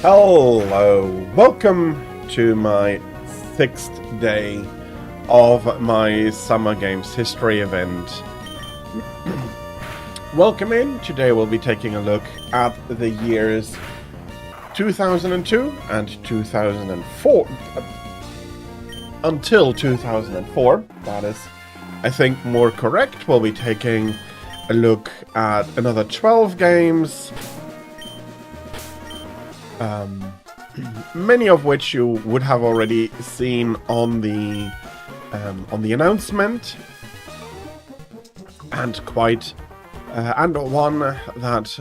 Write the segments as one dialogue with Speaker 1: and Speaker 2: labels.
Speaker 1: Hello, welcome to my 6th day of my Summer Games History event. Welcome in. Today we'll be taking a look at the years 2002 and 2004. Until 2004, that is, I think, more correct. We'll be taking a look at another 12 games. Many of which you would have already seen on the announcement, and one that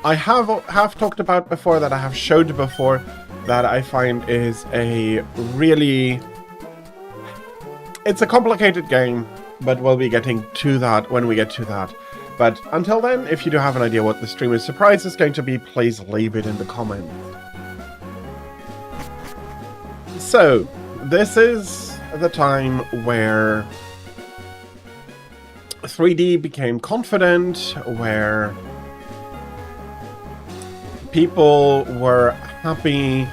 Speaker 1: I have talked about before, that I have showed before, that I find is it's a complicated game, but we'll be getting to that when we get to that. But until then, if you do have an idea what the streamer's surprise is going to be, please leave it in the comments. So, this is the time where 3D became confident, where people were happy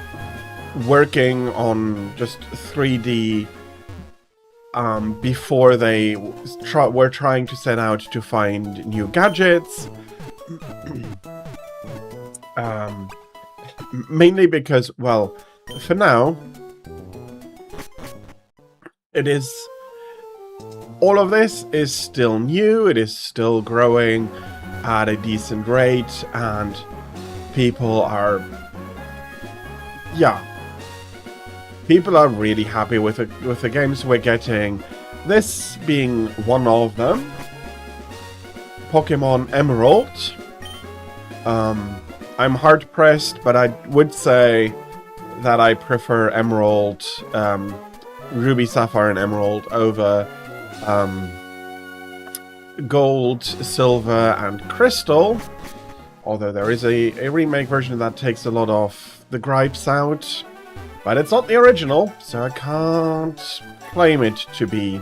Speaker 1: working on just 3D before they were trying to set out to find new gadgets. Mainly because, well, for now, all of this is still new, it is still growing at a decent rate, and people are really happy with the games we're getting. This being one of them, Pokemon Emerald. I'm hard pressed, but I would say that I prefer Emerald, Ruby, Sapphire, and Emerald over Gold, Silver, and Crystal. Although there is a remake version that takes a lot of the gripes out. But it's not the original, so I can't claim it to be.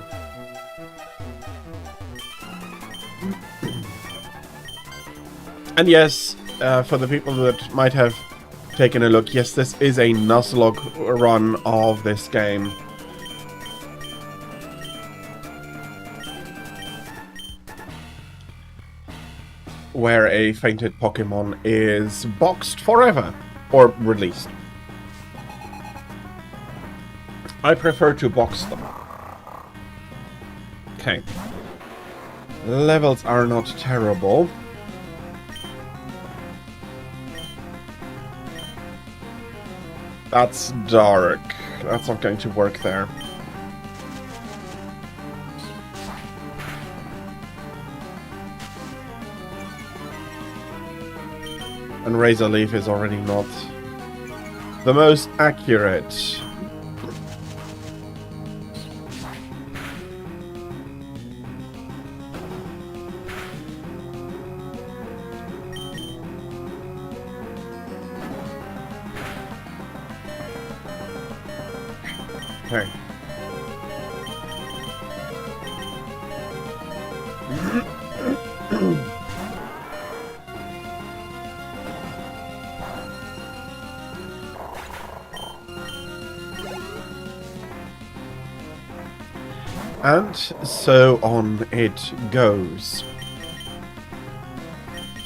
Speaker 1: And yes, for the people that might have taken a look, yes, this is a Nuzlocke run of this game. Where a fainted Pokemon is boxed forever, or released. I prefer to box them. Okay. Levels are not terrible. That's dark. That's not going to work there. And Razor Leaf is already not the most accurate. Okay. And so on it goes.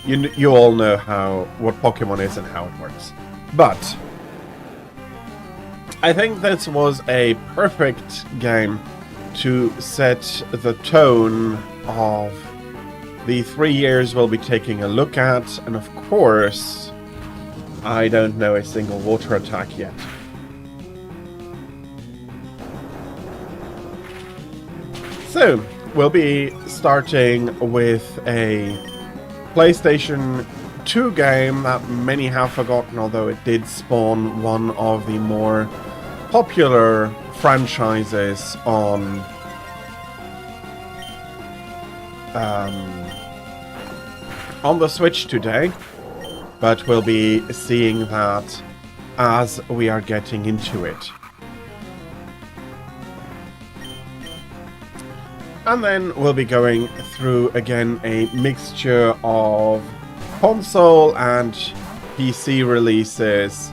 Speaker 1: You all know what Pokemon is and how it works. But I think this was a perfect game to set the tone of the 3 years we'll be taking a look at, and of course, I don't know a single water attack yet. So, we'll be starting with a PlayStation 2 game that many have forgotten, although it did spawn one of the more popular franchises on the Switch today, but we'll be seeing that as we are getting into it. And then we'll be going through again a mixture of console and PC releases.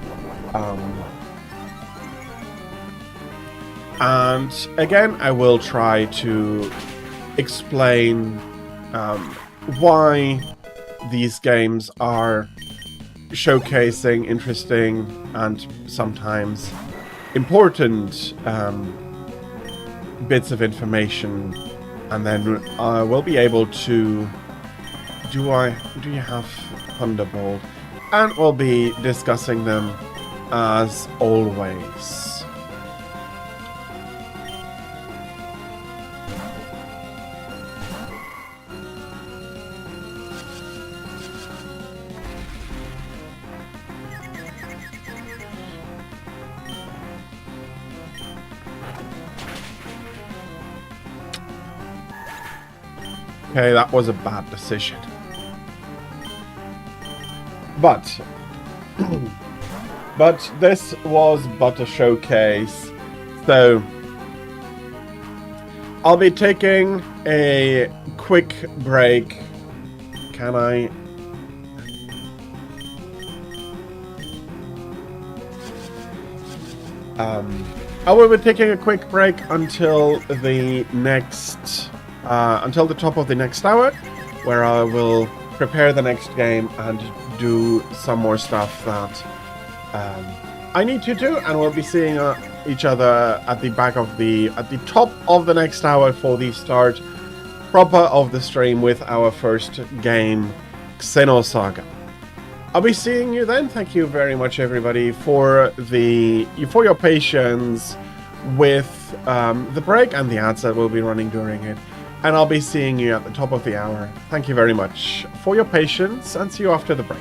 Speaker 1: And again, I will try to explain why these games are showcasing interesting and sometimes important bits of information, and then we'll be able to do you have Thunderbolt, and we'll be discussing them as always. Okay, that was a bad decision. But this was but a showcase, so I'll be taking a quick break. Can I? I will be taking a quick break until the next, until the top of the next hour, where I will prepare the next game and do some more stuff that I need to do, and we'll be seeing each other at the top of the next hour for the start proper of the stream with our first game, Xenosaga. I'll be seeing you then. Thank you very much, everybody, for your patience with the break and the ads that will be running during it. And I'll be seeing you at the top of the hour. Thank you very much for your patience, and see you after the break.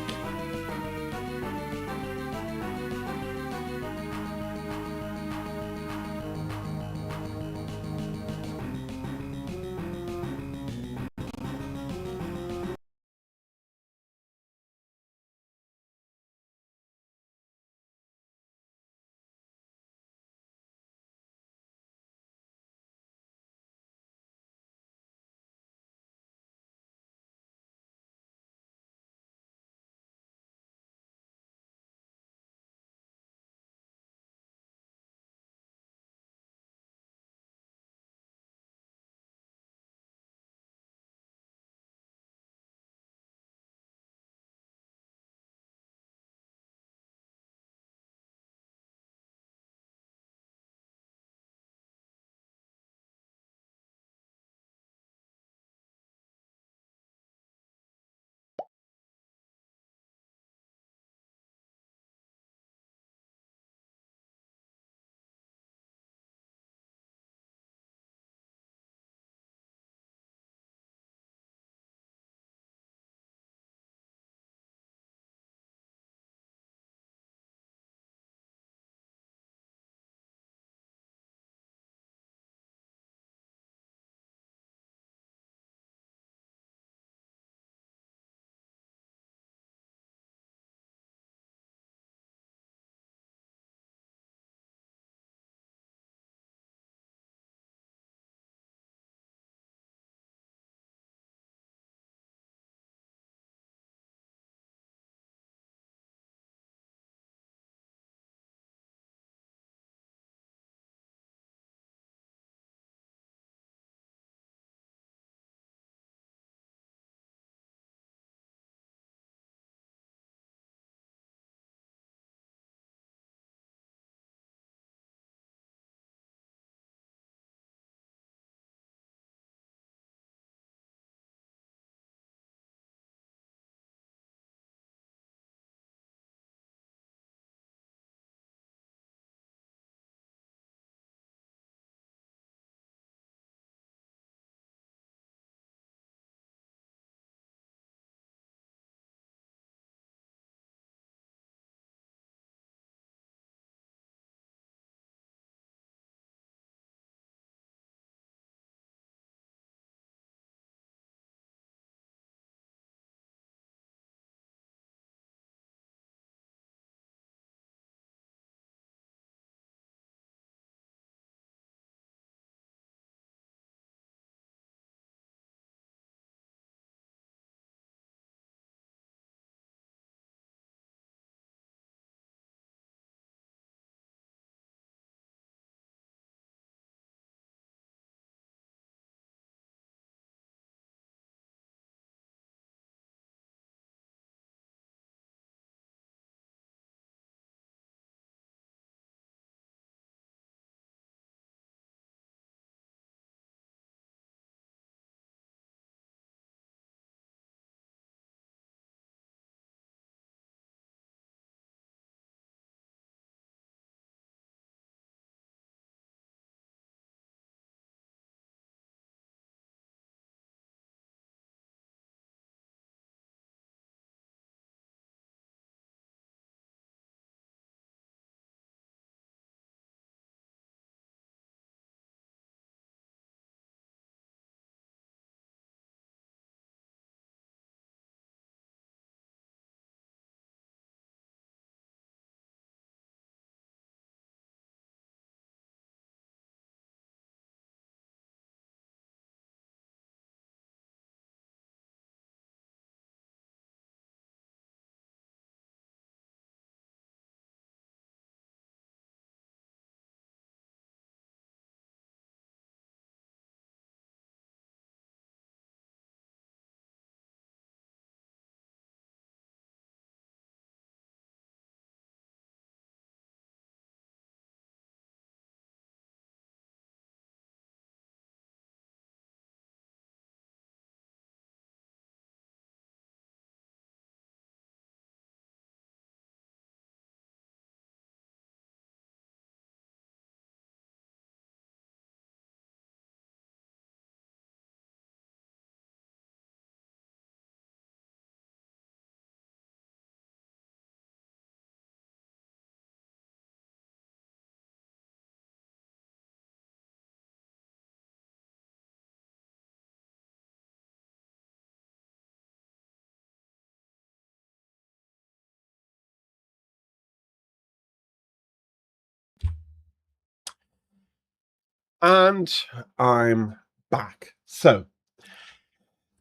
Speaker 1: And I'm back. So,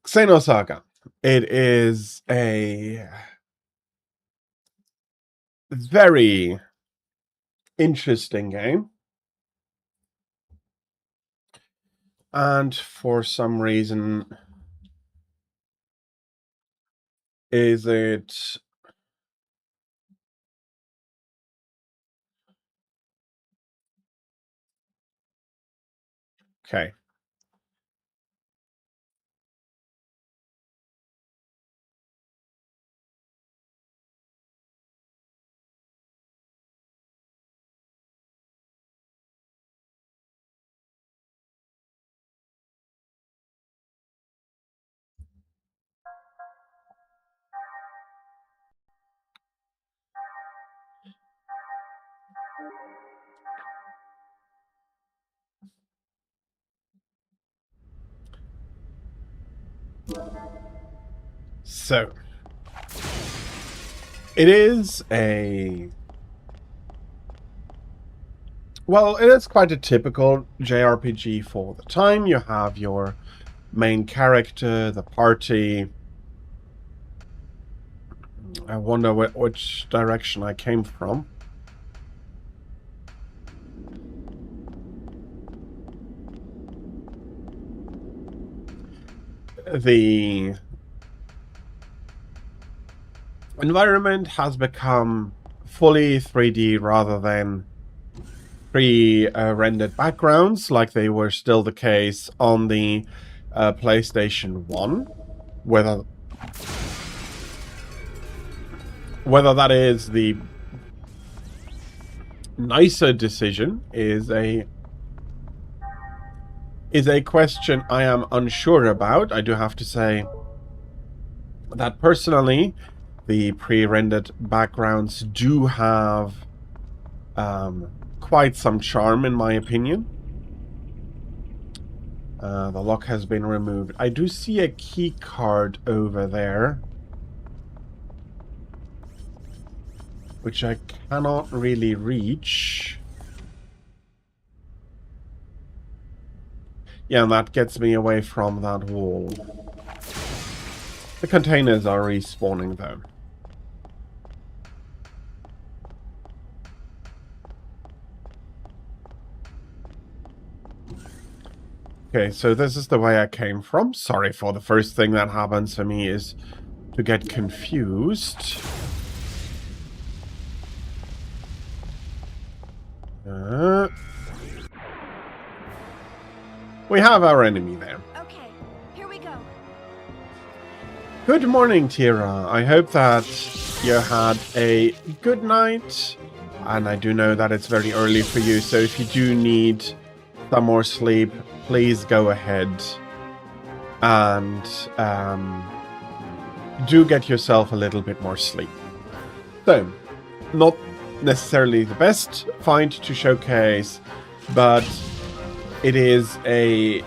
Speaker 1: Xenosaga. It is a very interesting game. And for some reason, is it... Okay. So, it is a... Well, it is quite a typical JRPG for the time. You have your main character, the party. I wonder which direction I came from. The environment has become fully 3D rather than pre-rendered backgrounds, like they were still the case on the PlayStation 1. Whether that is the nicer decision is a question I am unsure about. I do have to say that personally, the pre-rendered backgrounds do have quite some charm, in my opinion. The lock has been removed. I do see a key card over there, which I cannot really reach. Yeah, and that gets me away from that wall. The containers are respawning, though. Okay, so this is the way I came from. Sorry for the first thing that happens for me is to get confused. We have our enemy there.
Speaker 2: Okay, here we go.
Speaker 1: Good morning, Tira. I hope that you had a good night. And I do know that it's very early for you, so if you do need some more sleep, please go ahead and do get yourself a little bit more sleep. So, not necessarily the best find to showcase, but it is a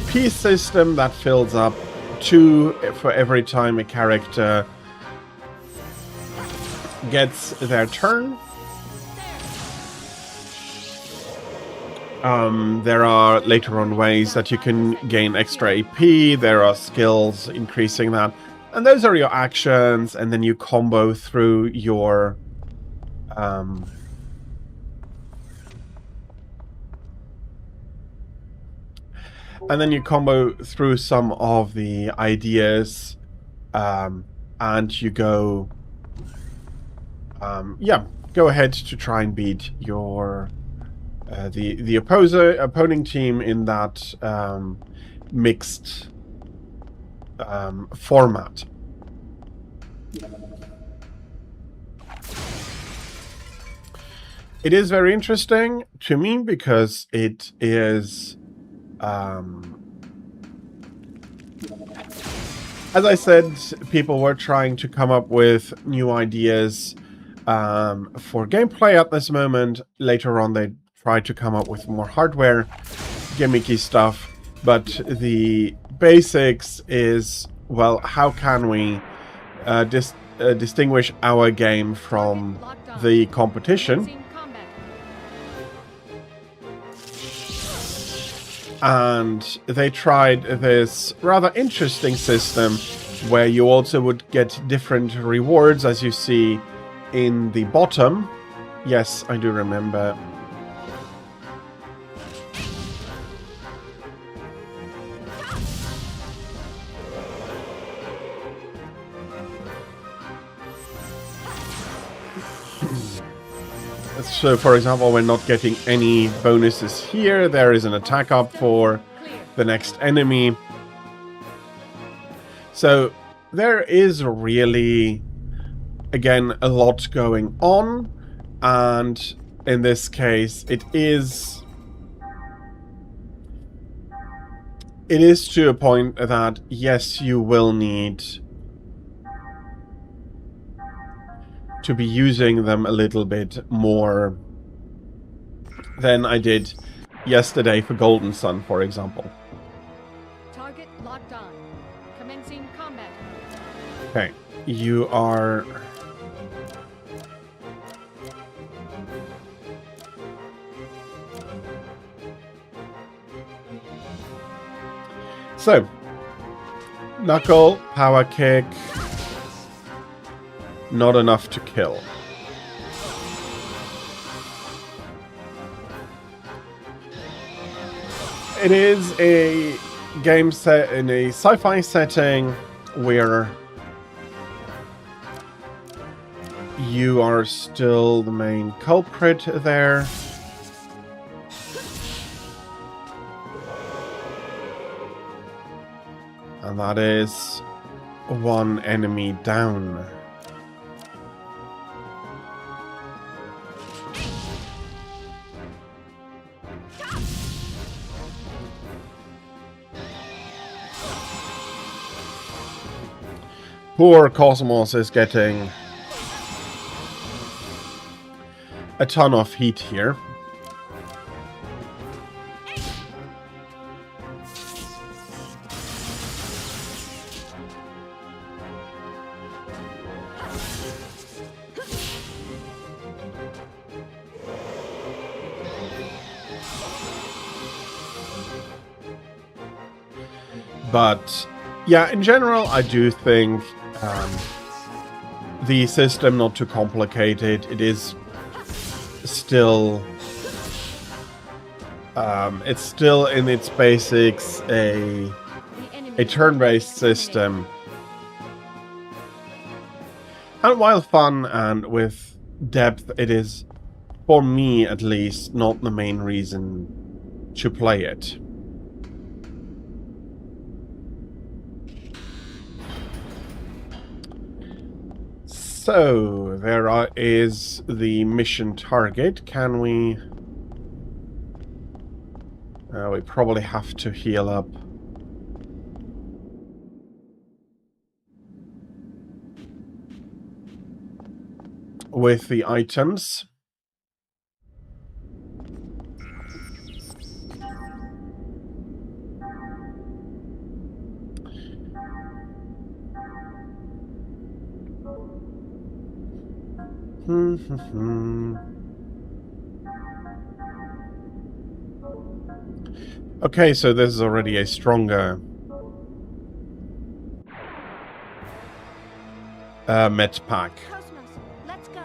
Speaker 1: piece system that fills up 2 for every time a character gets their turn. There are later on ways that you can gain extra AP. There are skills increasing that. And those are your actions, and then you combo through your... and then you combo through some of the ideas, and you go... go ahead to try and beat your... the opposing team in that mixed format. It is very interesting to me because it is, as I said, people were trying to come up with new ideas for gameplay at this moment. Later on, they tried to come up with more hardware, gimmicky stuff, but the basics is, well, how can we distinguish our game from the competition? And they tried this rather interesting system where you also would get different rewards, as you see in the bottom. Yes, I do remember. So, for example, we're not getting any bonuses here. There is an attack up for the next enemy. So, there is really, again, a lot going on. And in this case, it is to a point that, yes, you will need to be using them a little bit more than I did yesterday for Golden Sun, for example.
Speaker 2: Target locked on. Commencing combat.
Speaker 1: Okay, you are... So, Knuckle, Power Kick, not enough to kill. It is a game set in a sci-fi setting where you are still the main culprit there. And that is one enemy down. Poor Cosmos is getting a ton of heat here. But yeah, in general, I do think the system not too complicated. It is still it's still in its basics a turn-based system. And while fun and with depth, it is, for me at least, not the main reason to play it. So, there is the mission target. Can we... we probably have to heal up. With the items. Okay, so this is already a stronger med pack.
Speaker 2: Cosmos, let's go.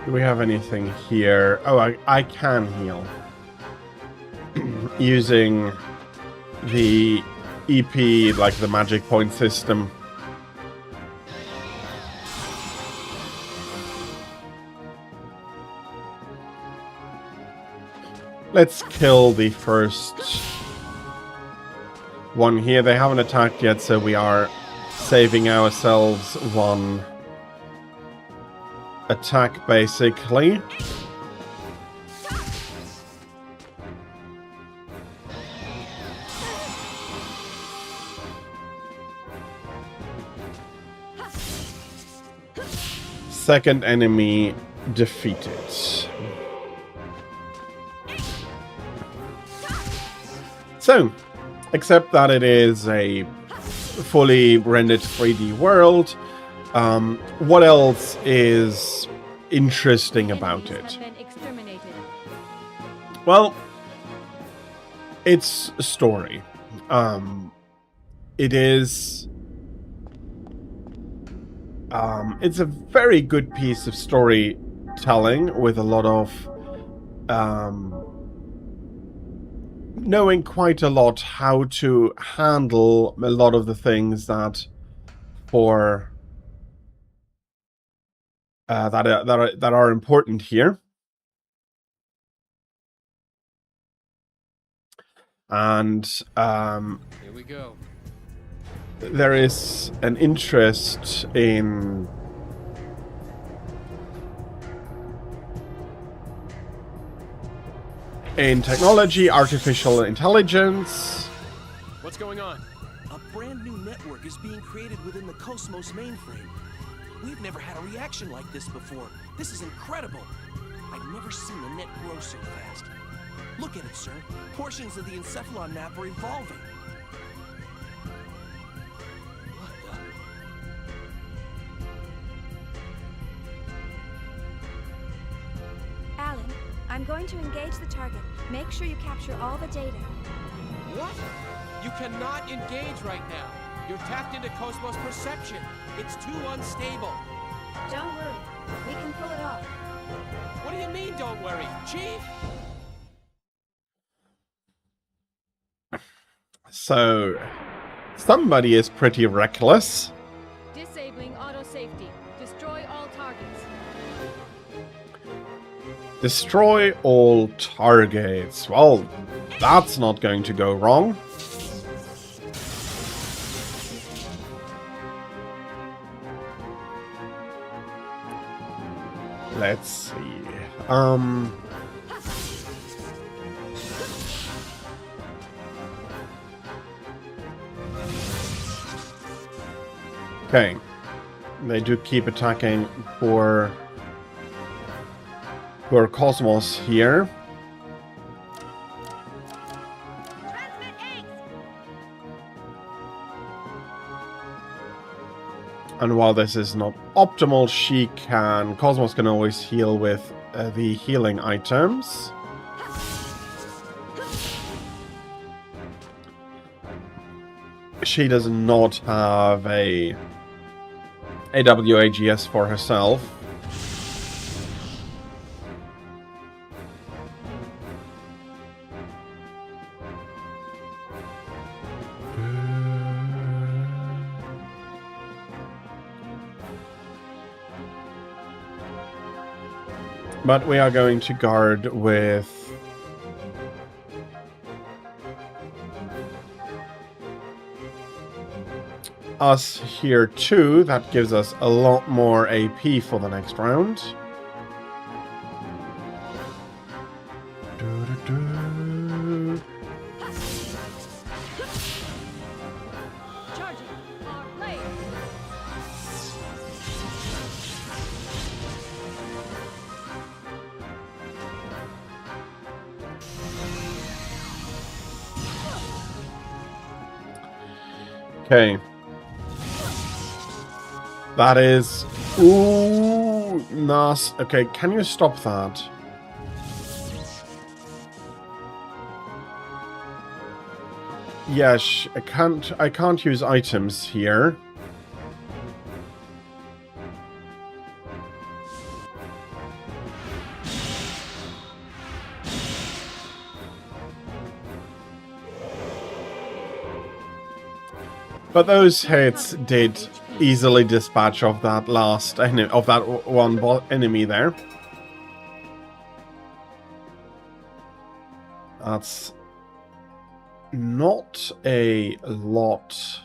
Speaker 1: Do we have anything here? Oh, I can heal. Using the EP, like the magic point system. Let's kill the first one here. They haven't attacked yet, so we are saving ourselves one attack, basically. Second enemy defeated. So, except that it is a fully rendered 3D world, what else is interesting about
Speaker 2: Enemies
Speaker 1: it?
Speaker 2: have been exterminated.
Speaker 1: Well, it's a story. It is... it's a very good piece of storytelling with a lot of... knowing quite a lot how to handle a lot of the things that for... that are important here. And
Speaker 3: Here we go.
Speaker 1: there is an interest in technology, artificial intelligence.
Speaker 3: What's going on?
Speaker 4: A brand new network is being created within the Cosmos mainframe. We've never had a reaction like this before. This is incredible. I've never seen a net grow so fast. Look at it, sir. Portions of the encephalon map are evolving. What the?
Speaker 5: Alan, I'm going to engage the target. Make sure you capture all the data.
Speaker 3: What? You cannot engage right now. You're tapped into Cosmos perception. It's too unstable.
Speaker 5: Don't worry. We can pull it off.
Speaker 3: What do you mean, don't worry? Chief?
Speaker 1: So, somebody is pretty reckless.
Speaker 2: Disabling auto safety. Destroy all targets.
Speaker 1: Destroy all targets. Well, that's not going to go wrong. Let's see. Okay. They do keep attacking for Cosmos here. And while this is not optimal, Cosmos can always heal with the healing items. She does not have a AWAGS for herself. But we are going to guard with us here too. That gives us a lot more AP for the next round.
Speaker 2: Charging. Our player.
Speaker 1: Okay. That is... Ooh, nice. Okay, can you stop that? Yes, I can't use items here. But those hits did easily dispatch of that one enemy there. That's not a lot.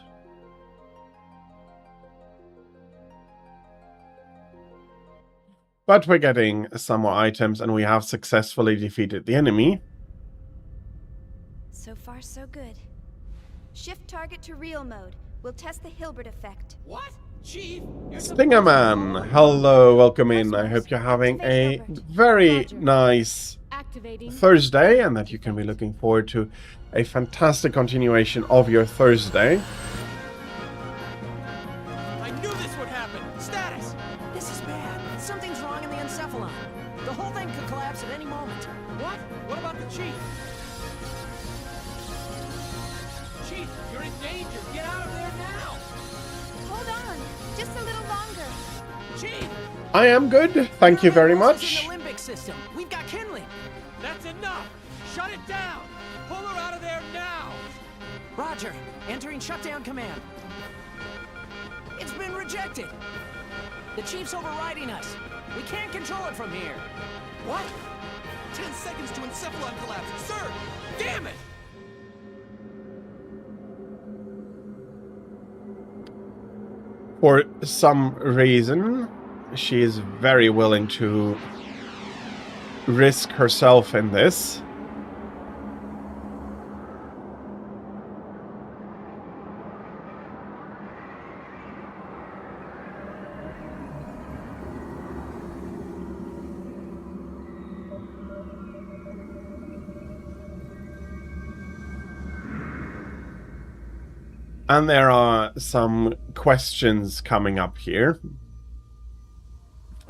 Speaker 1: But we're getting some more items, and we have successfully defeated the enemy.
Speaker 5: So far, so good. Shift target to real mode. We'll test the Hilbert effect.
Speaker 3: What? Chief, you're
Speaker 1: Stingerman, hello, welcome in. I hope you're having a very
Speaker 2: Roger.
Speaker 1: nice
Speaker 2: Activating.
Speaker 1: Thursday and that you can be looking forward to a fantastic continuation of your Thursday.
Speaker 3: I knew this would happen. Status.
Speaker 4: This is bad. Something's wrong in the encephalon. The whole thing could collapse at any moment.
Speaker 3: What? What about the chief? Chief, you're in danger. Get out of there now.
Speaker 5: Hold on. Just a little longer.
Speaker 3: Chief,
Speaker 1: I am good, thank you very
Speaker 4: This
Speaker 1: much.
Speaker 4: is the limbic system. We've got kindling.
Speaker 3: that's enough. Shut it down. Pull her out of there now.
Speaker 4: Roger. Entering shutdown command. It's been rejected. The chief's overriding us. We can't control it from here.
Speaker 3: What? 10 seconds to encephalon collapse. Sir, damn it.
Speaker 1: For some reason, she is very willing to risk herself in this. And there are some questions coming up here.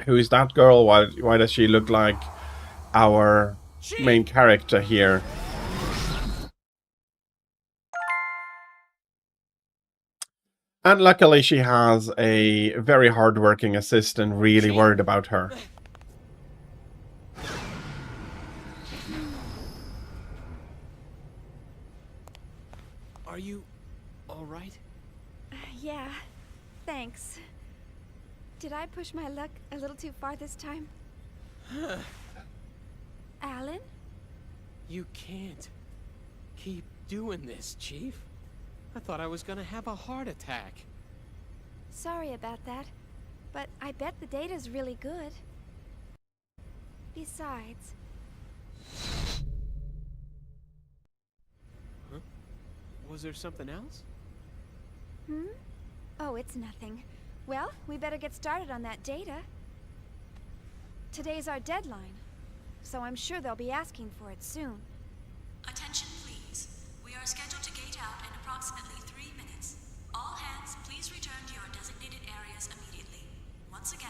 Speaker 1: Who is that girl? Why does she look like our main character here? And luckily she has a very hardworking assistant really worried about her.
Speaker 3: Are you all right?
Speaker 5: Yeah. Thanks. Did I push my luck a little too far this time? Alan?
Speaker 3: You can't keep doing this, Chief. I thought I was gonna have a heart attack.
Speaker 5: Sorry about that, but I bet the data's really good. Besides,
Speaker 3: Was there something else?
Speaker 5: oh, it's nothing. Well, we better get started on that data. Today's our deadline, so I'm sure they'll be asking for it soon.
Speaker 6: Attention please. We are scheduled to gate out in approximately 3 minutes. All hands, please return to your designated areas immediately. Once again,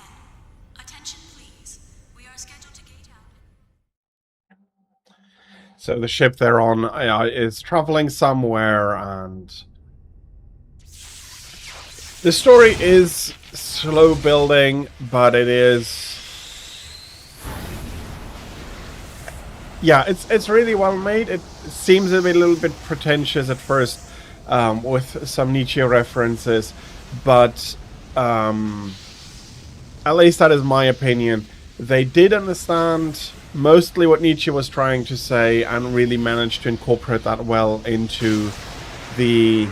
Speaker 6: attention please. We are scheduled to gate out.
Speaker 1: So the ship they're on is traveling somewhere, and the story is slow building, but it is... Yeah, it's really well made. It seems a little bit pretentious at first, with some Nietzsche references, but at least that is my opinion. They did understand mostly what Nietzsche was trying to say and really managed to incorporate that well into the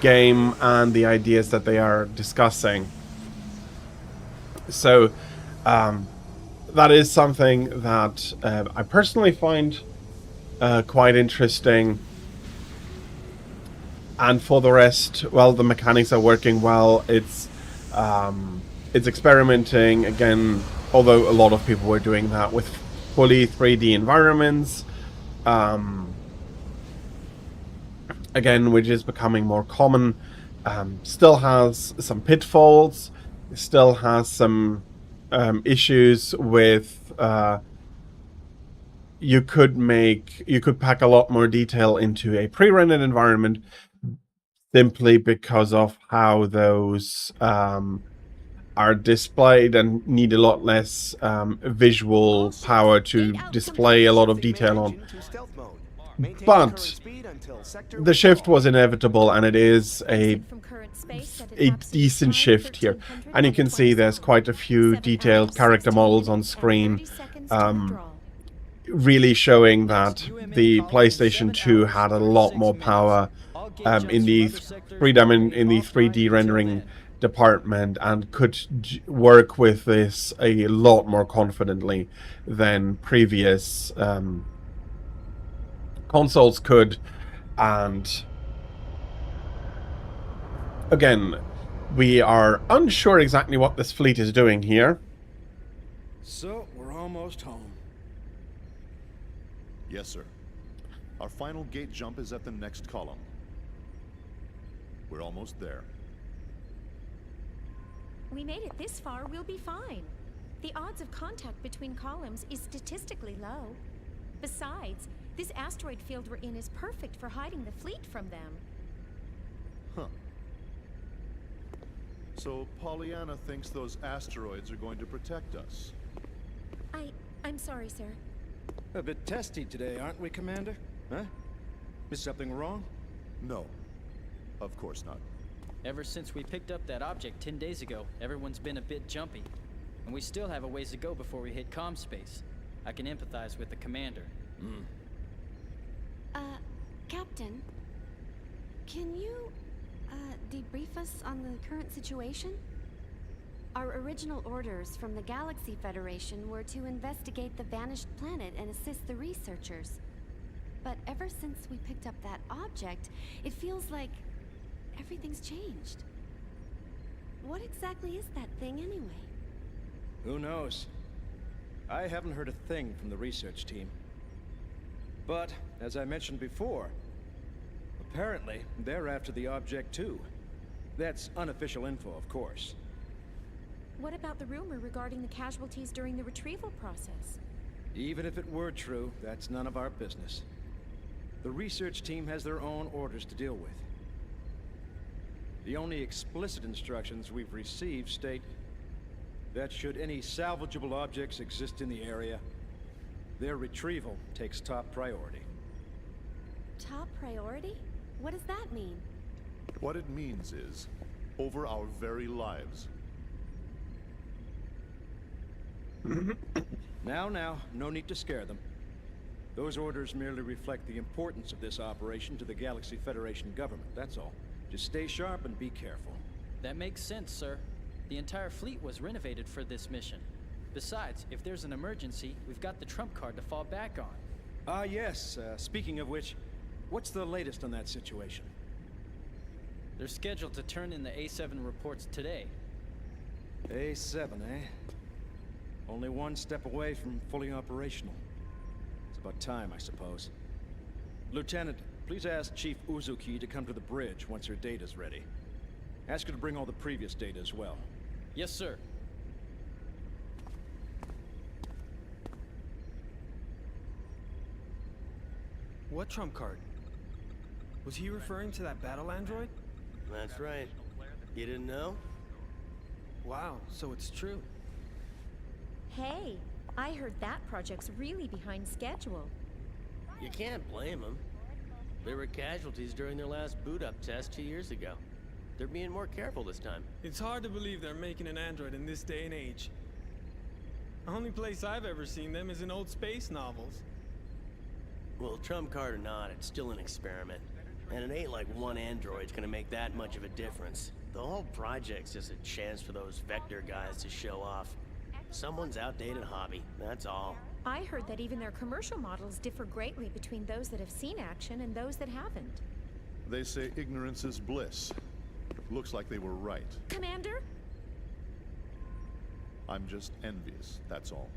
Speaker 1: game and the ideas that they are discussing. So that is something that I personally find quite interesting. And for the rest, well, the mechanics are working well. It's experimenting again, although a lot of people were doing that with fully 3D environments. Again, which is becoming more common. Still has some pitfalls. Still has some issues with you could pack a lot more detail into a pre-rendered environment simply because of how those are displayed and need a lot less visual power to display a lot of detail on. But the shift was inevitable, and it is a decent shift here. And you can see there's quite a few detailed character models on screen, really showing that the PlayStation 2 had a lot more power in the 3D rendering department and could work with this a lot more confidently than previous consoles could. And again, We are unsure exactly what this fleet is doing here.
Speaker 7: So, we're almost home.
Speaker 8: Yes, sir. Our final gate jump is at the next column. We're almost there.
Speaker 9: We made it this far, we'll be fine. The odds of contact between columns is statistically low. Besides, this asteroid field we're in is perfect for hiding the fleet from them.
Speaker 8: Huh. So Pollyanna thinks those asteroids are going to protect us.
Speaker 9: I'm sorry, sir.
Speaker 7: A bit testy today, aren't we, Commander? Huh? Is something wrong?
Speaker 8: No. Of course not.
Speaker 10: Ever since we picked up that object 10 days ago, everyone's been a bit jumpy. And we still have a ways to go before we hit comm space. I can empathize with the commander.
Speaker 5: Captain, can you, debrief us on the current situation? Our original orders from the Galaxy Federation were to investigate the vanished planet and assist the researchers. But ever since we picked up that object, it feels like everything's changed. What exactly is that thing anyway?
Speaker 7: Who knows? I haven't heard a thing from the research team. But, as I mentioned before, apparently they're after the object too. That's unofficial info, of course.
Speaker 9: What about the rumor regarding the casualties during the retrieval process?
Speaker 7: Even if it were true, that's none of our business. The research team has their own orders to deal with. The only explicit instructions we've received state that should any salvageable objects exist in the area, their retrieval takes top priority.
Speaker 5: Top priority? What does that mean?
Speaker 8: What it means is, over our very lives.
Speaker 7: Now, no need to scare them. Those orders merely reflect the importance of this operation to the Galaxy Federation government, that's all. Just stay sharp and be careful.
Speaker 10: That makes sense, sir. The entire fleet was renovated for this mission. Besides, if there's an emergency, we've got the trump card to fall back on.
Speaker 7: Yes. Speaking of which, what's the latest on that situation?
Speaker 10: They're scheduled to turn in the A7 reports today.
Speaker 7: A7, eh? Only one step away from fully operational. It's about time, I suppose. Lieutenant, please ask Chief Uzuki to come to the bridge once her data's ready. Ask her to bring all the previous data as well.
Speaker 10: Yes, sir.
Speaker 3: What trump card? Was he referring to that battle android?
Speaker 11: That's right. You didn't know?
Speaker 3: Wow, so it's true.
Speaker 9: Hey, I heard that project's really behind schedule.
Speaker 11: You can't blame them. There were casualties during their last boot-up test 2 years ago. They're being more careful this time.
Speaker 12: It's hard to believe they're making an android in this day and age. The only place I've ever seen them is in old space novels.
Speaker 11: Well, trump card or not, it's still an experiment. And it ain't like one android's gonna make that much of a difference. The whole project's just a chance for those Vector guys to show off. Someone's outdated hobby, that's all.
Speaker 9: I heard that even their commercial models differ greatly between those that have seen action and those that haven't.
Speaker 8: They say ignorance is bliss. Looks like they were right.
Speaker 9: Commander?
Speaker 8: I'm just envious, that's all.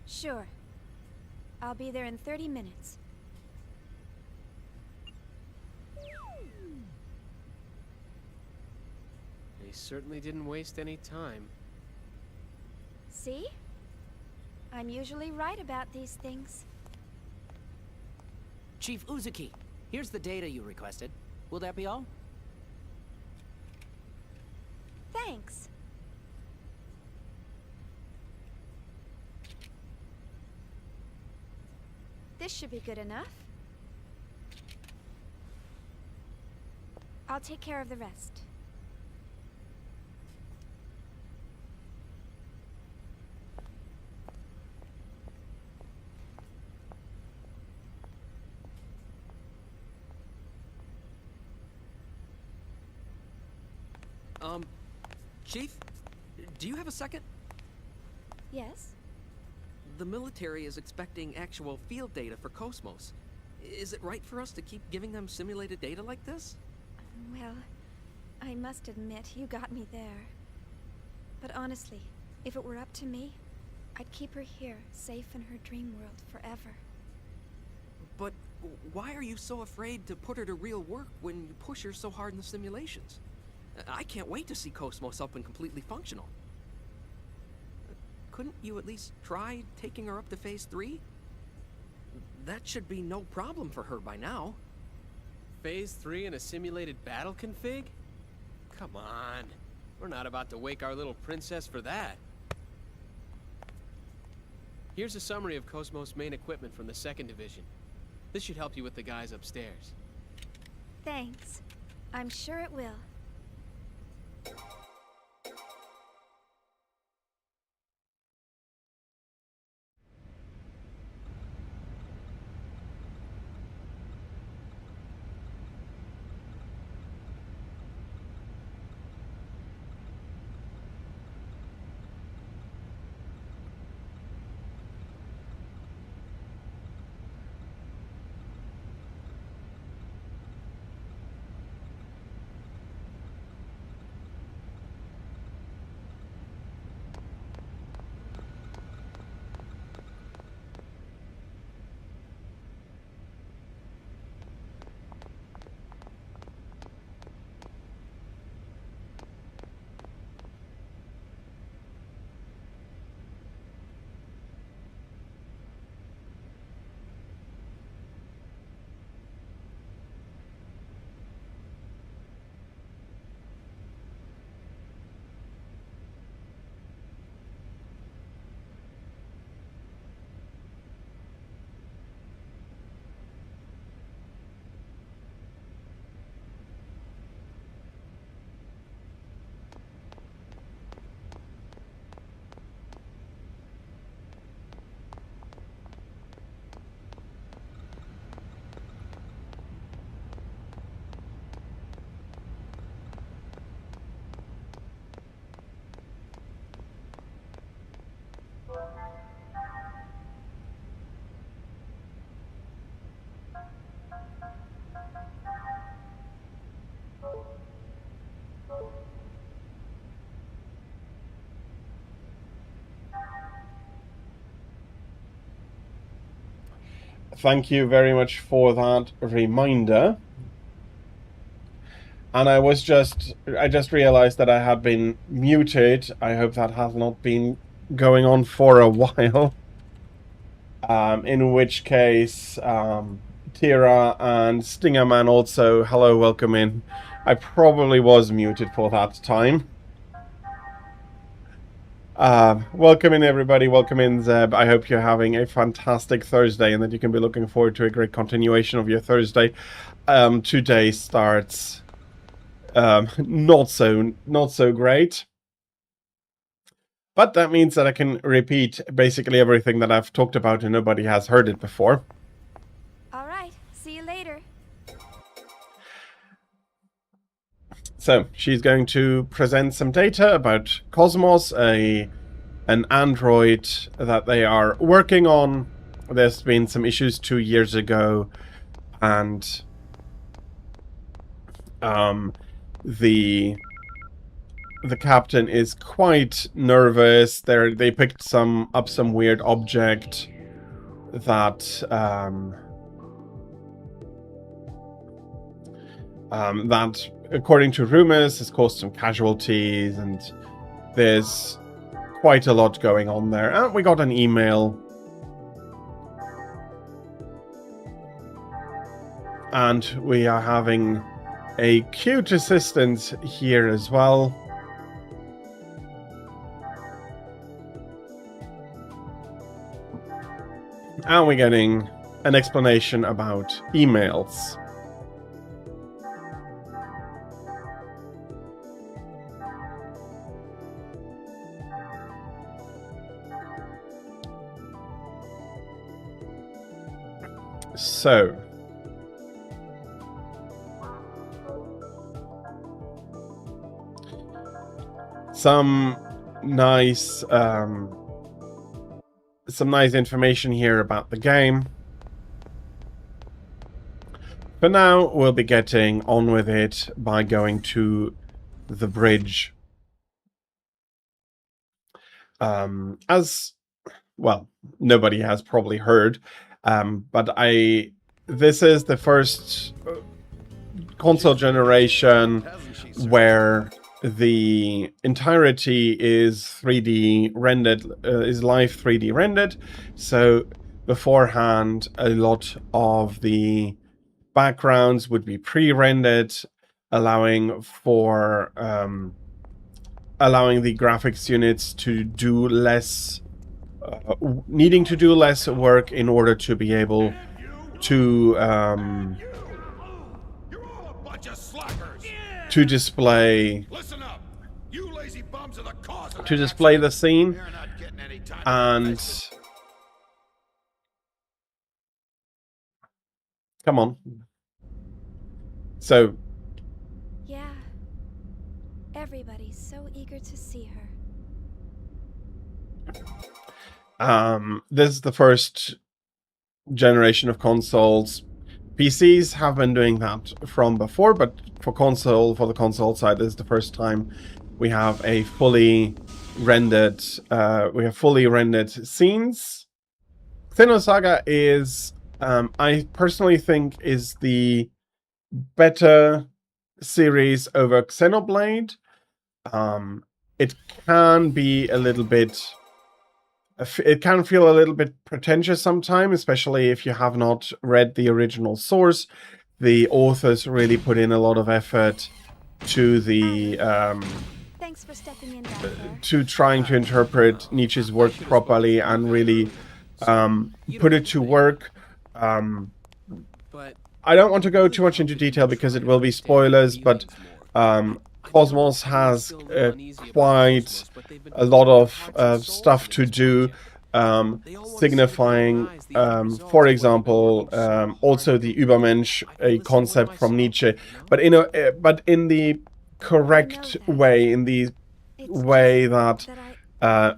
Speaker 5: Sure. I'll be there in 30 minutes.
Speaker 3: They certainly didn't waste any time.
Speaker 5: See? I'm usually right about these things.
Speaker 13: Chief Uzuki, here's the data you requested. Will that be all?
Speaker 5: Thanks. This should be good enough. I'll take care of the rest.
Speaker 14: Chief, do you have a second?
Speaker 9: Yes?
Speaker 14: The military is expecting actual field data for Cosmos. Is it right for us to keep giving them simulated data like this?
Speaker 9: Well, I must admit, you got me there. But honestly, if it were up to me, I'd keep her here, safe in her dream world forever.
Speaker 14: But why are you so afraid to put her to real work when you push her so hard in the simulations? I can't wait to see Cosmos up and completely functional. Couldn't you at least try taking her up to Phase 3? That should be no problem for her by now.
Speaker 3: Phase 3 in a simulated battle config? Come on. We're not about to wake our little princess for that. Here's a summary of Cosmos' main equipment from the 2nd Division. This should help you with the guys upstairs.
Speaker 9: Thanks. I'm sure it will.
Speaker 1: Thank you very much for that reminder. And I just realized that I had been muted. I hope that has not been going on for a while. In which case, Tira and Stingerman also, hello, welcome in. I probably was muted for that time. Welcome in, everybody. Welcome in, Zeb. I hope you're having a fantastic Thursday and that you can be looking forward to a great continuation of your Thursday. Today starts not so great. But that means that I can repeat basically everything that I've talked about and nobody has heard it before.
Speaker 9: All right, see you later.
Speaker 1: So, she's going to present some data about Cosmos, an android that they are working on. There's been some issues 2 years ago, and the captain is quite nervous. They picked up some weird object that that, according to rumors, has caused some casualties, and there's quite a lot going on there. And we got an email, and we are having a cute assistant here as well. And we're getting an explanation about emails. So, some nice information here about the game. For now, we'll be getting on with it by going to the bridge. As well, nobody has probably heard, but this is the first console generation where the entirety is 3D rendered, is live 3D rendered. So beforehand, a lot of the backgrounds would be pre-rendered, allowing for allowing the graphics units to do less, needing to do less work in order to be able to display the scene. And come on. So
Speaker 5: Yeah. Everybody's so eager to see her.
Speaker 1: This is the first generation of consoles. PCs have been doing that from before, but for the console side, this is the first time we have a fully rendered scenes. Xenosaga is, I personally think, is the better series over Xenoblade. It can be a little bit, it can feel a little bit pretentious sometimes, especially if you have not read the original source. The authors really put in a lot of effort to the
Speaker 5: Thanks for stepping in
Speaker 1: to trying to interpret Nietzsche's work properly and really put it to work. I don't want to go too much into detail because it will be spoilers, but Cosmos has quite a lot of stuff to do, signifying, for example, also the Übermensch, a concept from Nietzsche, but in the correct way, in the way that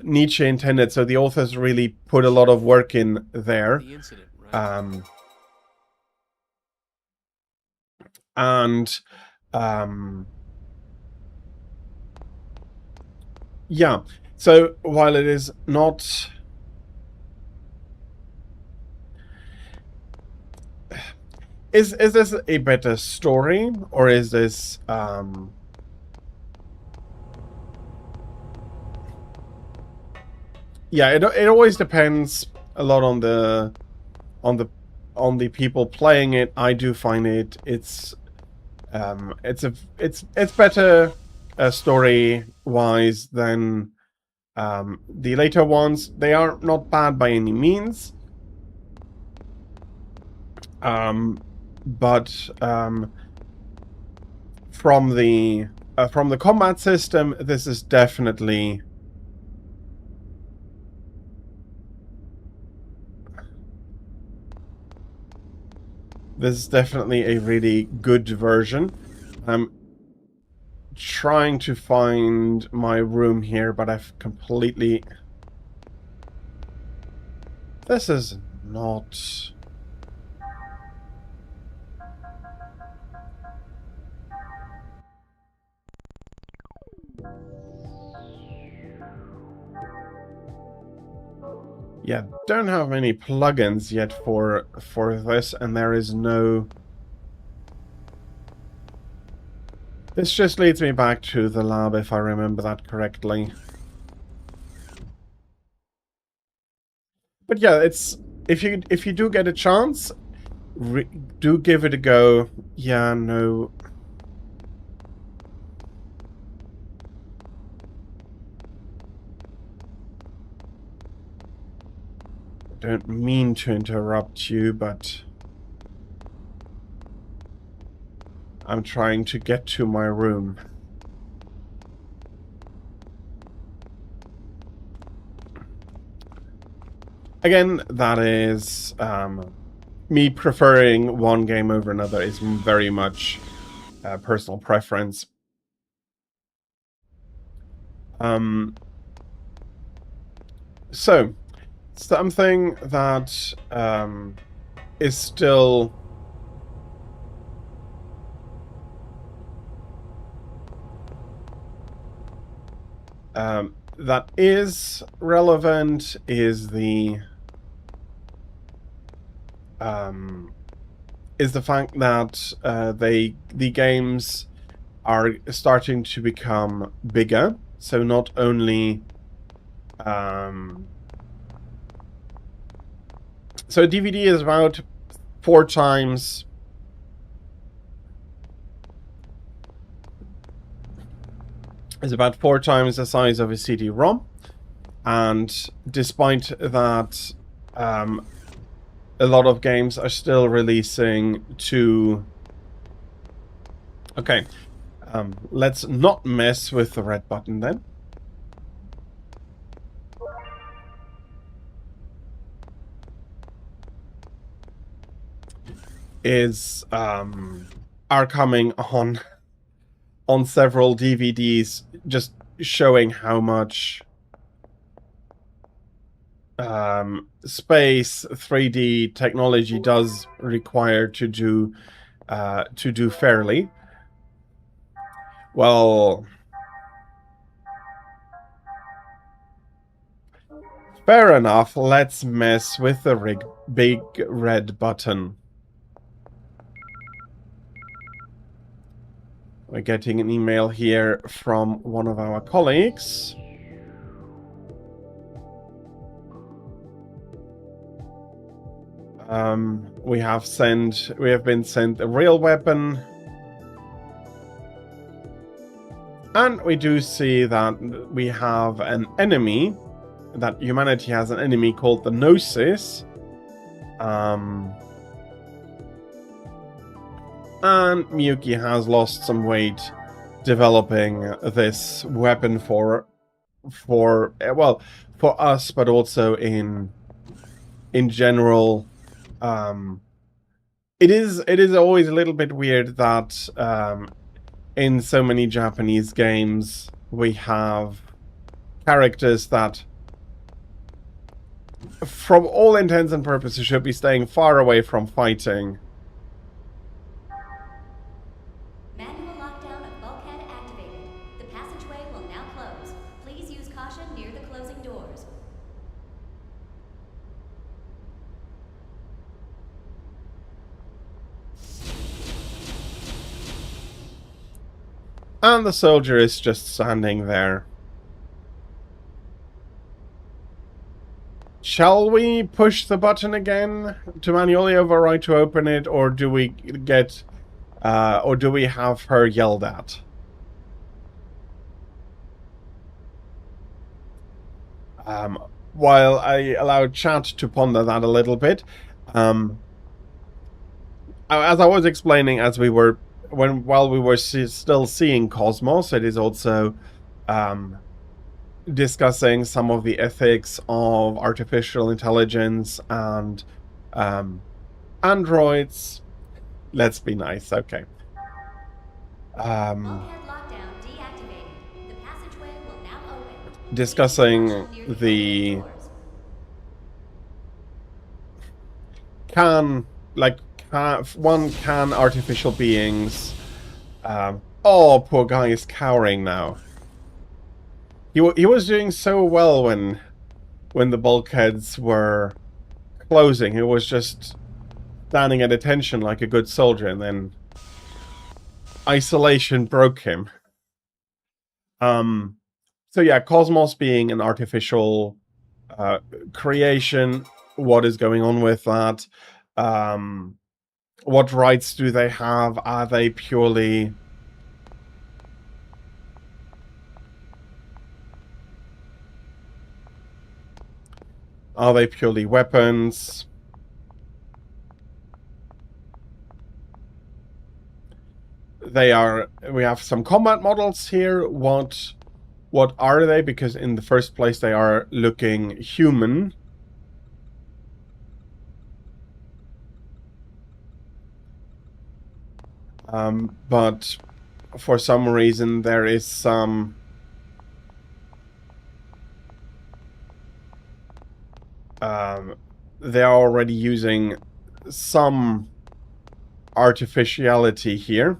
Speaker 1: Nietzsche intended. So the authors really put a lot of work in there. Yeah, so while it is not... Is this a better story, or is this... Yeah, it always depends a lot on the people playing it. I do find it's better story-wise than the later ones. They are not bad by any means, but from the combat system, this is definitely a really good version. I'm trying to find my room here, but I've completely... This is not... Yeah, don't have any plugins yet for this, and there is no... This just leads me back to the lab, if I remember that correctly. But yeah, it's... If you do get a chance, do give it a go. Yeah, no... Don't mean to interrupt you, but I'm trying to get to my room. Again, that is me preferring one game over another is very much personal preference. So, something that is still that is relevant is the fact that the games are starting to become bigger. So not only so DVD is about 4 times the size of a CD-ROM, and despite that, a lot of games are still releasing to... Okay, let's not mess with the red button then. Are coming on several DVDs, just showing how much space 3D technology does require to do fairly well. Fair enough. Let's mess with the big red button. We're getting an email here from one of our colleagues. We have been sent a real weapon. And we do see that we have an enemy, that humanity has an enemy called the Gnosis. And Miyuki has lost some weight developing this weapon for us, but also in general. It is always a little bit weird that in so many Japanese games we have characters that, from all intents and purposes, should be staying far away from fighting.
Speaker 6: Manual lockdown of bulkhead activated. The passageway will now close. Please use caution near the closing doors.
Speaker 1: And the soldier is just standing there. Shall we push the button again to manually override to open it, or do we get, or do we have her yelled at? While I allow chat to ponder that a little bit, as I was explaining, while we were still seeing Cosmos, it is also discussing some of the ethics of artificial intelligence and androids. Let's be nice, okay. Discussing can artificial beings... oh, poor guy is cowering now. He was doing so well when the bulkheads were closing. He was just standing at attention like a good soldier, and then isolation broke him. So yeah, Cosmos being an artificial creation, what is going on with that? What rights do they have? Are they purely... weapons? We have some combat models here. What are they? Because in the first place they are looking human. But for some reason there is some they are already using some artificiality here.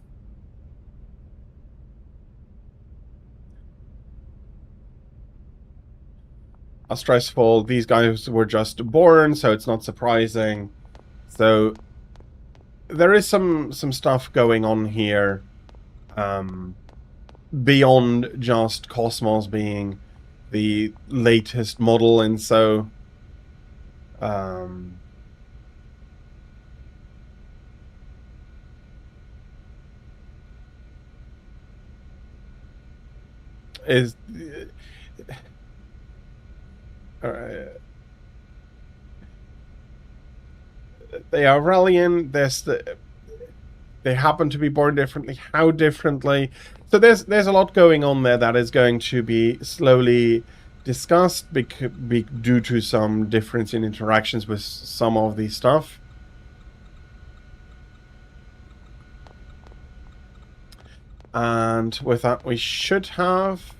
Speaker 1: A stressful, these guys were just born, so it's not surprising. So there is some stuff going on here, beyond just Cosmos being the latest model, and so is they are rallying. They happen to be born differently. How differently? So there's a lot going on there that is going to be slowly discussed due to some difference in interactions with some of the stuff. And with that, we should have...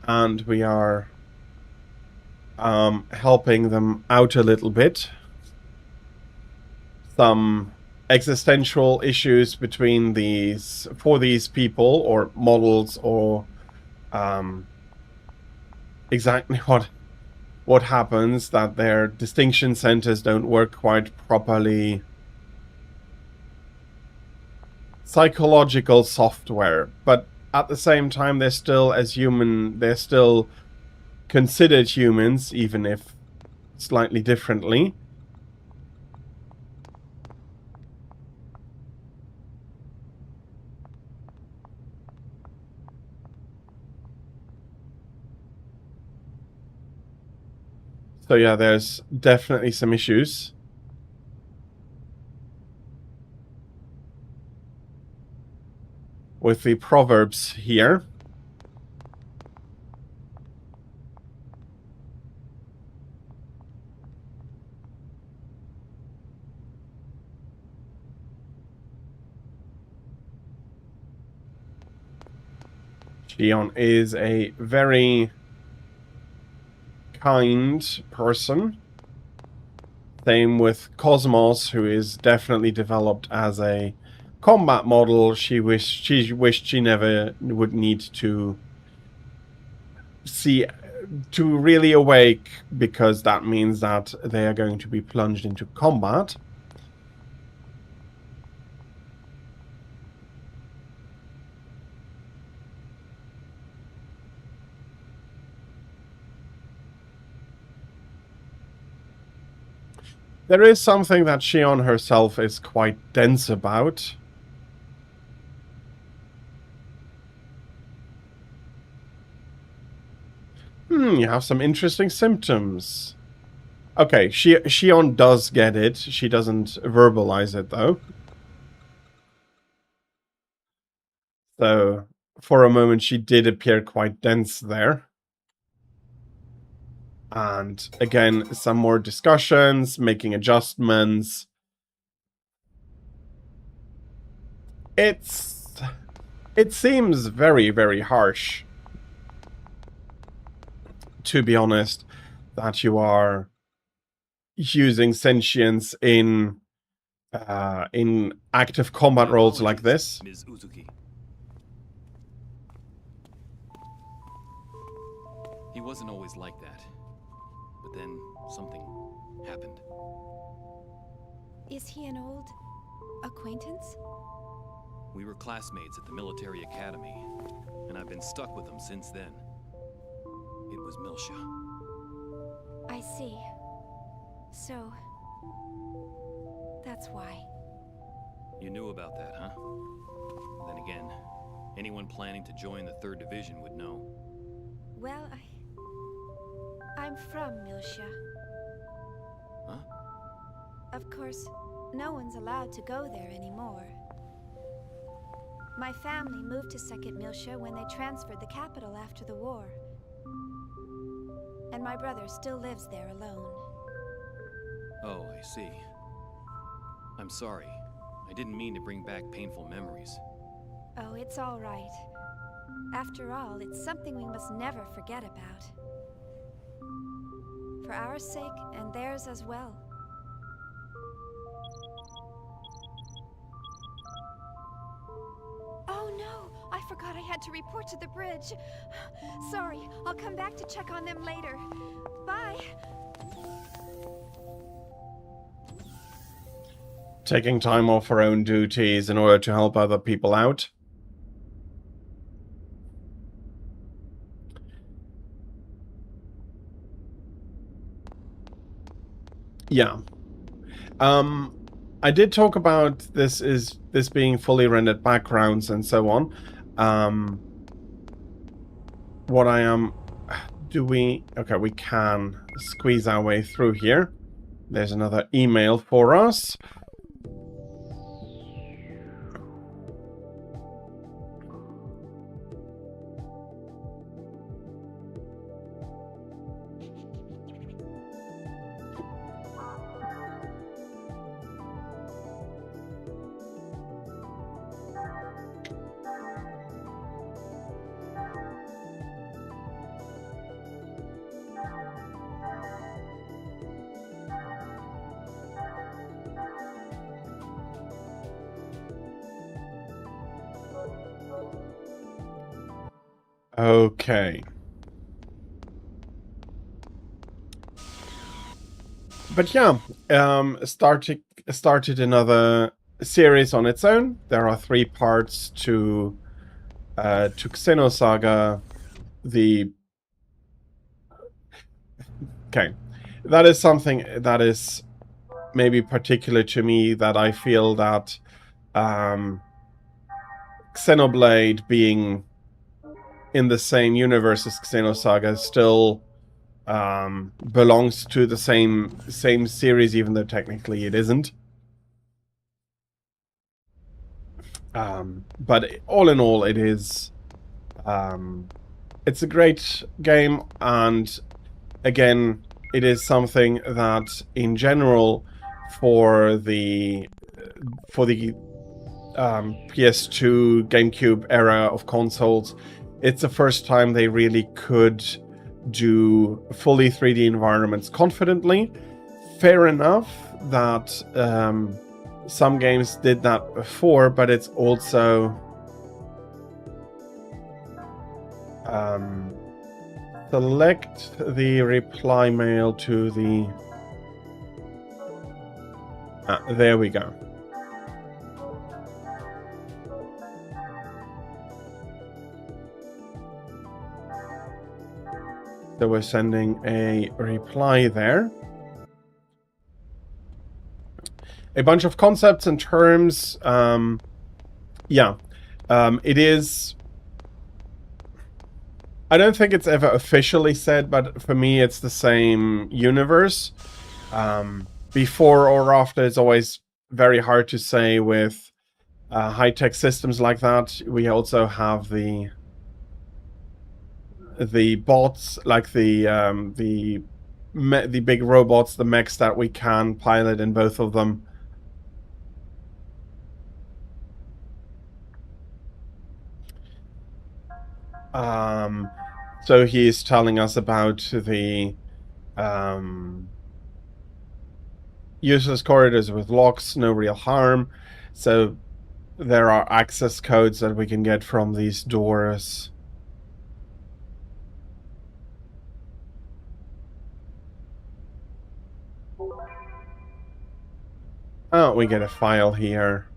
Speaker 1: And we are helping them out a little bit. Some existential issues between for these people or models, or exactly what happens, that their distinction centers don't work quite properly. Psychological software, but at the same time they're still they're still considered humans, even if slightly differently. So yeah, there's definitely some issues. With the proverbs here. Shion is a very kind person. Same with Cosmos, who is definitely developed as a combat model. She wished she never would need to really awake, because that means that they are going to be plunged into combat. There is something that Shion herself is quite dense about. You have some interesting symptoms. Okay, Shion does get it. She doesn't verbalize it, though. So, for a moment, she did appear quite dense there. And again, some more discussions, making adjustments. It seems very, very harsh, to be honest, that you are using sentience in active combat roles like this.
Speaker 15: Ms. Uzuki. He wasn't always like that. But then something happened.
Speaker 5: Is he an old acquaintance?
Speaker 15: We were classmates at the military academy, and I've been stuck with him since then. It was Milsha.
Speaker 5: I see. So, that's why.
Speaker 15: You knew about that, huh? Then again, anyone planning to join the 3rd Division would know.
Speaker 5: Well, I'm from Milsha.
Speaker 15: Huh?
Speaker 5: Of course, no one's allowed to go there anymore. My family moved to 2nd Milsha when they transferred the capital after the war. And my brother still lives there alone.
Speaker 15: Oh, I see. I'm sorry. I didn't mean to bring back painful memories.
Speaker 9: Oh, it's all right. After all, it's something we must never forget about. For our sake and theirs as well. Oh no! I forgot I had to report to the bridge. Sorry, I'll come back to check on them later. Bye!
Speaker 1: Taking time off her own duties in order to help other people out. Yeah. I did talk about this being fully rendered backgrounds and so on. What I am... Okay, we can squeeze our way through here. There's another email for us. Okay. But yeah, started another series on its own. There are 3 parts to Xenosaga. Okay, that is something that is maybe particular to me, that I feel that Xenoblade being in the same universe as Xenosaga still belongs to the same series, even though technically it isn't. But all in all, it is it's a great game, and again, it is something that in general for the PS2, GameCube era of consoles, it's the first time they really could do fully 3D environments confidently. Fair enough that some games did that before, but it's also select the reply mail to the... there we go. So we're sending a reply there. A bunch of concepts and terms. It is... I don't think it's ever officially said, but for me it's the same universe. Before or after is always very hard to say with high-tech systems like that. We also have the bots, like the big robots, the mechs that we can pilot in both of them. So he's telling us about the useless corridors with locks, no real harm. So there are access codes that we can get from these doors. Oh, we get a file here.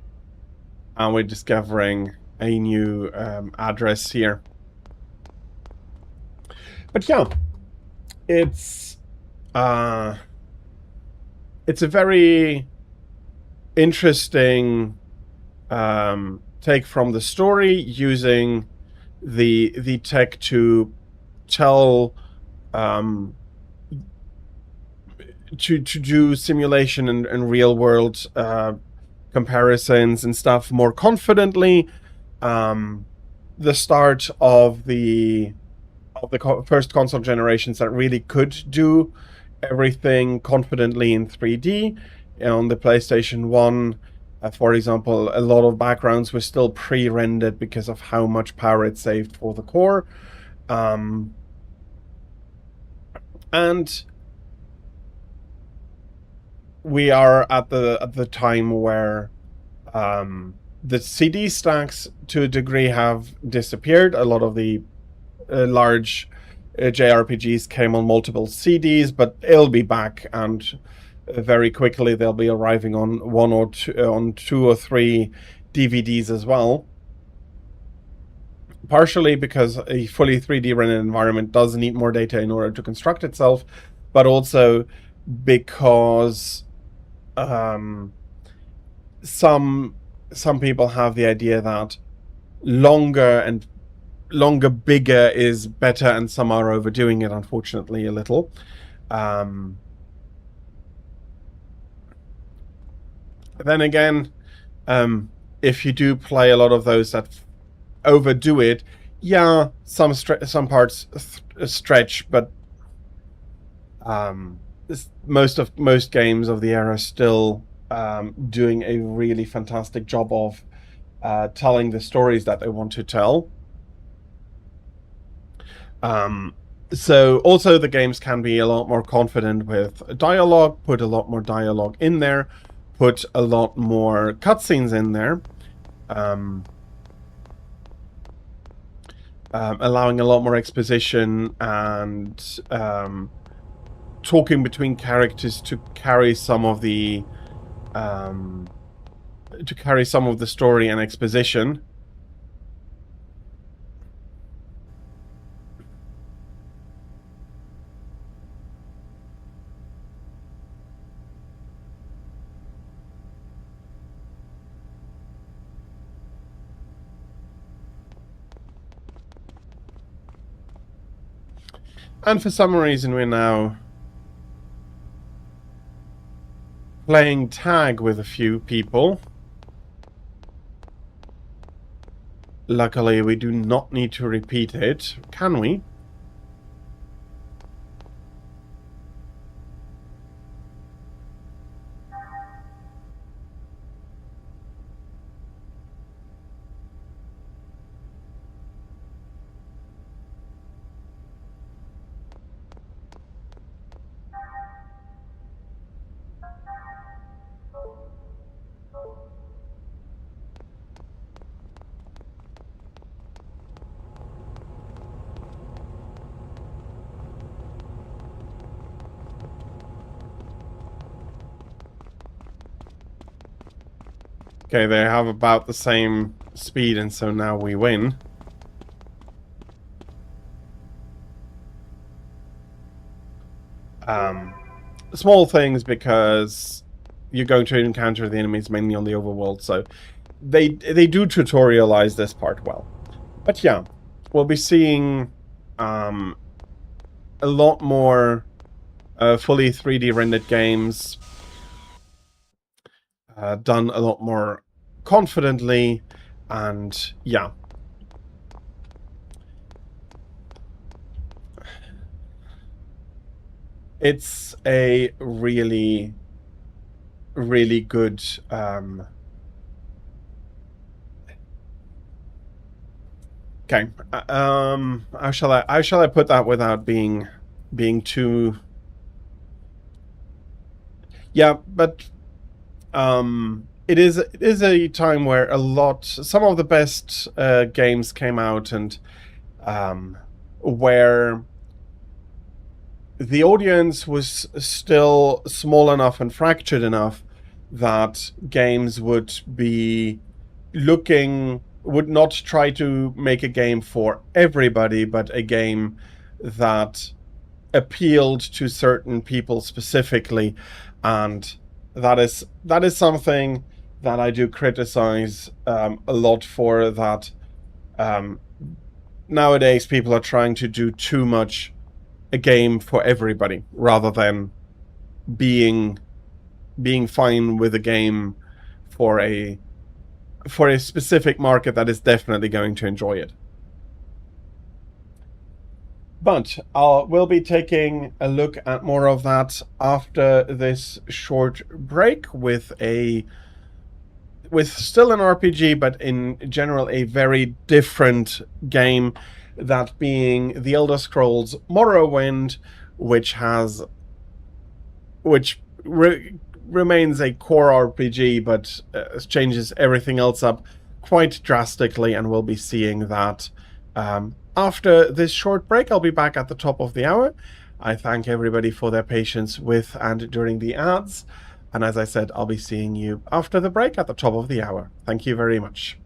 Speaker 1: And we're discovering a new address here. But yeah, it's a very interesting take from the story, using the tech to tell to do simulation and real world comparisons and stuff more confidently. The start of the first console generations that really could do everything confidently in 3D. On the PlayStation 1, For example, a lot of backgrounds were still pre-rendered because of how much power it saved for the core. And we are at the time where the CD stacks to a degree have disappeared. A lot of the large JRPGs came on multiple CDs, but it'll be back, and very quickly they'll be arriving on two or three DVDs as well. Partially because a fully 3D rendered environment does need more data in order to construct itself, but also because some people have the idea that longer, bigger is better, and some are overdoing it, unfortunately, a little. Then again, if you do play a lot of those that overdo it, yeah, some parts stretch, but most games of the era still doing a really fantastic job of telling the stories that they want to tell. So also the games can be a lot more confident with dialogue, put a lot more dialogue in there, put a lot more cutscenes in there, allowing a lot more exposition and talking between characters to carry some of the story and exposition. And for some reason we're now playing tag with a few people. Luckily, we do not need to repeat it, can we? Okay, they have about the same speed, and so now we win. Small things, because you're going to encounter the enemies mainly on the overworld, so they do tutorialize this part well. But yeah, we'll be seeing a lot more fully 3D rendered games done a lot more confidently, and yeah. It's a really, really good okay. How shall I put that without being too... Yeah, but it is a time where some of the best games came out, and where the audience was still small enough and fractured enough that games would not try to make a game for everybody, but a game that appealed to certain people specifically. And that is something that I do criticize a lot for, that nowadays people are trying to do too much a game for everybody, rather than being fine with a game for a specific market that is definitely going to enjoy it. But we'll be taking a look at more of that after this short break with a with still an RPG, but in general a very different game, that being The Elder Scrolls Morrowind, which remains a core RPG, but changes everything else up quite drastically, and we'll be seeing that after this short break. I'll be back at the top of the hour. I thank everybody for their patience with and during the ads, and as I said, I'll be seeing you after the break at the top of the hour. Thank you very much.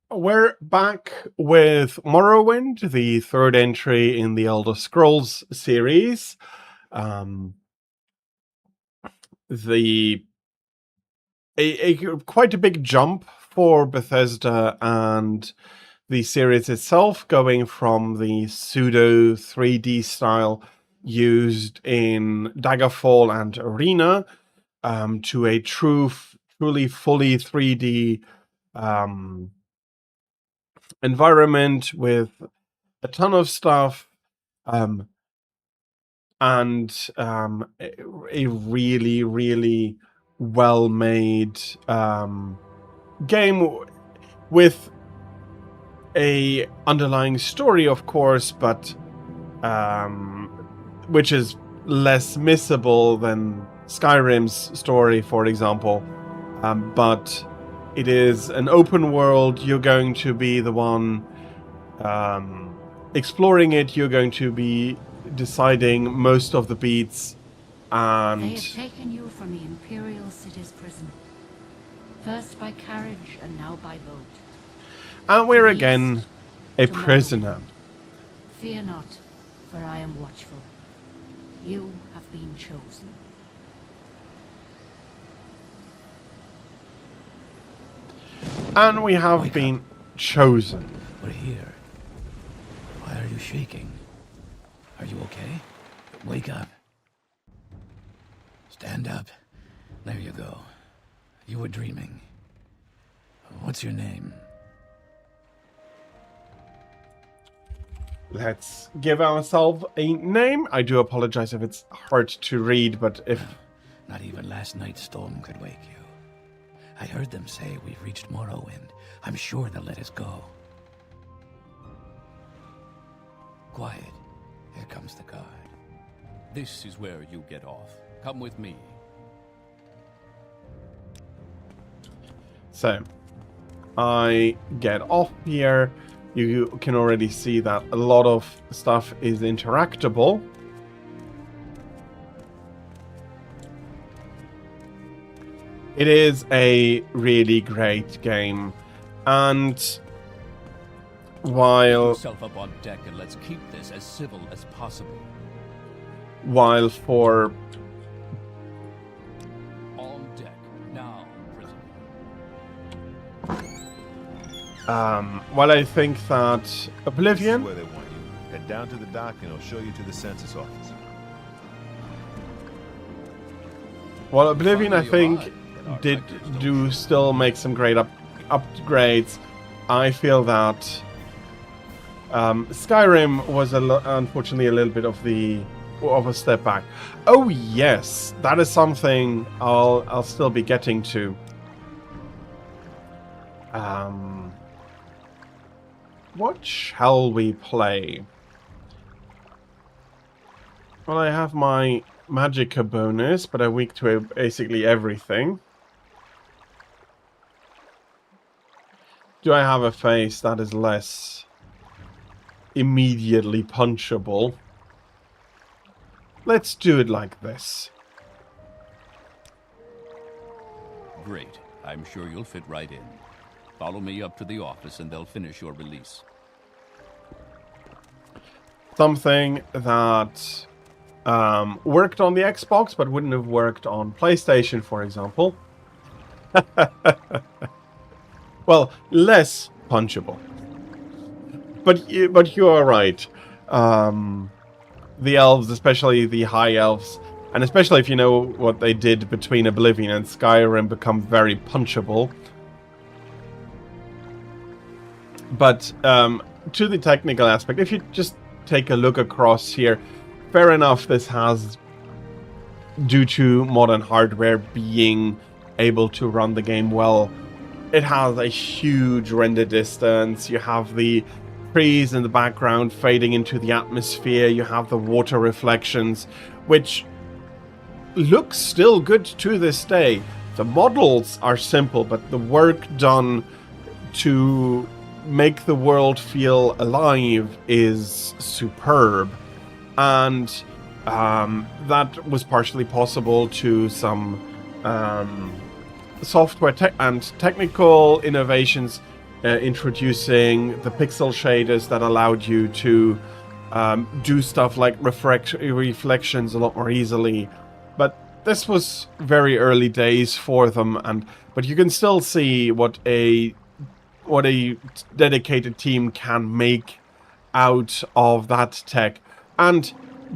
Speaker 1: We're back with Morrowind, the third entry in the Elder Scrolls series. Quite a big jump for Bethesda and the series itself, going from the pseudo 3D style used in Daggerfall and Arena to a truly fully 3D environment with a ton of stuff and a really, really well-made game with a underlying story, of course, but which is less missable than Skyrim's story, for example. But it is an open world. You're going to be the one exploring it. You're going to be deciding most of the beats, and
Speaker 16: They have taken you from the Imperial City's prison. First by carriage and now by boat.
Speaker 1: And we're again a prisoner.
Speaker 16: Fear not, for I am watchful. You have been chosen.
Speaker 1: And we have been chosen.
Speaker 17: We're here. Why are you shaking? Are you okay? Wake up. Stand up. There you go. You were dreaming. What's your name?
Speaker 1: Let's give ourselves a name. I do apologize if it's hard to read, but if...
Speaker 17: Not even last night's storm could wake you. I heard them say we've reached Morrowind. I'm sure they'll let us go. Quiet. Here comes the guard.
Speaker 18: This is where you get off. Come with me.
Speaker 1: So, I get off here. You can already see that a lot of stuff is interactable. It is a really great game, and while...
Speaker 18: Get yourself up on deck and let's keep this as civil as possible.
Speaker 1: While for...
Speaker 18: On deck, now, prisoner.
Speaker 1: While I think that Oblivion...
Speaker 19: This is where they want you. Head down to the dock and I'll show you to the census office.
Speaker 1: Well, Oblivion, I think, did still make some great upgrades. I feel that Skyrim was unfortunately a little bit of a step back. Oh yes, that is something I'll still be getting to. What shall we play? Well, I have my Magicka bonus, but I'm weak to basically everything. Do I have a face that is less immediately punchable? Let's do it like this.
Speaker 18: Great. I'm sure you'll fit right in. Follow me up to the office and they'll finish your release.
Speaker 1: Something that worked on the Xbox but wouldn't have worked on PlayStation, for example. Well, less punchable. But you are right. The elves, especially the high elves, and especially if you know what they did between Oblivion and Skyrim, become very punchable. But to the technical aspect, if you just take a look across here, fair enough, this has, due to modern hardware being able to run the game well, it has a huge render distance. You have the trees in the background fading into the atmosphere. You have the water reflections, which looks still good to this day. The models are simple, but the work done to make the world feel alive is superb. And that was partially possible to some software and technical innovations introducing the pixel shaders that allowed you to do stuff like reflections a lot more easily. But this was very early days for them, but you can still see what a dedicated team can make out of that tech. And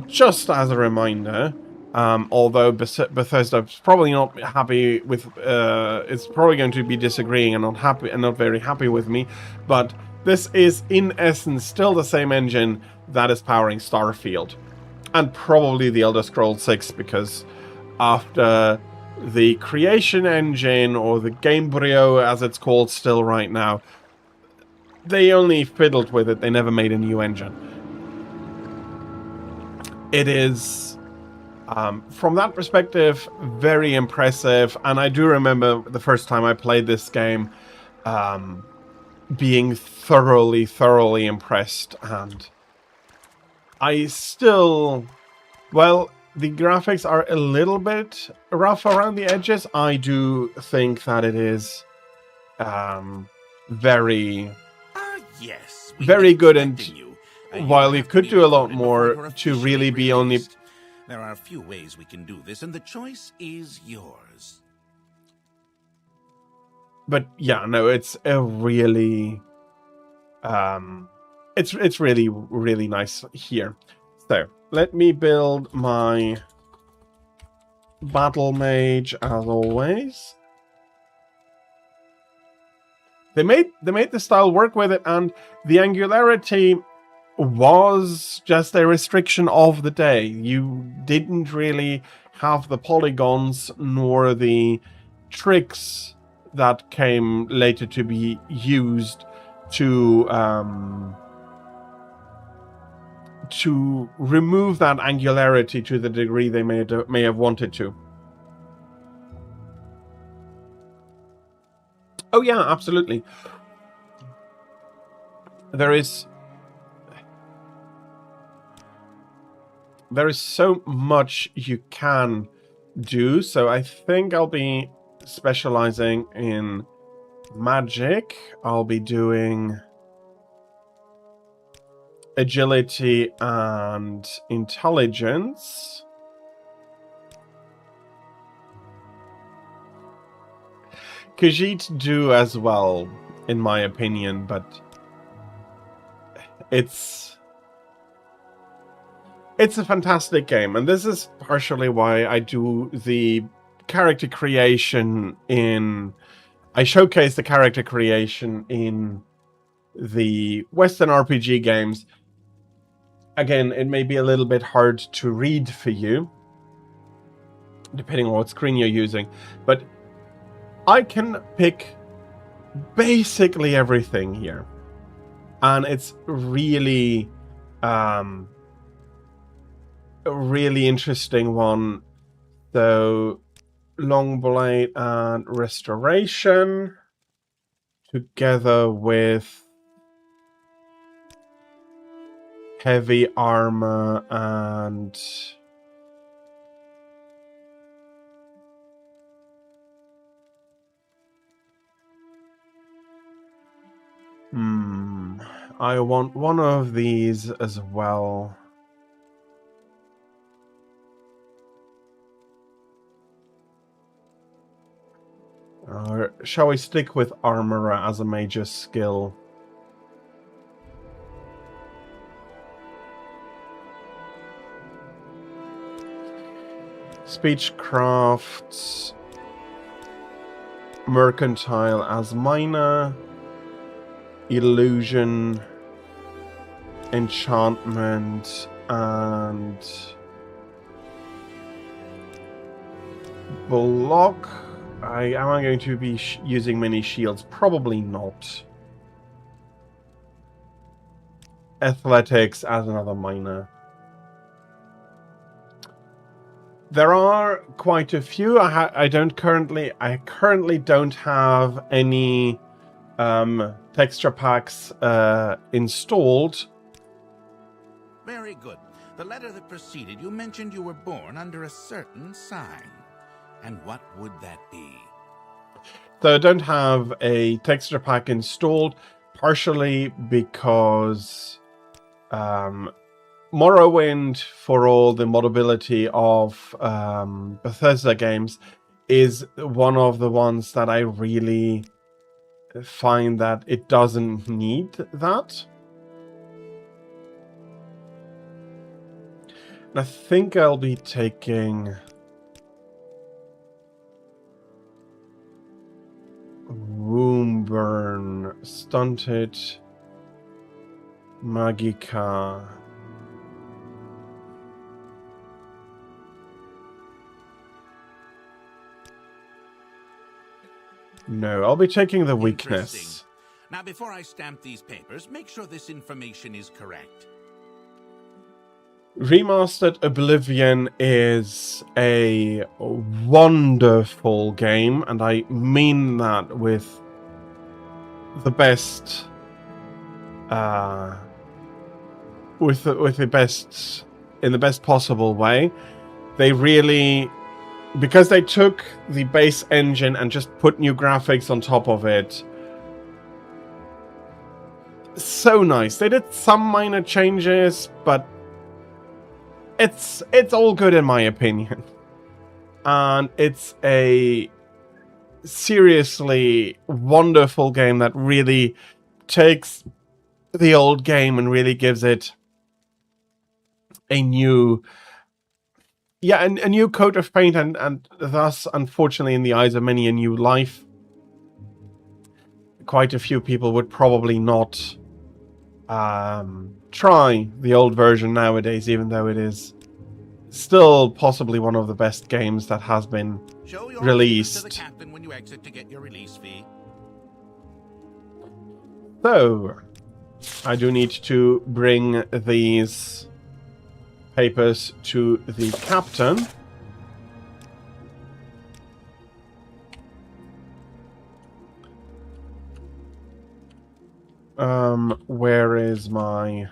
Speaker 1: just as a reminder, although Bethesda is probably not happy with, it's probably going to be disagreeing and not very happy with me, but this is in essence still the same engine that is powering Starfield, and probably the Elder Scrolls 6, because after the creation engine, or the Gamebryo as it's called still right now, they only fiddled with it, they never made a new engine. It is, from that perspective, very impressive, and I do remember the first time I played this game being thoroughly impressed, and I still, well, the graphics are a little bit rough around the edges. I do think that it is very good, and while you could do a lot more to really be only...
Speaker 20: There are a few ways we can do this, and the choice is yours.
Speaker 1: But yeah, no, it's a really... it's really nice here. So, let me build my battle mage as always. They made the style work with it, and the angularity was just a restriction of the day. You didn't really have the polygons nor the tricks that came later to be used to remove that angularity to the degree they may have wanted to. Oh yeah, absolutely. There is so much you can do, so I think I'll be specializing in magic. I'll be doing agility and intelligence. Khajiit do as well, in my opinion, but it's a fantastic game, and this is partially why I do the character creation I showcase the character creation in the Western RPG games. Again, it may be a little bit hard to read for you, depending on what screen you're using, but I can pick basically everything here, and it's really a really interesting one. So, Longblade and Restoration, together with Heavy Armor and I want one of these as well. Or shall we stick with Armorer as a major skill? Speechcraft, Mercantile as minor, Illusion, Enchantment, and Block. Am I going to be using many shields? Probably not. Athletics as another minor. There are quite a few. I currently don't have any texture packs installed.
Speaker 20: Very good. The letter that preceded you mentioned you were born under a certain sign. And what would that be?
Speaker 1: So I don't have a texture pack installed, partially because Morrowind, for all the modability of Bethesda games, is one of the ones that I really find that it doesn't need that. And I think I'll be taking Woundburn, Stunted, Magica. No, I'll be taking the weakness.
Speaker 20: Interesting. Now, before I stamp these papers, make sure this information is correct.
Speaker 1: Remastered Oblivion is a wonderful game, and I mean that with the best, with the best, in the best possible way. They really, because they took the base engine and just put new graphics on top of it. So nice. They did some minor changes, but it's all good in my opinion. And it's a seriously wonderful game that really takes the old game and really gives it a new, a new coat of paint, and thus, unfortunately, in the eyes of many, a new life. Quite a few people would probably not try the old version nowadays, even though it is still possibly one of the best games that has been released.
Speaker 20: To the captain when you exit to get your release fee.
Speaker 1: So, I do need to bring these papers to the captain. Where is my...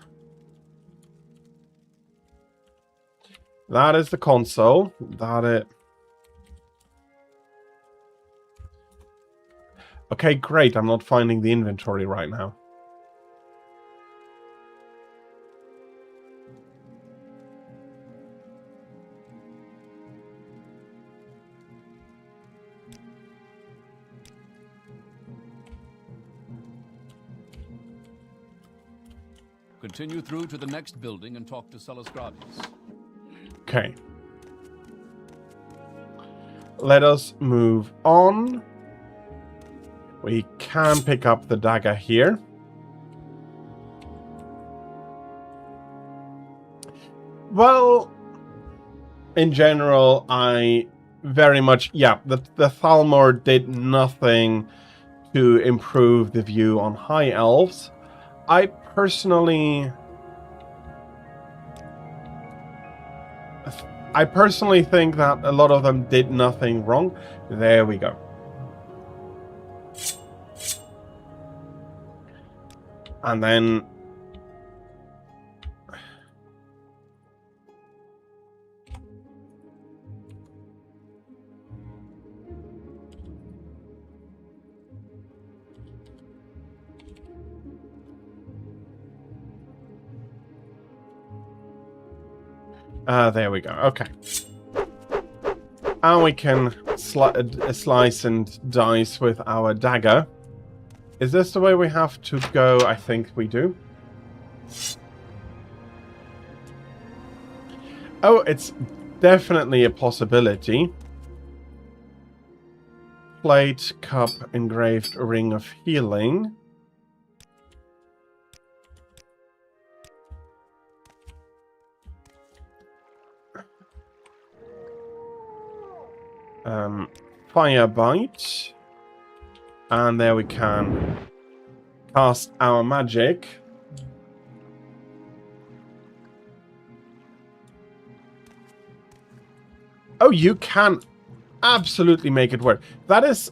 Speaker 1: That is the console. That it... Okay, great. I'm not finding the inventory right now.
Speaker 18: Continue through to the next building and talk to Celisgravius.
Speaker 1: Okay. Let us move on. We can pick up the dagger here. Well, in general, I very much... Yeah, the Thalmor did nothing to improve the view on High Elves. I personally think that a lot of them did nothing wrong. There we go. And then there we go. Okay. And we can slice and dice with our dagger. Is this the way we have to go? I think we do. Oh, it's definitely a possibility. Plate, cup, engraved ring of healing. Fire bite, and there we can cast our magic. Oh, you can absolutely make it work. That is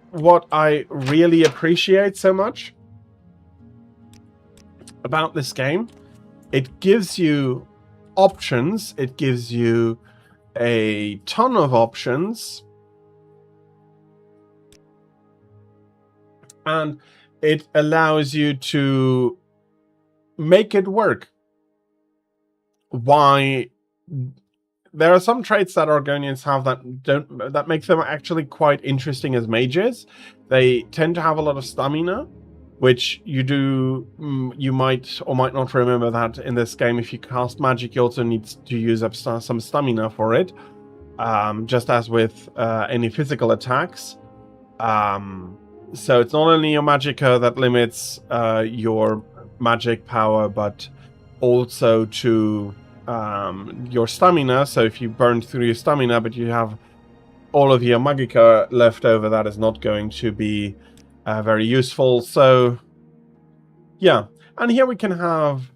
Speaker 1: what I really appreciate so much about this game. It gives you options. It gives you a ton of options. And it allows you to make it work. Why? There are some traits that Argonians have that make them actually quite interesting as mages. They tend to have a lot of stamina, which you might or might not remember that in this game. If you cast magic, you also need to use up some stamina for it, just as with any physical attacks. So it's not only your magicka that limits your magic power, but also to your stamina. So if you burn through your stamina, but you have all of your magicka left over, that is not going to be very useful. So yeah, and here we can have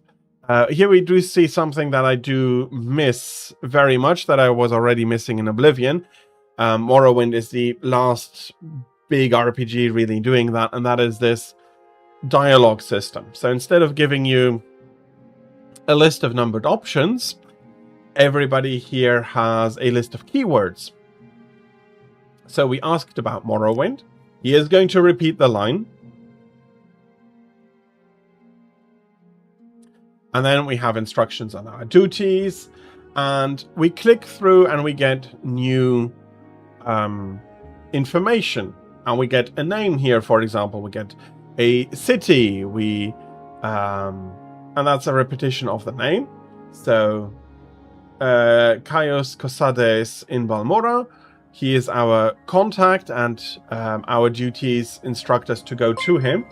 Speaker 1: here we do see something that I do miss very much, that I was already missing in Oblivion. Morrowind is the last big RPG really doing that, and that is this dialogue system. So instead of giving you a list of numbered options, everybody here has a list of keywords. So we asked about Morrowind. He is going to repeat the line. And then we have instructions on our duties. And we click through and we get new information. And we get a name here, for example. We get a city. And that's a repetition of the name. So, Caius Cosades in Balmora. He is our contact, and our duties instruct us to go to him.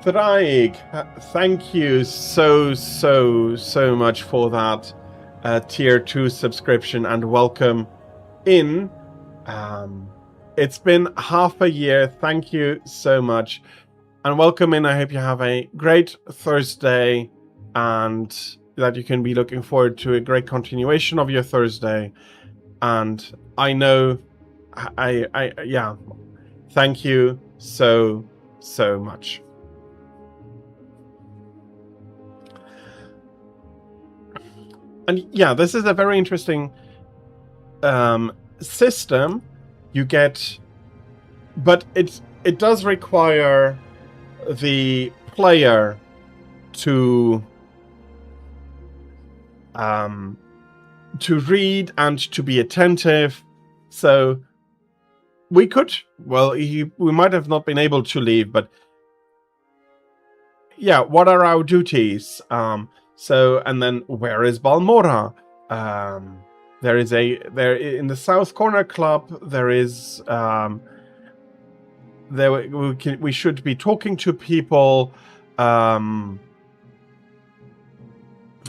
Speaker 1: Thraig, thank you so much for that tier 2 subscription, and welcome in. It's been half a year. Thank you so much. And welcome in. I hope you have a great Thursday and that you can be looking forward to a great continuation of your Thursday. And I know, yeah, thank you so much. And yeah, this is a very interesting system you get, but it does require the player to read and to be attentive. So we could, well, we might have not been able to leave, but yeah, what are our duties? So, and then where is Balmora? There is in the South Corner Club. There is we should be talking to people, and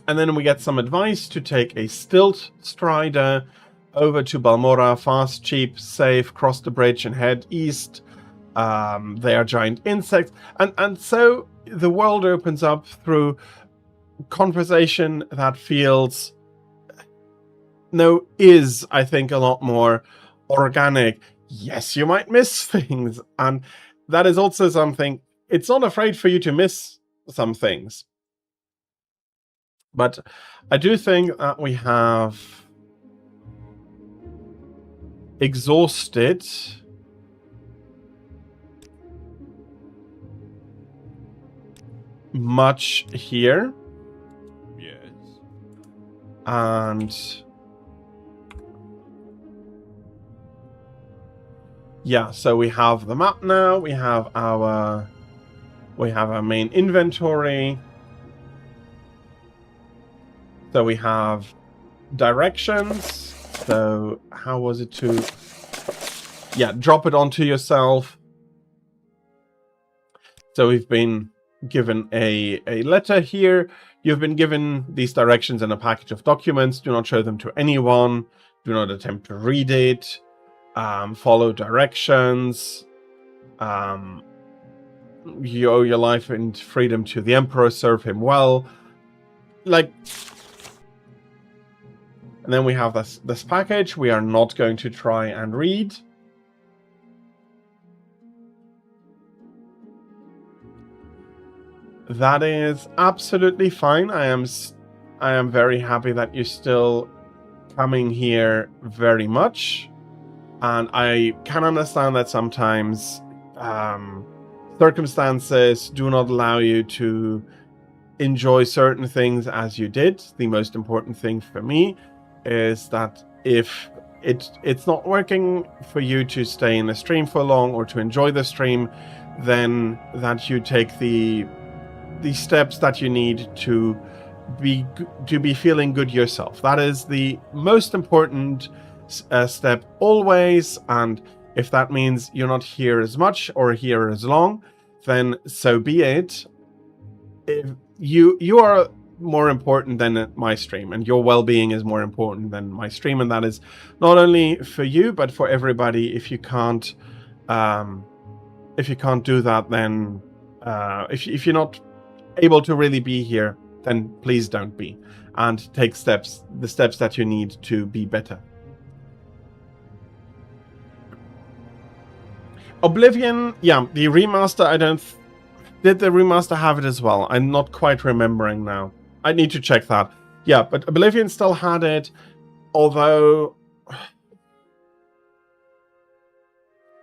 Speaker 1: then we get some advice to take a Stilt Strider over to Balmora, fast, cheap, safe, cross the bridge and head east. They are giant insects, and so the world opens up through conversation that feels, I think, a lot more organic. Yes, you might miss things, and that is also something. It's not afraid for you to miss some things. But I do think that we have exhausted much here.
Speaker 18: Yes.
Speaker 1: And yeah, so we have the map now. We have our main inventory. So we have directions. So how was it to... Yeah, drop it onto yourself. So we've been given a letter here. You've been given these directions in a package of documents. Do not show them to anyone. Do not attempt to read it. Follow directions. You owe your life and freedom to the Emperor. Serve him well. Like... And then we have this package we are not going to try and read. That is absolutely fine. I am very happy that you're still coming here very much. And I can understand that sometimes circumstances do not allow you to enjoy certain things as you did. The most important thing for me is that if it's not working for you to stay in the stream for long or to enjoy the stream, then that you take the steps that you need to be feeling good yourself. That is the most important step always. And if that means you're not here as much or here as long, then so be it. If you are more important than my stream, and your well-being is more important than my stream, and that is not only for you but for everybody. If you can't do that, then if you're not able to really be here, then please don't be, and take the steps that you need to be better. Oblivion, yeah, the remaster, did the remaster have it as well? I'm not quite remembering now. I need to check that. Yeah, but Oblivion still had it, although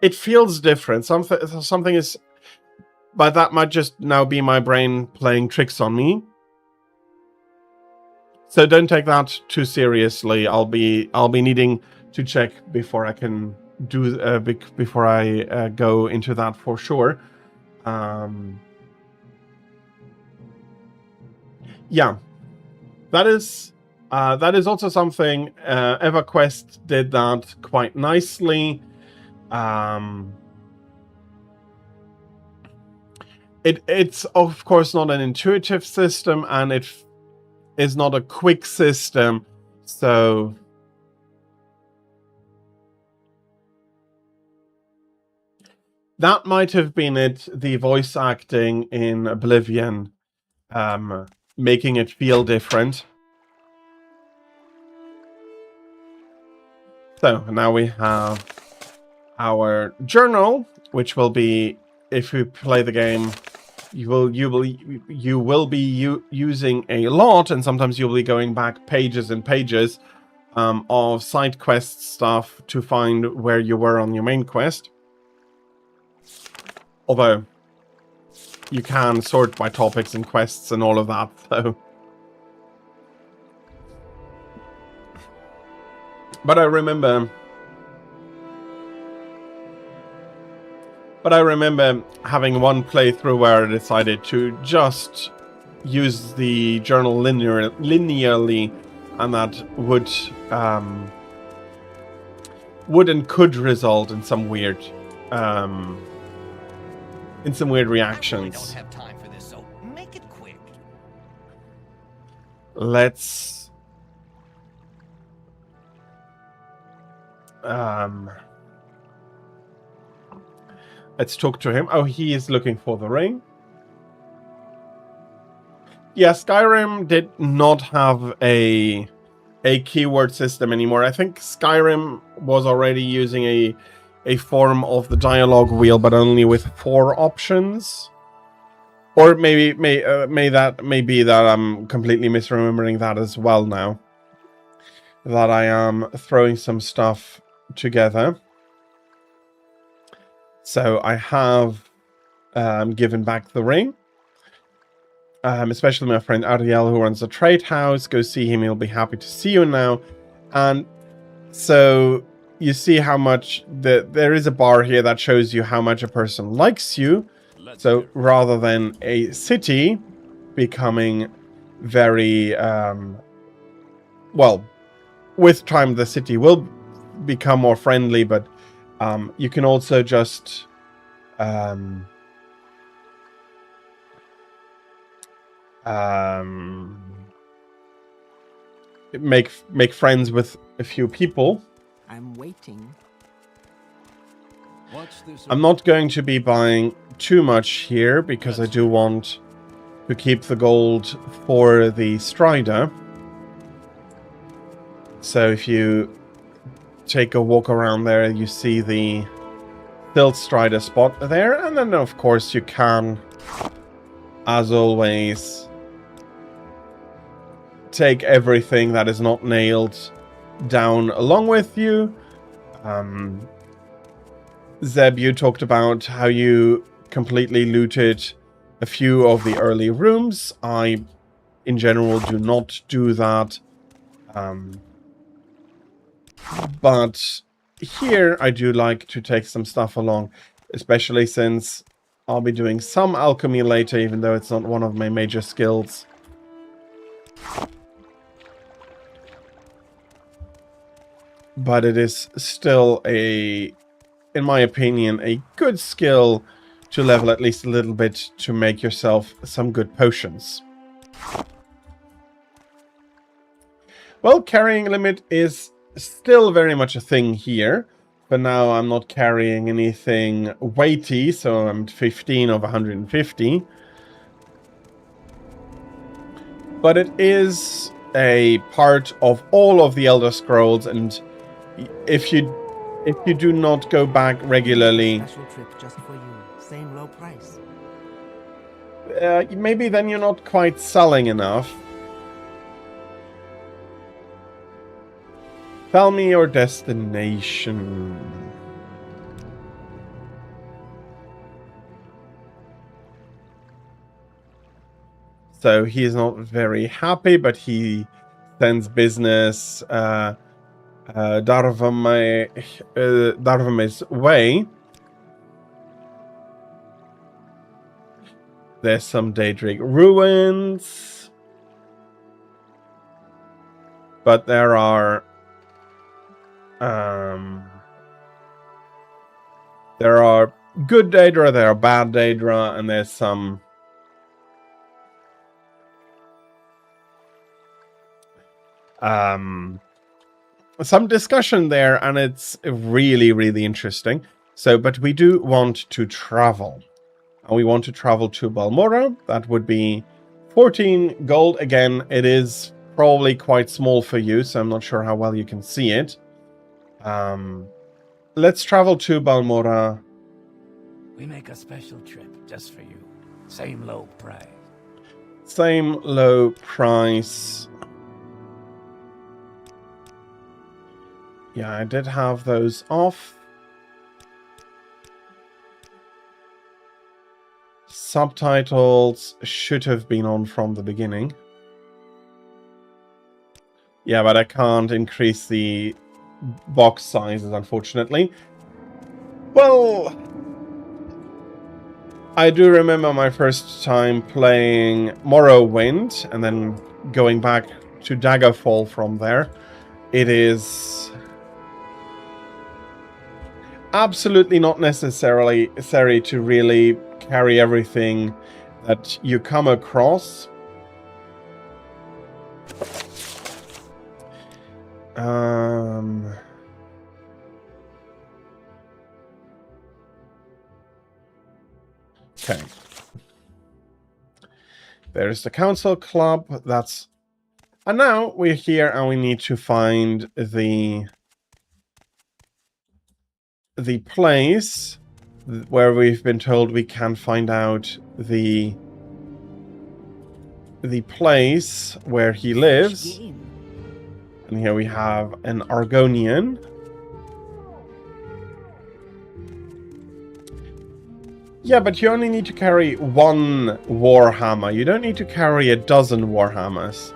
Speaker 1: it feels different. Something is, but that might just now be my brain playing tricks on me. So don't take that too seriously. I'll be needing to check before I can do before I go into that for sure. Yeah, that is also something. EverQuest did that quite nicely. It's of course not an intuitive system, and it is not a quick system, so that might have been it. The voice acting in Oblivion, making it feel different. So now we have our journal, which will be, if you play the game, you will be using a lot, and sometimes you'll be going back pages and pages of side quest stuff to find where you were on your main quest. Although you can sort by topics and quests and all of that, so. But I remember having one playthrough where I decided to just use the journal linearly, and that would and could result in some weird reactions.
Speaker 20: I don't have time for this, so make it quick.
Speaker 1: Let's talk to him. Oh, he is looking for the ring. Yeah, Skyrim did not have a keyword system anymore. I think Skyrim was already using a form of the dialogue wheel, but only with 4 options. Or may be that I'm completely misremembering that as well now. That I am throwing some stuff together. So I have given back the ring. Especially my friend Ariel, who runs a trade house. Go see him, he'll be happy to see you now. And so you see how much there is a bar here that shows you how much a person likes you. So rather than a city becoming very well, with time the city will become more friendly, but you can also just make friends with a few people.
Speaker 14: I'm waiting.
Speaker 1: I'm not going to be buying too much here because I do want to keep the gold for the Strider. So if you take a walk around there, you see the Tilt Strider spot there, and then of course you can, as always, take everything that is not nailed down along with you. Zeb, you talked about how you completely looted a few of the early rooms. I, in general, do not do that. But here I do like to take some stuff along, especially since I'll be doing some alchemy later, even though it's not one of my major skills. But it is still in my opinion, a good skill to level at least a little bit to make yourself some good potions. Well, carrying limit is still very much a thing here. But now I'm not carrying anything weighty, so I'm 15 of 150. But it is a part of all of the Elder Scrolls, and if you do not go back regularly,
Speaker 13: Special trip just for you. Same low price.
Speaker 1: maybe then you're not quite selling enough. Tell me your destination. So he is not very happy, but he sends business Darvame's way. There's some Daedric ruins. But there are good Daedra, there are bad Daedra, and there's some discussion there, and it's really, really interesting. So, but we do want to travel. And we want to travel to Balmora. That would be 14 gold. Again, it is probably quite small for you, so I'm not sure how well you can see it. Let's travel to Balmora.
Speaker 17: We make a special trip just for you. Same low price.
Speaker 1: Same low price. Yeah, I did have those off. Subtitles should have been on from the beginning. Yeah, but I can't increase the box sizes, unfortunately. Well, I do remember my first time playing Morrowind and then going back to Daggerfall from there. It is absolutely not necessarily necessary to really carry everything that you come across. Okay. There's the council club. That's... And now we're here and we need to find the place where we've been told we can find out the place where he lives. And here we have an Argonian. Yeah, but you only need to carry one Warhammer. You don't need to carry a dozen Warhammers.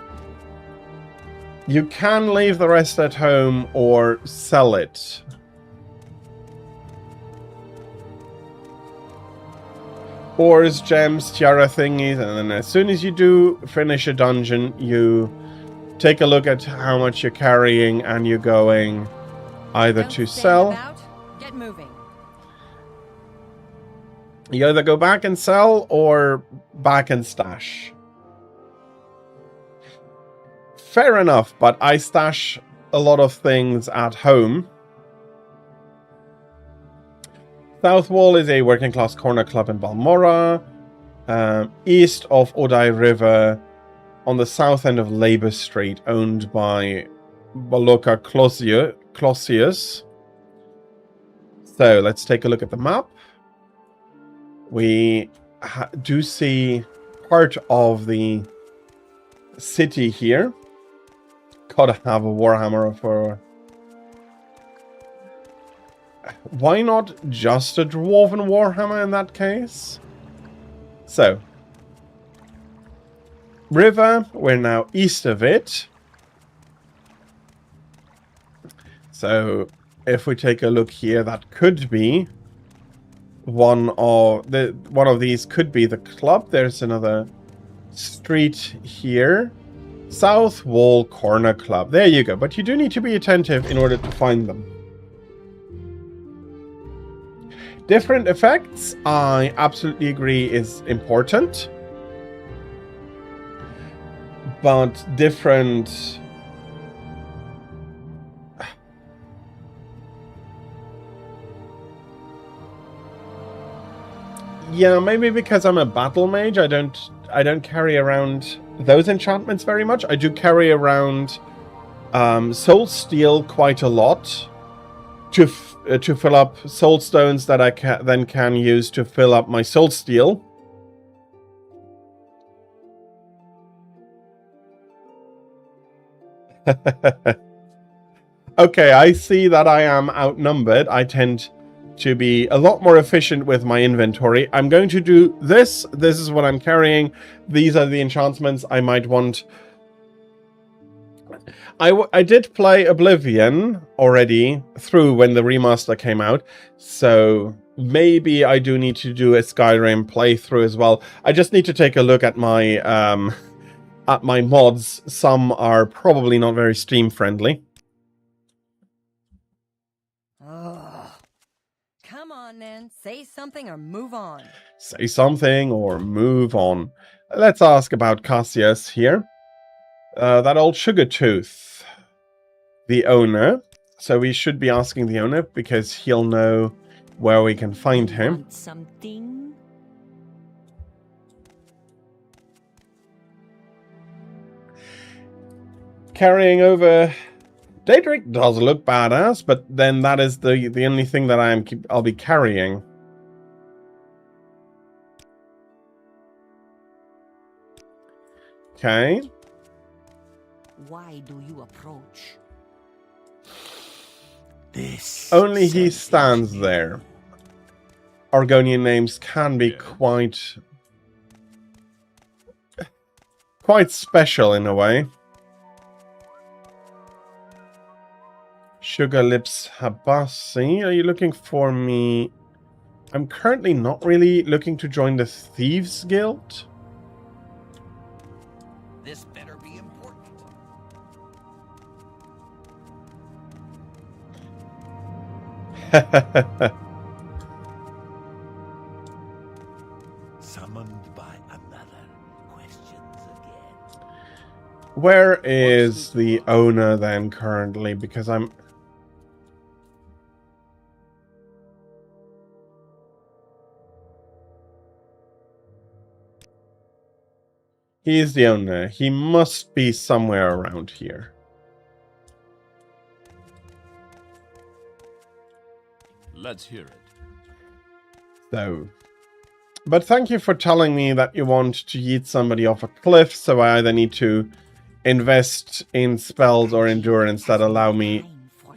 Speaker 1: You can leave the rest at home or sell it. Ores, gems, tiara thingies, and then as soon as you do finish a dungeon, you take a look at how much you're carrying and you're going either to sell.
Speaker 2: Get moving.
Speaker 1: You either go back and sell or back and stash. Fair enough, but I stash a lot of things at home. South Wall is a working class corner club in Balmora. East of Odai River, on the south end of Labour Street, owned by Baloka Closius. So let's take a look at the map. We do see part of the city here. Gotta have a Warhammer for... Why not just a Dwarven Warhammer in that case? So, river, we're now east of it. So, if we take a look here, that could be one of these could be the club. There's another street here. South Wall Corner Club. There you go. But you do need to be attentive in order to find them. Different effects, I absolutely agree, is important. But different... Yeah, maybe because I'm a battle mage, I don't carry around those enchantments very much. I do carry around Soul Steel quite a lot to fill up Soul Stones that I then can use to fill up my Soul Steel. Okay, I see that I am outnumbered. I tend to be a lot more efficient with my inventory. I'm going to do this. This is what I'm carrying. These are the enchantments I might want. I did play Oblivion already through when the remaster came out, so maybe I do need to do a Skyrim playthrough as well. I just need to take a look at my mods. Some are probably not very Steam friendly.
Speaker 21: Come on, then. Say something or move on.
Speaker 1: Say something or move on. Let's ask about Cassius here. That old sugar tooth. The owner. So we should be asking the owner because he'll know where we can find him.
Speaker 21: Want something?
Speaker 1: Carrying over... Daedric does look badass, but then that is the only thing that I'll be carrying. Okay.
Speaker 21: Why do you approach?
Speaker 1: Only he stands there. Argonian names can be quite special in a way. Sugar Lips Habasi, are you looking for me? I'm currently not really looking to join the Thieves Guild.
Speaker 20: This better be important. Summoned by another. Questions again.
Speaker 1: Where is the owner then currently? Because I'm... He is the owner. He must be somewhere around here.
Speaker 18: Let's hear it.
Speaker 1: So, but thank you for telling me that you want to yeet somebody off a cliff, so I either need to invest in spells or endurance that allow me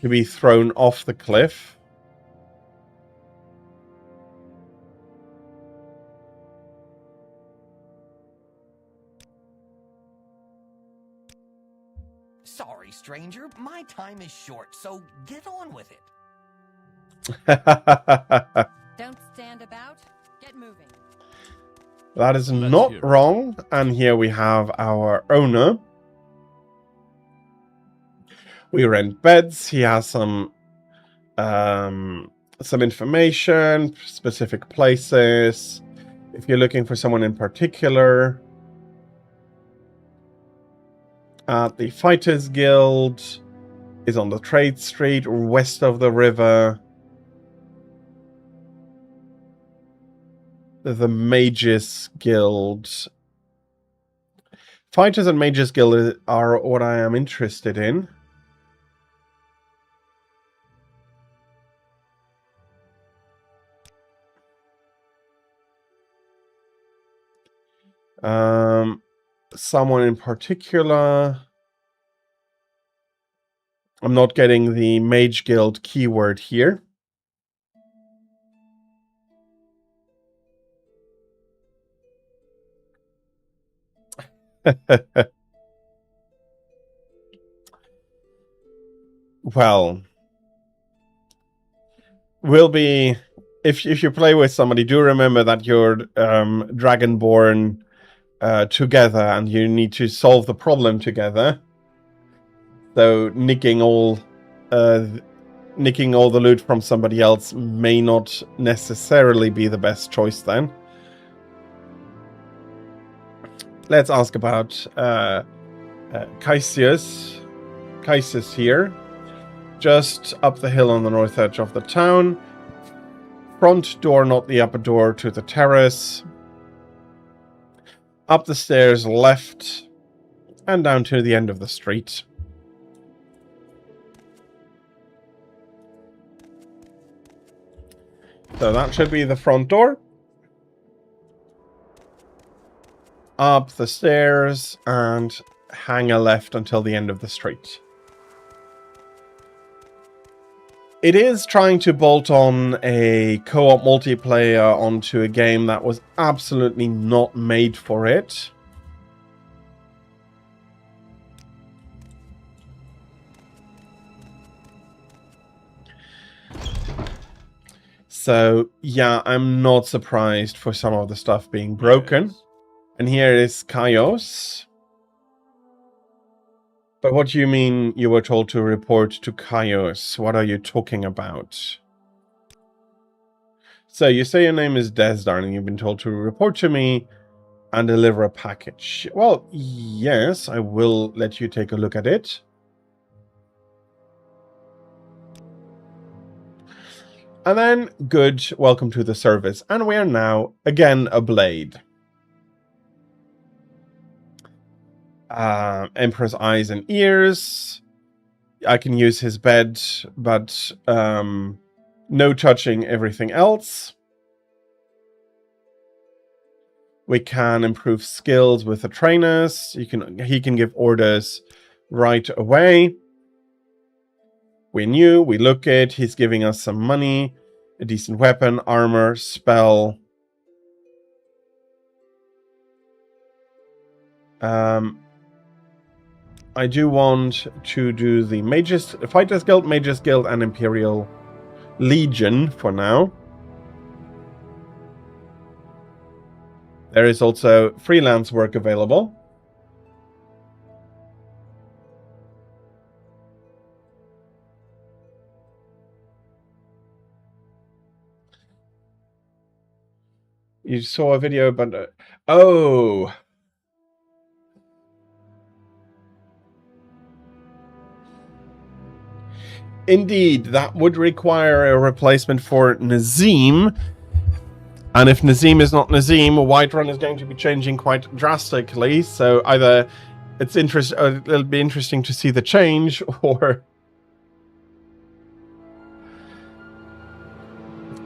Speaker 1: to be thrown off the cliff.
Speaker 20: Sorry, stranger. My time is short, so get on with it.
Speaker 21: Don't stand about. Get moving.
Speaker 1: That is not wrong. And here we have our owner. We rent beds. He has some information, specific places. If you're looking for someone in particular, the Fighters Guild is on the Trade Street, west of the river. The Mages Guild. Fighters and Mages Guild are what I am interested in. Someone in particular. I'm not getting the Mage Guild keyword here. Well, will be if you play with somebody, do remember that you're Dragonborn together, and you need to solve the problem together. So nicking all the loot from somebody else may not necessarily be the best choice then. Let's ask about Caesius here. Just up the hill on the north edge of the town. Front door, not the upper door, to the terrace. Up the stairs left, and down to the end of the street. So that should be the front door. Up the stairs, and hang a left until the end of the street. It is trying to bolt on a co-op multiplayer onto a game that was absolutely not made for it. So, yeah, I'm not surprised for some of the stuff being broken. Yes. And here is Chaos. But what do you mean you were told to report to Chaos? What are you talking about? So, you say your name is Desdar and you've been told to report to me and deliver a package. Well, yes, I will let you take a look at it. And then, good, welcome to the service. And we are now, again, a blade. Emperor's eyes and ears. I can use his bed, but no touching everything else. We can improve skills with the trainers. He can give orders right away. We knew, we look at, he's giving us some money, a decent weapon, armor, spell. I do want to do the Fighters Guild, Mages Guild, and Imperial Legion for now. There is also freelance work available. You saw a video, but oh. Indeed, that would require a replacement for Nazim. And if Nazim is not Nazim, Whiterun is going to be changing quite drastically. So either it'll be interesting to see the change, or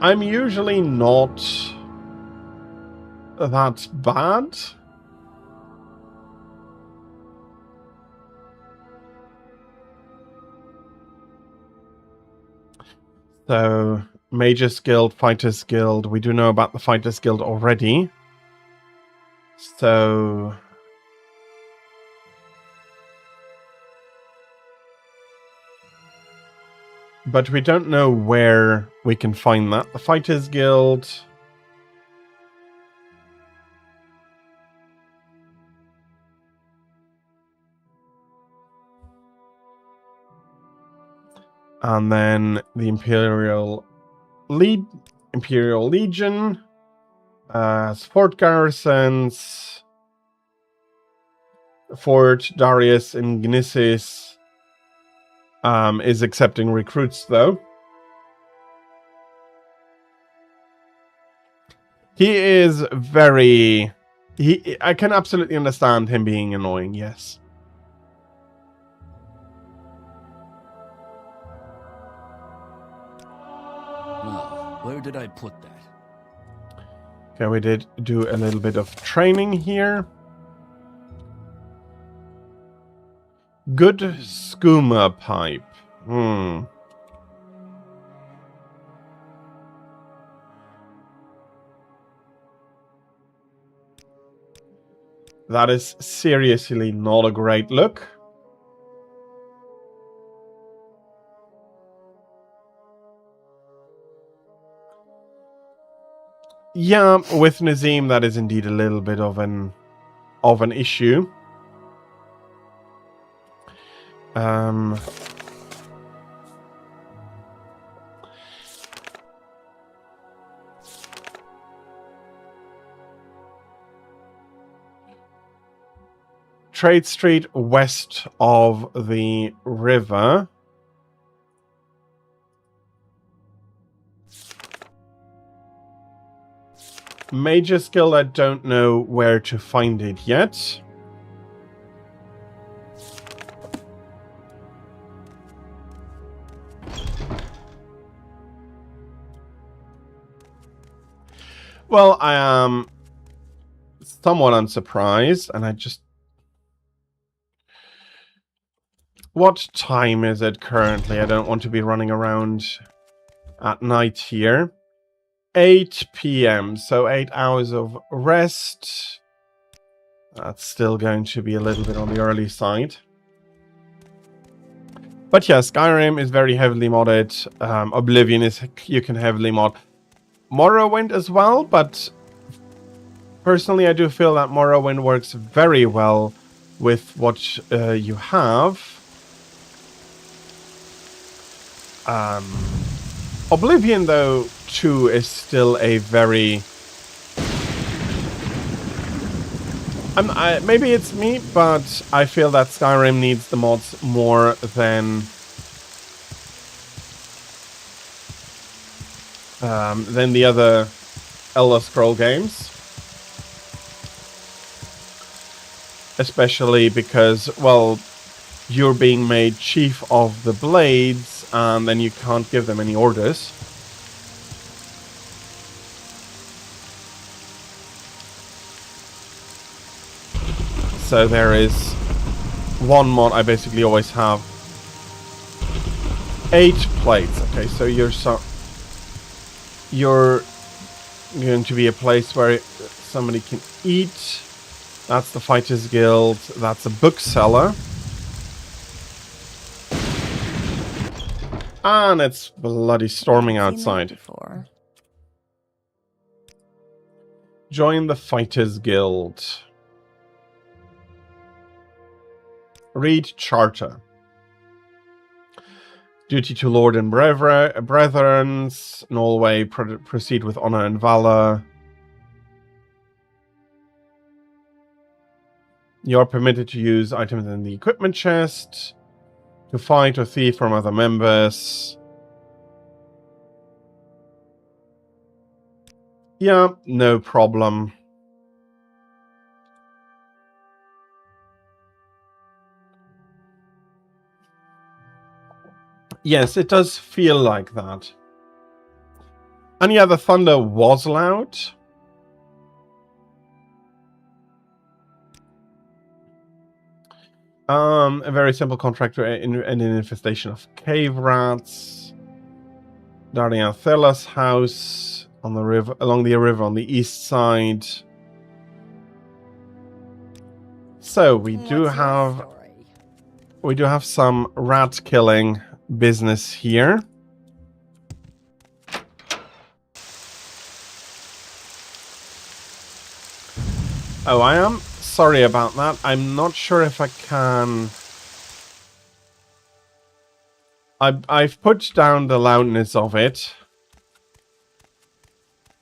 Speaker 1: I'm usually not that bad. So, Mages Guild, Fighters Guild. We do know about the Fighters Guild already. So... But we don't know where we can find that. The Fighters Guild... And then the Imperial Legion, Fort Garrisons, Fort Darius in Gnissis is accepting recruits, though. He is very... I can absolutely understand him being annoying, yes.
Speaker 17: Now, where did I put that?
Speaker 1: Okay, we did do a little bit of training here. Good skooma pipe. That is seriously not a great look. Yeah, with Nazim, that is indeed a little bit of an issue. Trade Street west of the river. Major skill, I don't know where to find it yet. Well, I am somewhat unsurprised, and I just... What time is it currently? I don't want to be running around at night here. 8 p.m., so 8 hours of rest. That's still going to be a little bit on the early side. But yeah, Skyrim is very heavily modded. Oblivion is, you can heavily mod. Morrowind as well, but personally I do feel that Morrowind works very well with what you have. Oblivion, though, too, is still a very... maybe it's me, but I feel that Skyrim needs the mods more than the other Elder Scroll games. Especially because, well, you're being made Chief of the Blades, and then you can't give them any orders. So there is one mod I basically always have 8 plates. Okay, so you're going to be a place where somebody can eat. That's the Fighters Guild. That's a bookseller. And it's bloody storming outside. Join the Fighters Guild. Read Charter. Duty to Lord and Brethren. Norway, proceed with honor and valor. You are permitted to use items in the equipment chest. To fight or thieve from other members. Yeah, no problem. Yes, it does feel like that. And yeah, the thunder was loud. A very simple contract and an infestation of cave rats. Dardian Thela's house on the river, along the river on the east side. So we do have some rat killing business here. Oh, I am sorry about that. I'm not sure if I can... I've put down the loudness of it.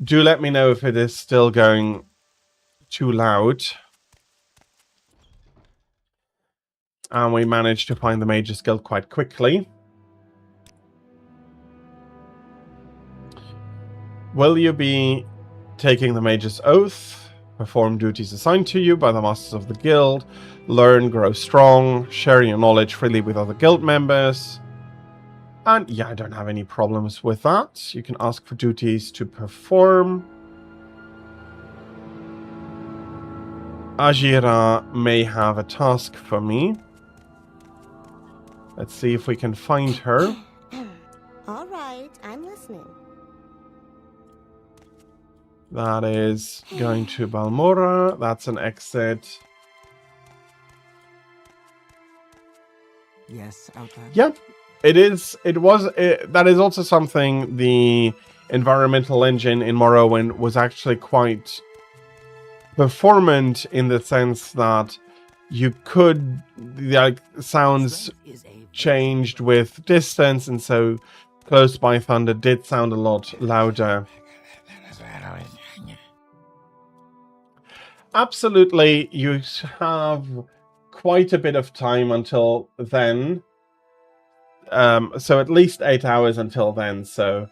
Speaker 1: Do let me know if it is still going too loud. And we managed to find the Mage's Guild quite quickly. Will you be taking the Mage's Oath? Perform duties assigned to you by the Masters of the Guild. Learn, grow strong. Share your knowledge freely with other guild members. And yeah, I don't have any problems with that. You can ask for duties to perform. Ajira may have a task for me. Let's see if we can find her.
Speaker 4: All right, I'm listening.
Speaker 1: That is going to Balmora. That's an exit.
Speaker 7: Yes, Outland.
Speaker 1: Yeah, it is. That is also something the environmental engine in Morrowind was actually quite performant in the sense that you could, like, sounds changed with distance, and so Close by Thunder did sound a lot louder. Absolutely, you have quite a bit of time until then. So at least 8 hours until then, so...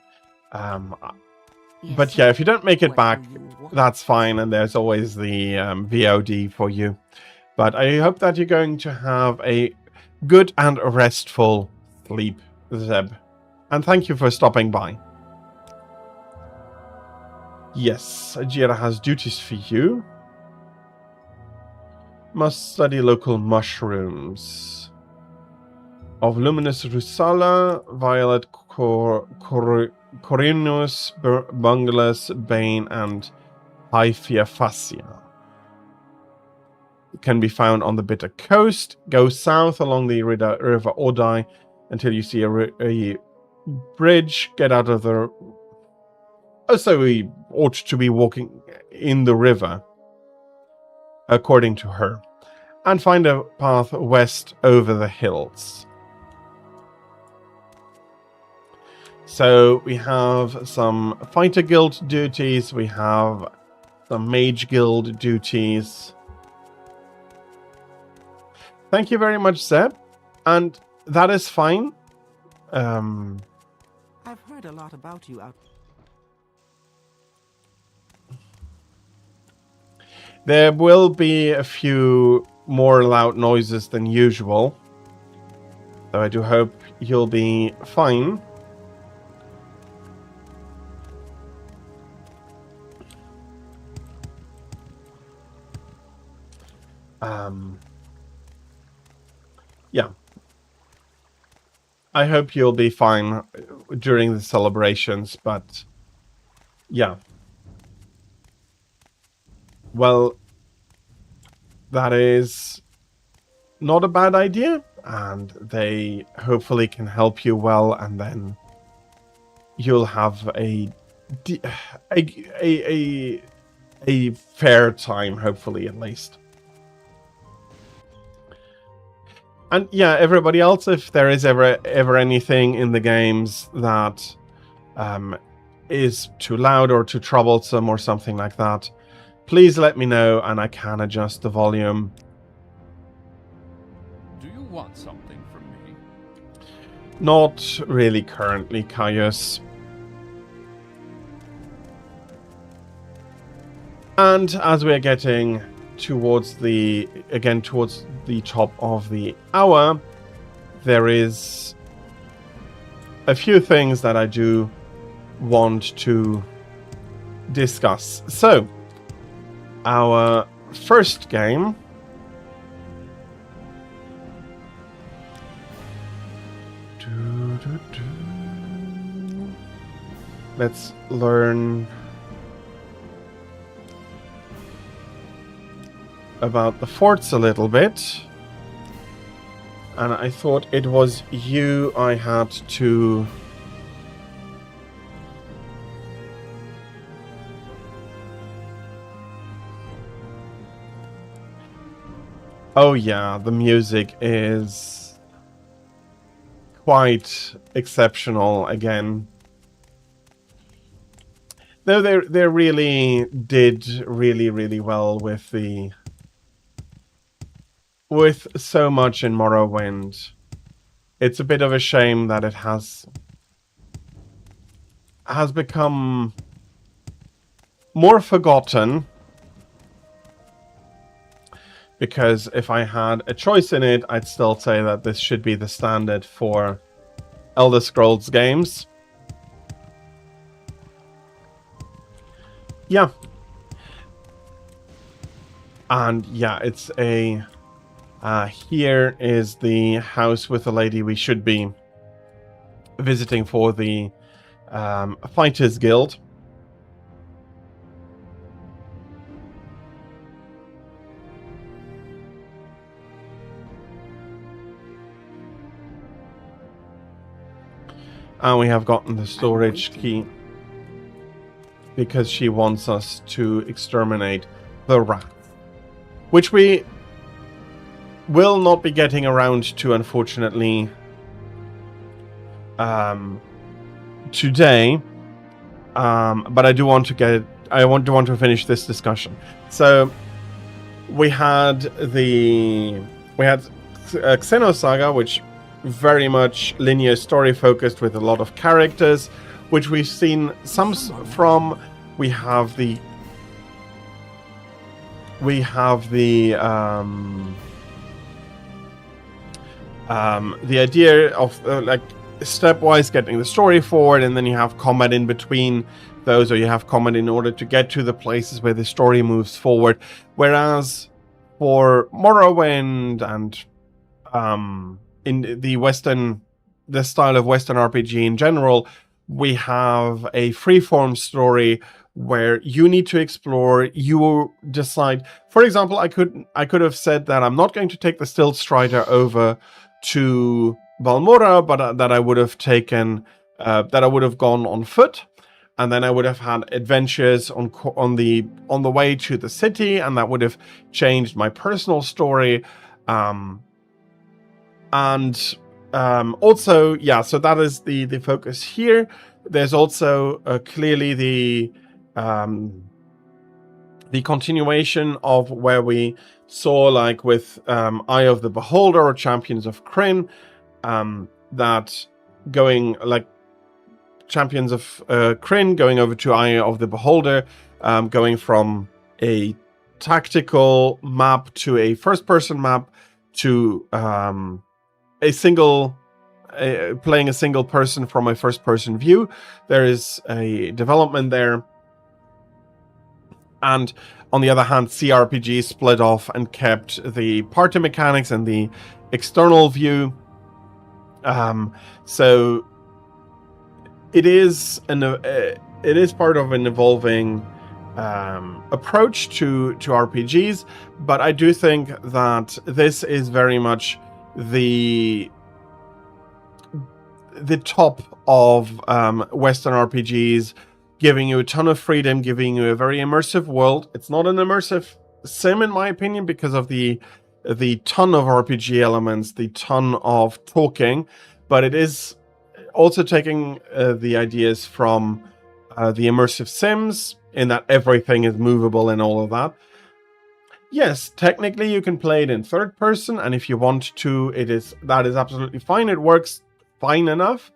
Speaker 1: but yeah, if you don't make it back, that's fine, and there's always the VOD for you. But I hope that you're going to have a good and restful sleep, Zeb. And thank you for stopping by. Yes, Ajira has duties for you. Must study local mushrooms. Of luminous Rusala, violet Corinus, Bunglus, Bane, and Hyphaeophasia. Can be found on the Bitter Coast. Go south along the River Odai until you see a bridge. Get out of the... Oh, so we ought to be walking in the river, according to her. And find a path west over the hills. So we have some Fighter Guild duties. We have some Mage Guild duties. Thank you very much, Zeb. And that is fine.
Speaker 7: I've heard a lot about you out.
Speaker 1: There will be a few more loud noises than usual. So I do hope you'll be fine. Yeah. I hope you'll be fine during the celebrations, but yeah. Well, that is not a bad idea, and they hopefully can help you well, and then you'll have a fair time, hopefully, at least. And yeah, everybody else, if there is ever anything in the games that is too loud or too troublesome or something like that, please let me know and I can adjust the volume.
Speaker 18: Do you want something from me?
Speaker 1: Not really currently, Caius. And as we're getting towards the top of the hour, there is a few things that I do want to discuss. So, our first game let's learn about the forts a little bit. And I thought it was you I had to... Oh yeah, the music is quite exceptional again. Though they really did really well with so much in Morrowind. It's a bit of a shame that it has become more forgotten. Because if I had a choice in it, I'd still say that this should be the standard for Elder Scrolls games. Yeah. And yeah, it's a... here is the house with the lady we should be visiting for the Fighters Guild. And we have gotten the storage key. Because she wants us to exterminate the rat. Which we will not be getting around to, unfortunately, today. But I do want to get... I want to finish this discussion. So, we had Xenosaga, which very much linear story focused with a lot of characters, which we've seen some from. We have the idea of like stepwise getting the story forward, and then you have combat in between those, or you have combat in order to get to the places where the story moves forward. Whereas for Morrowind and in the style of Western RPG in general, we have a freeform story where you need to explore, you decide. For example, I could have said that I'm not going to take the Stealth Strider over to Balmora, but that I would have taken, that I would have gone on foot, and then I would have had adventures on the way to the city, and that would have changed my personal story. Also, yeah, so that is the focus here. There's also clearly the continuation of where we saw, like with Eye of the Beholder or Champions of Krynn, that going like Champions of Krynn going over to Eye of the Beholder, going from a tactical map to a first-person map to playing a single person from a first-person view. There is a development there. And on the other hand, CRPG split off and kept the party mechanics and the external view. So it is part of an evolving approach to RPGs, but I do think that this is very much the top of Western RPGs, giving you a ton of freedom, giving you a very immersive world. It's not an immersive sim, in my opinion, because of the ton of RPG elements, the ton of talking, but it is also taking the ideas from the immersive sims, in that everything is movable and all of that. Yes, technically you can play it in third person, and if you want to, that is absolutely fine. It works fine enough,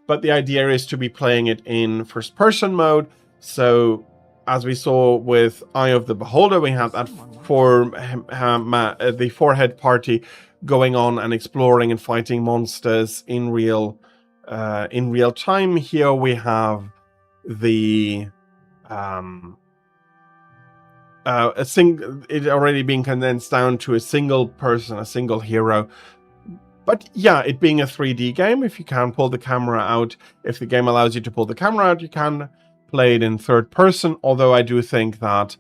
Speaker 1: but the idea is to be playing it in first person mode. So as we saw with Eye of the Beholder, we have that the four-head party going on and exploring and fighting monsters in real time. Here we have it already being condensed down to a single person, a single hero. But yeah, it being a 3D game, if you can pull the camera out, if the game allows you to pull the camera out, you can play it in third person, although I do think that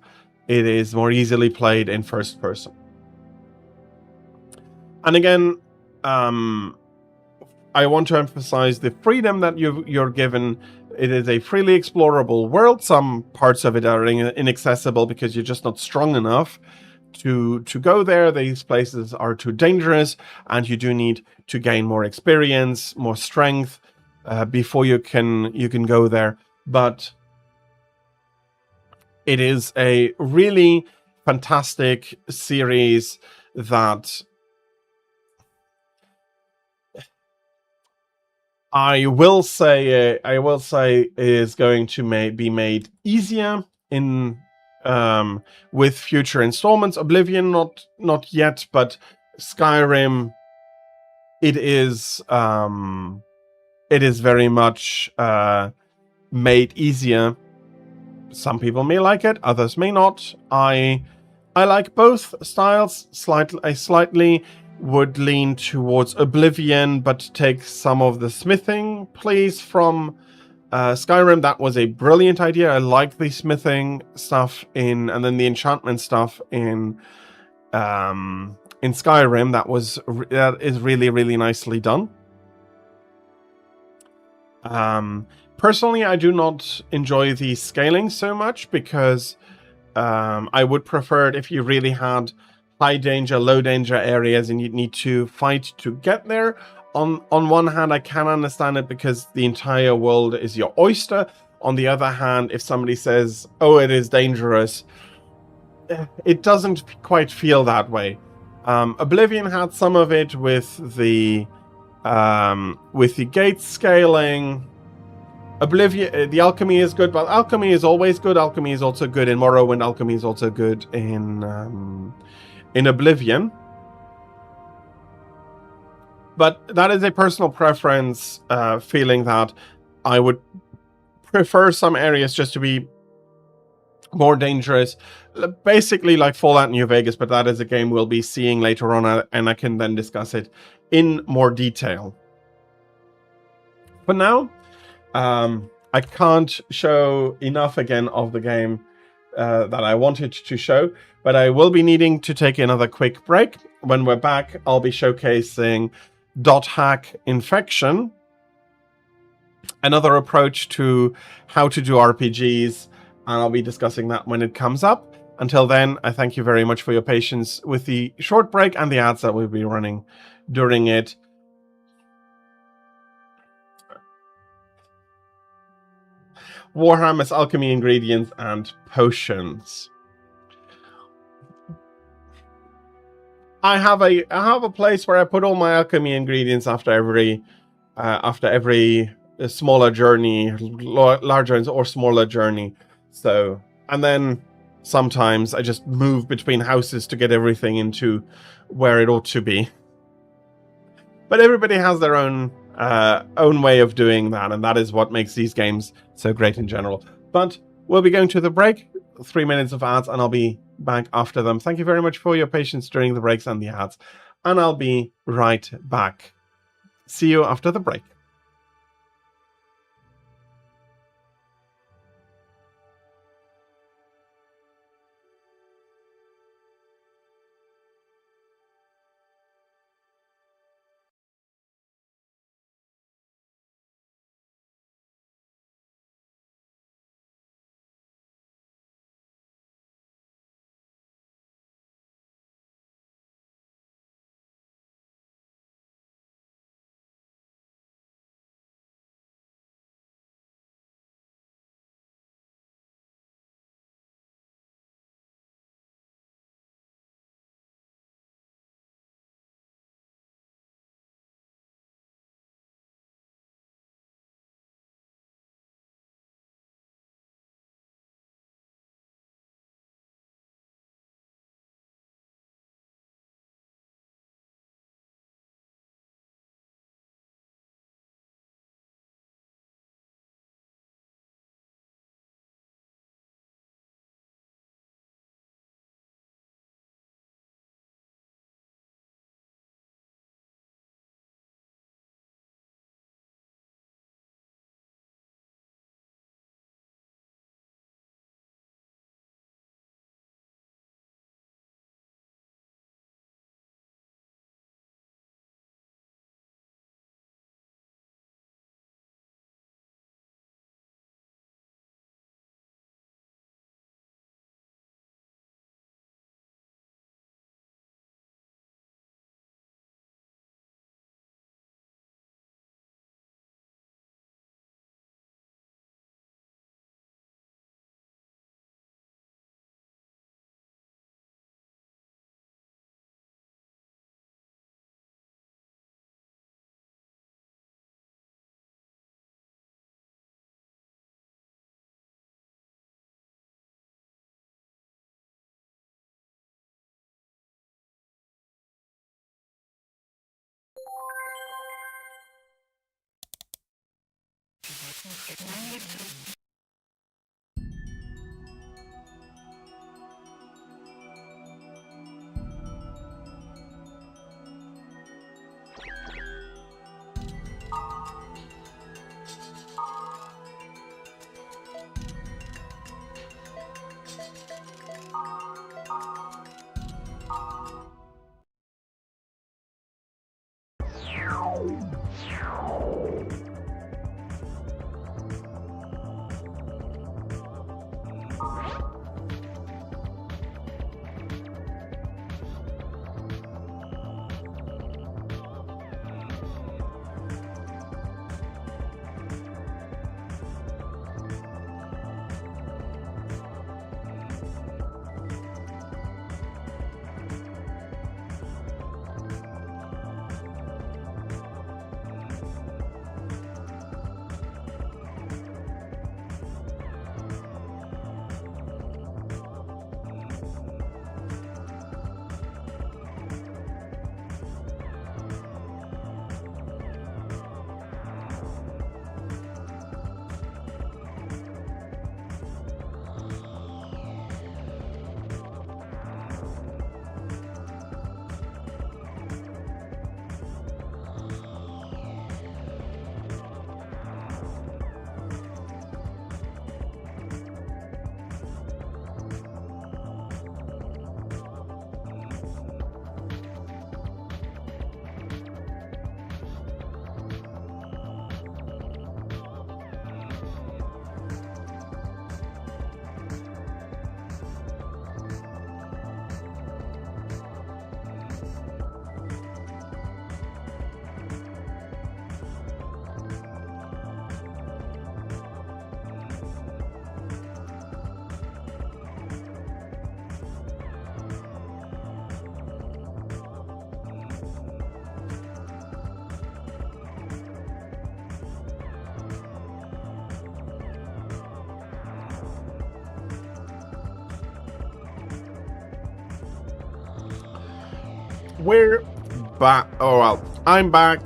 Speaker 1: it is more easily played in first person. And again, I want to emphasize the freedom that you're given. It is a freely explorable world. Some parts of it are inaccessible because you're just not strong enough to go there. These places are too dangerous, and you do need to gain more experience, more strength before you can go there. But it is a really fantastic series that I will say is going to be made easier in with future installments. Oblivion not yet, but Skyrim, it is very much made easier. Some people may like it, others may not. I like both styles. I slightly would lean towards Oblivion, but take some of the smithing plays from Skyrim. That was a brilliant idea. I like the smithing stuff and then the enchantment stuff in Skyrim. That is really, really nicely done. Personally, I do not enjoy the scaling so much because I would prefer it if you really had high danger, low danger areas and you'd need to fight to get there. On one hand, I can understand it because the entire world is your oyster. On the other hand, if somebody says, oh, it is dangerous, it doesn't quite feel that way. Oblivion had some of it with the gate scaling. Oblivion, the alchemy is good, but alchemy is always good. Alchemy is also good in Morrowind. Alchemy is also good in Oblivion. But that is a personal preference, feeling that I would prefer some areas just to be more dangerous. Basically like Fallout New Vegas, but that is a game we'll be seeing later on, and I can then discuss it in more detail. For now, I can't show enough again of the game that I wanted to show, but I will be needing to take another quick break. When we're back, I'll be showcasing .hack Infection, another approach to how to do RPGs, and I'll be discussing that when it comes up. Until then, I thank you very much for your patience with the short break and the ads that we'll be running during it. Warhammer's alchemy ingredients and potions. I have a place where I put all my alchemy ingredients after every smaller journey, larger or smaller journey. So, and then sometimes I just move between houses to get everything into where it ought to be. But everybody has their own way of doing that, and that is what makes these games so great in general. But we'll be going to the break, 3 minutes of ads, and I'll be back after them. Thank you very much for your patience during the breaks and the ads, and I'll be right back. See you after the break. we're back. Oh well, I'm back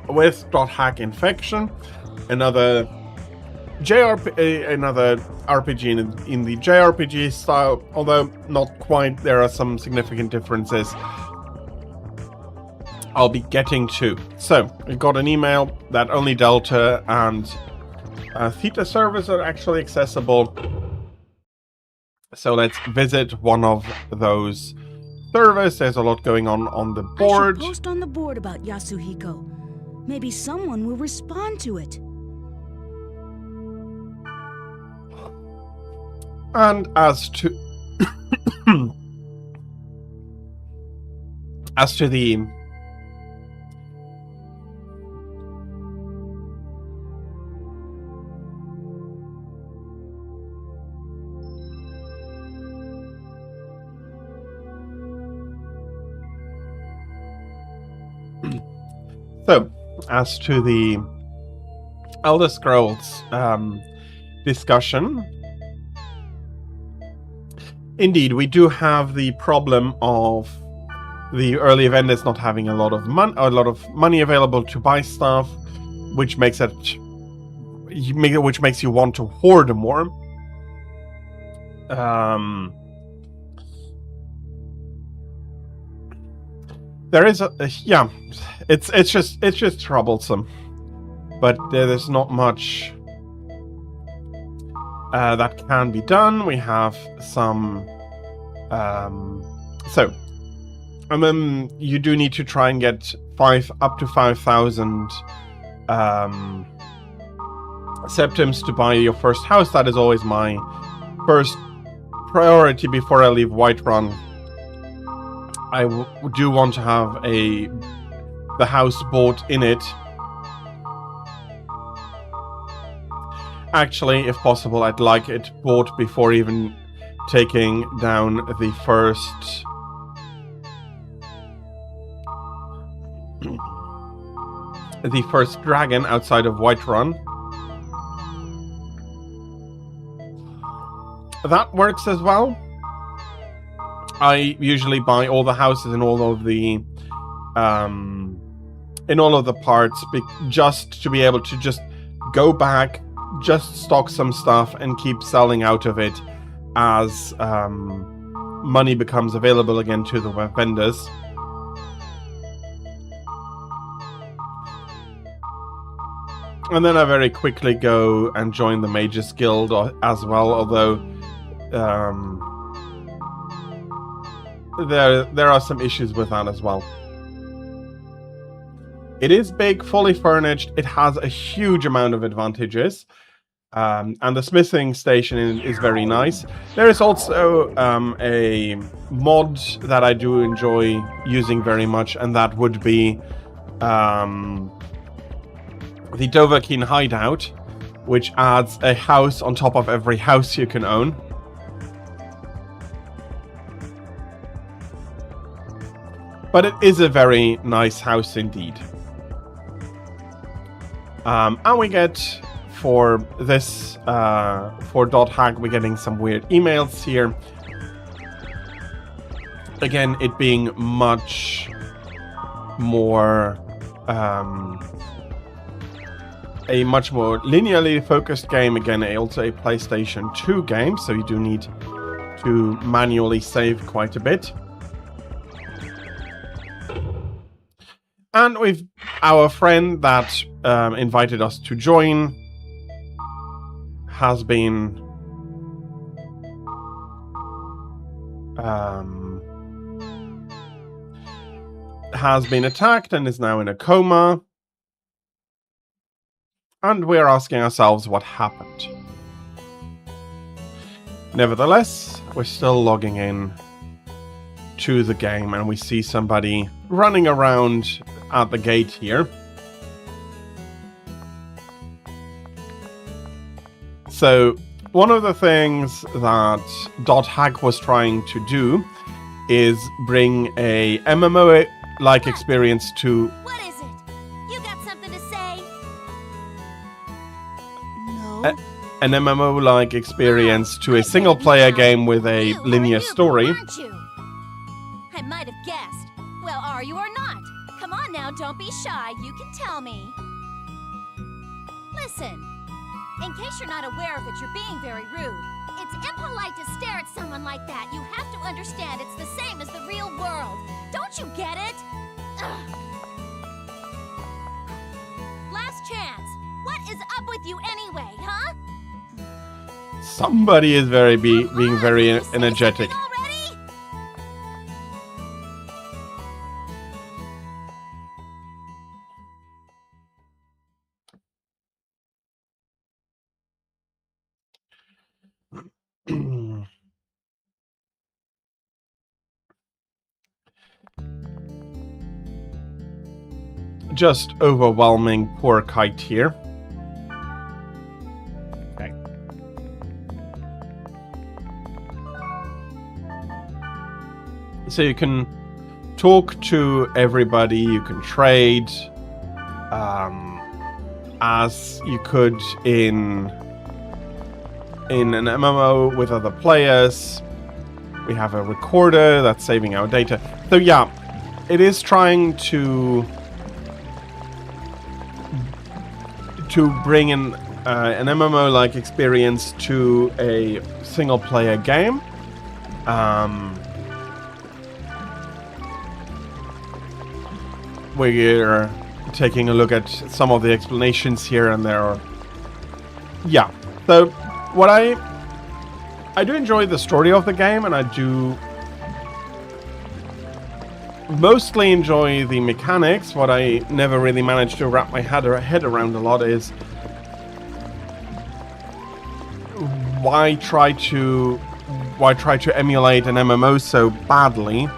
Speaker 1: with .hack Infection, another another RPG in the JRPG style, although not quite. There are some significant differences I'll be getting to. So, we got an email that only Delta and Theta servers are actually accessible. So let's visit one of those servers. There's a lot going on the board.
Speaker 10: I should post on the board about Yasuhiko. Maybe someone will respond to it.
Speaker 1: And as to the Elder Scrolls discussion, indeed, we do have the problem of the early vendors not having a lot of money available to buy stuff, which makes you want to hoard more. There is it's just troublesome, but there's not much that can be done. We have some and then you do need to try and get up to 5,000 septims to buy your first house. That is always my first priority before I leave Whiterun. I do want to have the house bought in it. Actually, if possible, I'd like it bought before even taking down the first dragon outside of Whiterun. That works as well. I usually buy all the houses in all of the parts just to be able to just go back, just stock some stuff and keep selling out of it as money becomes available again to the vendors. And then I very quickly go and join the Mages Guild as well, although there are some issues with that as well. It is big, fully furnished. It has a huge amount of advantages. And the smithing station is very nice. There is also a mod that I do enjoy using very much, and that would be the Dovahkiin Hideout, which adds a house on top of every house you can own. But it is a very nice house indeed. And we get, for this, for .hack, we're getting some weird emails here. Again, it being much more, a much more linearly focused game. Again, also a PlayStation 2 game, so you do need to manually save quite a bit. And we've our friend that invited us to join has been attacked and is now in a coma. And we're asking ourselves what happened. Nevertheless, we're still logging in to the game and we see somebody running around at the gate here. So, one of the things that .hack was trying to do is bring a MMO-like experience to...
Speaker 4: What is it? You got something to say?
Speaker 10: No.
Speaker 1: An MMO-like experience to a single-player game with a linear story.
Speaker 4: I might are you or not? Come on now, don't be shy. You can tell me. Listen, in case you're not aware of it, you're being very rude. It's impolite to stare at someone like that. You have to understand it's the same as the real world. Don't you get it? Ugh. Last chance. What is up with you anyway, huh?
Speaker 1: Somebody is being very energetic. Just overwhelming poor Kite here. Okay. So you can talk to everybody, you can trade, as you could in an MMO with other players. We have a recorder that's saving our data. So yeah, it is trying to bring an MMO-like experience to a single-player game. We're taking a look at some of the explanations here and there. Yeah, so what I do enjoy the story of the game, and I do mostly enjoy the mechanics. What I never really managed to wrap my head around a lot is why try to emulate an MMO so badly.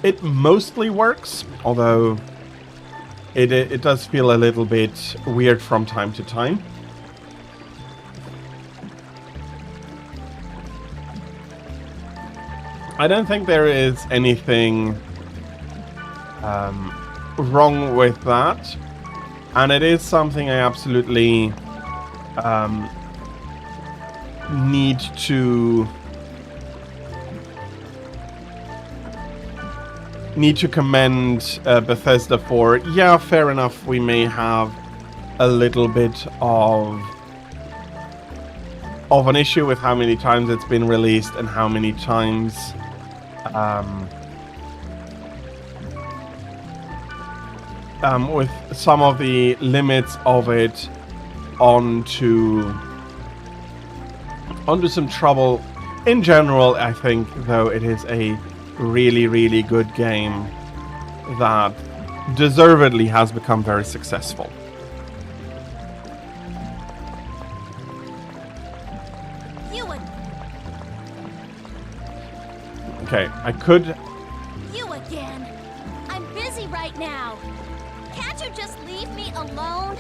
Speaker 1: It mostly works, although it does feel a little bit weird from time to time. I don't think there is anything wrong with that, and it is something I absolutely need to commend Bethesda for. Yeah, fair enough, we may have a little bit of an issue with how many times it's been released and how many times with some of the limits of it onto some trouble. In general, I think, though, it is a really, really good game that deservedly has become very successful. Okay, I could...
Speaker 4: You again. I'm busy right now. Can't you just leave me alone?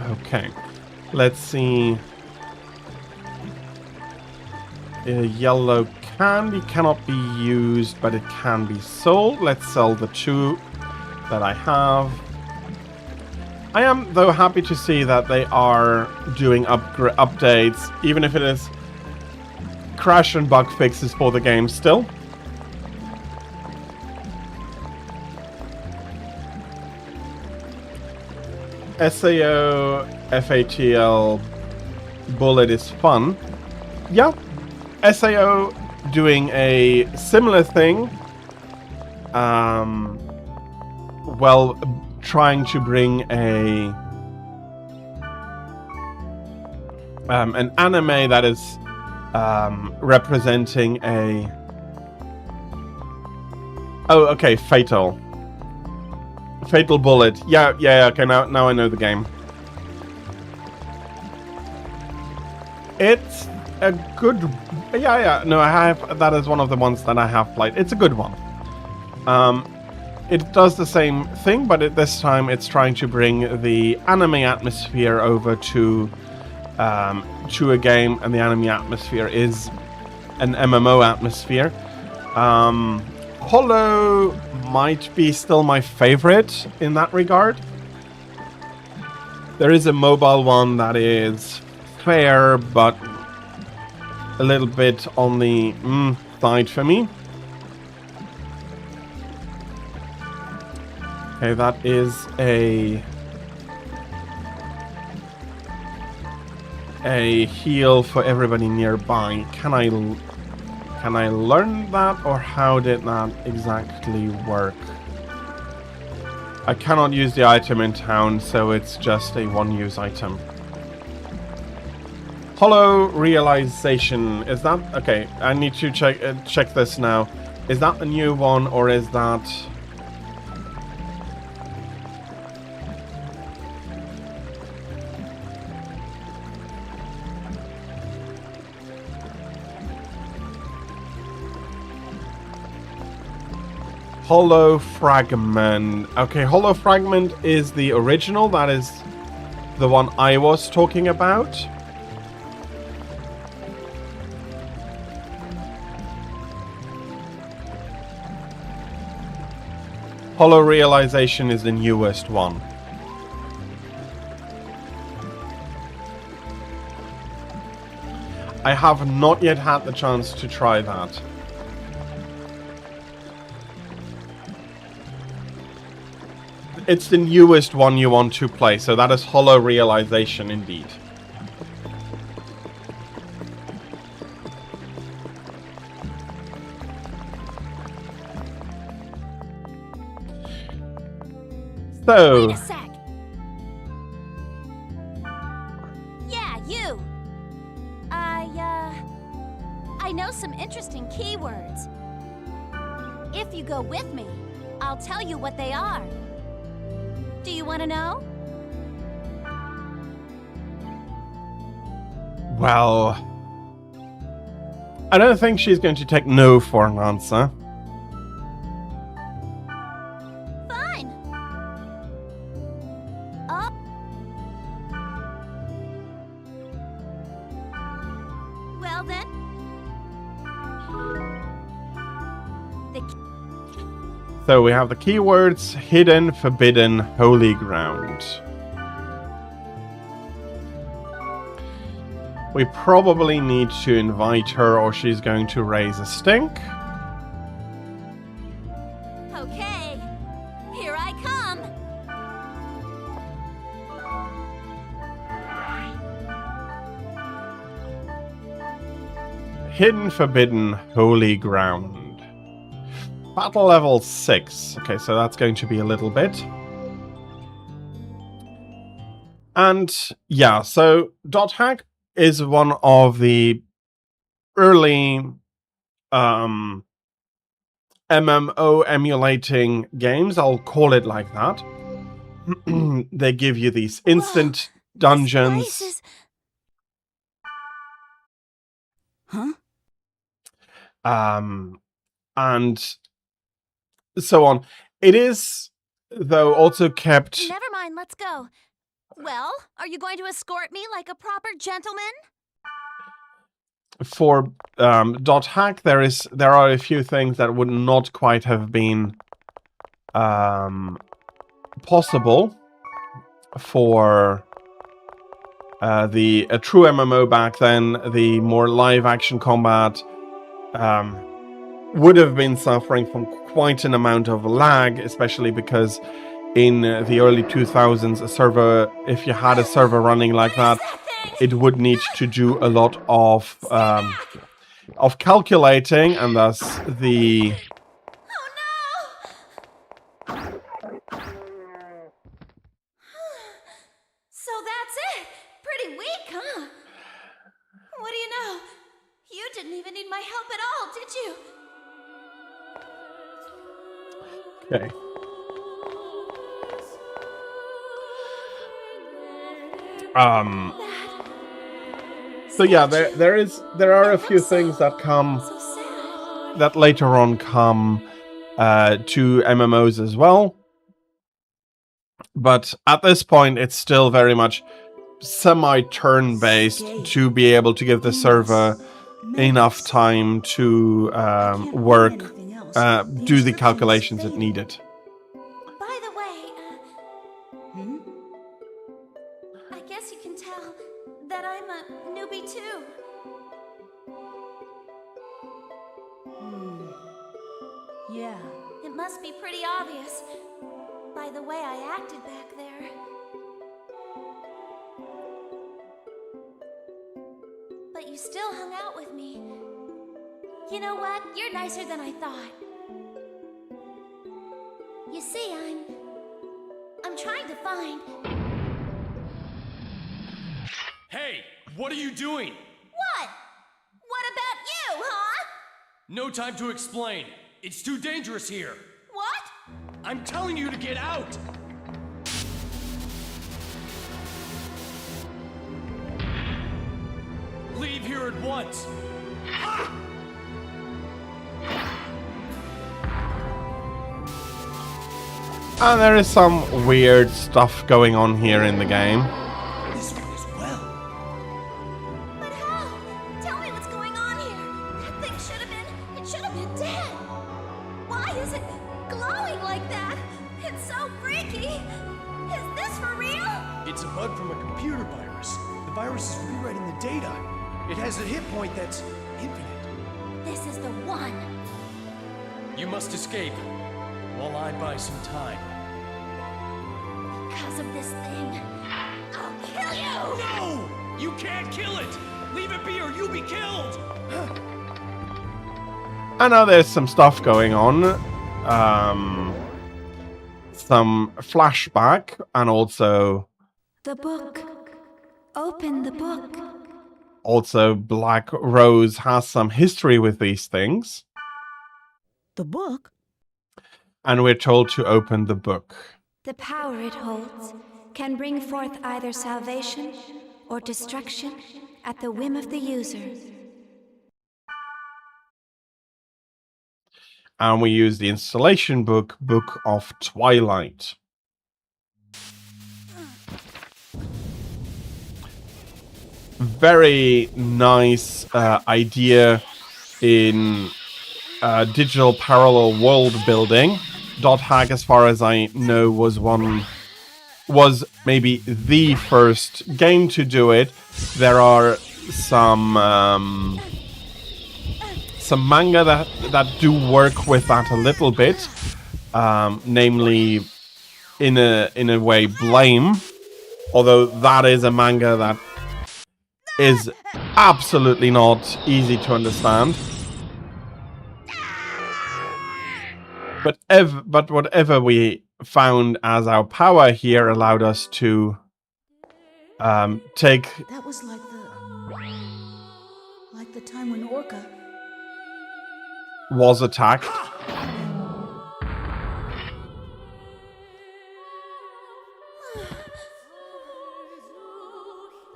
Speaker 1: Okay, let's see. A yellow candy cannot be used, but it can be sold. Let's sell the 2 that I have. I am, though, happy to see that they are doing updates, even if it is crash and bug fixes for the game still. SAO FATL bullet is fun. Yeah, SAO doing a similar thing. Well, trying to bring an anime that is representing a... Oh, okay, Fatal Bullet. Yeah, okay, now I know the game. It's a good... Yeah, no, I have... That is one of the ones that I have played. It's a good one. It does the same thing, but this time it's trying to bring the anime atmosphere over to a game, and the anime atmosphere is an MMO atmosphere. Hollow might be still my favorite in that regard. There is a mobile one that is fair, but a little bit on the side for me. Okay, that is a heal for everybody nearby. Can I learn that, or how did that exactly work? I cannot use the item in town, so it's just a one-use item. Hollow realization. Is that okay? I need to check this now. Is that a new one, or is that? Hollow fragment. Okay, hollow fragment is the original. That is the one I was talking about. Hollow realization is the newest one. I have not yet had the chance to try that. It's the newest one you want to play, so that is Hollow Realization indeed. So...
Speaker 4: Wait a sec. Yeah, you. I know some interesting keywords. If you go with me, I'll tell you what they are. Do you want to know?
Speaker 1: Well... I don't think she's going to take no for an answer.
Speaker 4: Fine. Oh. Well then.
Speaker 1: So we have the keywords hidden, forbidden, holy ground. We probably need to invite her or she's going to raise a stink.
Speaker 4: Okay, here I come.
Speaker 1: Hidden, forbidden, holy ground. Battle level 6. Okay, so that's going to be a little bit. And yeah, so Dot Hack is one of the early MMO emulating games. I'll call it like that. They give you these instant dungeons.
Speaker 10: Huh?
Speaker 1: And so on. It is, though, also kept...
Speaker 4: Never mind, let's go. Well, are you going to escort me like a proper gentleman?
Speaker 1: For Dot Hack, there are a few things that would not quite have been possible for a true MMO back then. The more live action combat would have been suffering from quite an amount of lag, especially because in the early 2000s, a server, if you had a server running like that, it would need to do a lot of calculating, and thus the...
Speaker 4: So that's it. Pretty weak, huh? What do you know? You didn't even need my help at all, did you?
Speaker 1: Okay. So yeah, there are a few things that come that later on come to MMOs as well. But at this point, it's still very much semi-turn-based to be able to give the server enough time to work, do the calculations it needed.
Speaker 4: By the way,
Speaker 10: Yeah.
Speaker 4: It must be pretty obvious by the way I acted back there. But you still hung out with me. You know what? You're nicer than I thought. You see, I'm trying to find...
Speaker 3: Hey, what are you doing?
Speaker 4: What? What about you, huh?
Speaker 3: No time to explain. It's too dangerous here.
Speaker 4: What?
Speaker 3: I'm telling you to get out! Leave here at once! Ah!
Speaker 1: And there is some weird stuff going on here in the game.
Speaker 3: This one as well.
Speaker 4: But how? Tell me what's going on here. That thing should have been dead. Why is it glowing like that? It's so freaky. Is this for real?
Speaker 3: It's a bug from a computer virus. The virus is rewriting the data. It has a hit point that's infinite.
Speaker 4: This is the one.
Speaker 3: You must escape while I buy some time.
Speaker 4: Because of this thing, I'll kill you!
Speaker 3: No! You can't kill it! Leave it be or you'll be killed!
Speaker 1: I know there's some stuff going on. Some flashback and also...
Speaker 10: The book. Open the book.
Speaker 1: Also, Black Rose has some history with these things.
Speaker 10: The book?
Speaker 1: And we're told to open the book.
Speaker 5: The power it holds can bring forth either salvation or destruction at the whim of the user.
Speaker 1: And we use the installation book, Book of Twilight. Very nice idea in digital parallel world building. .hack, as far as I know, was maybe the first game to do it. There are some manga that do work with that a little bit, namely in a way Blame, although that is a manga that is absolutely not easy to understand. But whatever we found as our power here allowed us to take...
Speaker 10: That was like the time when Orca
Speaker 1: was attacked.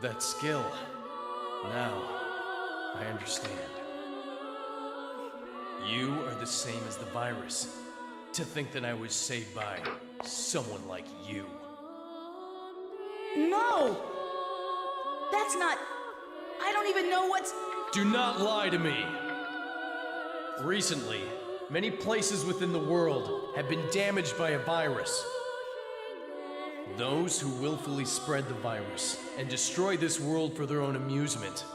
Speaker 3: That skill. Now, I understand. You are the same as the virus. To think that I was saved by someone like you.
Speaker 10: No! That's not... I don't even know what's...
Speaker 3: Do not lie to me! Recently, many places within the world have been damaged by a virus. Those who willfully spread the virus and destroy this world for their own amusement,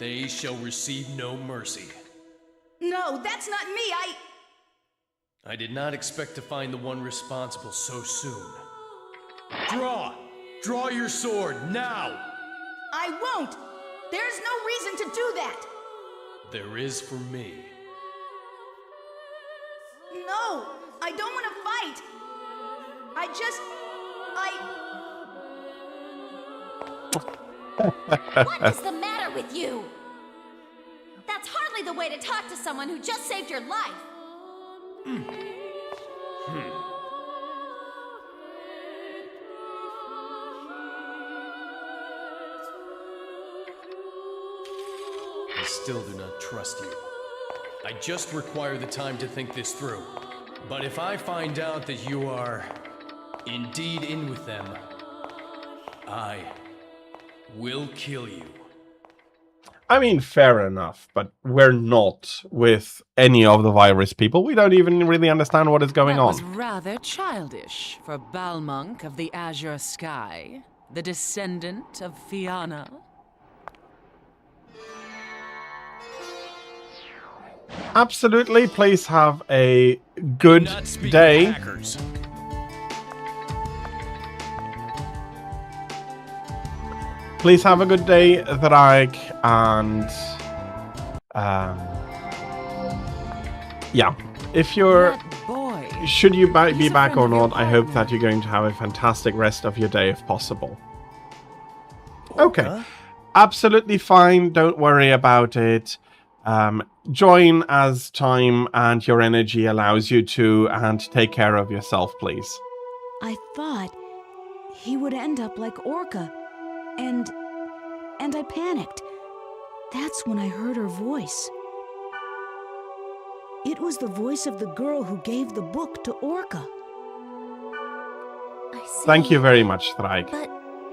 Speaker 3: they shall receive no mercy.
Speaker 10: No, that's not me,
Speaker 3: I did not expect to find the one responsible so soon. Draw! Draw your sword, now!
Speaker 10: I won't! There's no reason to do that!
Speaker 3: There is for me.
Speaker 10: No! I don't want to fight!
Speaker 4: What is the matter with you? That's hardly the way to talk to someone who just saved your life.
Speaker 3: I still do not trust you. I just require the time to think this through. But if I find out that you are indeed in with them, I will kill you.
Speaker 1: I mean, fair enough, but we're not with any of the virus people. We don't even really understand what is going on.
Speaker 12: That was rather childish for Balmonk of the Azure Sky, the descendant of Fianna.
Speaker 1: Absolutely. Please have a good day.
Speaker 3: Hackers.
Speaker 1: Please have a good day, Thrike, and yeah. If you're, should you be back or not, I hope that you're going to have a fantastic rest of your day if possible. Okay, absolutely fine. Don't worry about it. Join as time and your energy allows you to, and take care of yourself, please.
Speaker 10: I thought he would end up like Orca, and I panicked. That's when I heard her voice. It was the voice of the girl who gave the book to Orca.
Speaker 4: I see.
Speaker 1: Thank you very much, Thrike.
Speaker 4: But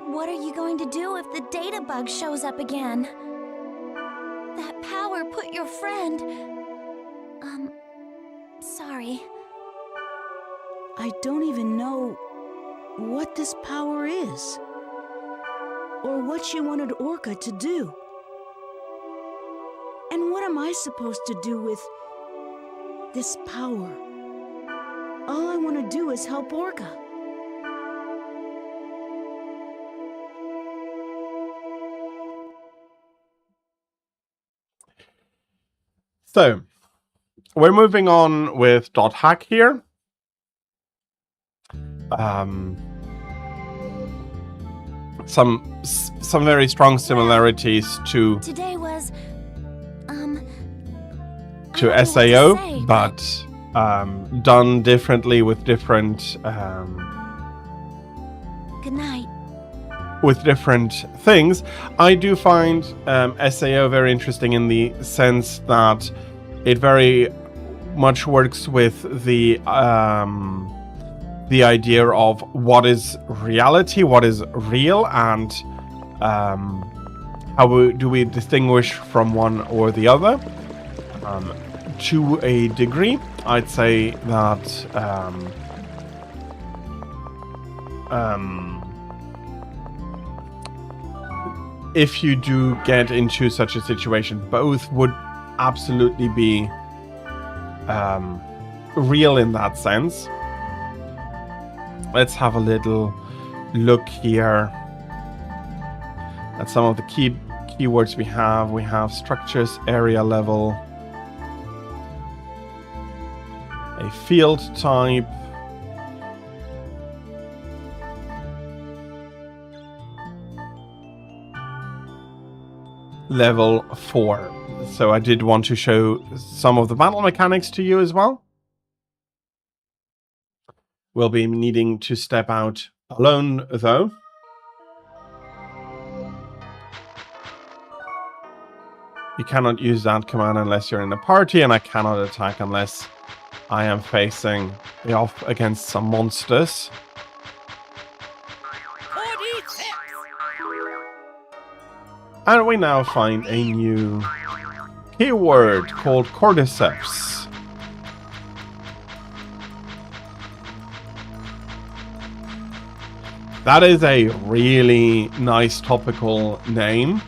Speaker 4: what are you going to do if the data bug shows up again? That power put your friend... sorry.
Speaker 10: I don't even know what this power is, or what she wanted Orca to do. And what am I supposed to do with this power? All I want to do is help Orca.
Speaker 1: So, we're moving on with .hack here. Some very strong similarities to
Speaker 4: Today was,
Speaker 1: to SAO, but done differently with different
Speaker 4: good night.
Speaker 1: with different things. I do find SAO very interesting in the sense that it very much works with the idea of what is reality, what is real, and how do we distinguish from one or the other. To a degree, I'd say that if you do get into such a situation, both would absolutely be real in that sense. Let's have a little look here at some of the keywords we have. We have structures, area level, a field type, level 4. So I did want to show some of the battle mechanics to you as well. We'll be needing to step out alone, though. You cannot use that command unless you're in a party, and I cannot attack unless I am facing off against some monsters. And we now find a new keyword called cordyceps. That is a really nice topical name.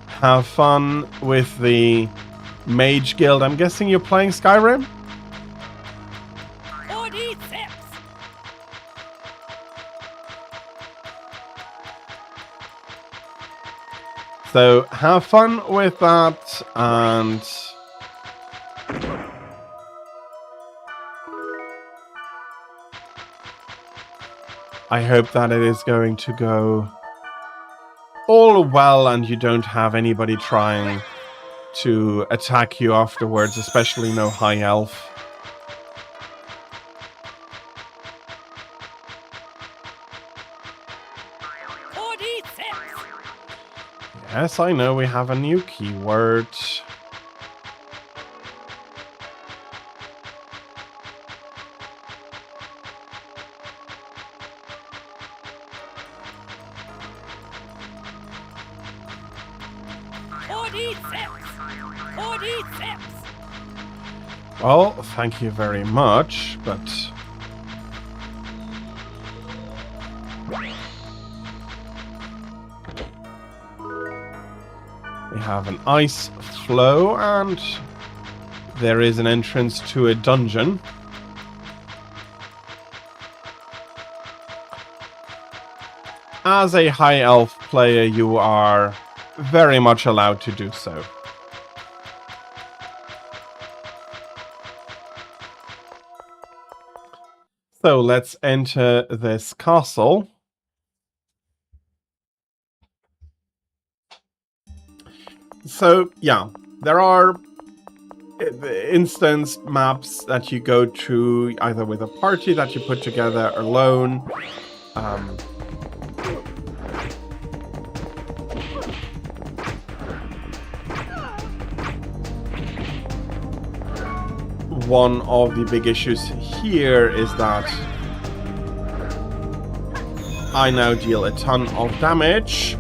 Speaker 1: Have fun with the Mage Guild. I'm guessing you're playing Skyrim? So have fun with that, and I hope that it is going to go all well and you don't have anybody trying to attack you afterwards, especially no high elf. Yes, I know we have a new keyword. Well, thank you very much, but We have an ice flow, and there is an entrance to a dungeon. As a high elf player, you are very much allowed to do so. So let's enter this castle. So yeah, there are instance maps that you go to either with a party that you put together alone. One of the big issues here is that I now deal a ton of damage.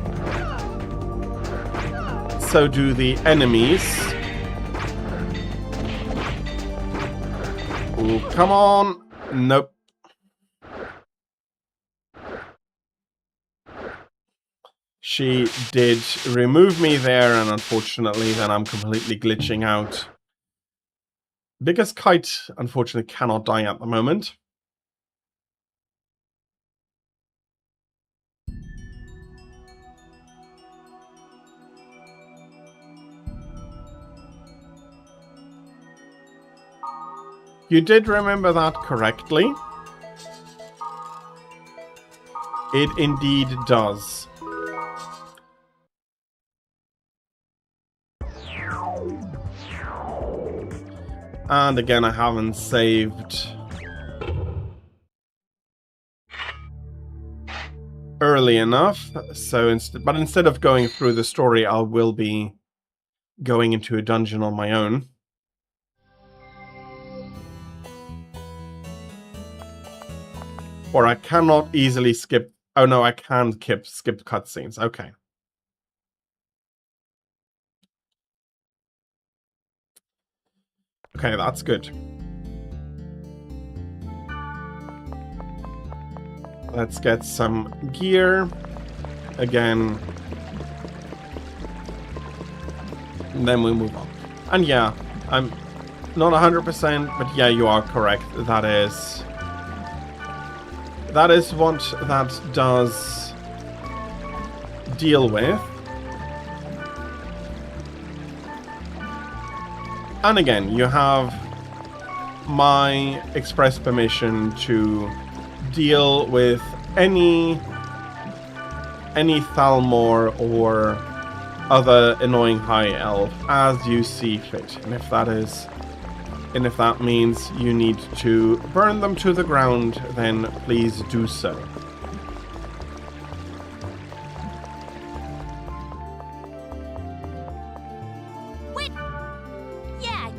Speaker 1: So do the enemies. Ooh, come on. Nope. She did remove me there, and unfortunately then I'm completely glitching out. Biggest Kite, unfortunately, cannot die at the moment. You did remember that correctly. It indeed does. And again, I haven't saved early enough, so instead of going through the story, I will be going into a dungeon on my own. Or I cannot easily skip. Oh no, I can skip cutscenes. Okay. Okay, that's good. Let's get some gear. Again. And then we move on. And yeah, I'm not 100%, but yeah, you are correct. That is what that does deal with. And again, you have my express permission to deal with any Thalmor or other annoying high elf as you see fit. And if that means you need to burn them to the ground, then please do so.
Speaker 4: Wait! Yeah!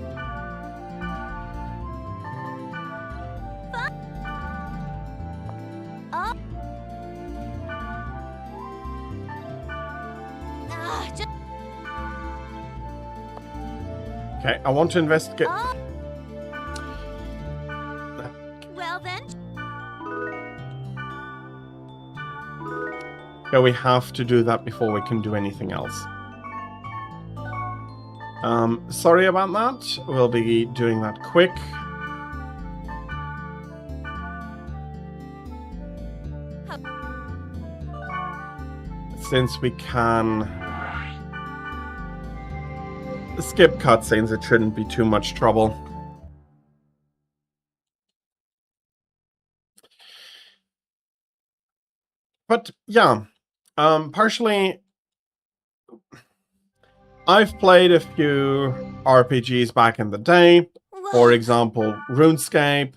Speaker 4: Oh! Just...
Speaker 1: Okay, I want to investigate...
Speaker 4: Oh. Well then...
Speaker 1: Okay, we have to do that before we can do anything else. Sorry about that. We'll be doing that quick. Since we can skip cutscenes, it shouldn't be too much trouble. But yeah, partially I've played a few RPGs back in the day, for example, RuneScape,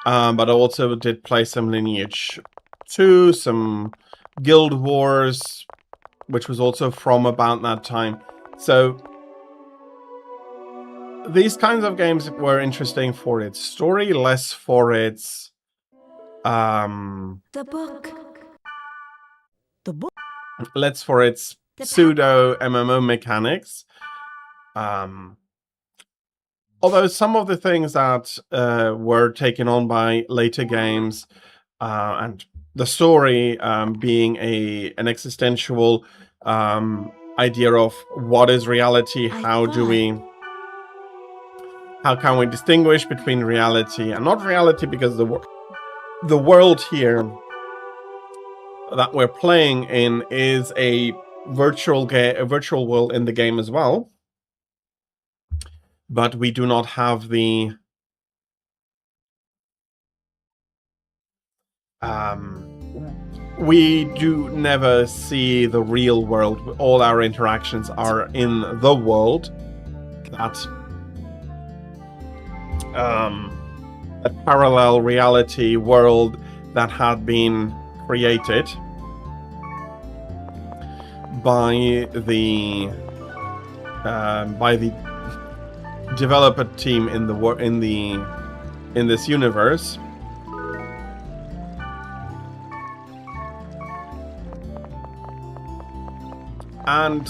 Speaker 1: but I also did play some Lineage 2, some Guild Wars, which was also from about that time. So these kinds of games were interesting for its story, less for its
Speaker 10: The book. The book.
Speaker 1: less for its pseudo MMO mechanics. Although some of the things that were taken on by later games and the story being an existential idea of what is reality, how can we distinguish between reality and not reality, because the world here that we're playing in is a virtual world in the game as well, but we do not have the we do never see the real world. All our interactions are in the world that a parallel reality world that had been created by the developer team in this universe. And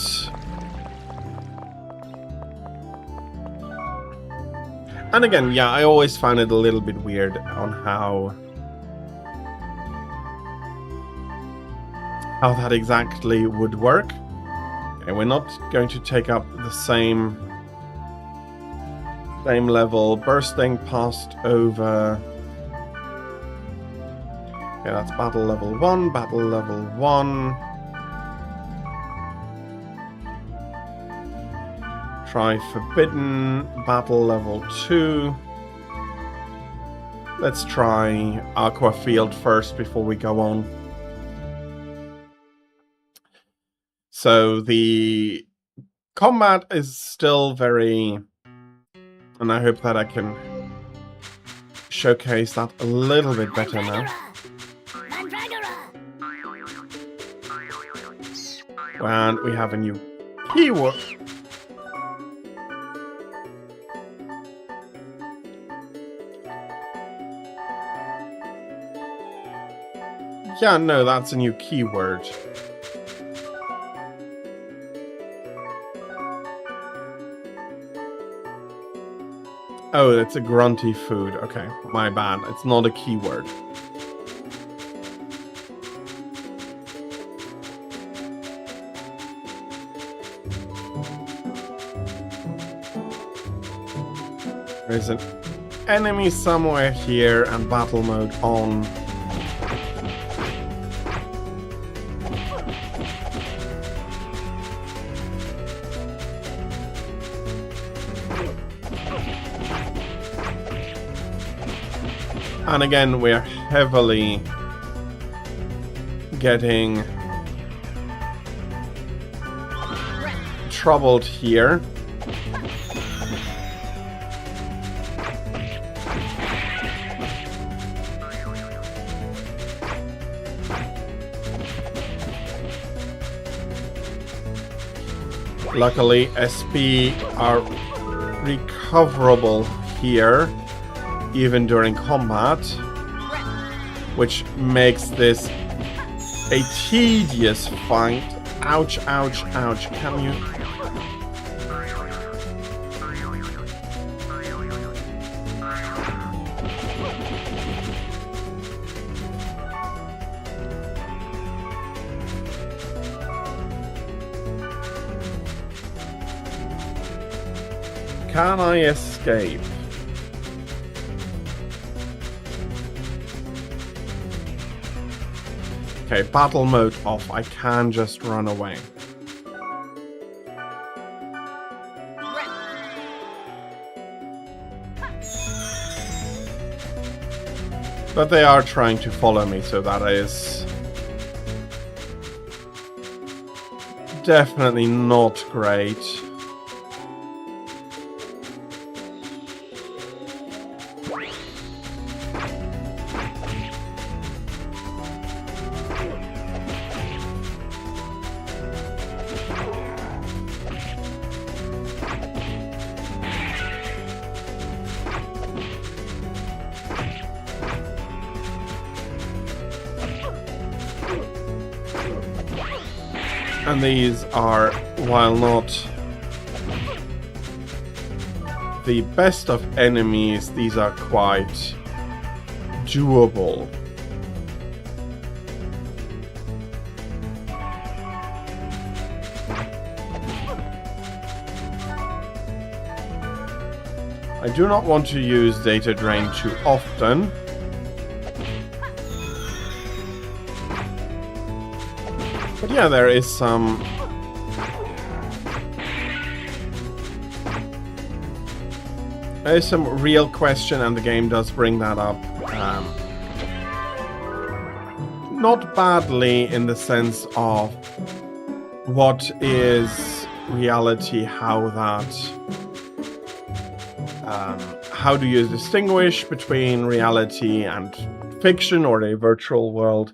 Speaker 1: again, yeah, I always found it a little bit weird on how that exactly would work. Okay, we're not going to take up the same level. Bursting past over. Okay, that's battle level 1, battle level 1. Try Forbidden, battle level 2. Let's try Aqua Field first before we go on. So the combat is still very... And I hope that I can showcase that a little bit better now. And we have a new keyword. Yeah, no, that's a new keyword. Oh, it's a grunty food. Okay, my bad. It's not a keyword. There's an enemy somewhere here and battle mode on. And again, we're heavily getting troubled here. Luckily, SP are recoverable here, even during combat, which makes this a tedious fight. Ouch, ouch, ouch. Can you... Can I escape? Okay, battle mode off. I can just run away. But they are trying to follow me, so that is definitely not great. And these are, while not the best of enemies, these are quite doable. I do not want to use data drain too often. But yeah, there is some real question, and the game does bring that up. Not badly, in the sense of what is reality, how do you distinguish between reality and fiction or a virtual world?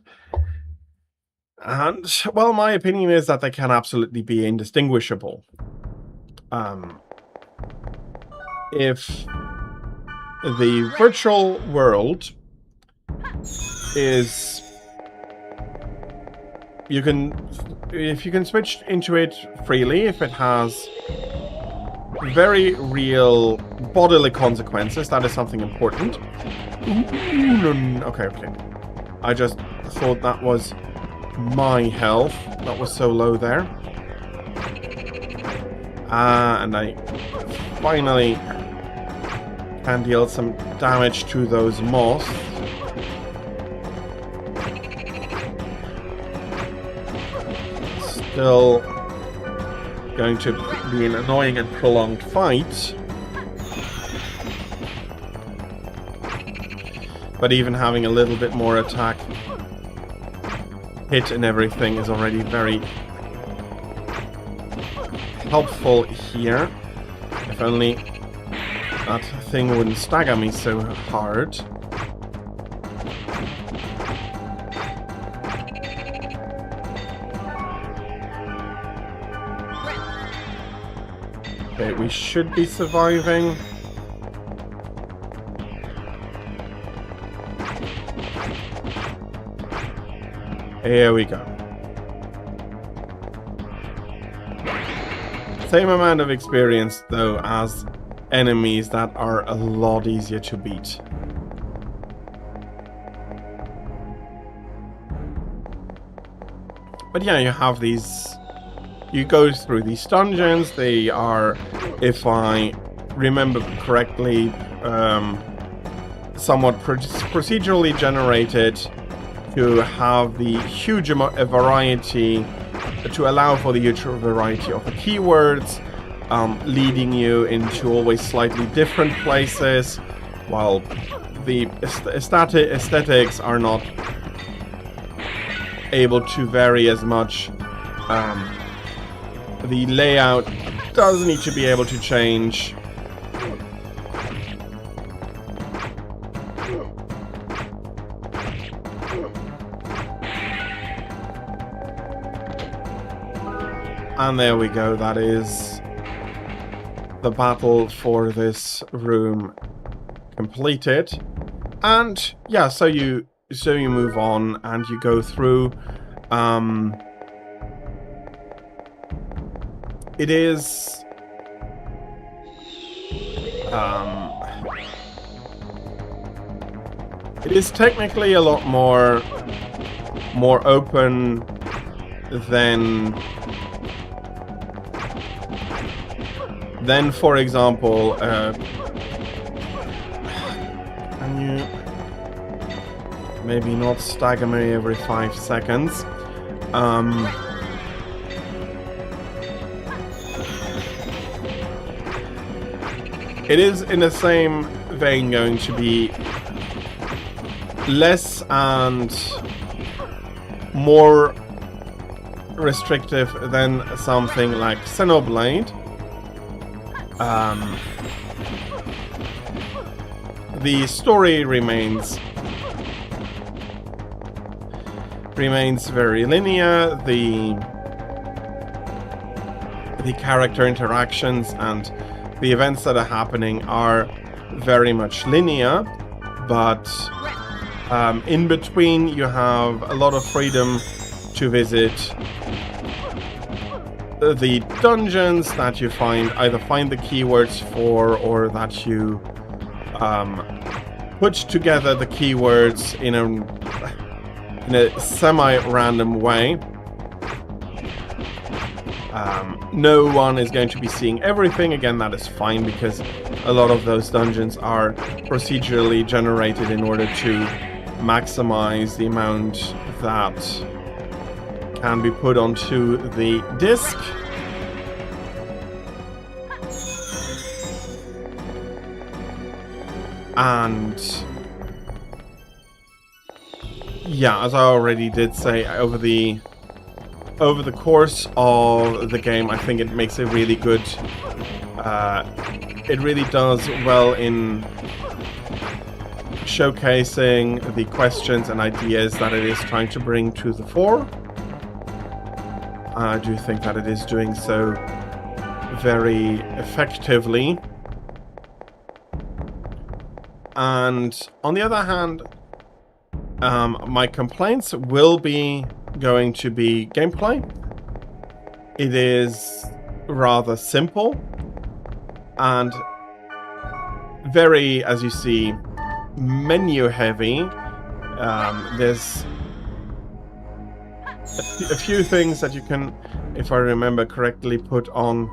Speaker 1: And, well, my opinion is that they can absolutely be indistinguishable. If the virtual world is... if you can switch into it freely, if it has very real bodily consequences, that is something important. Okay. I just thought that was my health. That was so low there. And I finally can deal some damage to those moths. Still going to be an annoying and prolonged fight. But even having a little bit more attack hit and everything is already very helpful here. If only that thing wouldn't stagger me so hard. Okay, we should be surviving. Here we go. Same amount of experience, though, as enemies that are a lot easier to beat. But yeah, you have these... You go through these dungeons. They are, if I remember correctly, somewhat procedurally generated to have the huge variety, to allow for the huge variety of the keywords, leading you into always slightly different places, while the aesthetics are not able to vary as much. The layout does need to be able to change. And there we go, that is the battle for this room completed. And yeah, so you move on and you go through. It is technically a lot more open than, for example, can you maybe not stagger me every 5 seconds? It is in the same vein going to be less and more restrictive than something like Xenoblade. The story remains very linear. The character interactions and the events that are happening are very much linear, but in between you have a lot of freedom to visit the dungeons that you either find the keywords for, or that you put together the keywords in a semi-random way. No one is going to be seeing everything. Again, that is fine because a lot of those dungeons are procedurally generated in order to maximize the amount that can be put onto the disc. And yeah, as I already did say, over the course of the game, I think it makes a really good... it really does well in showcasing the questions and ideas that it is trying to bring to the fore. I do think that it is doing so very effectively. And on the other hand, my complaints will be going to be gameplay. It is rather simple and very, as you see, menu heavy. There's a few things that you can, if I remember correctly, put on.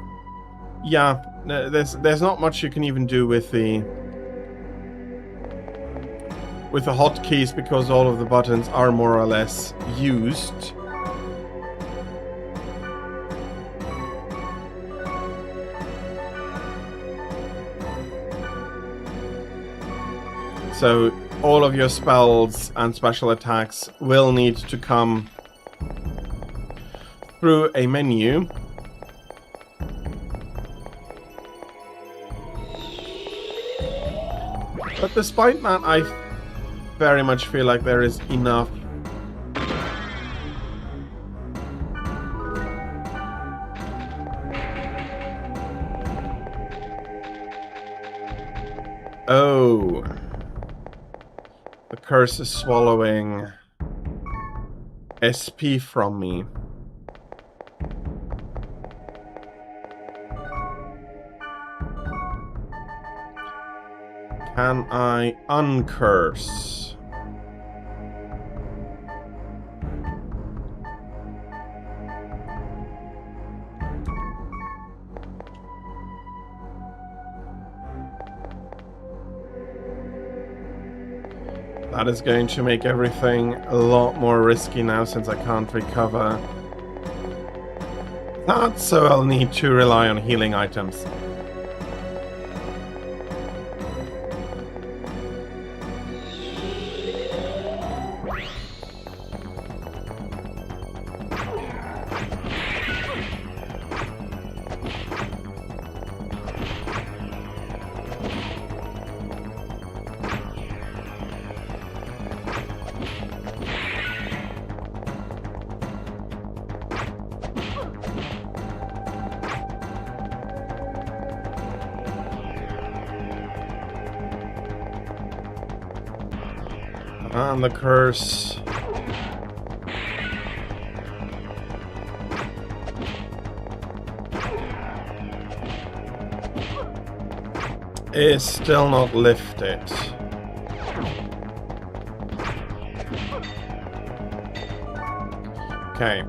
Speaker 1: Yeah, there's not much you can even do with the hotkeys because all of the buttons are more or less used. So all of your spells and special attacks will need to come through a menu. But despite that, I very much feel like there is enough Oh, the curse is swallowing SP from me. Can I uncurse? That is going to make everything a lot more risky now since I can't recover that, so I'll need to rely on healing items. And the curse is still not lifted. Okay.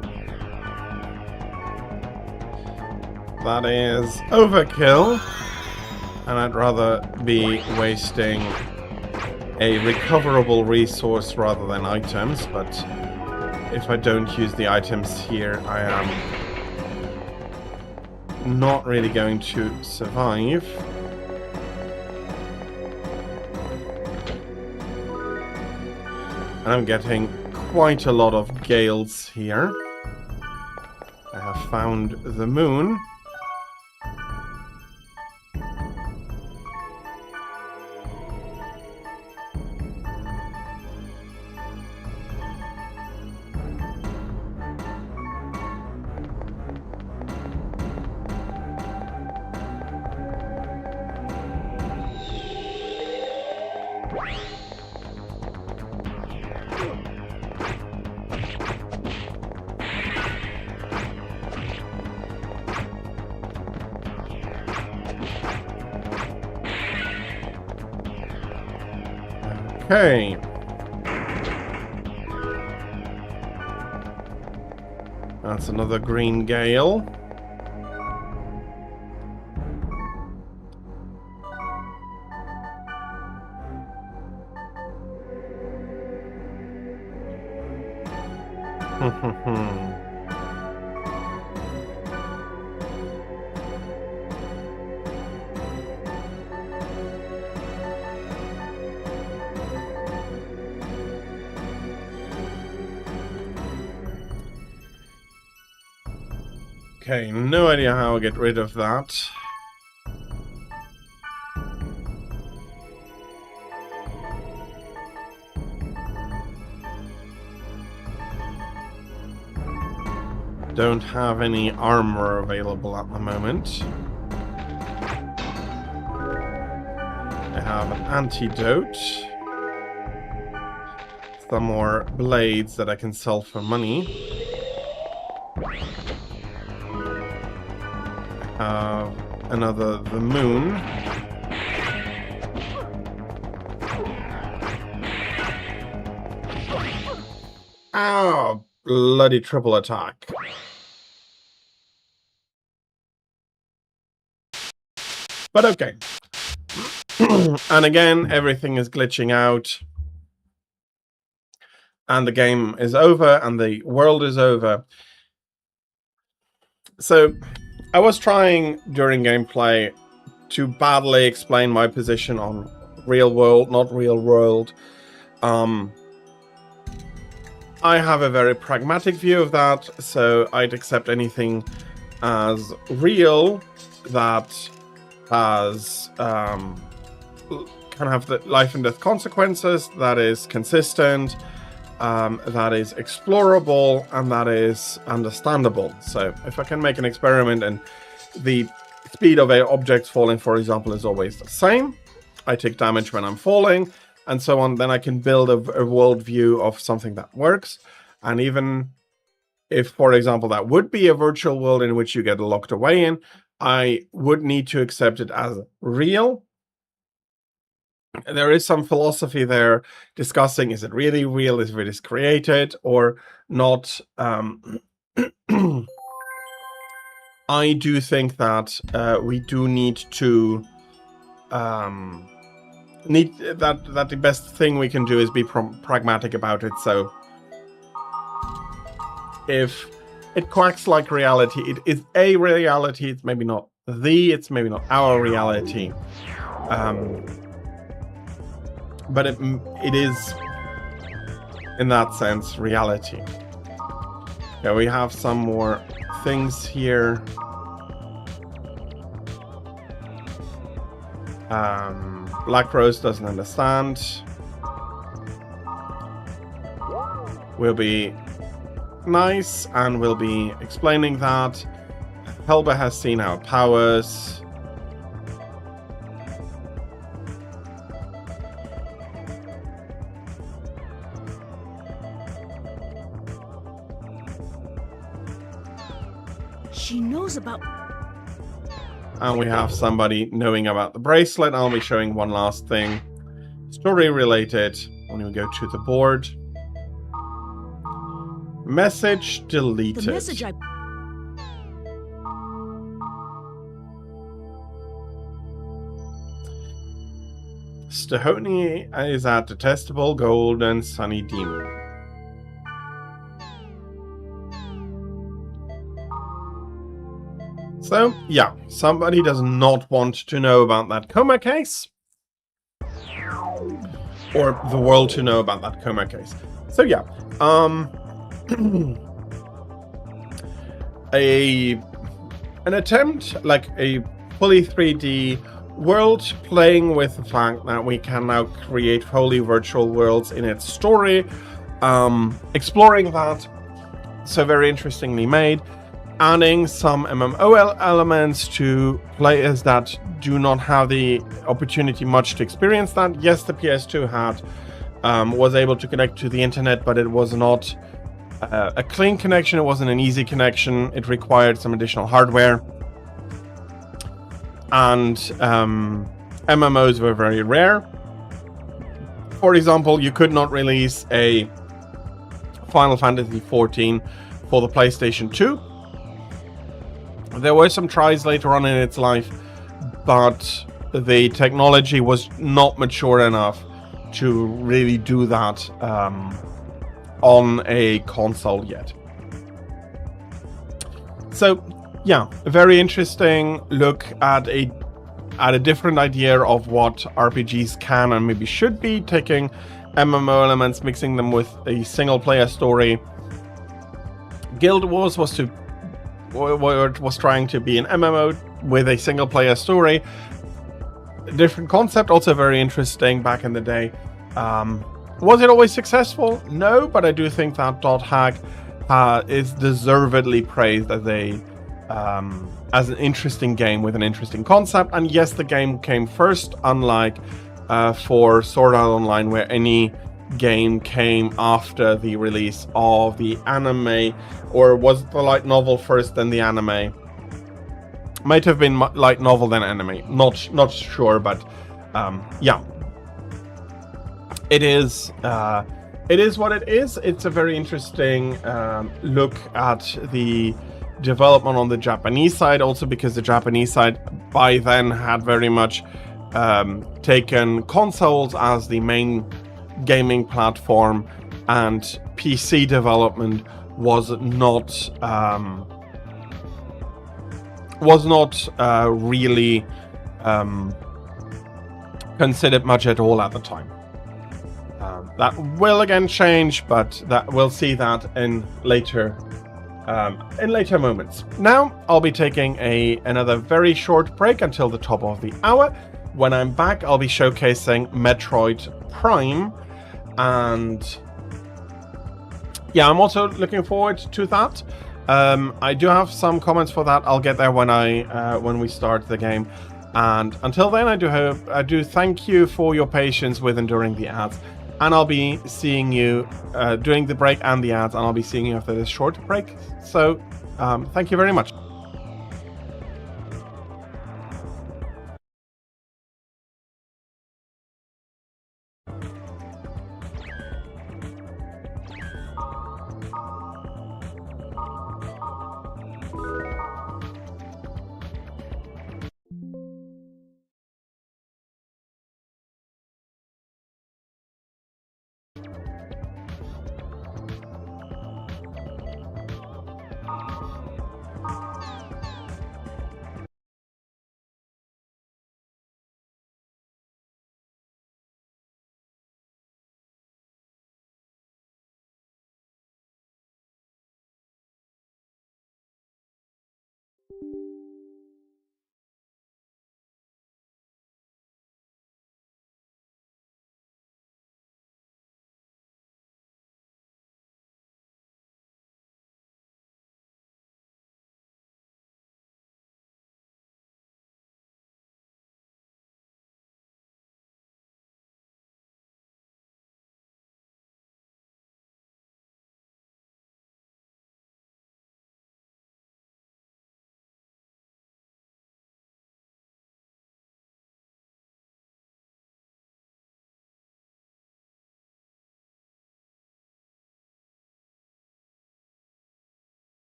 Speaker 1: That is overkill, and I'd rather be wasting a recoverable resource rather than items, but if I don't use the items here, I am not really going to survive. And I'm getting quite a lot of gales here. I have found the moon. Okay. That's another green gale. Okay, no idea how I get rid of that. Don't have any armor available at the moment. I have an antidote. Some more blades that I can sell for money. I have the moon. Ow! Bloody triple attack. But okay. And again, everything is glitching out. And the game is over, and the world is over. So, I was trying during gameplay to badly explain my position on real world, not real world. I have a very pragmatic view of that, so I'd accept anything as real that has can have the life and death consequences, that is consistent, that is explorable, and that is understandable. So if I can make an experiment and the speed of objects falling, for example, is always the same, I take damage when I'm falling, and so on, then I can build a worldview of something that works. And even if, for example, that would be a virtual world in which you get locked away in, I would need to accept it as real. There is some philosophy there discussing, is it really real, if it is created or not. I do think that we do need to that the best thing we can do is be pragmatic about it. So if it quacks like reality, it is a reality. It's maybe not it's maybe not our reality. But it is, in that sense, reality. Yeah, we have some more things here. Black Rose doesn't understand. We'll be nice and we'll be explaining that. Helba has seen our powers.
Speaker 10: She knows about...
Speaker 1: And we have somebody knowing about the bracelet. I'll be showing one last thing. Story related. When we go to the board. Message deleted.
Speaker 10: The message I...
Speaker 1: Stahotny is a detestable golden sunny demon. So, yeah, somebody does not want to know about that coma case. Or the world to know about that coma case. So, yeah. An attempt, like a fully 3D world, playing with the fact that we can now create wholly virtual worlds in its story. Exploring that. So, very interestingly made. Adding some MMO elements to players that do not have the opportunity much to experience that. Yes, the PS2 was able to connect to the internet, but it was not a clean connection. It wasn't an easy connection. It required some additional hardware. And MMOs were very rare. For example, you could not release a Final Fantasy XIV for the PlayStation 2. There were some tries later on in its life, but the technology was not mature enough to really do that on a console yet. So, yeah, a very interesting look at a different idea of what RPGs can and maybe should be, taking MMO elements, mixing them with a single-player story. Guild Wars was trying to be an MMO with a single-player story. Different concept, also very interesting back in the day. Was it always successful? No, but I do think that .hack is deservedly praised as an interesting game with an interesting concept. And yes, the game came first, unlike for Sword Art Online, where any game came after the release of the anime, or was the light novel first, then the anime? Might have been light novel then anime. Not sure, but yeah, it is what it is. It's a very interesting look at the development on the Japanese side, also because the Japanese side by then had very much taken consoles as the main gaming platform, and PC development was not really considered much at all at the time. That will again change, but we'll see that in later moments. Now I'll be taking another very short break until the top of the hour. When I'm back, I'll be showcasing Metroid Prime, and yeah, I'm also looking forward to that. I do have some comments for that. I'll get there when we start the game. And until then, I do thank you for your patience with enduring the ads. And I'll be seeing you during the break and the ads, and I'll be seeing you after this short break. So, thank you very much.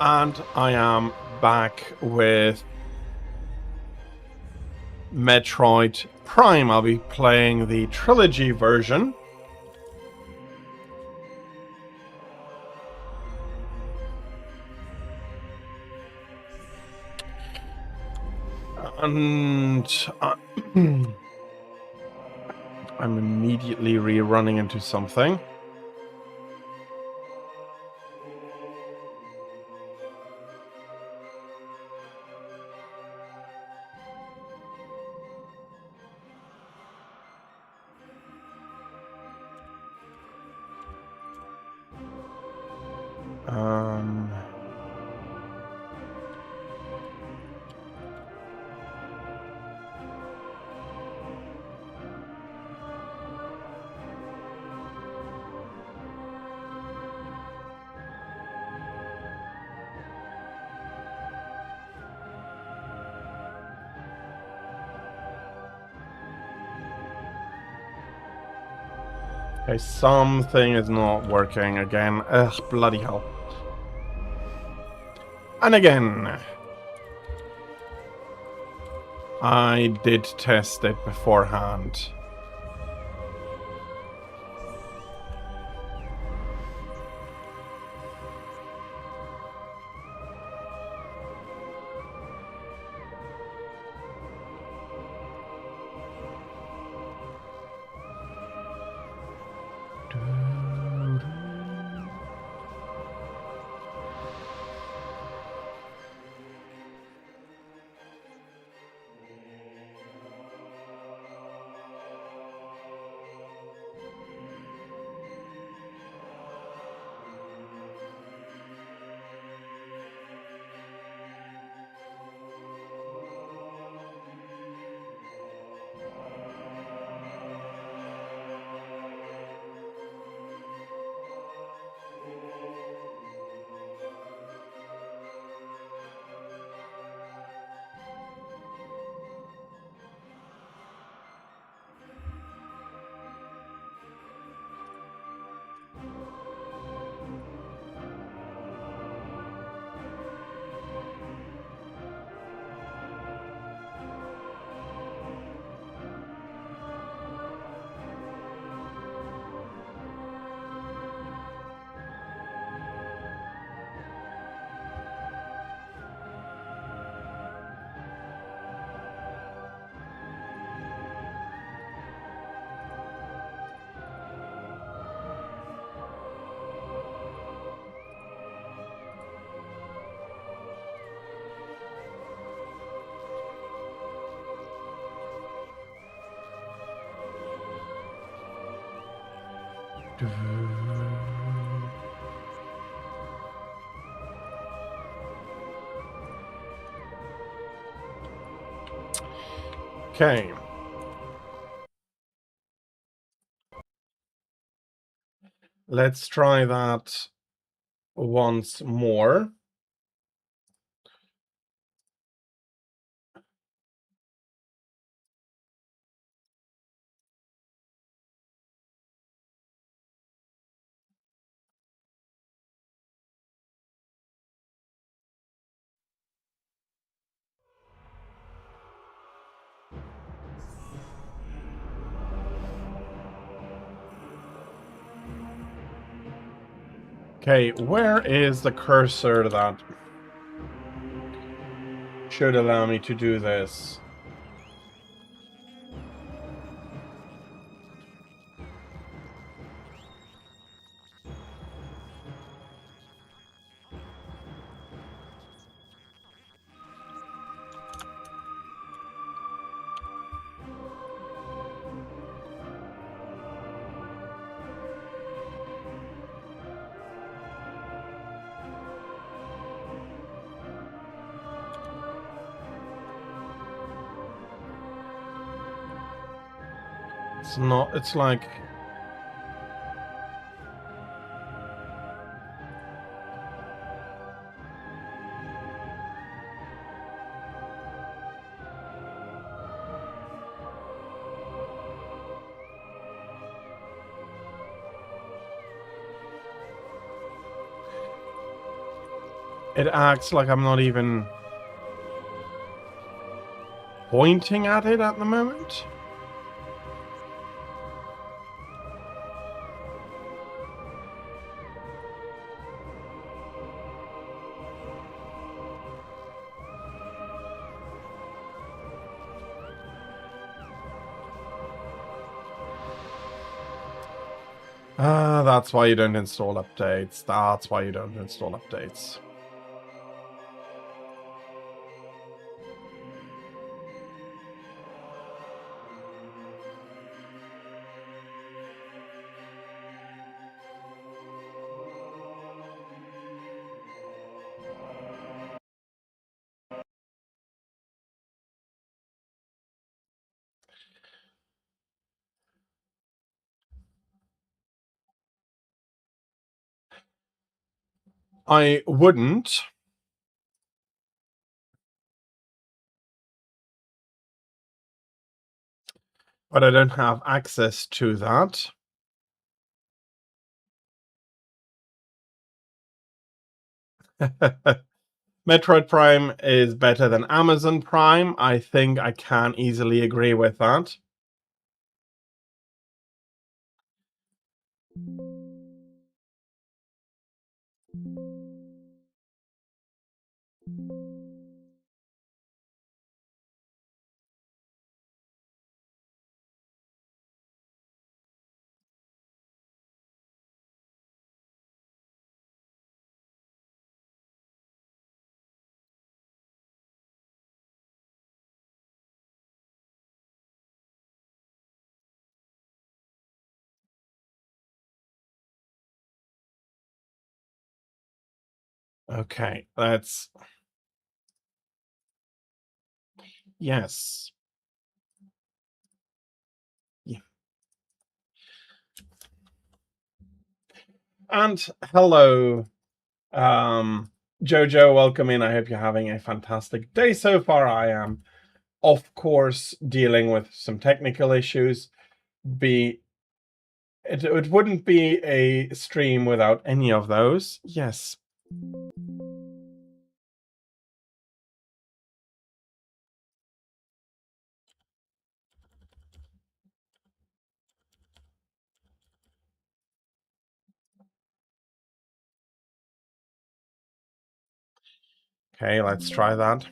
Speaker 1: And I am back with Metroid Prime. I'll be playing the trilogy version. And I'm immediately rerunning into something. Okay, something is not working again. Ugh, bloody hell. And again. I did test it beforehand. Okay. Let's try that once more. Okay, where is the cursor that should allow me to do this? It's not, it's like... It acts like I'm not even pointing at it at the moment. Ah, that's why you don't install updates. That's why you don't install updates. I wouldn't. But I don't have access to that. Metroid Prime is better than Amazon Prime. I think I can easily agree with that. Okay, let's... Yes. Yeah. And hello, Jojo, welcome in. I hope you're having a fantastic day so far. I am, of course, dealing with some technical issues. It wouldn't be a stream without any of those. Yes. Okay, let's try that.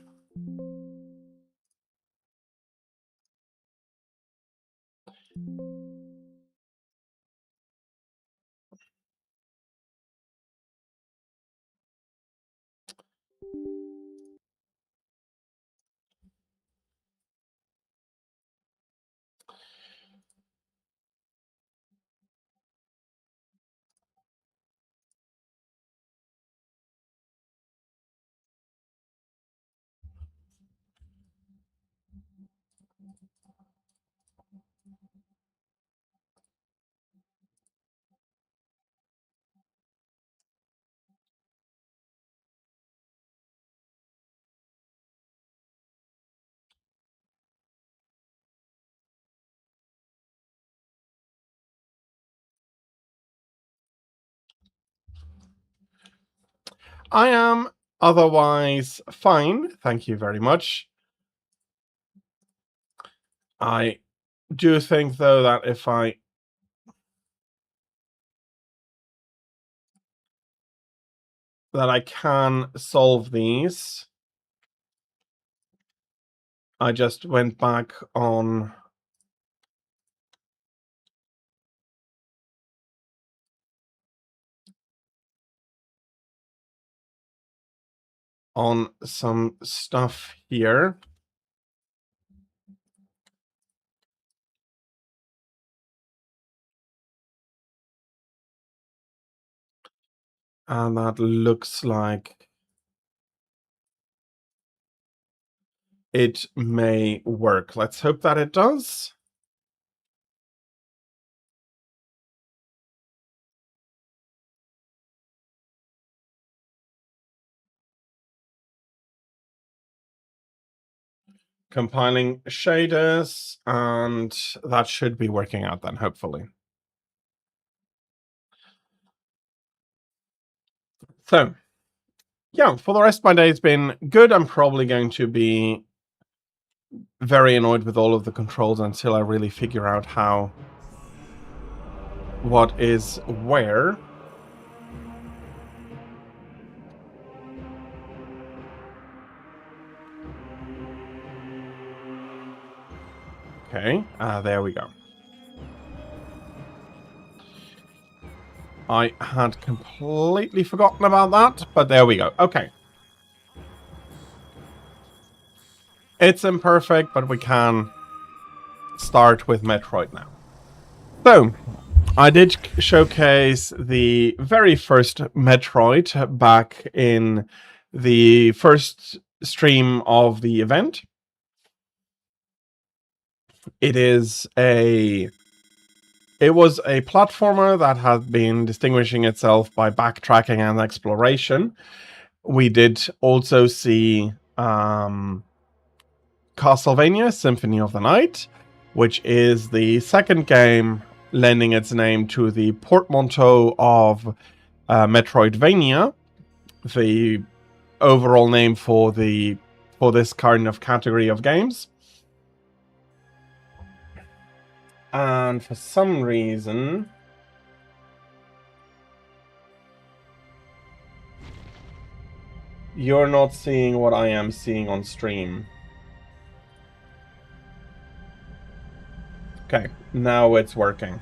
Speaker 1: I am otherwise fine. Thank you very much. I do think, though, that if I... that I can solve these. I just went back on... on some stuff here. And that looks like it may work. Let's hope that it does. Compiling shaders, and that should be working out then, hopefully. So, yeah, for the rest of my day, it's been good. I'm probably going to be very annoyed with all of the controls until I really figure out what is where. Okay, there we go. I had completely forgotten about that, but there we go. Okay. It's imperfect, but we can start with Metroid now. So, I did showcase the very first Metroid back in the first stream of the event. It was a platformer that had been distinguishing itself by backtracking and exploration. We did also see Castlevania Symphony of the Night, which is the second game lending its name to the portmanteau of Metroidvania, the overall name for this kind of category of games. And for some reason, you're not seeing what I am seeing on stream. Okay, now it's working.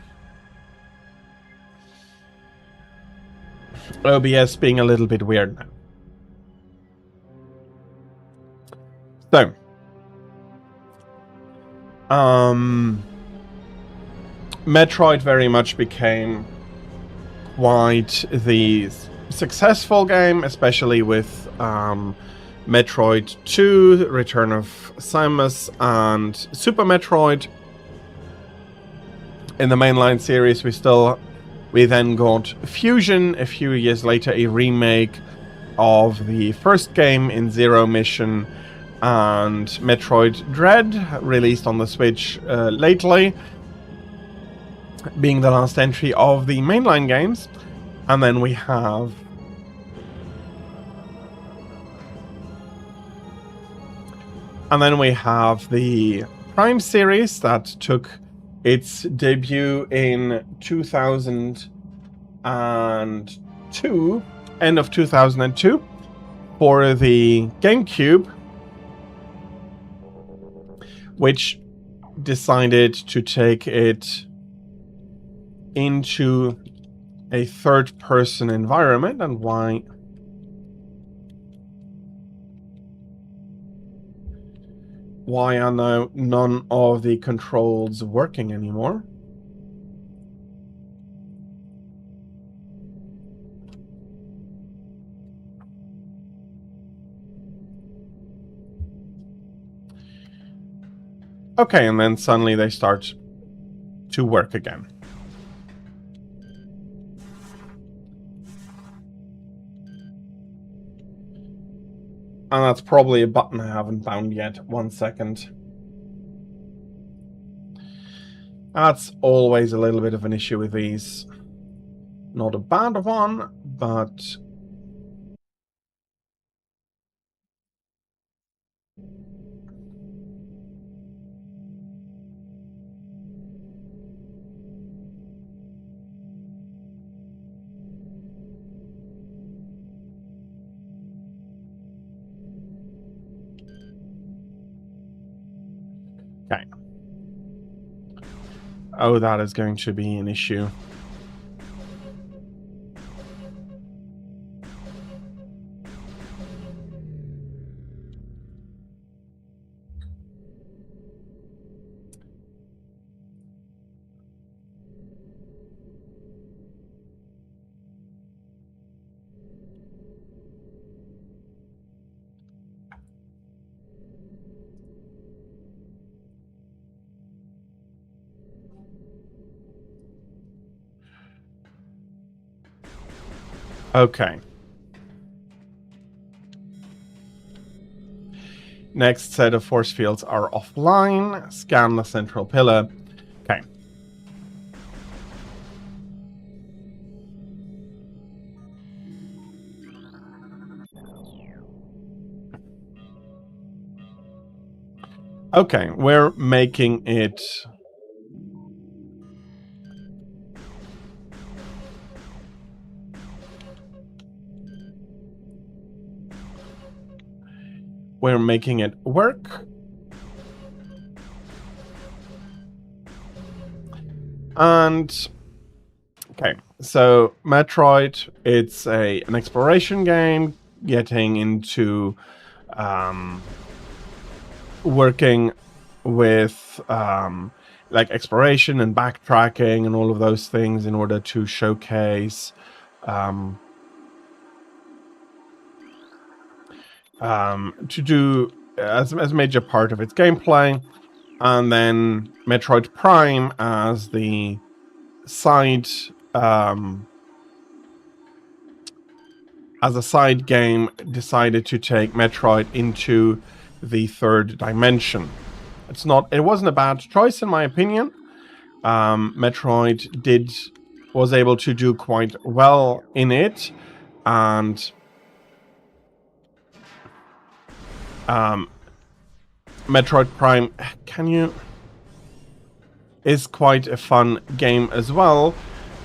Speaker 1: OBS being a little bit weird now. So, Metroid very much became quite the successful game, especially with Metroid 2, Return of Samus, and Super Metroid. In the mainline series, we then got Fusion a few years later, a remake of the first game in Zero Mission, and Metroid Dread, released on the Switch lately, being the last entry of the mainline games. And then we have the Prime series that took its debut in 2002, end of 2002, for the GameCube, which decided to take it into a third-person environment. And why are now none of the controls working anymore? Okay, and then suddenly they start to work again. And that's probably a button I haven't found yet. 1 second. That's always a little bit of an issue with these. Not a bad one, but... Okay. Oh, that is going to be an issue. Okay. Next set of force fields are offline. Scan the central pillar. Okay. Okay, we're making it... We're making it work. And... Okay, so Metroid, it's an exploration game, getting into working with like exploration and backtracking and all of those things in order to showcase to do as a major part of its gameplay, and then Metroid Prime as the side as a side game decided to take Metroid into the third dimension. It wasn't a bad choice in my opinion. Metroid was able to do quite well in it, and Metroid Prime is quite a fun game as well,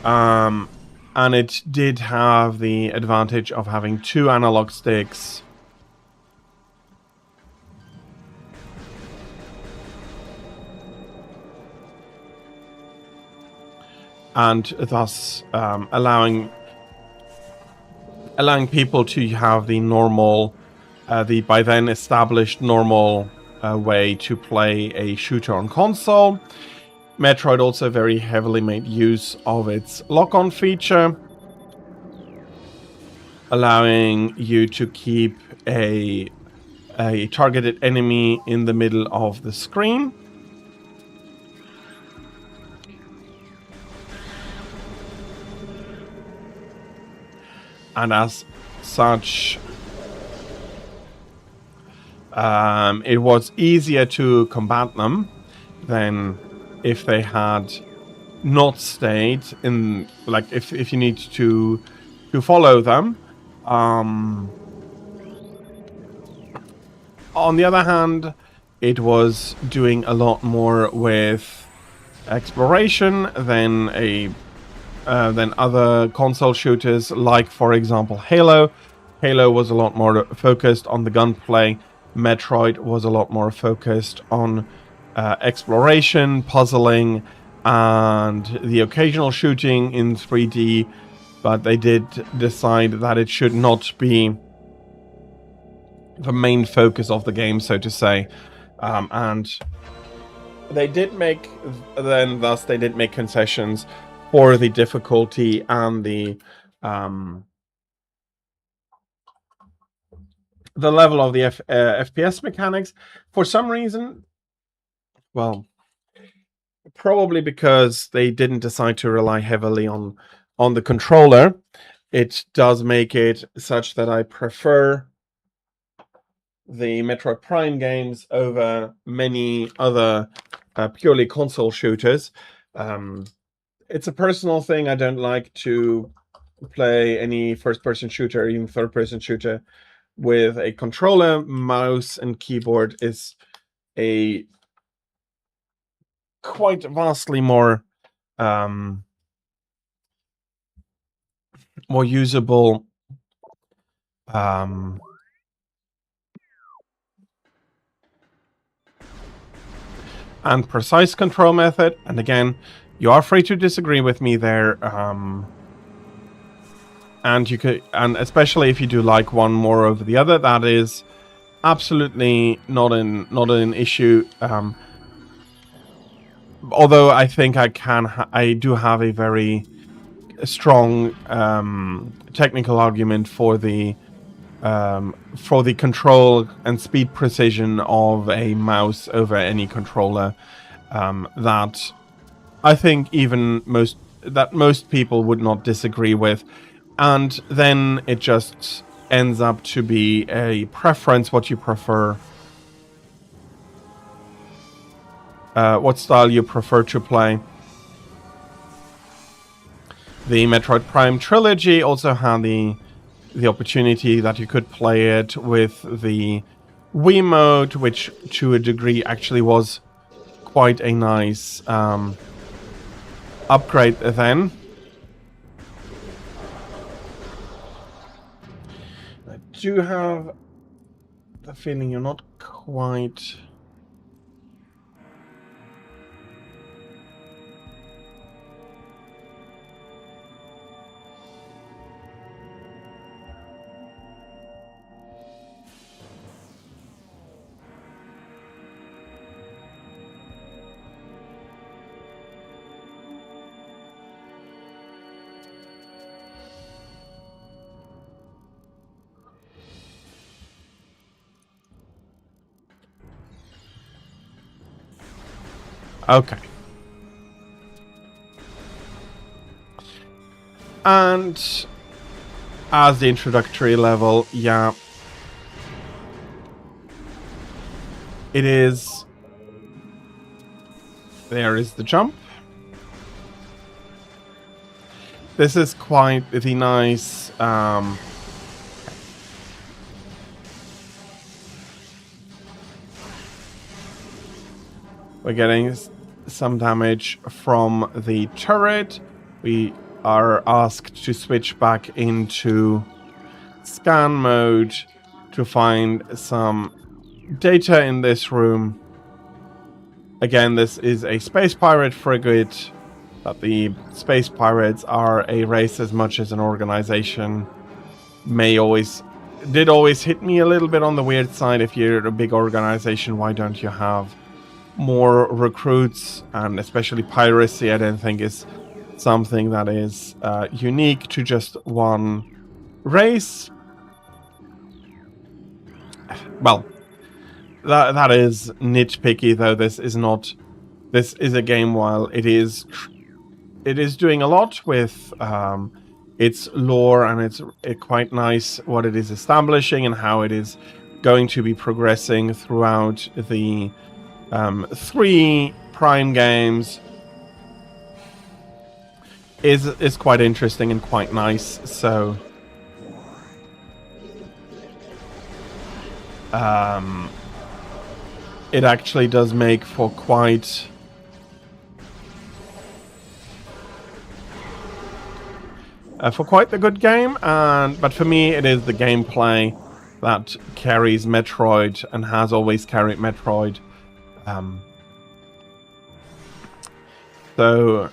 Speaker 1: and it did have the advantage of having 2 analog sticks. And thus allowing people to have the normal, the by then established normal way to play a shooter on console. Metroid also very heavily made use of its lock-on feature, allowing you to keep a targeted enemy in the middle of the screen. And as such, it was easier to combat them than if they had not stayed in, like if you need to follow them. On the other hand, it was doing a lot more with exploration than other console shooters, like for example Halo. Halo was a lot more focused on the gunplay. Metroid was a lot more focused on exploration, puzzling, and the occasional shooting in 3D, but they did decide that it should not be the main focus of the game, so to say. And they did make concessions for the difficulty and the level of the FPS mechanics. For some reason, well, probably because they didn't decide to rely heavily on the controller, it does make it such that I prefer the Metroid Prime games over many other purely console shooters. It's a personal thing. I don't like to play any first-person shooter or even third-person shooter with a controller. Mouse and keyboard is a quite vastly more usable and precise control method. And again, you are free to disagree with me there. And you could, and especially if you do like one more over the other, that is absolutely not an issue. Although I think I do have a very strong technical argument for the control and speed precision of a mouse over any controller, that I think even most people would not disagree with. And then it just ends up to be a preference, what you prefer, what style you prefer to play. The Metroid Prime trilogy also had the opportunity that you could play it with the Wiimote, which to a degree actually was quite a nice upgrade then. I do have the feeling you're not quite... Okay. And as the introductory level, yeah, it is... There is the jump. This is quite the nice... we're getting some damage from the turret. We are asked to switch back into scan mode to find some data in this room. Again, this is a space pirate frigate, but the space pirates are a race as much as an organization. Did always hit me a little bit on the weird side. If you're a big organization, why don't you have more recruits? And especially piracy, I don't think is something that is unique to just one race. Well, that is nitpicky, though. This is not. This is a game. While it is doing a lot with its lore, and it's quite nice what it is establishing and how it is going to be progressing throughout the 3 Prime games. Is quite interesting and quite nice. So it actually does make for quite the good game. But for me, it is the gameplay that carries Metroid and has always carried Metroid. So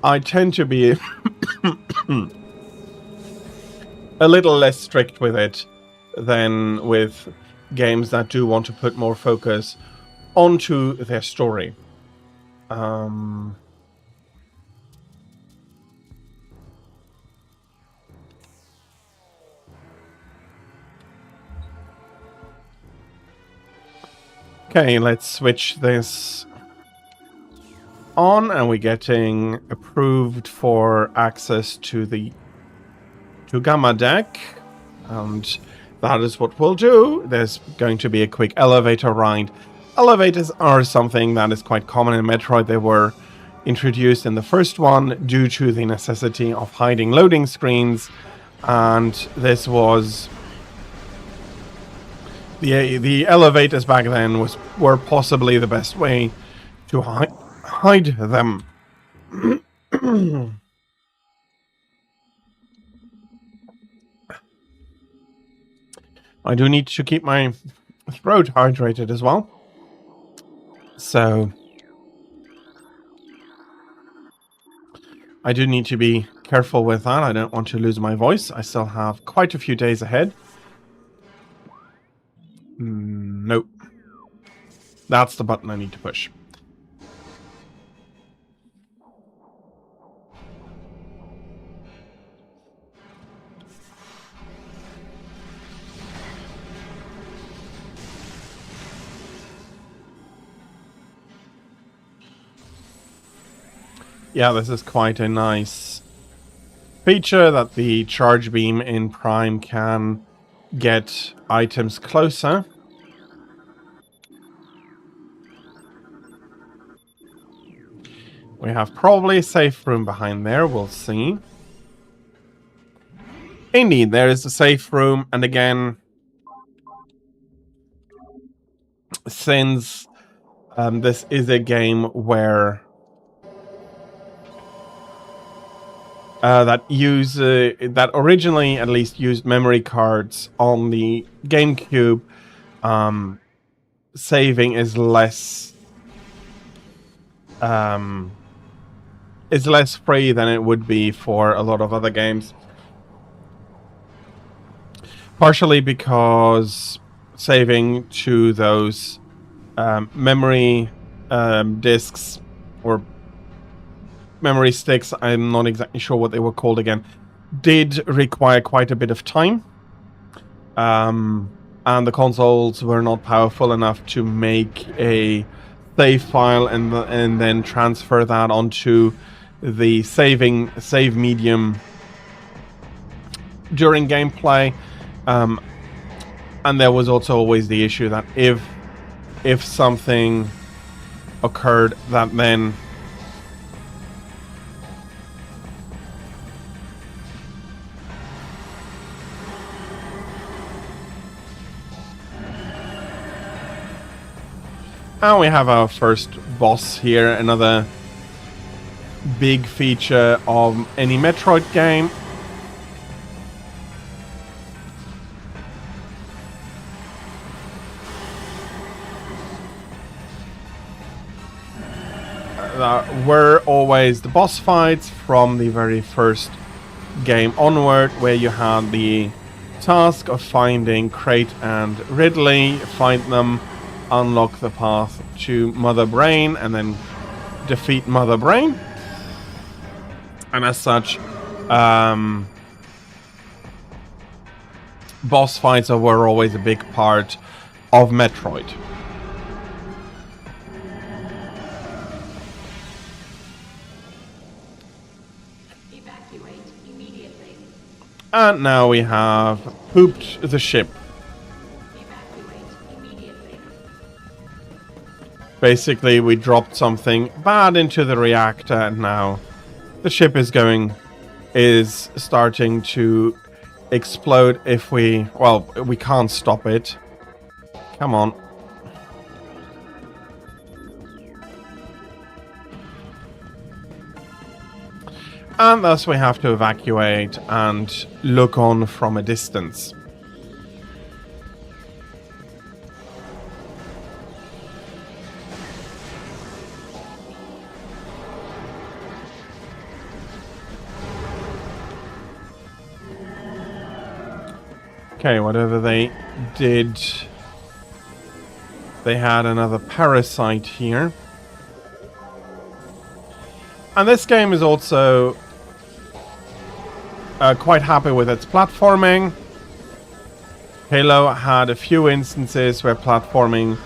Speaker 1: I tend to be a little less strict with it than with games that do want to put more focus onto their story. Okay, let's switch this on, and we're getting approved for access to the Gamma deck, and that is what we'll do. There's going to be a quick elevator ride. Elevators are something that is quite common in Metroid. They were introduced in the first one due to the necessity of hiding loading screens, and this was the elevators back then were possibly the best way to hide them. I do need to keep my throat hydrated as well. So I do need to be careful with that. I don't want to lose my voice. I still have quite a few days ahead. Nope. That's the button I need to push. Yeah, this is quite a nice feature that the charge beam in Prime can get items closer. We have probably a safe room behind there, we'll see. Indeed, there is a safe room, and again, since this is a game where that originally at least used memory cards on the GameCube, saving is less free than it would be for a lot of other games. Partially because saving to those memory discs or memory sticks, I'm not exactly sure what they were called again, did require quite a bit of time. And the consoles were not powerful enough to make a save file and then transfer that onto the save medium during gameplay. And there was also always the issue that if something occurred that then and we have our first boss here, another big feature of any Metroid game. Were always the boss fights from the very first game onward, where you had the task of finding Crate and Ridley, find them, unlock the path to Mother Brain, and then defeat Mother Brain. And as such, boss fights were always a big part of Metroid. And now we have pooped the ship. Basically, we dropped something bad into the reactor, and now the ship is starting to explode if we can't stop it. Come on. And thus we have to evacuate and look on from a distance. Okay, whatever they did, they had another parasite here. And this game is also quite happy with its platforming. Halo had a few instances where platforming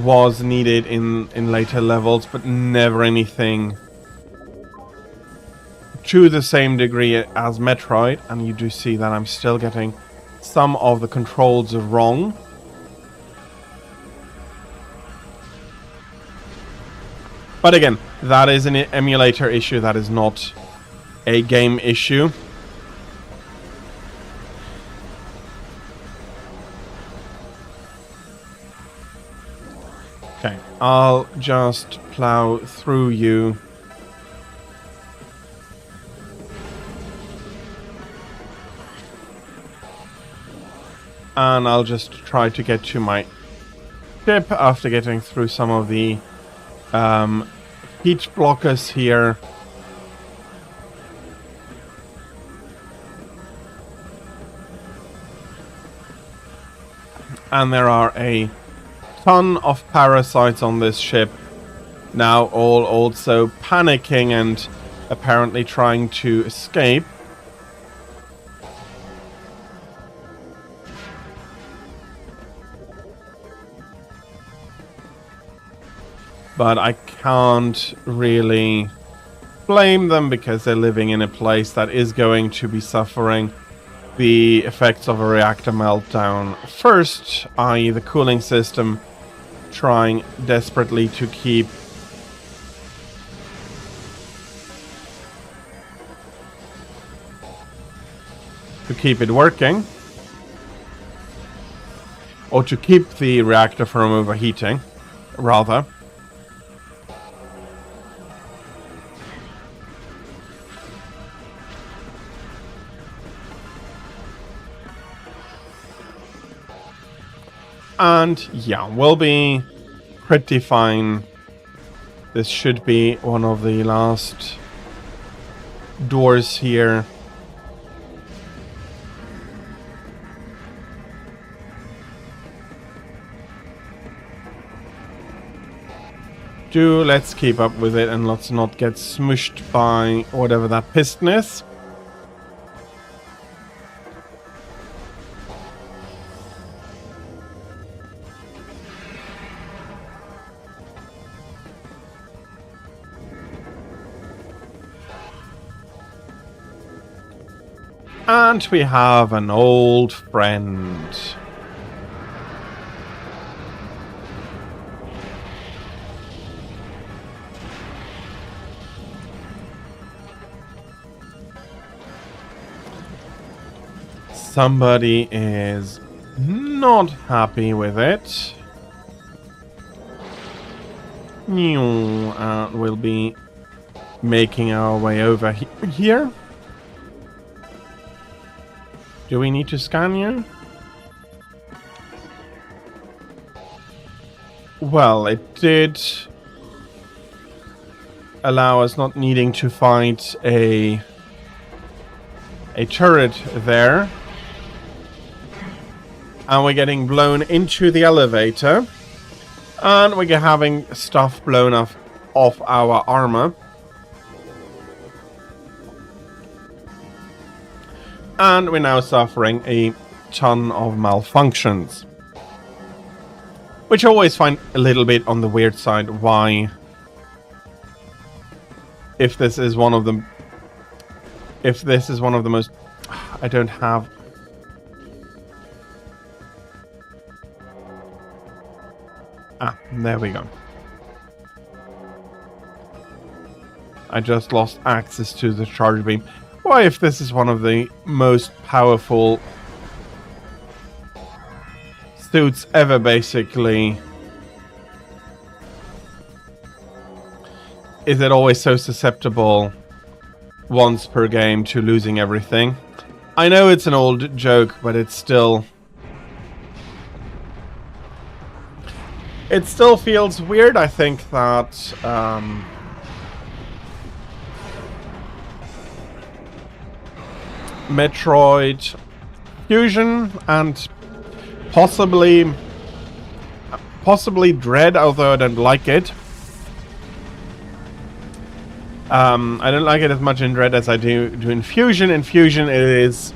Speaker 1: was needed in later levels, but never anything to the same degree as Metroid. And you do see that I'm still getting some of the controls wrong. But again, that is an emulator issue, that is not a game issue. Okay, I'll just plow through you. And I'll just try to get to my ship after getting through some of the heat blockers here. And there are a ton of parasites on this ship, now all also panicking and apparently trying to escape. But I can't really blame them because they're living in a place that is going to be suffering the effects of a reactor meltdown first, i.e. the cooling system trying desperately to keep to keep it working. Or to keep the reactor from overheating, rather. And yeah, we'll be pretty fine. This should be one of the last doors here. Let's keep up with it and let's not get smushed by whatever that piston is. And we have an old friend. Somebody is not happy with it. We'll be making our way over here. Do we need to scan you? Well, it did allow us not needing to fight a turret there. And we're getting blown into the elevator. And we're having stuff blown off our armor. And we're now suffering a ton of malfunctions. Which I always find a little bit on the weird side. Why? If this is one of the most... I don't have... there we go. I just lost access to the charge beam. Why, if this is one of the most powerful suits ever, basically, is it always so susceptible once per game to losing everything? I know it's an old joke, but it's still... It still feels weird. I think that Metroid Fusion and possibly Dread, although I don't like it. I don't like it as much in Dread as I do in Fusion. In Fusion, it is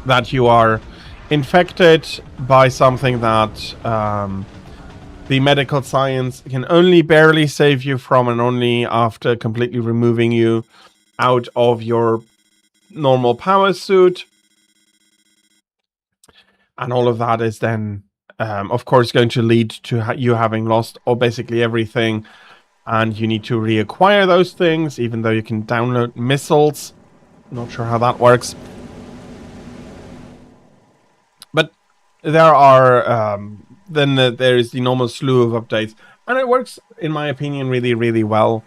Speaker 1: that you are infected by something that the medical science can only barely save you from, and only after completely removing you out of your normal power suit. And all of that is then, of course, going to lead to you having lost basically everything, and you need to reacquire those things, even though you can download missiles. Not sure how that works. But there are, there is the normal slew of updates, and it works, in my opinion, really, really well.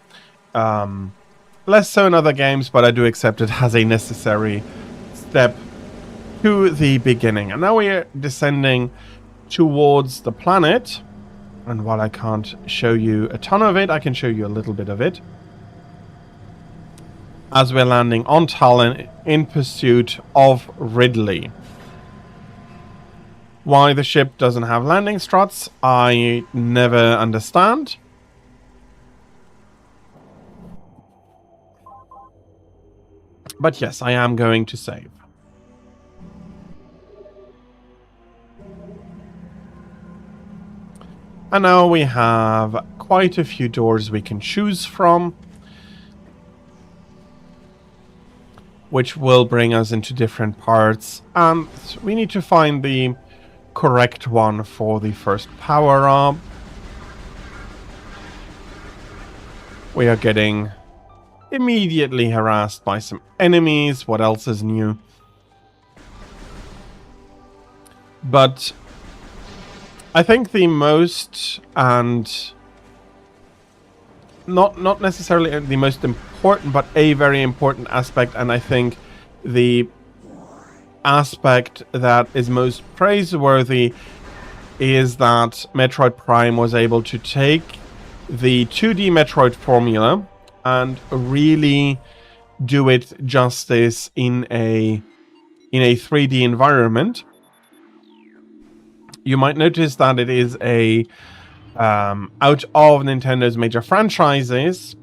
Speaker 1: Less so in other games, but I do accept it as a necessary step to the beginning. And now we are descending towards the planet. And while I can't show you a ton of it, I can show you a little bit of it. As we're landing on Talon in pursuit of Ridley. Why the ship doesn't have landing struts, I never understand. But yes, I am going to save. And now we have quite a few doors we can choose from, which will bring us into different parts. And we need to find the correct one for the first power-up. We are getting immediately harassed by some enemies. What else is new? But I think the most, and not necessarily the most important, but a very important aspect, and I think the aspect that is most praiseworthy, is that Metroid Prime was able to take the 2D Metroid formula and really do it justice in a 3D environment. You might notice that it is out of Nintendo's major franchises,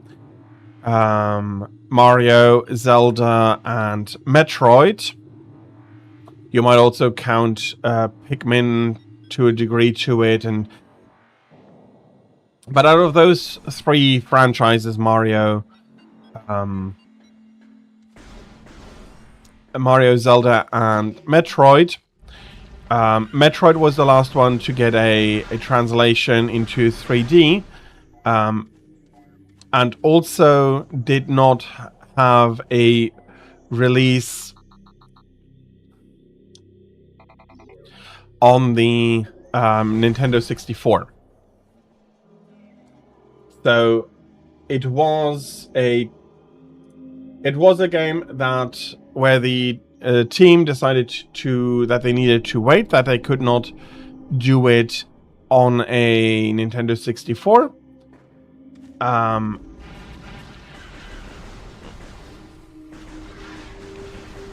Speaker 1: Mario, Zelda, and Metroid. You might also count Pikmin to a degree to it, but out of those three franchises, Mario, Zelda, and Metroid. Metroid was the last one to get a translation into 3D, and also did not have a release on the Nintendo 64. So it was a game that where the team decided that they needed to wait, that they could not do it on a Nintendo 64. And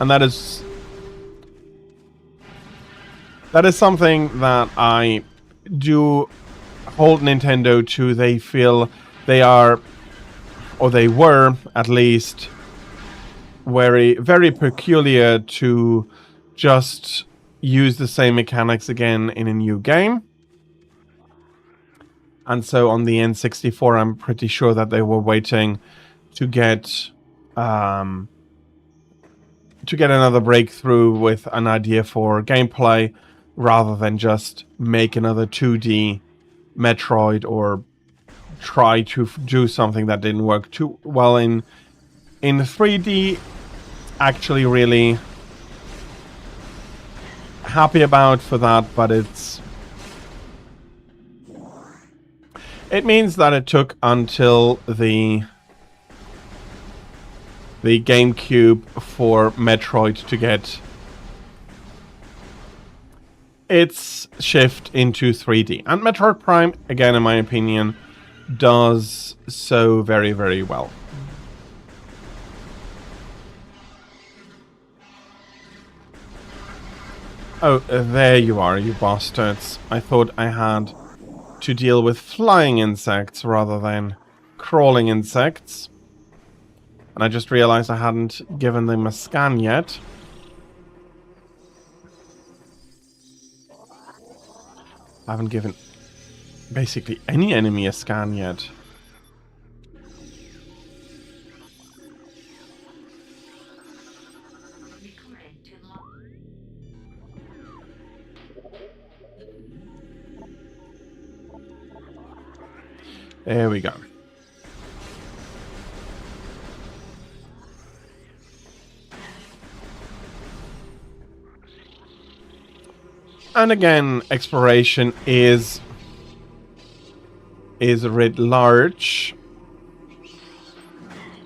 Speaker 1: that is something that I do hold Nintendo to. They feel they are, or they were at least, very, very peculiar to just use the same mechanics again in a new game. And so on the N64, I'm pretty sure that they were waiting to get another breakthrough with an idea for gameplay, rather than just make another 2D Metroid or try to do something that didn't work too well in 3D. Actually really happy about for that, but it means that it took until the GameCube for Metroid to get its shift into 3D. And Metroid Prime, again, in my opinion, does so very, very well. Oh, there you are, you bastards. I thought I had to deal with flying insects rather than crawling insects. And I just realized I hadn't given them a scan yet. I haven't given basically any enemy a scan yet. There we go. And again, exploration is writ large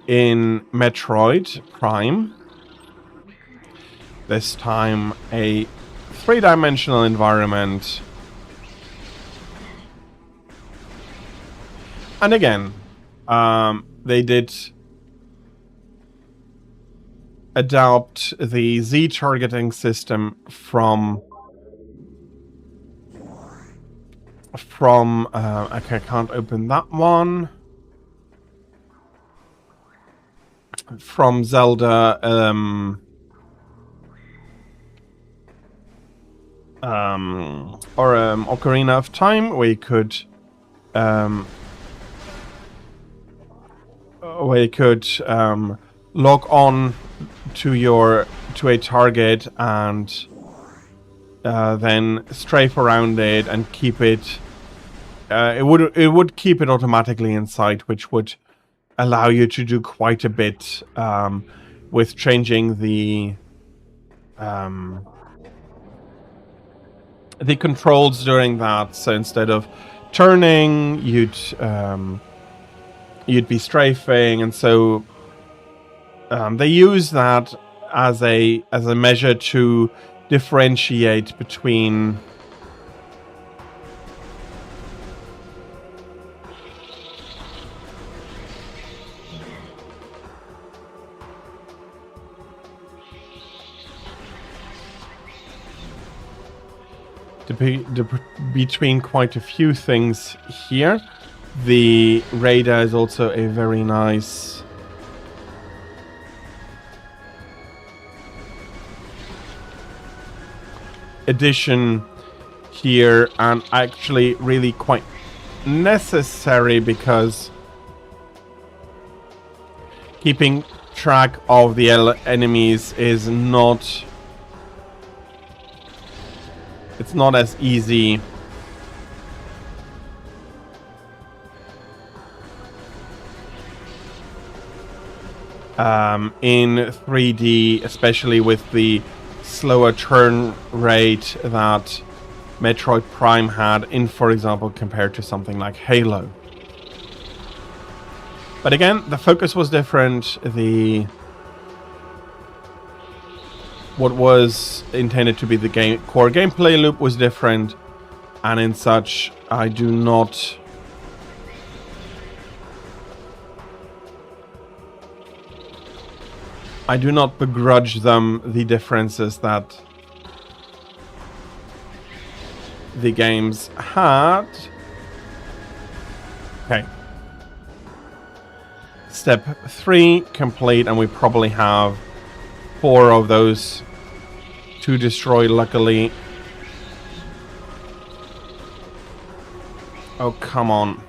Speaker 1: in Metroid Prime. This time a three-dimensional environment. And again, they did adopt the Z targeting system from okay, I can't open that one. From Zelda, Ocarina of Time, where you could log on to a target and then strafe around it and keep it. It would keep it automatically in sight, which would allow you to do quite a bit with changing the the controls during that. So instead of turning, you'd be strafing, and so they use that as a measure to differentiate between between quite a few things here. The radar is also a very nice addition here, and actually really quite necessary, because keeping track of the enemies is not... it's not as easy in 3D, especially with the slower turn rate that Metroid Prime had in, for example, compared to something like Halo. But again, the focus was different. What was intended to be the core gameplay loop was different, and in such, I do not begrudge them the differences that the games had. Okay. Step 3 complete, and we probably have 4 of those to destroy, luckily. Oh, come on.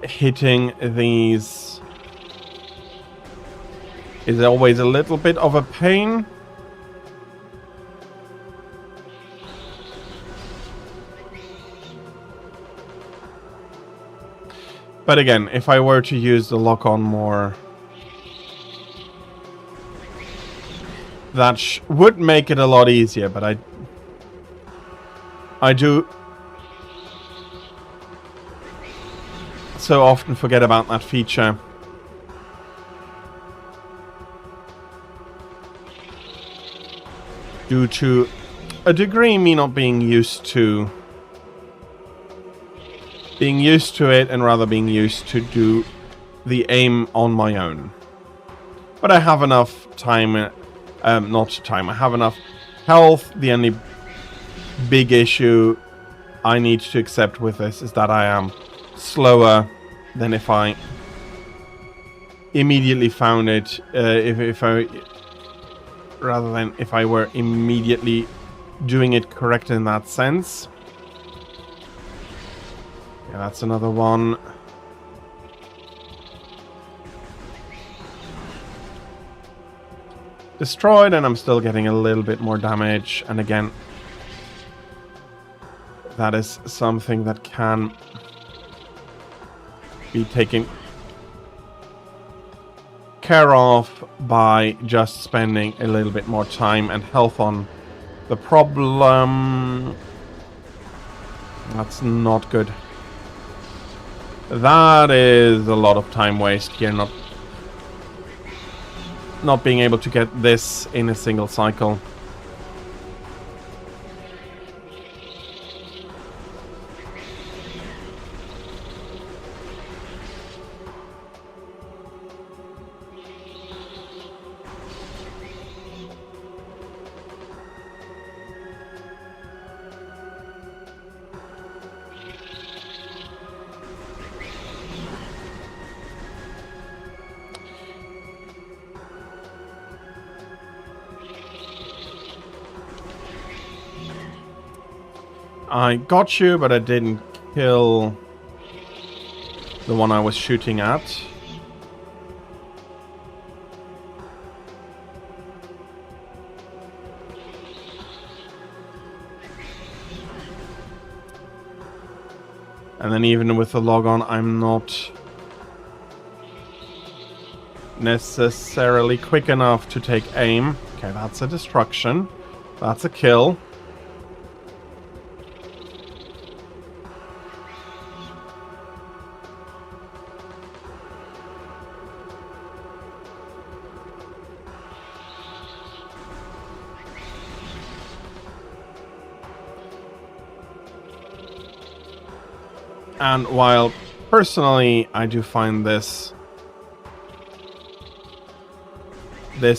Speaker 1: Hitting these is always a little bit of a pain. But again, if I were to use the lock-on more, that would make it a lot easier, but I do so often forget about that feature. Due to a degree me not being used to it, and rather being used to do the aim on my own. But I have enough time, I have enough health. The only big issue I need to accept with this is that I am slower than if I immediately found it, rather than if I were immediately doing it correct in that sense. Yeah, that's another one. Destroyed, and I'm still getting a little bit more damage. And again, that is something that can be taken care of by just spending a little bit more time and health on the problem. That's not good. That is a lot of time waste here, not being able to get this in a single cycle. I got you, but I didn't kill the one I was shooting at. And then even with the log on, I'm not necessarily quick enough to take aim. Okay, that's a destruction. That's a kill. And while personally I do find this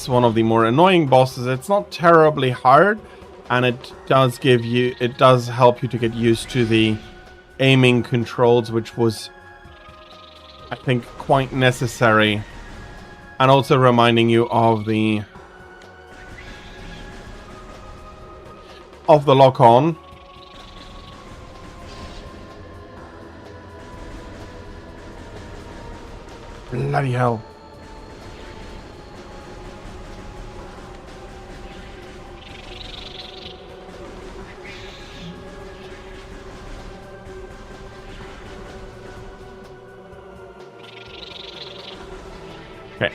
Speaker 1: one of the more annoying bosses, it's not terribly hard, and it does help you to get used to the aiming controls, which was, I think, quite necessary, and also reminding you of the lock-on. Bloody hell. Okay.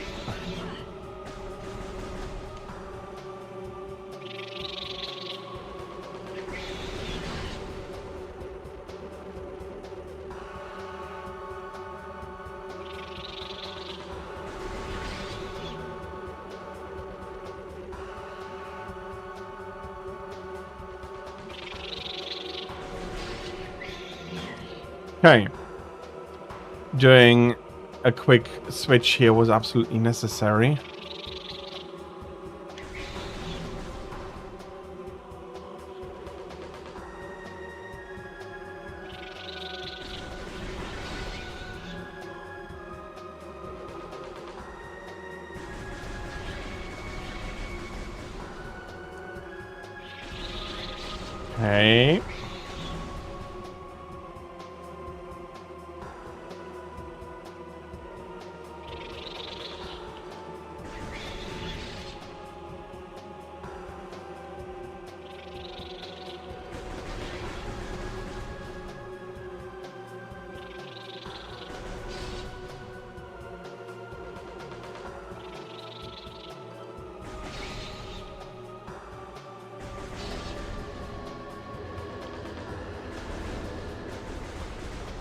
Speaker 1: Okay. Doing a quick switch here was absolutely necessary. Okay.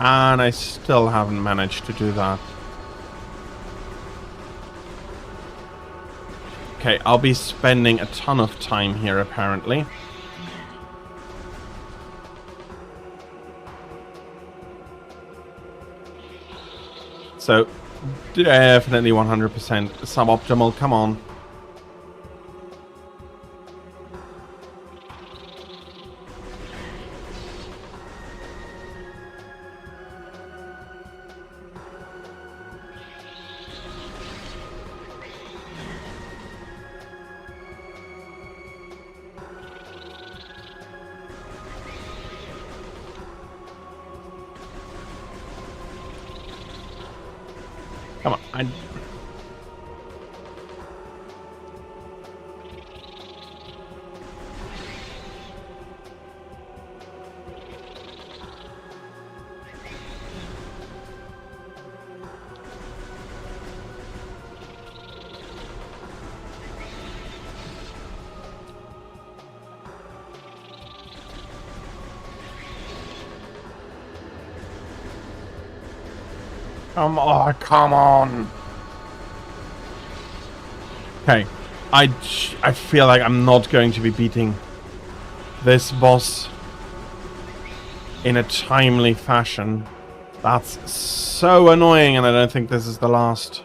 Speaker 1: And I still haven't managed to do that. Okay, I'll be spending a ton of time here, apparently. So, definitely 100% suboptimal. Come on. Come on. Come on. Okay. I feel like I'm not going to be beating this boss in a timely fashion. That's so annoying, and I don't think this is the last.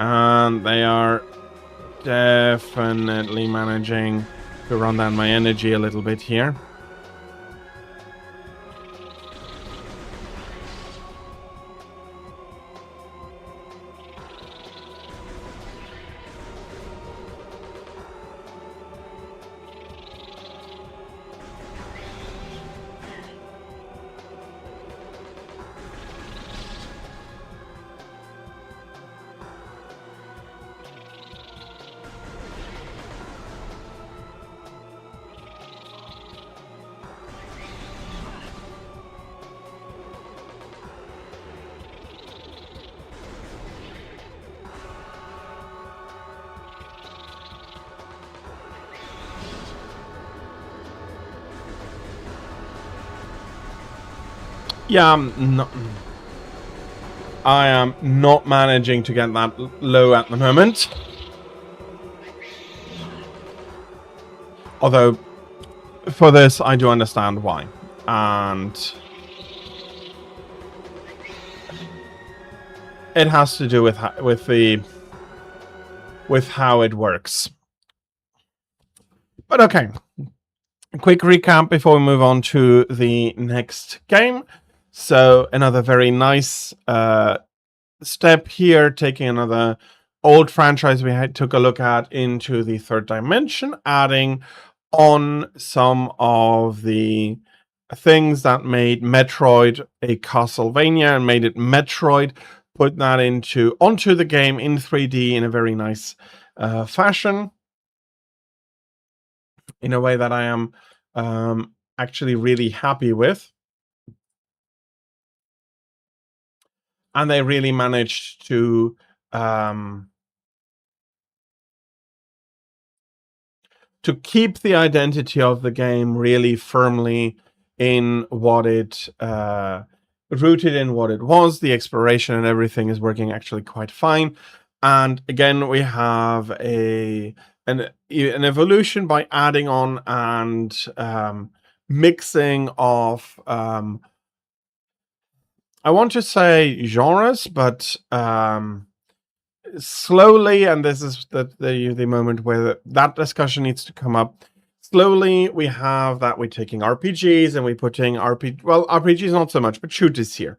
Speaker 1: And they are definitely managing to run down my energy a little bit here. Yeah, I am not managing to get that low at the moment. Although, for this, I do understand why. And it has to do with how it works. But okay. A quick recap before we move on to the next game. So another very nice step here, taking another old franchise we took a look at into the third dimension, adding on some of the things that made Metroid a Castlevania and made it Metroid, put that onto the game in 3D in a very nice fashion, in a way that I am actually really happy with. And they really managed to keep the identity of the game really firmly in what it rooted in what it was. The exploration and everything is working actually quite fine. And again, we have an evolution by adding on and mixing of I want to say genres, but slowly, and this is the moment where that discussion needs to come up. Slowly, we have that we're taking RPGs and we're putting RPGs not so much, but shooters here.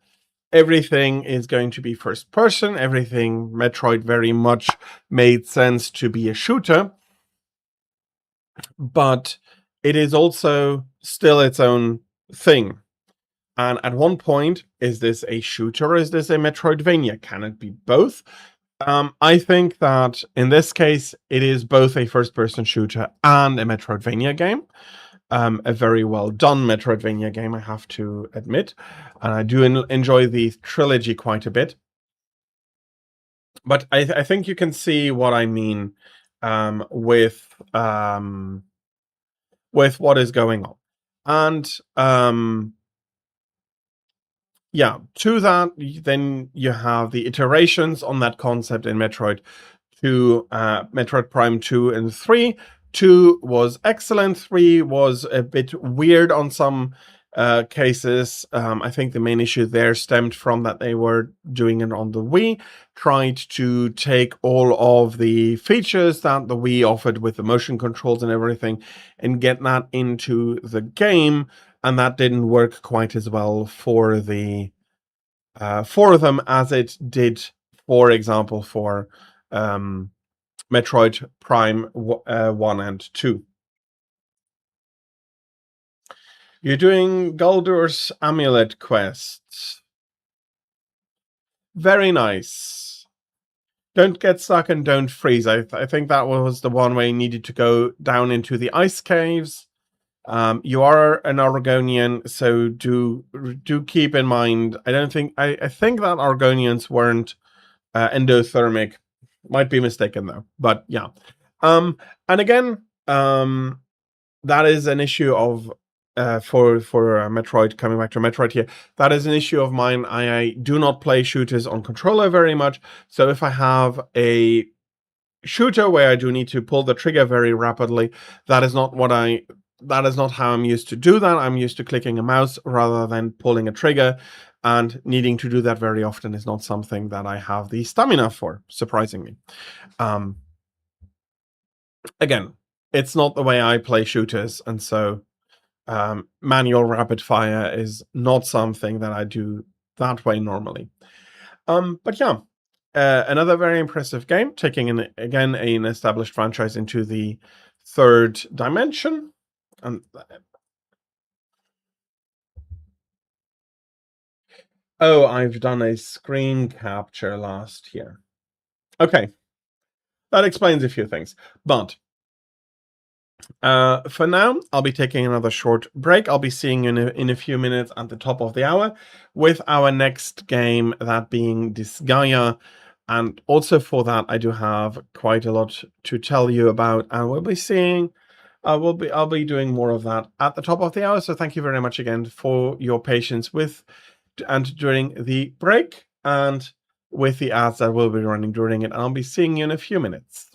Speaker 1: Everything is going to be first person. Everything Metroid very much made sense to be a shooter, but it is also still its own thing. And at one point, is this a shooter or is this a Metroidvania? Can it be both? I think that in this case, it is both a first-person shooter and a Metroidvania game. A very well done Metroidvania game, I have to admit. And I do enjoy the trilogy quite a bit. But I think you can see what I mean with what is going on. And yeah, to that, then you have the iterations on that concept in Metroid 2, Metroid Prime 2 and 3. 2 was excellent, 3 was a bit weird on some cases. I think the main issue there stemmed from that they were doing it on the Wii, tried to take all of the features that the Wii offered with the motion controls and everything and get that into the game. And that didn't work quite as well for them as it did, for example, for Metroid Prime 1 and 2. You're doing Galdur's Amulet quests. Very nice. Don't get stuck and don't freeze. I think that was the one where you needed to go down into the ice caves. You are an Argonian, so do keep in mind. I think that Argonians weren't endothermic. Might be mistaken though, but yeah. And again, that is an issue of for Metroid. Coming back to Metroid here, that is an issue of mine. I do not play shooters on controller very much, so if I have a shooter where I do need to pull the trigger very rapidly, that is not how I'm used to do that. I'm used to clicking a mouse rather than pulling a trigger, and needing to do that very often is not something that I have the stamina for, surprisingly. Again, it's not the way I play shooters, and so manual rapid fire is not something that I do that way normally. But yeah, another very impressive game, taking again an established franchise into the third dimension. And oh, I've done a screen capture last year. Okay, that explains a few things. But for now, I'll be taking another short break. I'll be seeing you in a few minutes at the top of the hour with our next game, that being Disgaea. And also for that, I do have quite a lot to tell you about, and we'll be seeing. I'll be doing more of that at the top of the hour. So thank you very much again for your patience with and during the break, and with the ads that will be running during it. I'll be seeing you in a few minutes.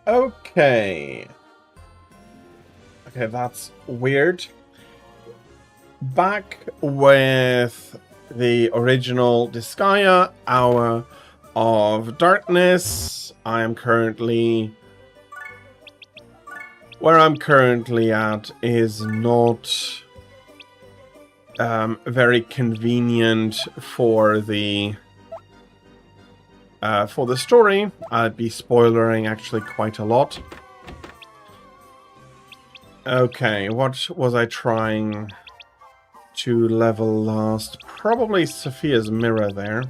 Speaker 1: Okay. Okay, that's weird. Back with the original Disgaea, Hour of Darkness. I am currently... Where I'm currently at is not very convenient for the story. I'd be spoilering actually quite a lot. Okay, what was I trying to level last? Probably Sophia's mirror there.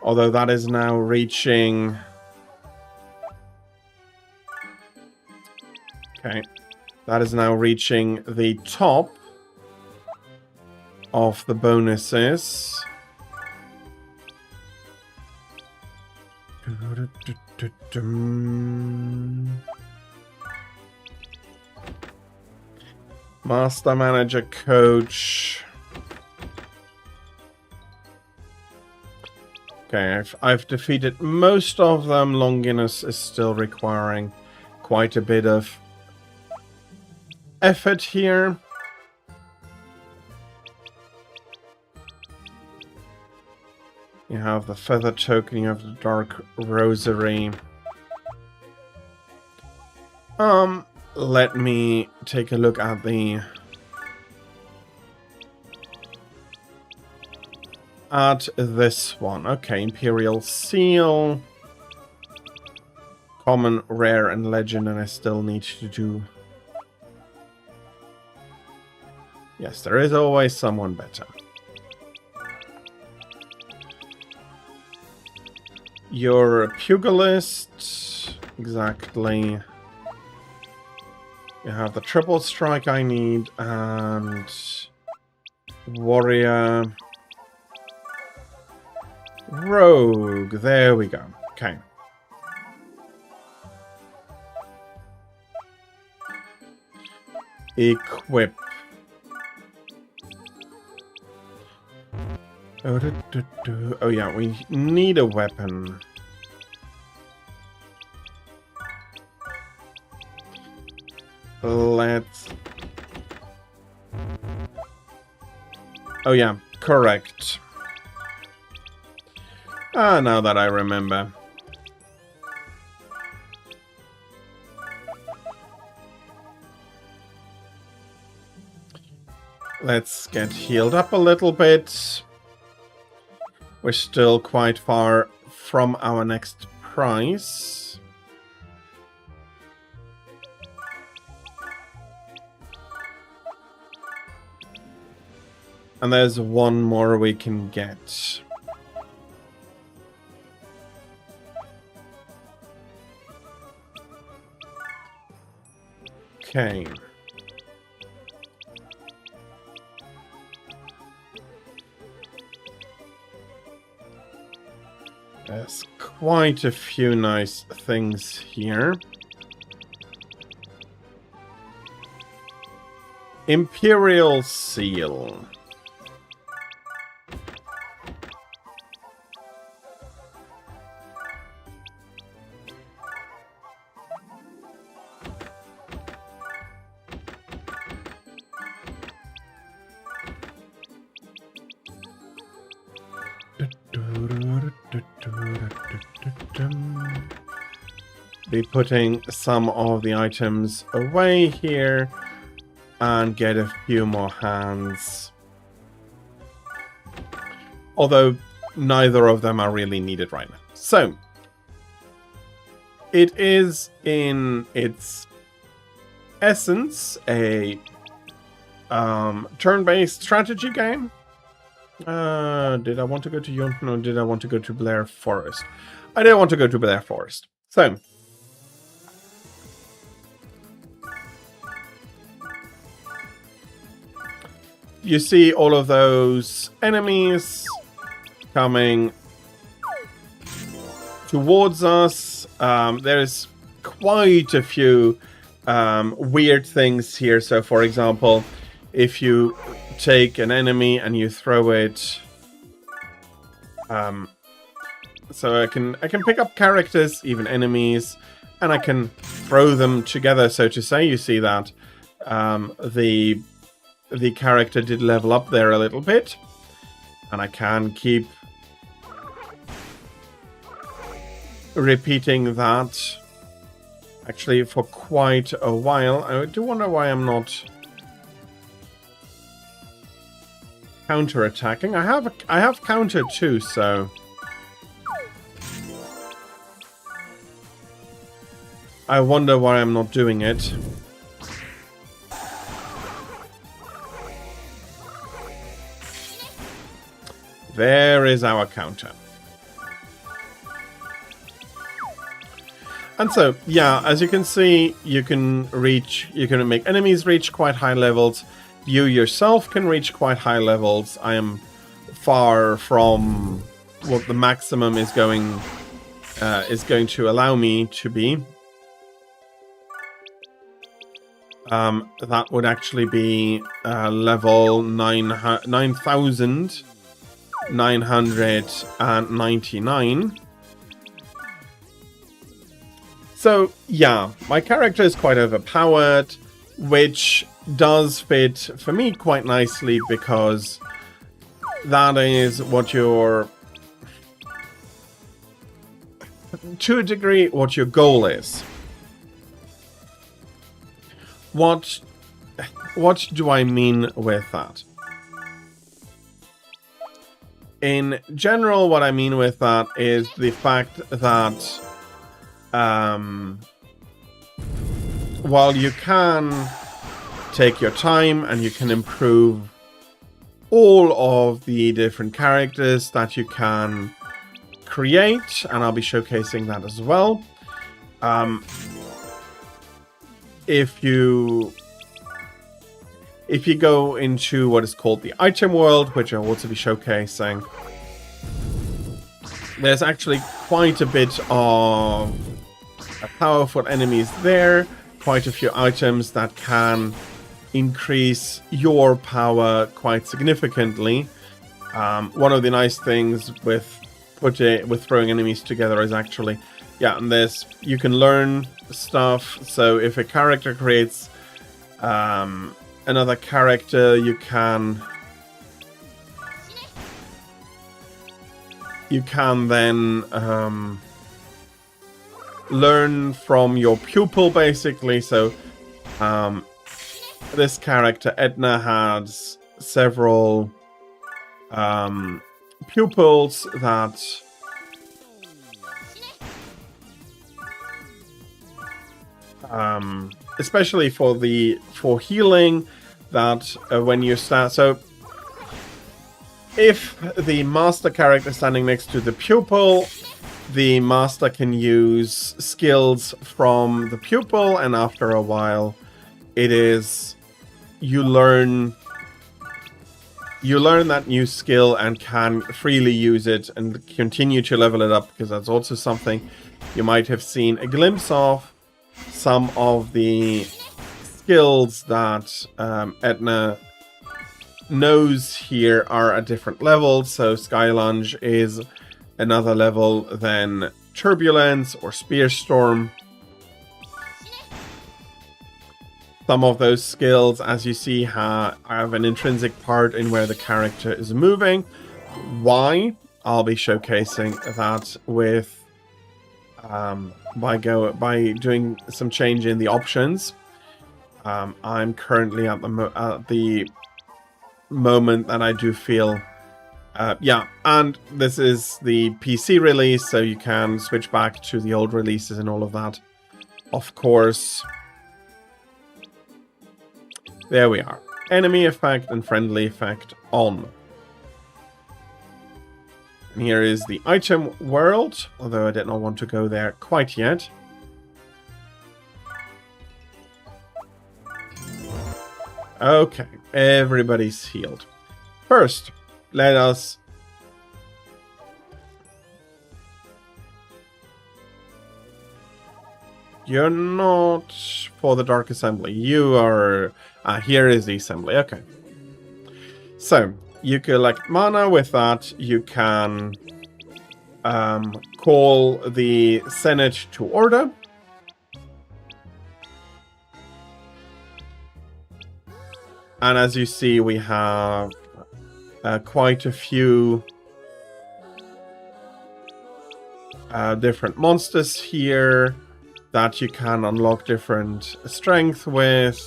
Speaker 1: Although that is now reaching Okay. That is now reaching the top of the bonuses. Master Manager Coach. Okay, I've defeated most of them. Longinus is still requiring quite a bit of effort here. You have the Feather Token, you have the Dark Rosary. Let me take a look at the... at this one. Okay, Imperial Seal. Common, Rare, and Legend, and I still need to do... Yes, there is always someone better. You're a Pugilist. Exactly. You have the Triple Strike I need, and... Warrior... Rogue. There we go. Okay. Equip. Oh yeah, we need a weapon. Let's... Oh yeah, correct. Ah, now that I remember. Let's get healed up a little bit. We're still quite far from our next prize. And there's one more we can get. Okay. There's quite a few nice things here. Imperial Seal. Be putting some of the items away here and get a few more hands. Although neither of them are really needed right now. So, it is in its essence a turn-based strategy game. Did I want to go to Yonton or did I want to go to Blair Forest? I didn't want to go to Blair Forest. So, you see all of those enemies coming towards us. There's quite a few weird things here. So, for example, if you take an enemy and you throw it, so I can pick up characters, even enemies, and I can throw them together, so to say. You see that the character did level up there a little bit, and I can keep repeating that actually for quite a while. I do wonder why I'm not counter-attacking. I have counter too, so I wonder why I'm not doing it. There is our counter. And so, yeah, as you can see, you can make enemies reach quite high levels. You yourself can reach quite high levels. I am far from what the maximum is going to allow me to be. That would actually be level 9,999. So, yeah, my character is quite overpowered, which does fit for me quite nicely because that is what your... to a degree, what your goal is. What do I mean with that? In general, what I mean with that is the fact that while you can take your time and you can improve all of the different characters that you can create, and I'll be showcasing that as well. If you go into what is called the item world, which I'll also be showcasing, there's actually quite a bit of powerful enemies there, quite a few items that can increase your power quite significantly. One of the nice things with throwing enemies together is actually, yeah, and you can learn stuff. So if a character creates another character, you can then learn from your pupil, basically. So this character, Edna, has several pupils that especially for healing, that when you start, so if the master character is standing next to the pupil, the master can use skills from the pupil, and after a while you learn that new skill and can freely use it and continue to level it up, because that's also something you might have seen a glimpse of. Some of the skills that Edna knows here are at different levels. So Sky Lunge is another level than Turbulence or Spear Storm. Some of those skills, as you see, have an intrinsic part in where the character is moving. Why? I'll be showcasing that with by doing some change in the options. I'm currently at the moment that I do feel, yeah, and this is the PC release, so you can switch back to the old releases and all of that, of course. There we are. Enemy effect and friendly effect on. And here is the item world, although I did not want to go there quite yet. Okay, everybody's healed. First, let us... You're not for the Dark Assembly. You are... here is the assembly. Okay. So, you collect mana. With that, you can call the Senate to order. And as you see, we have quite a few different monsters here that you can unlock different strength with.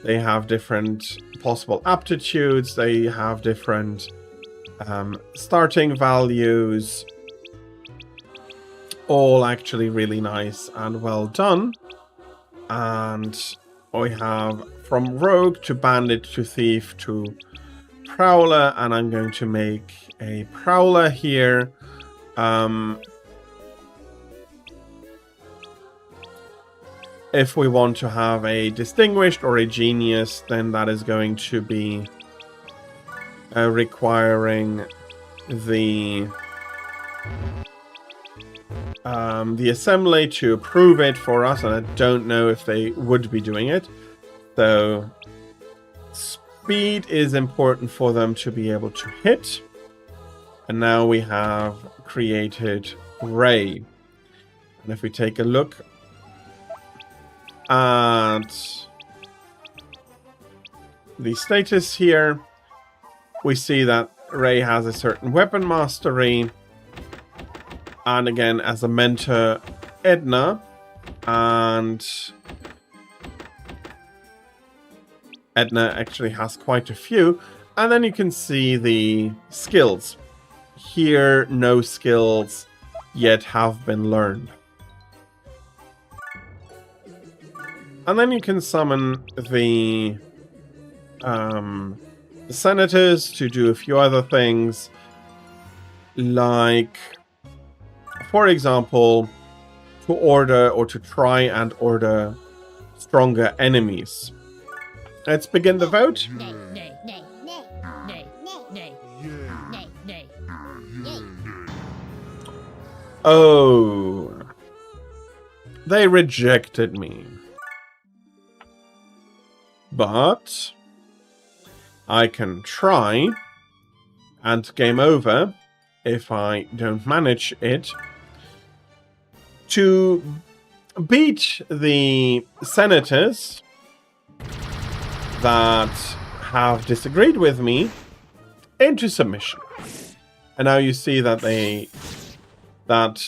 Speaker 1: They have different possible aptitudes. They have different starting values. All actually really nice and well done. And we have from Rogue to Bandit to Thief to Prowler. And I'm going to make a Prowler here. if we want to have a distinguished or a genius, then that is going to be requiring the assembly to approve it for us, and I don't know if they would be doing it. So speed is important for them to be able to hit. And now we have created Ray. And if we take a look at the status here, we see that Ray has a certain weapon mastery. And again, as a mentor, Edna. And Edna actually has quite a few. And then you can see the skills. Here, no skills yet have been learned. And then you can summon the senators to do a few other things, like, for example, to order or to try and order stronger enemies. Let's begin the vote.
Speaker 21: Nay, nay, nay, nay, nay, nay, nay, nay, nay.
Speaker 1: Oh, they rejected me. But I can try, and game over if I don't manage it, to beat the senators that have disagreed with me into submission. And now you see that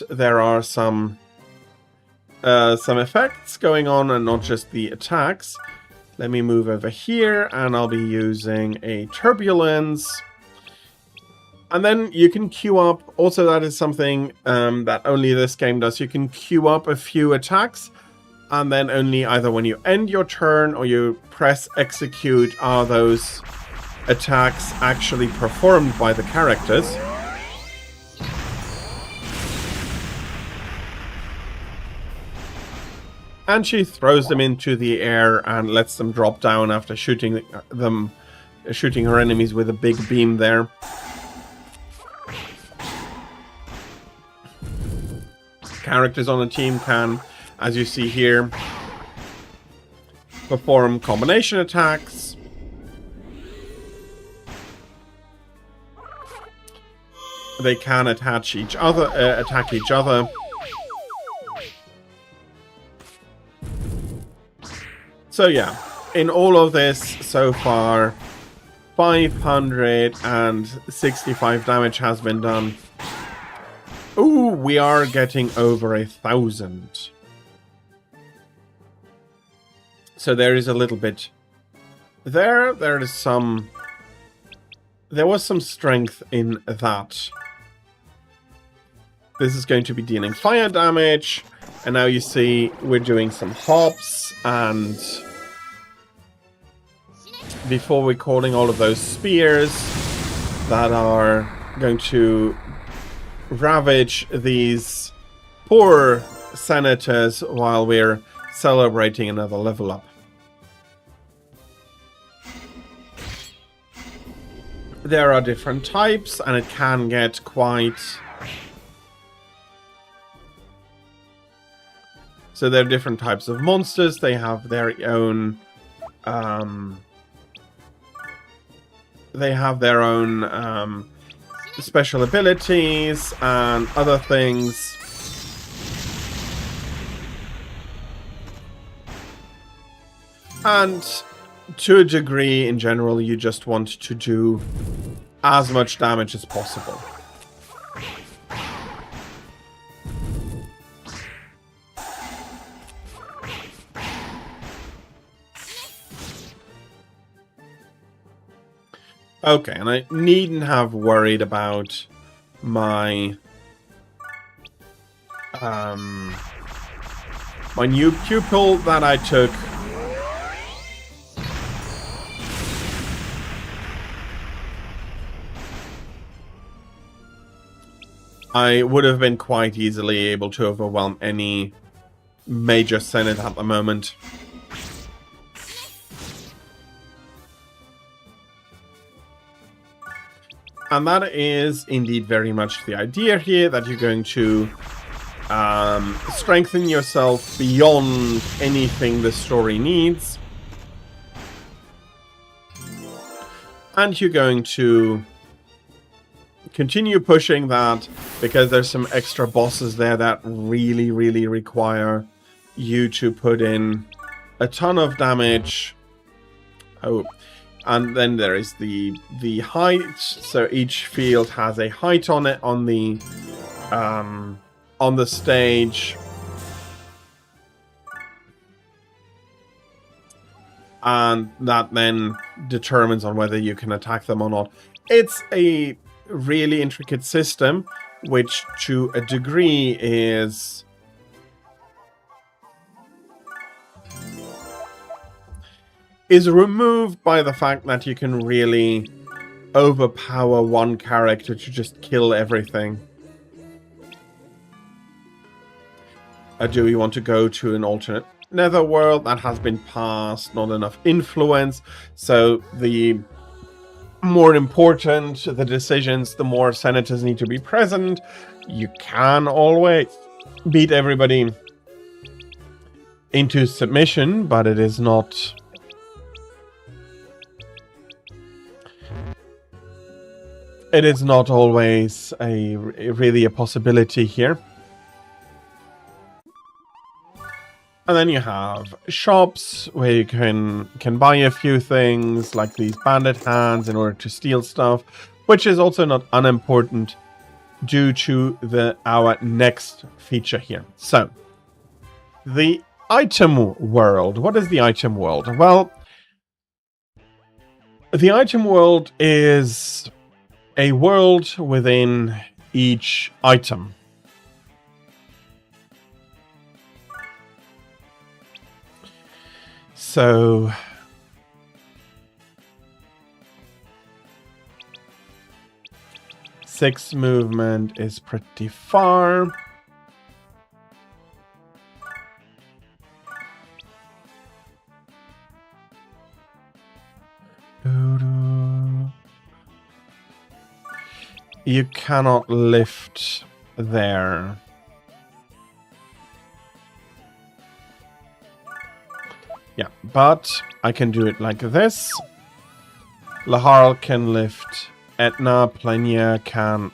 Speaker 1: there are some effects going on and not just the attacks. Let me move over here, and I'll be using a turbulence. And then you can queue up, also that is something that only this game does, you can queue up a few attacks, and then only either when you end your turn or you press execute are those attacks actually performed by the characters. And she throws them into the air and lets them drop down after shooting her enemies with a big beam there. Characters on the team can, as you see here, perform combination attacks. They can attack each other. So yeah, in all of this so far, 565 damage has been done. Ooh, we are getting over 1,000. So there is a little bit there. There was some strength in that. This is going to be dealing fire damage. And now you see we're doing some hops, and before we're calling all of those spears that are going to ravage these poor senators while we're celebrating another level up. There are different types, and it can get quite... So there are different types of monsters. They have their own... special abilities and other things. And to a degree, in general, you just want to do as much damage as possible. Okay, and I needn't have worried about my my new pupil that I took. I would have been quite easily able to overwhelm any major senate at the moment. And that is indeed very much the idea here, that you're going to strengthen yourself beyond anything the story needs. And you're going to continue pushing that, because there's some extra bosses there that really, really require you to put in a ton of damage. Oh, and then there is the height. So each field has a height on it on the stage. And that then determines on whether you can attack them or not. It's a really intricate system, which to a degree is removed by the fact that you can really overpower one character to just kill everything. Do we want to go to an alternate netherworld? That has been passed, not enough influence. So the more important the decisions, the more senators need to be present. You can always beat everybody into submission, but it is not... It is not always really a possibility here. And then you have shops where you can buy a few things, like these bandit hands, in order to steal stuff, which is also not unimportant due to our next feature here. So, the item world. What is the item world? Well, the item world is a world within each item. So, six movement is pretty far. You cannot lift there. Yeah, but I can do it like this. Lahar can lift Etna, Plenia can...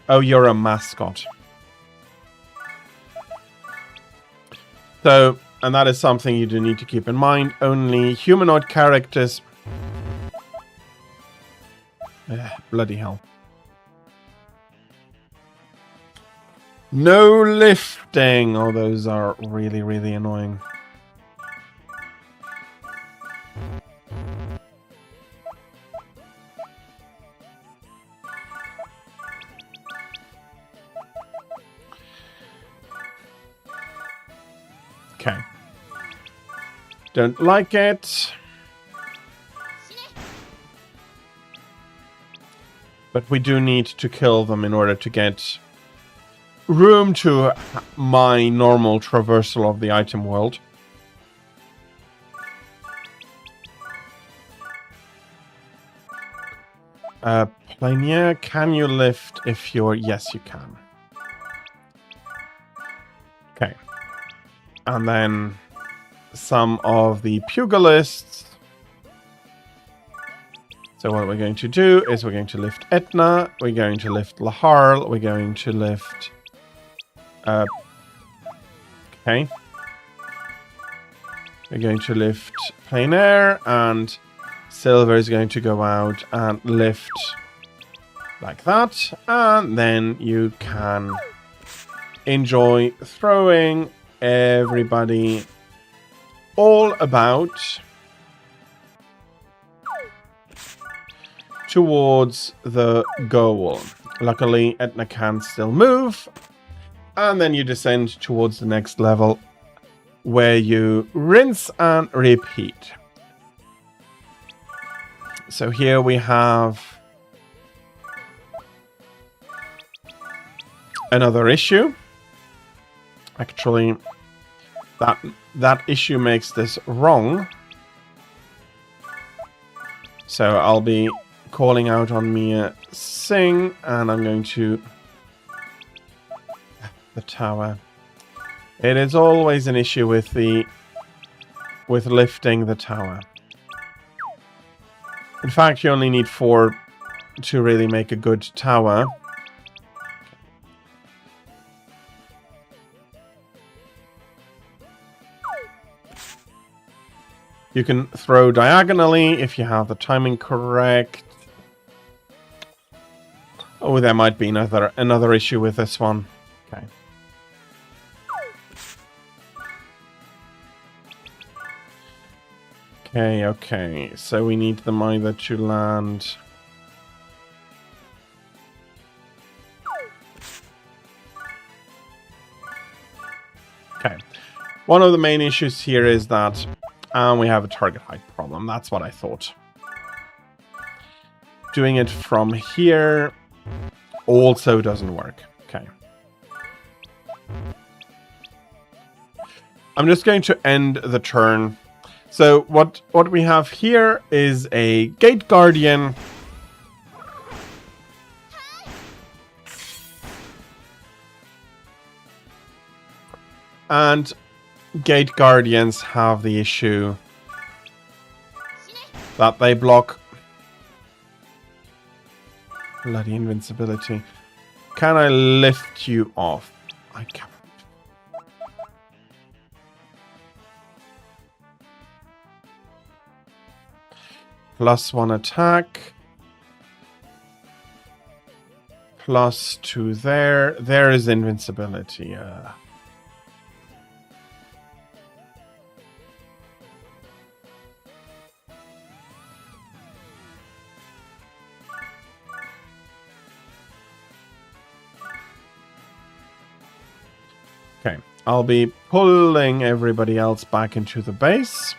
Speaker 1: Oh, you're a mascot. So, and that is something you do need to keep in mind. Only humanoid characters... bloody hell. No lifting! Oh, those are really, really annoying. Okay. Don't like it. But we do need to kill them in order to get room to my normal traversal of the item world. Plania, can you lift if you're... Yes, you can. Okay. And then some of the pugilists. So what we're going to do is we're going to lift Etna, we're going to lift Lahar, we're going to lift... okay. We're going to lift Plein Air, and Silver is going to go out and lift like that. And then you can enjoy throwing everybody all about towards the goal. Luckily, Etna can still move. And then you descend towards the next level, where you rinse and repeat. So here we have another issue. Actually, that issue makes this wrong. So I'll be calling out on Mia Singh, and I'm going to... the tower. It is always an issue with lifting the tower. In fact, you only need 4 to really make a good tower. You can throw diagonally if you have the timing correct. Oh, there might be another issue with this one. Okay. Okay. So we need them either to land... Okay. One of the main issues here is that we have a target height problem. That's what I thought. Doing it from here also doesn't work. Okay. I'm just going to end the turn. So what we have here is a Gate Guardian. And Gate Guardians have the issue that they block bloody invincibility. Can I lift you off? I can't. +1 attack. +2 there. There is invincibility. Okay, I'll be pulling everybody else back into the base.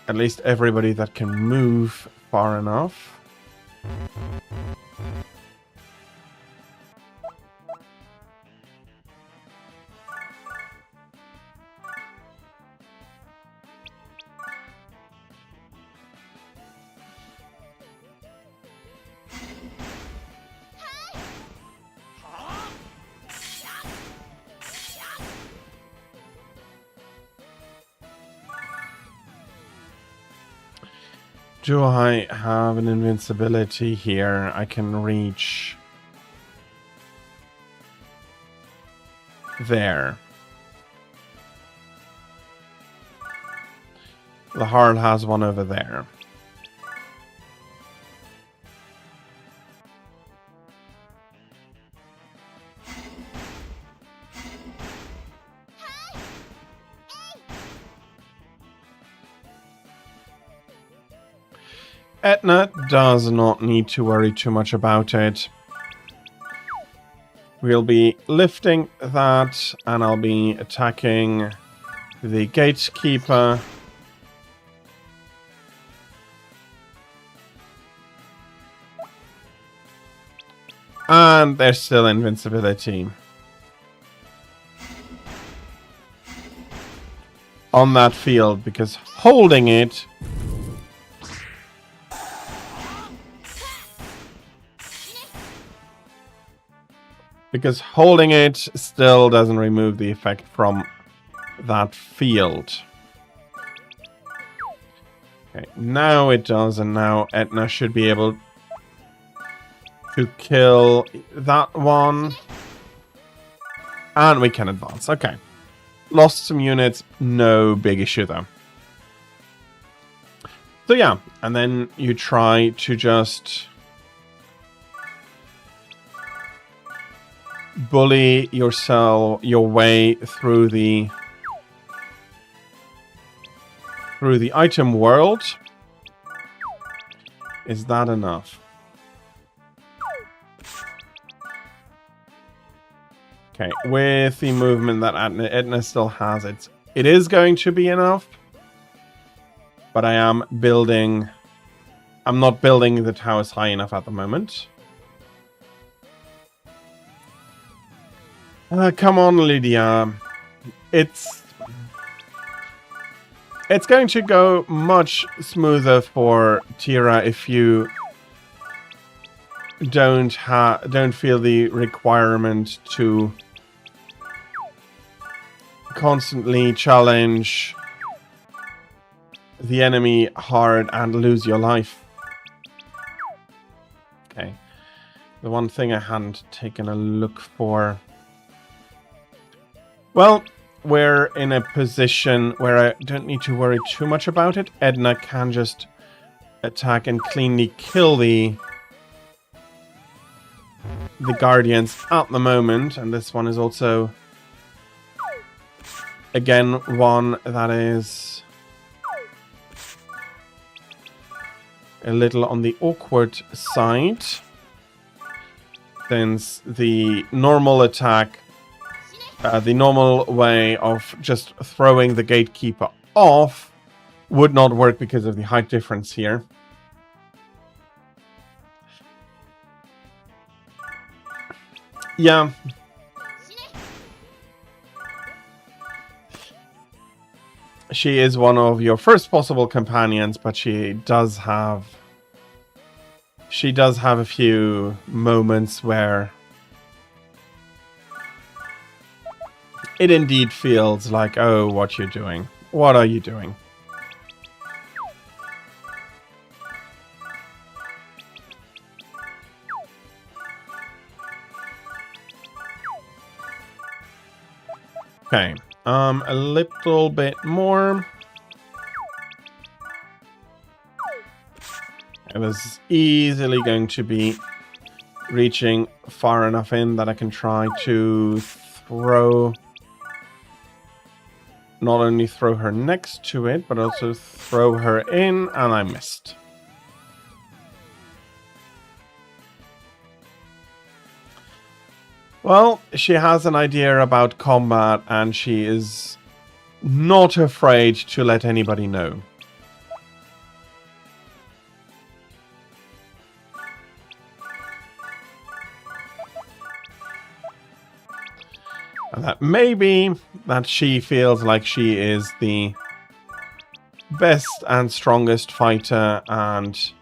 Speaker 1: At least everybody that can move far enough. Do I have an invincibility here? I can reach there. The Harl has one over there. Etna does not need to worry too much about it. We'll be lifting that, and I'll be attacking the Gatekeeper. And there's still invincibility on that field, because holding it still doesn't remove the effect from that field. Okay, now it does, and now Etna should be able to kill that one. And we can advance. Okay. Lost some units, no big issue though. So yeah, and then you try to just bully your way through the item world. Is that enough? Okay, with the movement that Etna still has, it is going to be enough. But I'm not building the towers high enough at the moment. Come on, Lydia. It's going to go much smoother for Tira if you don't feel the requirement to constantly challenge the enemy hard and lose your life. Okay. The one thing I hadn't taken a look for. Well, we're in a position where I don't need to worry too much about it. Edna can just attack and cleanly kill the Guardians at the moment. And this one is also, again, one that is a little on the awkward side. Since the normal attack, the normal way of just throwing the gatekeeper off would not work because of the height difference here. Yeah. She is one of your first possible companions, but she does have a few moments where it indeed feels like, oh, what you're doing. What are you doing? Okay, a little bit more. It was easily going to be reaching far enough in that I can try to throw... Not only throw her next to it, but also throw her in, and I missed. Well, she has an idea about combat, and she is not afraid to let anybody know. And that maybe that she feels like she is the best and strongest fighter, and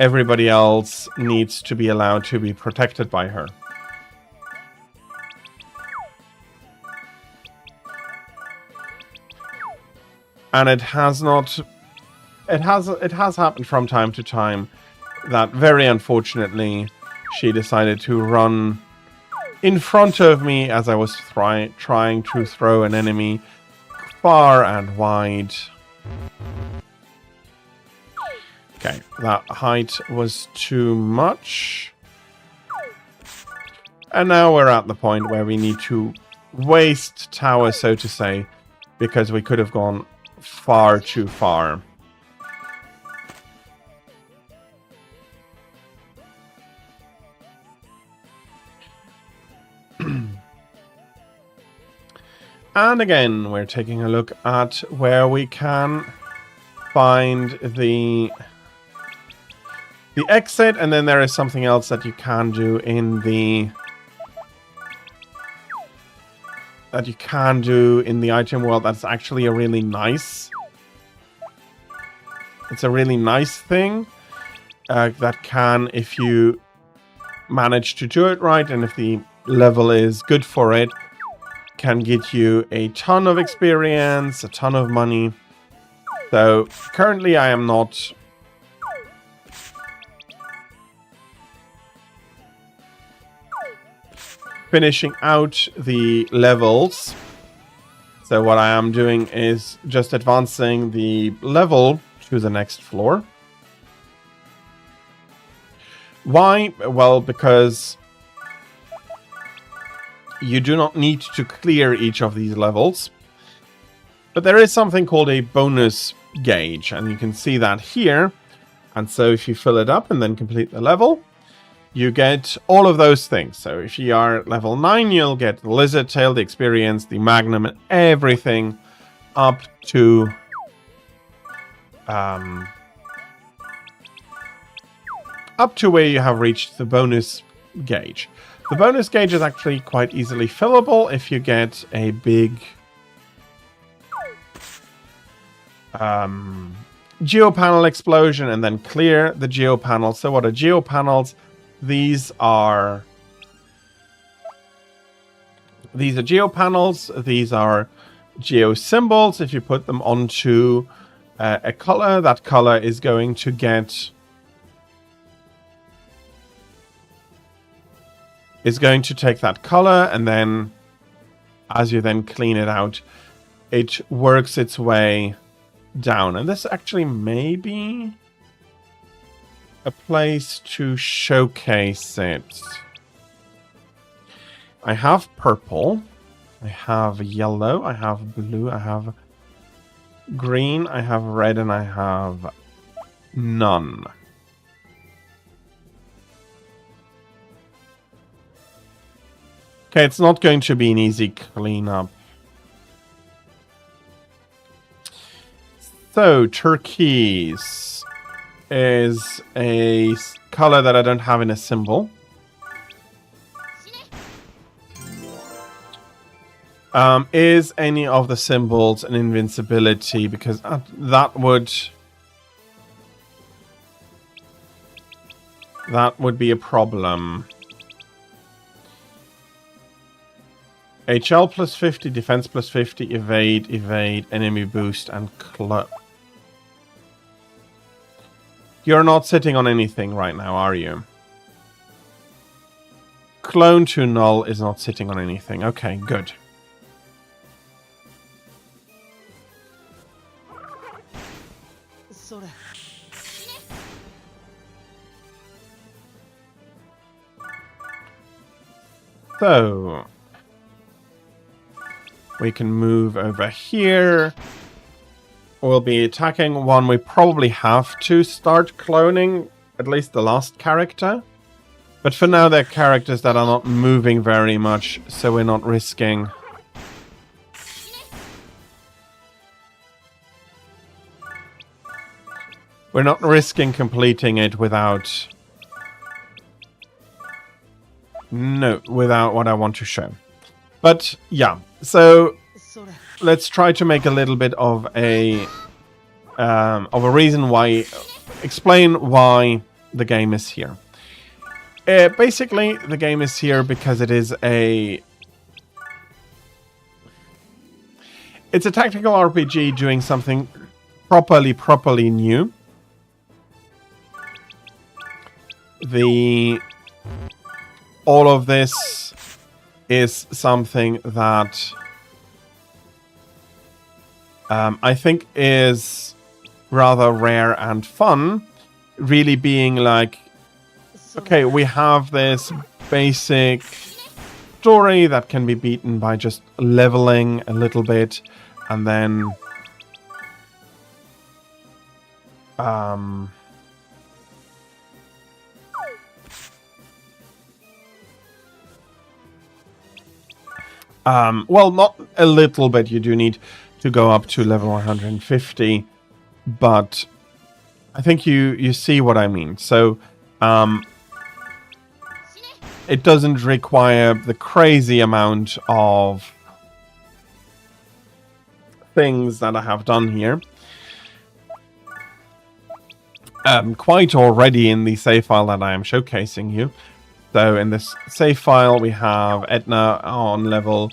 Speaker 1: everybody else needs to be allowed to be protected by her. And it has happened from time to time that, very unfortunately, she decided to run in front of me as I was trying to throw an enemy far and wide. Okay, that height was too much. And now we're at the point where we need to waste tower, so to say, because we could have gone far too far. And again, we're taking a look at where we can find the exit, and then there is something else that you can do in the item world that's actually a really nice. It's a really nice thing that can, if you manage to do it right, and if the level is good for it, can get you a ton of experience, a ton of money. So currently I am not finishing out the levels. So what I am doing is just advancing the level to the next floor. Why? Well, because you do not need to clear each of these levels. But there is something called a bonus gauge, and you can see that here. And so if you fill it up and then complete the level, you get all of those things. So if you are level 9, you'll get the lizard tail, the experience, the magnum, and everything up to where you have reached the bonus gauge. The bonus gauge is actually quite easily fillable if you get a big geopanel explosion and then clear the geopanel. So what are geopanels? These are geopanels. These are geo symbols. If you put them onto a color, that color is going to get take that color, and then as you then clean it out, it works its way down. And this actually may be a place to showcase it. I have purple, I have yellow, I have blue, I have green, I have red, and I have none. Okay, it's not going to be an easy cleanup. So, turquoise is a color that I don't have in a symbol. Is any of the symbols an invincibility? Because that would be a problem. HL plus 50, defense plus 50, evade, enemy boost, and club. You're not sitting on anything right now, are you? Clone to null is not sitting on anything. Okay, good. So we can move over here. We'll be attacking one. We probably have to start cloning at least the last character. But for now, they're characters that are not moving very much, so we're not risking. We're not risking completing it without... No, without what I want to show. But, yeah. So, let's try to make a little bit of a reason why... Explain why the game is here. Basically, the game is here because it is a... It's a tactical RPG doing something properly new. All of this is something that I think is rather rare and fun. Really being like, okay, we have this basic story that can be beaten by just leveling a little bit, and then well, not a little bit. You do need to go up to level 150, but I think you see what I mean. So, it doesn't require the crazy amount of things that I have done here. Quite already in the save file that I am showcasing you. So in this save file, we have Etna on level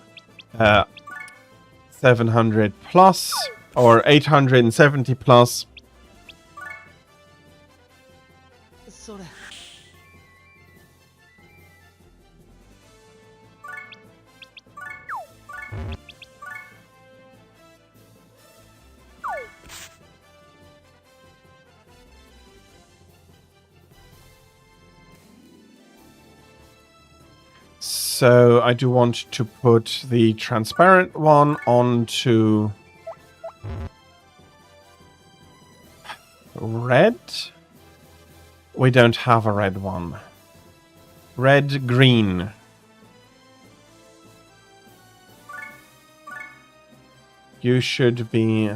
Speaker 1: 700 plus, or 870 plus. So I do want to put the transparent one onto red. We don't have a red one. Red, green. You should be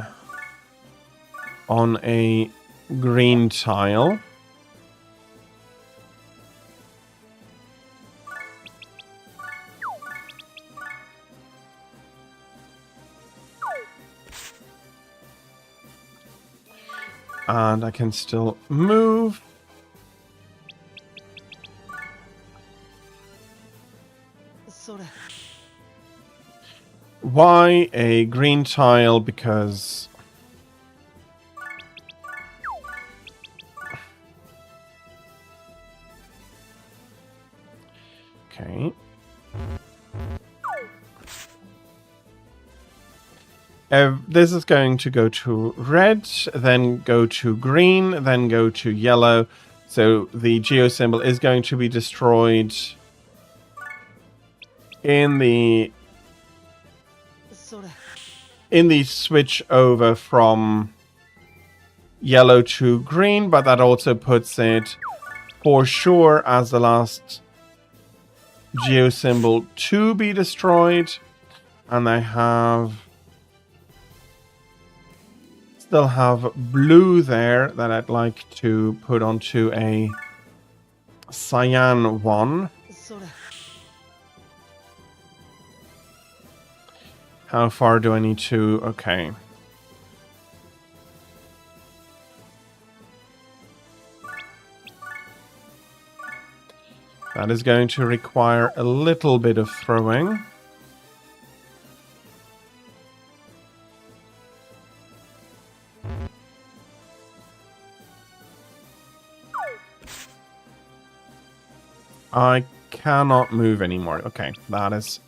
Speaker 1: on a green tile. And I can still move. Why a green tile? Because okay. This is going to go to red, then go to green, then go to yellow. So the geo symbol is going to be destroyed in the switch over from yellow to green, but that also puts it for sure as the last geo symbol to be destroyed. And I still have blue there that I'd like to put onto a cyan one. How far do I need to? Okay. That is going to require a little bit of throwing. I cannot move anymore. Okay, that is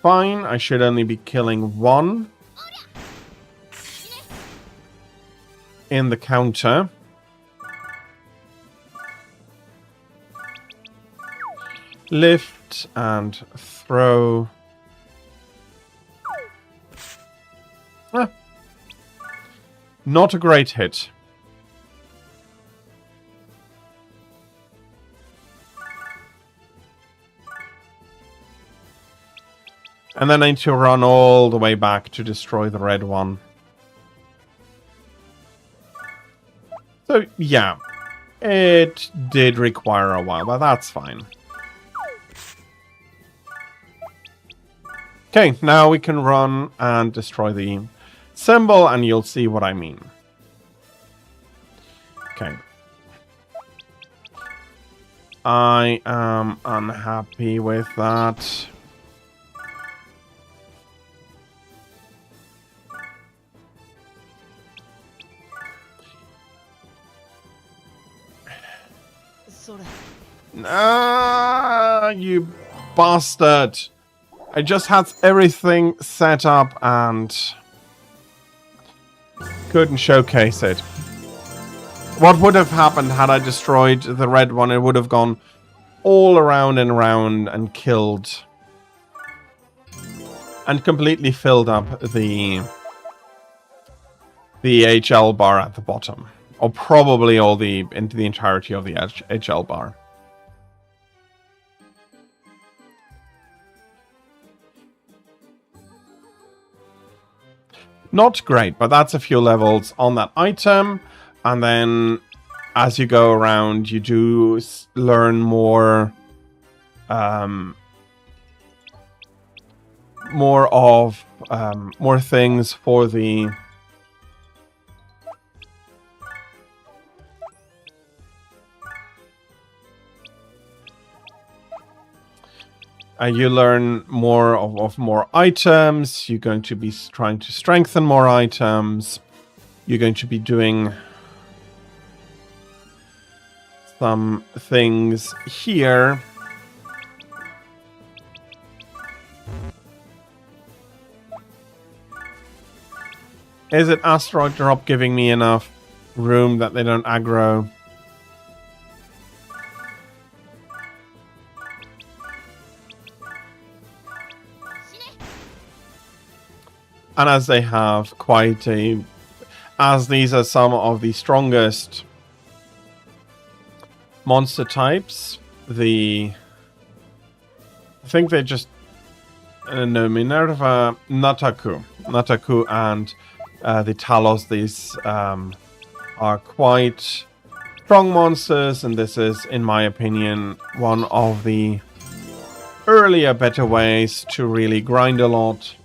Speaker 1: fine. I should only be killing one in the counter. Lift and throw. Ah. Not a great hit. And then I need to run all the way back to destroy the red one. So, yeah. It did require a while, but that's fine. Okay, now we can run and destroy the symbol, and you'll see what I mean. Okay. I am unhappy with that. Ah, you bastard. I just had everything set up and couldn't showcase it. What would have happened had I destroyed the red one? It would have gone all around and around and killed and completely filled up the HL bar at the bottom. Or probably into the entirety of the HL bar. Not great, but that's a few levels on that item. And then as you go around, you do learn more more things for the you learn more of more items. You're going to be trying to strengthen more items. You're going to be doing some things here. Is it asteroid drop giving me enough room that they don't aggro? And as they have quite a... As these are some of the strongest monster types, I think they just... no, Minerva, Nataku and the Talos, these are quite strong monsters, and this is, in my opinion, one of the earlier better ways to really grind a lot.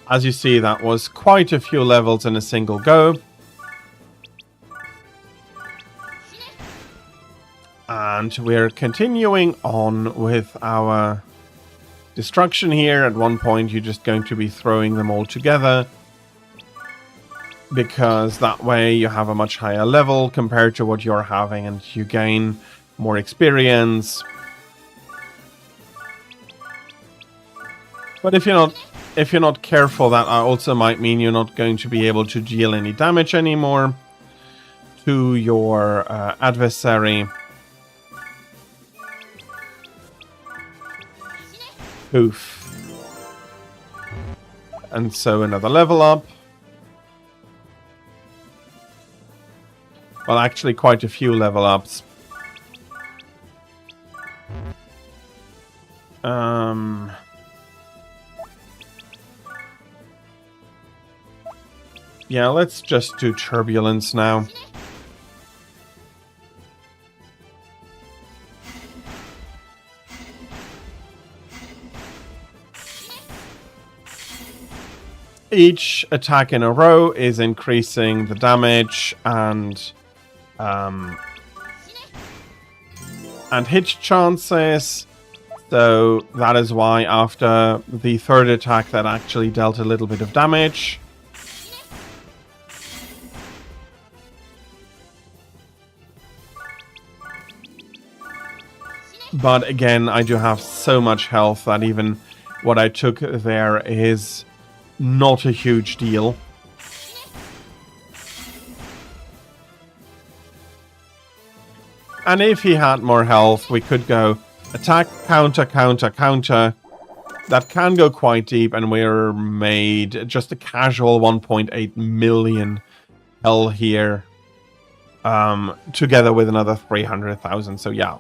Speaker 1: As you see, that was quite a few levels in a single go. And we're continuing on with our destruction here. At one point, you're just going to be throwing them all together, because that way you have a much higher level compared to what you're having, and you gain more experience. But if you're not careful, that also might mean you're not going to be able to deal any damage anymore to your adversary. Oof. And so another level up. Well, actually quite a few level ups. Yeah, let's just do turbulence now. Each attack in a row is increasing the damage and hit chances. So that is why after the third attack that actually dealt a little bit of damage. But again, I do have so much health that even what I took there is not a huge deal. And if he had more health, we could go attack, counter, counter, counter. That can go quite deep, and we're made just a casual 1.8 million hell here. Together with another 300,000. So yeah.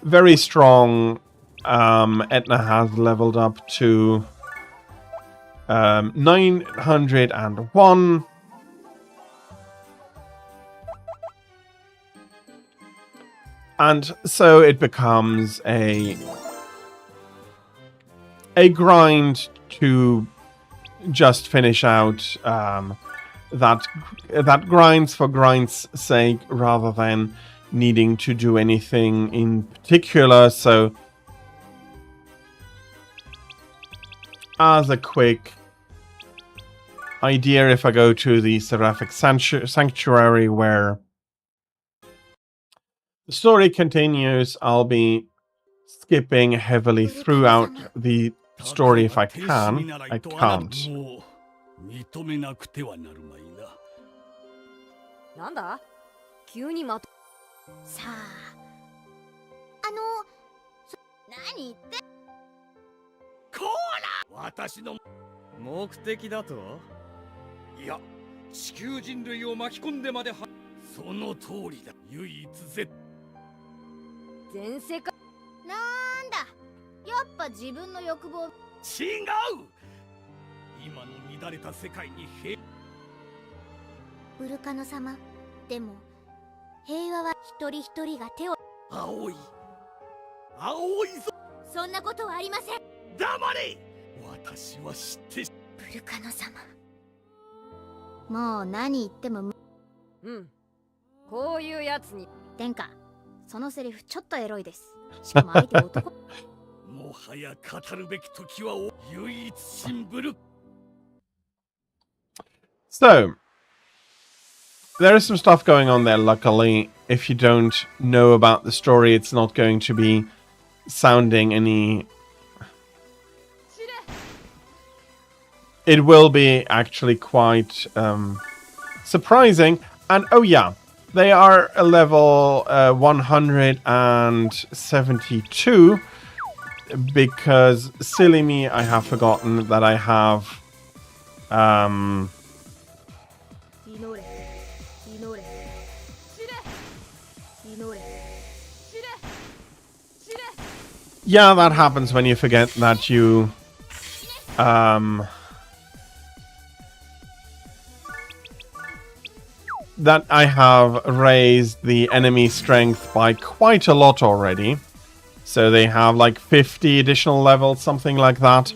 Speaker 1: Very strong. Etna has leveled up to 901. And so it becomes a grind to just finish out that grinds for grind's sake, rather than needing to do anything in particular. So as a quick idea, if I go to the Seraphic Sanctuary where the story continues, I'll be skipping heavily throughout the story if I can. I can't.
Speaker 4: なんだ急にまとさあ何言ってこーら私の目的だといや地球人類を巻き込んでまではその通りだ唯一絶全世界なんだやっぱ自分の欲望違う今の乱れた世界に平ウルカノ様でも平和は一人一人が手を青いぞそんなことはありません黙れ私は知ってウルカノ様もう何言ってもうんこういうやつに殿下そのセリフちょっとエロいですしかも相手男もはや語るべき時は唯一神ブル
Speaker 1: So there is some stuff going on there, luckily. If you don't know about the story, it's not going to be sounding any... It will be actually quite surprising. And oh yeah, they are a level 172. Because, silly me, I have forgotten that I have... Yeah, that happens when you forget that you that I have raised the enemy strength by quite a lot already. So they have like 50 additional levels, something like that.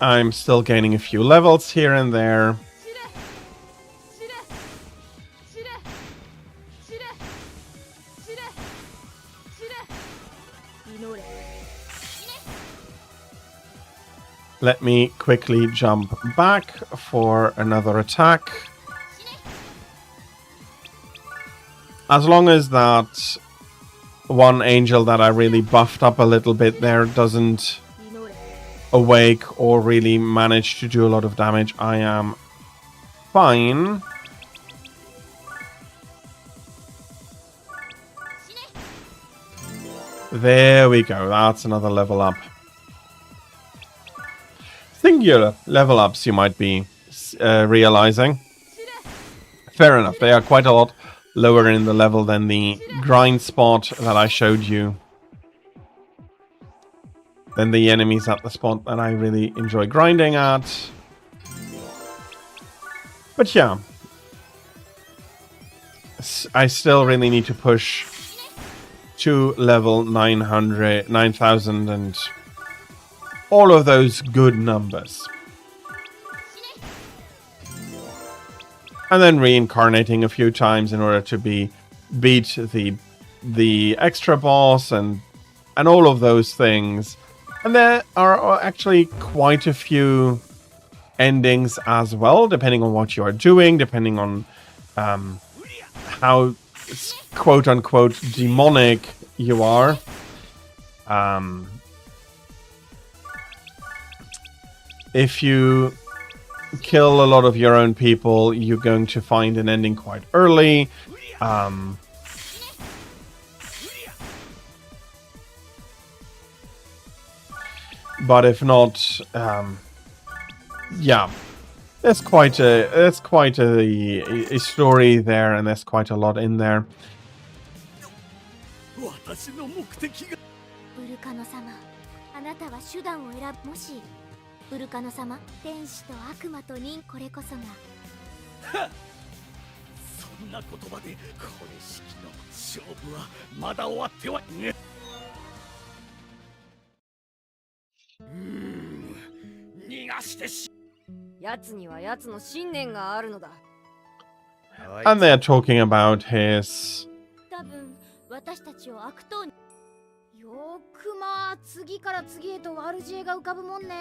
Speaker 1: I'm still gaining a few levels here and there. Let me quickly jump back for another attack. As long as that one angel that I really buffed up a little bit there doesn't awake or really manage to do a lot of damage, I am fine. There we go. That's another level up. Singular level ups, you might be realizing. Fair enough. They are quite a lot lower in the level than the grind spot that I showed you. Than the enemies at the spot that I really enjoy grinding at. But yeah. I still really need to push to level 9,000 and all of those good numbers. And then reincarnating a few times in order to beat the extra boss and all of those things. And there are actually quite a few endings as well, depending on what you are doing, depending on how quote-unquote demonic you are. If you kill a lot of your own people, you're going to find an ending quite early. But if not, yeah, there's quite a story there, and there's quite a lot in there.
Speaker 4: 私の目的がブルカノ様、あなたは手段を選ぶ。もしブルカノ様、天使と悪魔と人、これこそが。そんな言葉でこれ式の勝負はまだ終わってはね。逃がしてし。奴には奴の信念があるのだ。
Speaker 1: And they're talking about his.
Speaker 4: 多分私たちを悪党に。よくまあ次から次へと悪知恵が浮かぶもんね。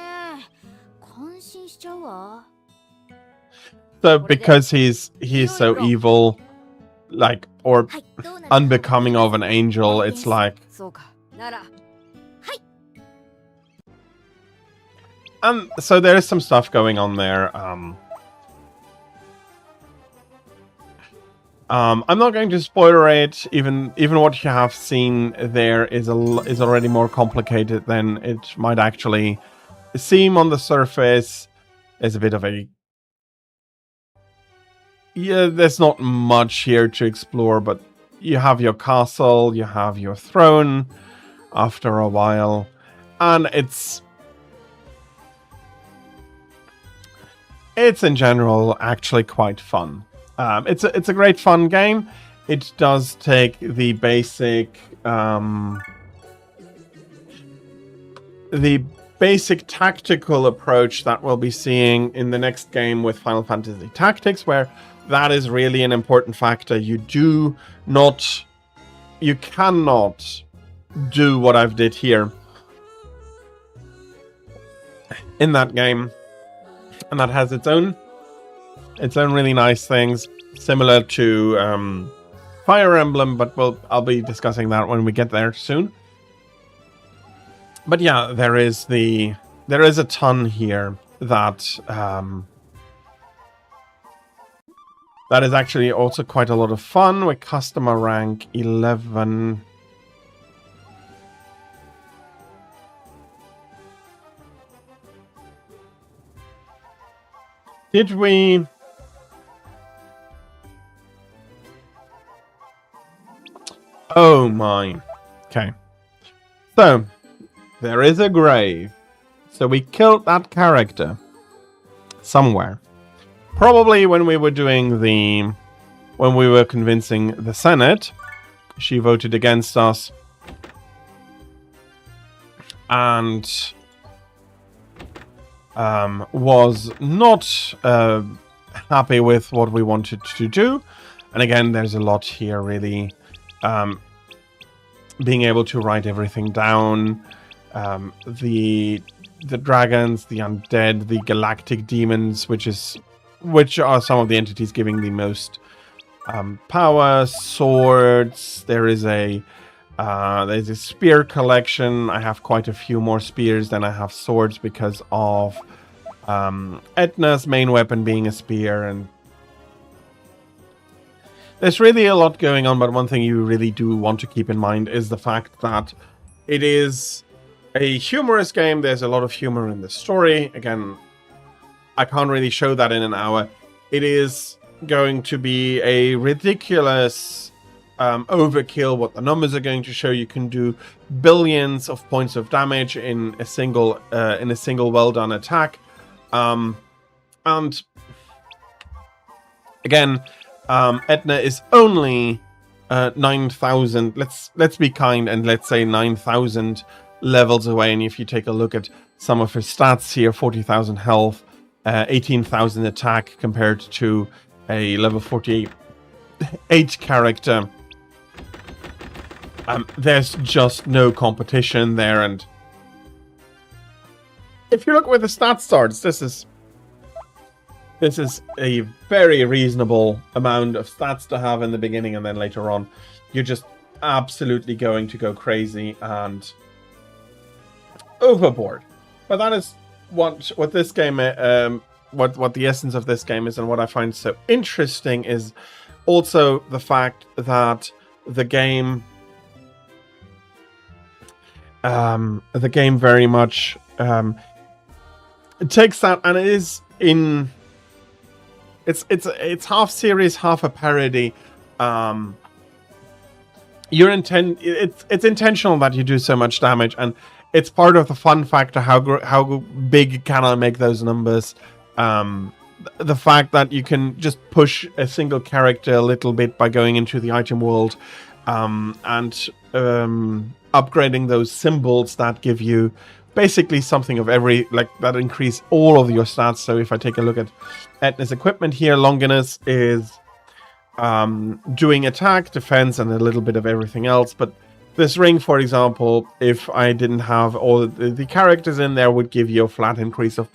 Speaker 4: 感心しちゃうわ。
Speaker 1: So because he's so evil, like, or unbecoming of an angel, it's like. And so there is some stuff going on there. I'm not going to spoiler it. Even what you have seen there is already more complicated than it might actually seem on the surface. There's a bit of a... Yeah, there's not much here to explore, but you have your castle, you have your throne after a while, and it's in general actually quite fun. It's a great fun game. It does take the basic tactical approach that we'll be seeing in the next game with Final Fantasy Tactics, where that is really an important factor. You cannot do what I've did here in that game, and that has its own really nice things, similar to Fire Emblem, but I'll be discussing that when we get there soon. But yeah, there is a ton here that that is actually also quite a lot of fun with customer rank 11. Did we... Oh my. Okay. So, there is a grave. So we killed that character somewhere. Probably when we were convincing the Senate. She voted against us. And was not happy with what we wanted to do. And again, there's a lot here, really. Being able to write everything down. The dragons, the undead, the galactic demons, which are some of the entities giving the most power. Swords. There's a spear collection. I have quite a few more spears than I have swords because of Etna's main weapon being a spear, and there's really a lot going on, but one thing you really do want to keep in mind is the fact that it is a humorous game. There's a lot of humor in the story. Again, I can't really show that in an hour. It is going to be a ridiculous overkill. What the numbers are going to show, you can do billions of points of damage in a single well done attack, and again, Etna is only 9,000. Let's be kind and let's say 9,000 levels away. And if you take a look at some of her stats here, 40,000 health, 18,000 attack compared to a level 48 character. There's just no competition there. And if you look where the stat starts, this is a very reasonable amount of stats to have in the beginning, and then later on, you're just absolutely going to go crazy and overboard. But that is what this game, what the essence of this game is, and what I find so interesting is also the fact that the game very much it takes that, and it is in. It's half serious, half a parody. It's intentional that you do so much damage, and it's part of the fun factor. How big can I make those numbers? The fact that you can just push a single character a little bit by going into the item world, and upgrading those symbols that give you basically something of every, that increase all of your stats. So if I take a look at Etna's equipment here, Longinus is doing attack, defense, and a little bit of everything else. But this ring, for example, if I didn't have all the characters in there, would give you a flat increase of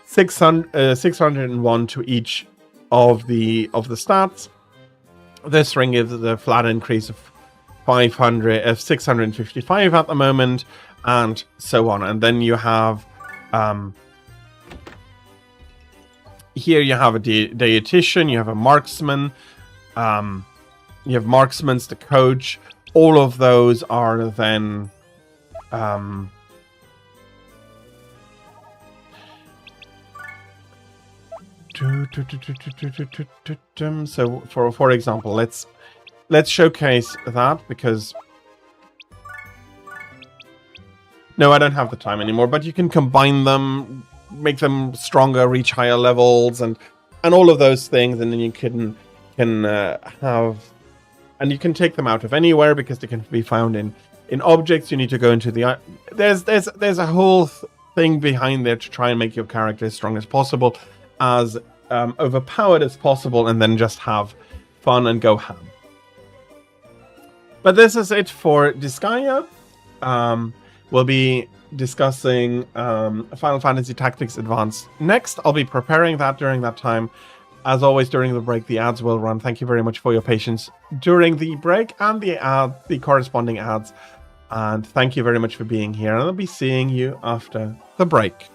Speaker 1: 601 to each of the stats. This ring gives a flat increase of 655 at the moment, and so on. And then you have here you have a dietitian, you have a marksman, you have marksman's the coach. All of those are then so for example, let's showcase that, because no, I don't have the time anymore, but you can combine them, make them stronger, reach higher levels, and all of those things, and then you can have, and you can take them out of anywhere because they can be found in objects. You need to go into the there's a whole thing behind there to try and make your character as strong as possible, as overpowered as possible, and then just have fun and go ham. But this is it for Disgaea. We'll be discussing Final Fantasy Tactics Advanced next. I'll be preparing that during that time. As always, during the break, the ads will run. Thank you very much for your patience during the break and the corresponding ads. And thank you very much for being here. And I'll be seeing you after the break.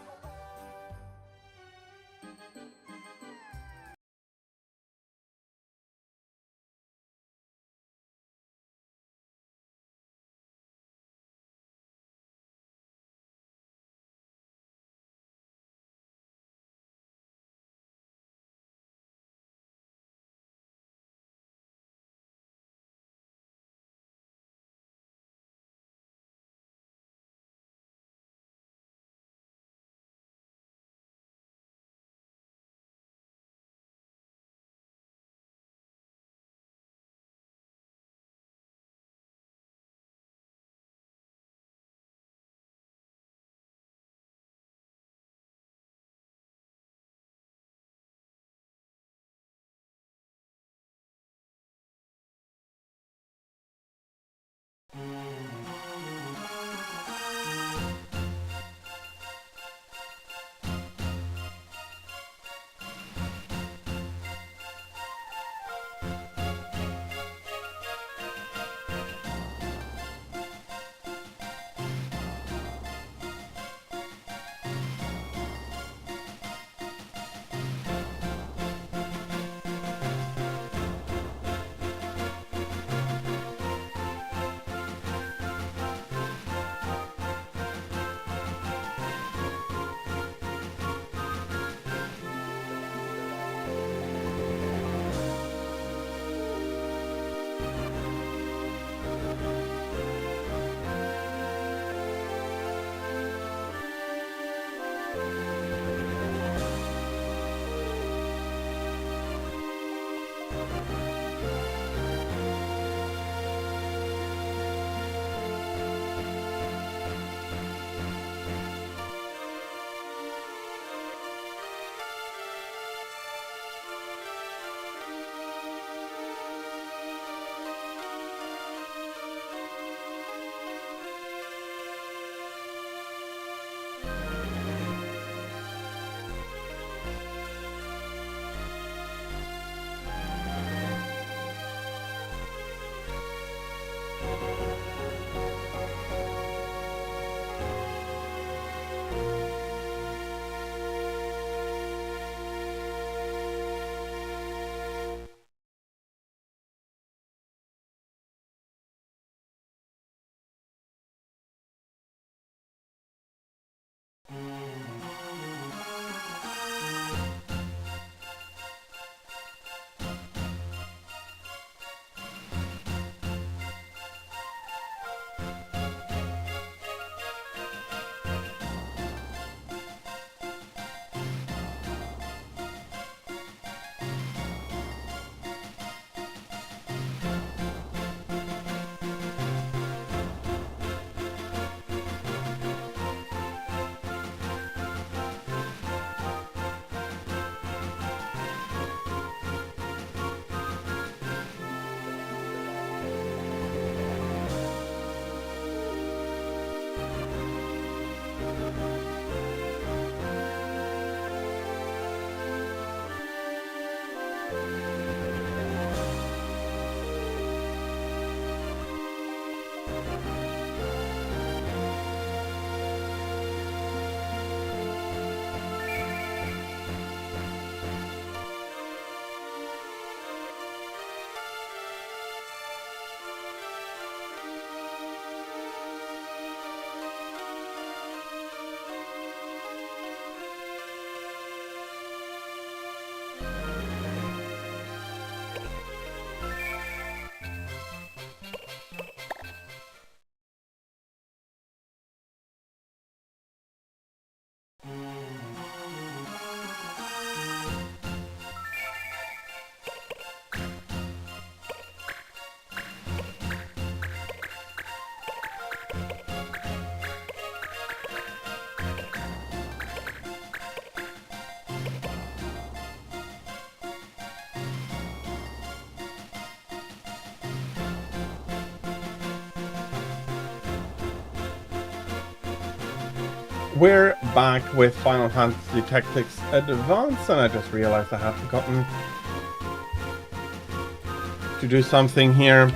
Speaker 1: We're back with Final Fantasy Tactics Advance, and I just realized I had forgotten to do something here.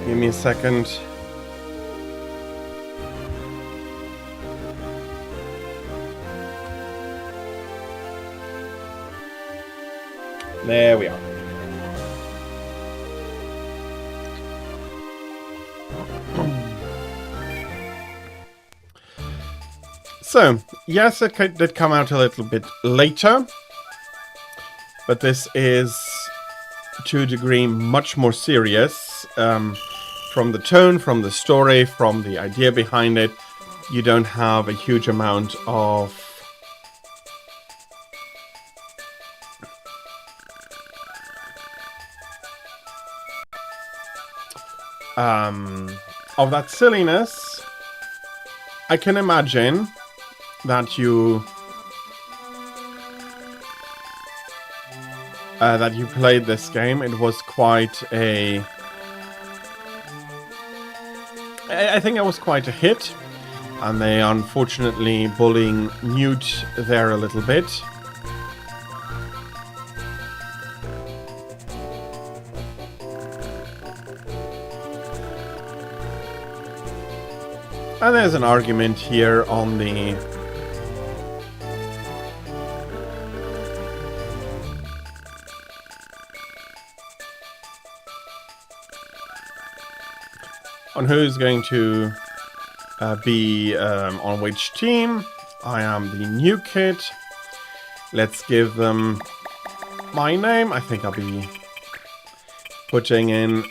Speaker 1: Give me a second. There we are. So, yes, it did come out a little bit later, but this is, to a degree, much more serious. From the tone, from the story, from the idea behind it, you don't have a huge amount of that silliness. I can imagine that you played this game. It was quite a... I think it was quite a hit, and they unfortunately bullying Newt there a little bit. And there's an argument here on the who's going to be on which team. I am the new kid. Let's give them my name. I think I'll be putting in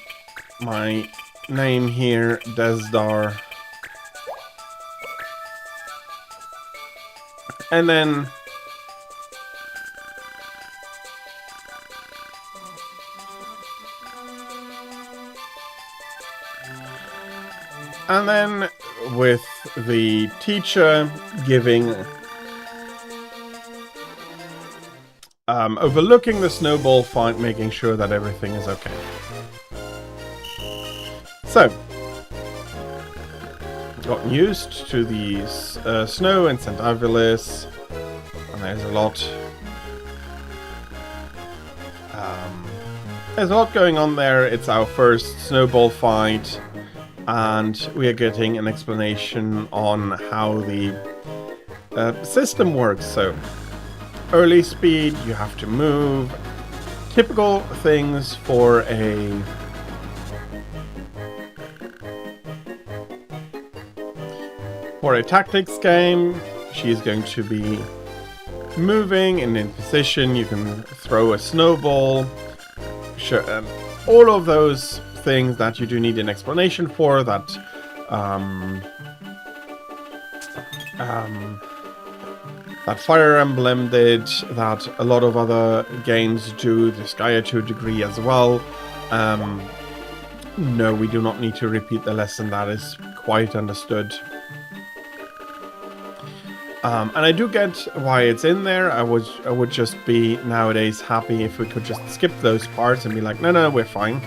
Speaker 1: my name here, Desdar. And then And then with the teacher giving... overlooking the snowball fight, making sure that everything is okay. So, gotten used to the snow in St. Avilis, and there's a lot going on there. It's our first snowball fight, and we are getting an explanation on how the system works. So, early speed, you have to move. Typical things for a tactics game. She's going to be moving and in position. You can throw a snowball. Sure, all of those things that you do need an explanation for, that that Fire Emblem did, that a lot of other games do, Disgaea to a degree as well. No, we do not need to repeat the lesson. That is quite understood. And I do get why it's in there. I would just be nowadays happy if we could just skip those parts and be like, no, we're fine.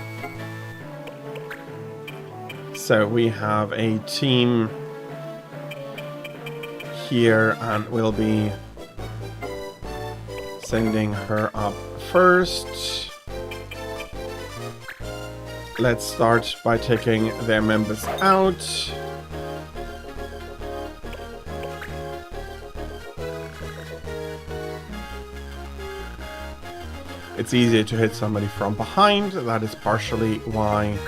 Speaker 1: So we have a team here, and we'll be sending her up first. Let's start by taking their members out. It's easier to hit somebody from behind. That is partially why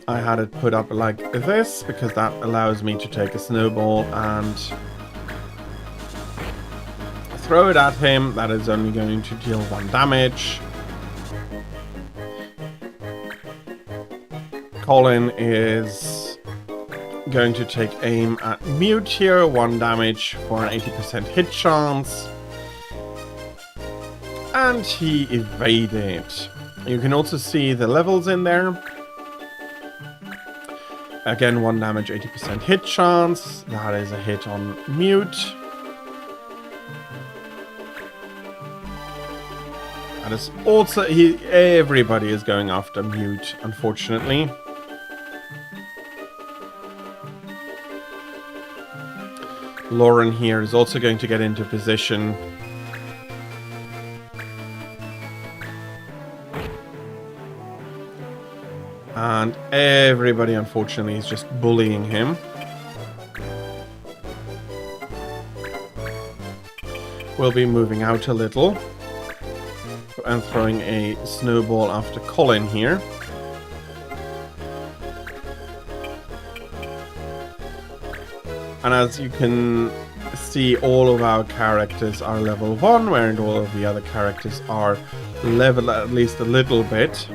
Speaker 1: I had it put up like this, because that allows me to take a snowball and throw it at him. That is only going to deal 1 damage. Colin is going to take aim at Mute here, 1 damage for an 80% hit chance. And he evaded. You can also see the levels in there. Again, 1 damage, 80% hit chance. That is a hit on Mute. That is also... everybody is going after Mute, unfortunately. Lauren here is also going to get into position. And everybody, unfortunately, is just bullying him. We'll be moving out a little and throwing a snowball after Colin here. And as you can see, all of our characters are level 1, where all of the other characters are level at least a little bit.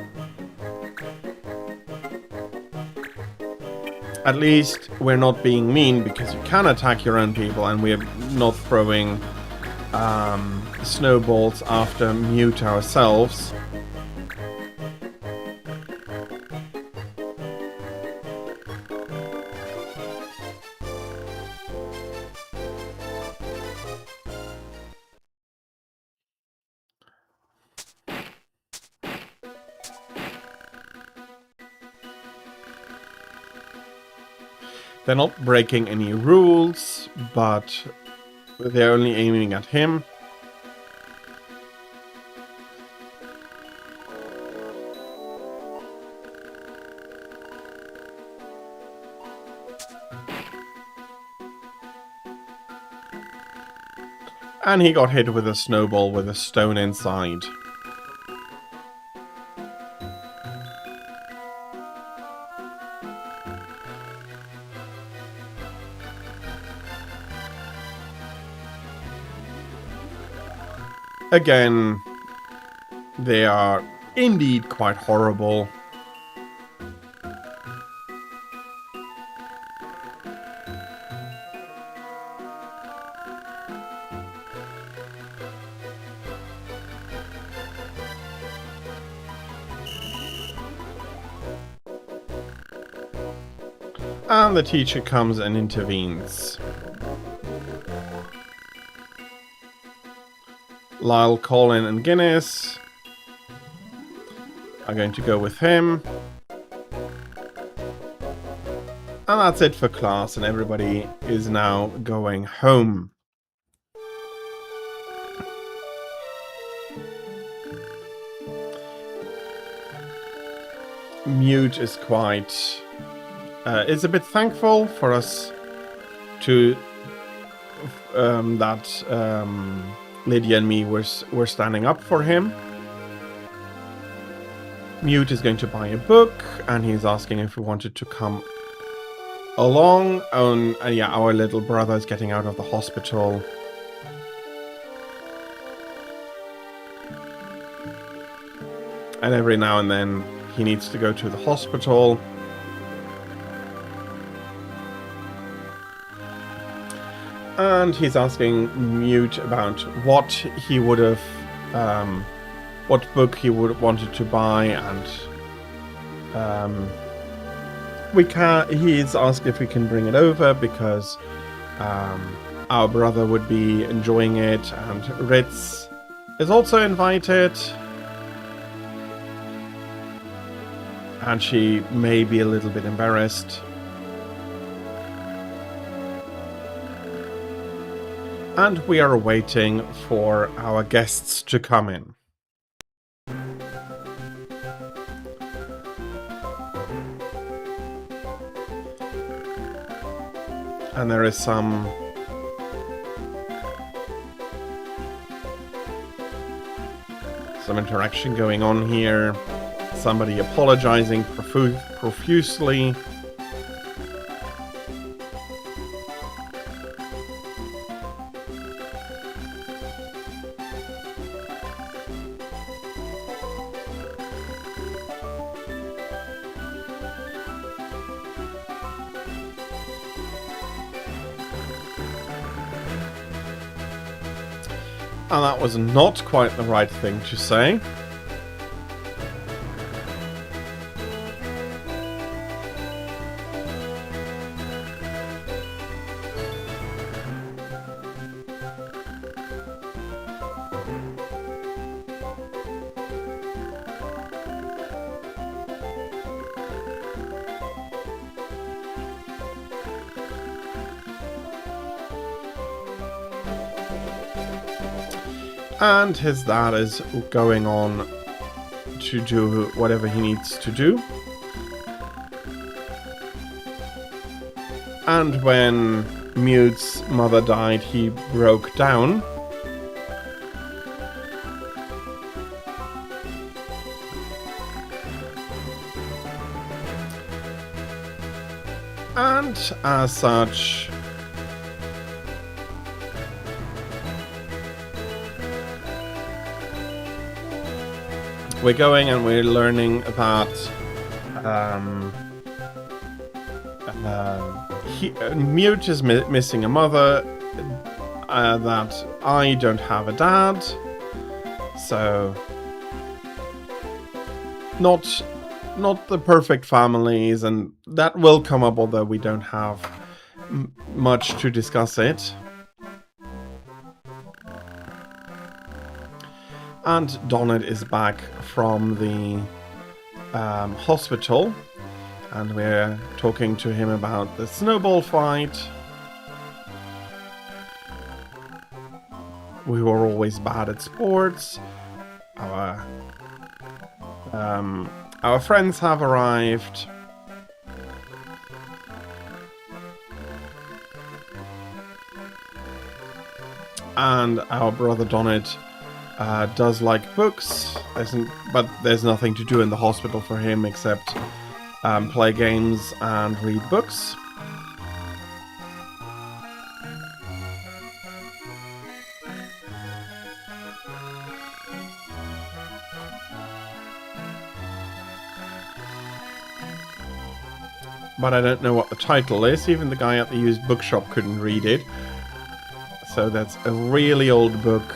Speaker 1: At least we're not being mean, because you can attack your own people, and we're not throwing snowballs after Mute ourselves. They're not breaking any rules, but they're only aiming at him. And he got hit with a snowball with a stone inside. Again, they are indeed quite horrible. And the teacher comes and intervenes. Lyle, Colin, and Guinness are going to go with him. And that's it for class, and everybody is now going home. Mute is quite... is a bit thankful for us to... that Lydia and me were standing up for him. Mute is going to buy a book, and he's asking if we wanted to come along. Yeah, our little brother is getting out of the hospital. And every now and then he needs to go to the hospital. And he's asking Mute about what he would have, what book he would have wanted to buy, and he's asked if we can bring it over because our brother would be enjoying it, and Ritz is also invited. And she may be a little bit embarrassed. And we are waiting for our guests to come in. And there is some interaction going on here. Somebody apologizing profusely. And that was not quite the right thing to say. And his dad is going on to do whatever he needs to do. And when Mute's mother died, he broke down. And as such, we're going and we're learning about Mute is missing a mother, that I don't have a dad, so not the perfect families, and that will come up, although we don't have much to discuss it. And Donnet is back from the hospital, and we're talking to him about the snowball fight. We were always bad at sports. Our friends have arrived. And our brother Donnet does like books, but there's nothing to do in the hospital for him except play games and read books. But I don't know what the title is. Even the guy at the used bookshop couldn't read it. So that's a really old book.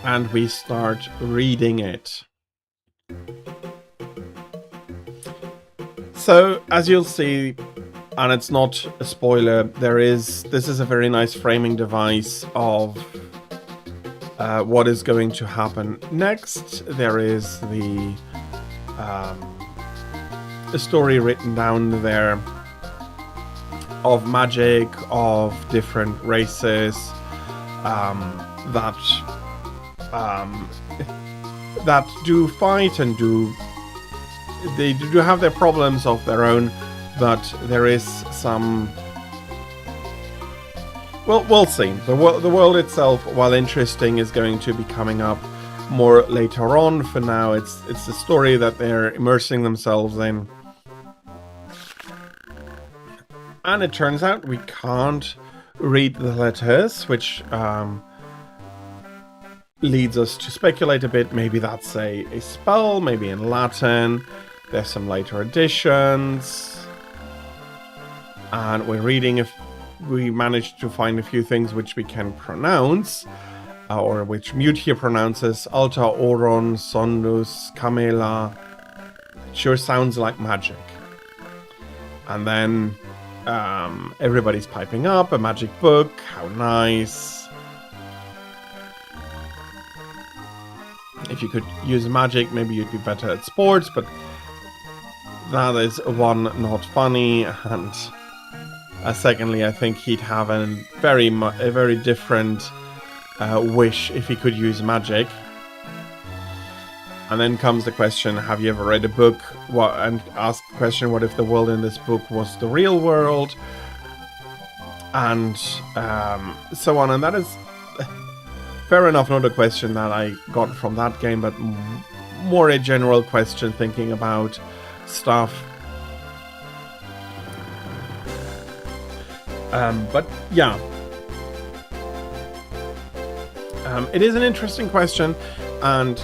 Speaker 1: And we start reading it. So, as you'll see, and it's not a spoiler, this is a very nice framing device of what is going to happen next. There is the story written down there of magic, of different races that do fight and they do have their problems of their own, but there is some. Well, we'll see. The world itself, while interesting, is going to be coming up more later on. For now, it's the story that they're immersing themselves in. And it turns out we can't read the letters, which leads us to speculate a bit. Maybe that's a spell, maybe in Latin. There's some later additions. And we're reading if we managed to find a few things which we can pronounce, or which Mute here pronounces. Alta Oron, Sondus, Camela. Sure sounds like magic. And then everybody's piping up, a magic book, how nice. If you could use magic, maybe you'd be better at sports, but that is one, not funny, and secondly, I think he'd have a very different wish if he could use magic. And then comes the question, have you ever read a book? And ask the question, what if the world in this book was the real world? And so on. And that is fair enough, not a question that I got from that game, but more a general question thinking about stuff. But yeah. It is an interesting question, and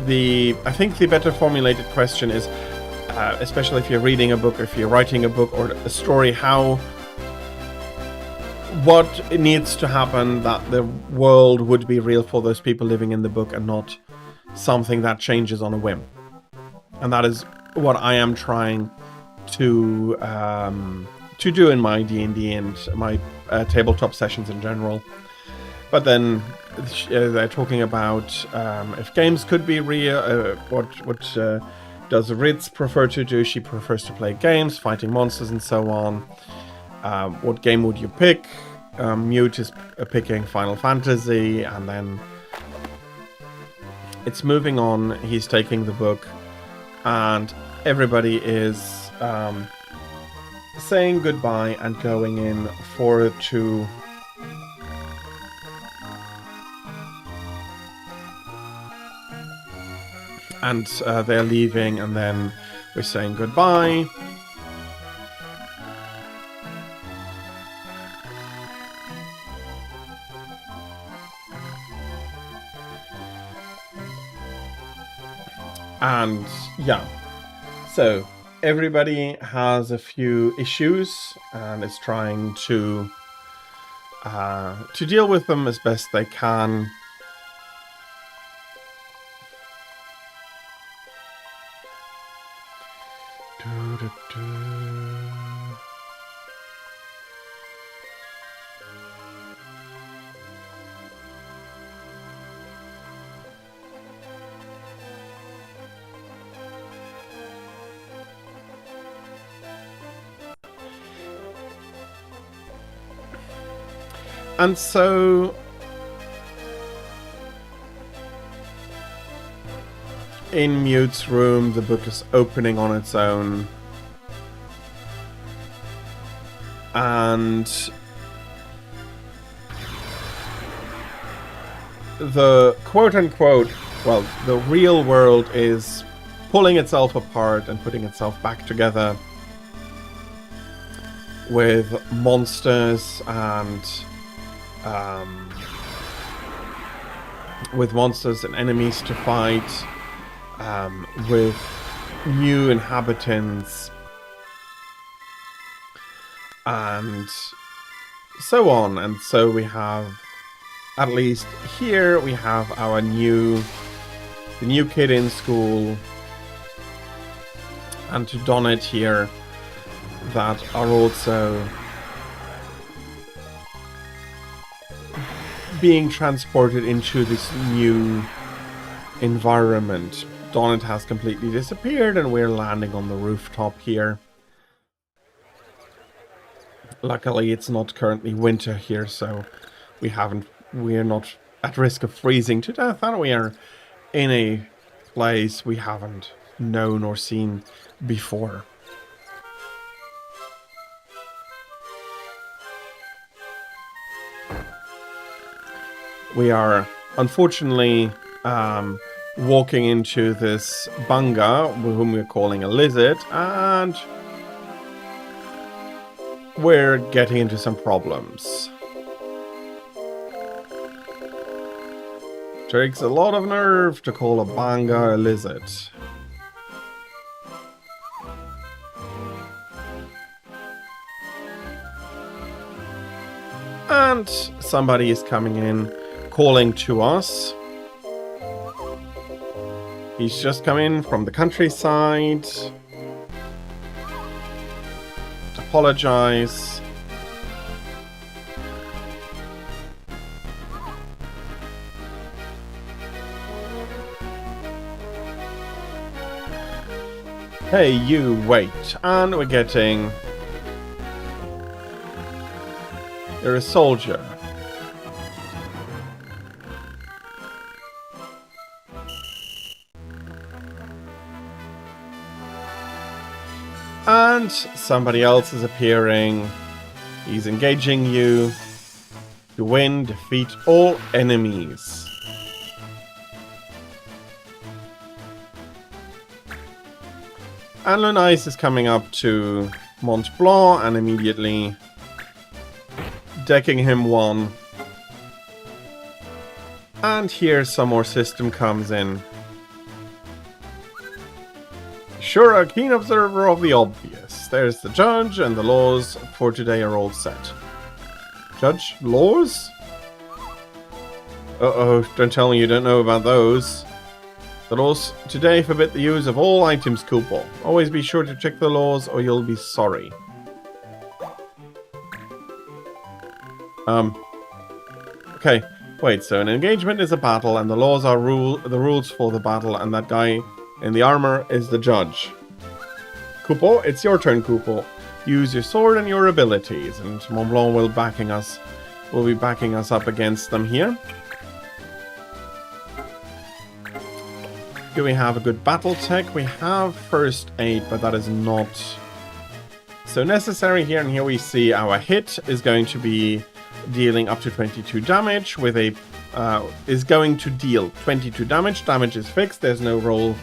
Speaker 1: I think the better formulated question is, especially if you're reading a book, if you're writing a book or a story, what needs to happen that the world would be real for those people living in the book and not something that changes on a whim. And that is what I am trying to do in my D&D and my tabletop sessions in general. But then they're talking about if games could be real, what does Ritz prefer to do? She prefers to play games, fighting monsters and so on. What game would you pick? Mute is picking Final Fantasy, and then it's moving on. He's taking the book, and everybody is saying goodbye and going in to and they're leaving, and then we're saying goodbye. And yeah, so everybody has a few issues and is trying to deal with them as best they can. And so in Mute's room, the book is opening on its own. And the quote-unquote, well, the real world is pulling itself apart and putting itself back together with monsters and enemies to fight, with new inhabitants, and so on. And so we have, at least here, we have the new kid in school, and to Donnet here that are also being transported into this new environment. Donnet has completely disappeared and we're landing on the rooftop here. Luckily it's not currently winter here, so we're not at risk of freezing to death, and we are in a place we haven't known or seen before. We are unfortunately walking into this bunga, whom we're calling a lizard, and we're getting into some problems. Takes a lot of nerve to call a banga a lizard. And somebody is coming in, calling to us. He's just come in from the countryside. Apologize. Hey, you, wait. And we're getting... You're a soldier. And somebody else is appearing. He's engaging you. To win, defeat all enemies. And Lunais is coming up to Mont Blanc and immediately decking him one. And here some more system comes in. Sure, a keen observer of the obvious. There's the judge, and the laws for today are all set. Judge? Laws? Uh-oh, don't tell me you don't know about those. The laws today forbid the use of all items, Cooper. Always be sure to check the laws or you'll be sorry. Okay, wait, so an engagement is a battle and the laws are the rules for the battle, and that guy in the armor is the judge. Cooper, it's your turn, Cooper. Use your sword and your abilities, and Mont Blanc will be backing us up against them here. Do we have a good battle tech? We have first aid, but that is not so necessary here. And here we see our hit is going to be dealing up to 22 damage with a is going to deal 22 damage. Damage is fixed. There's no roll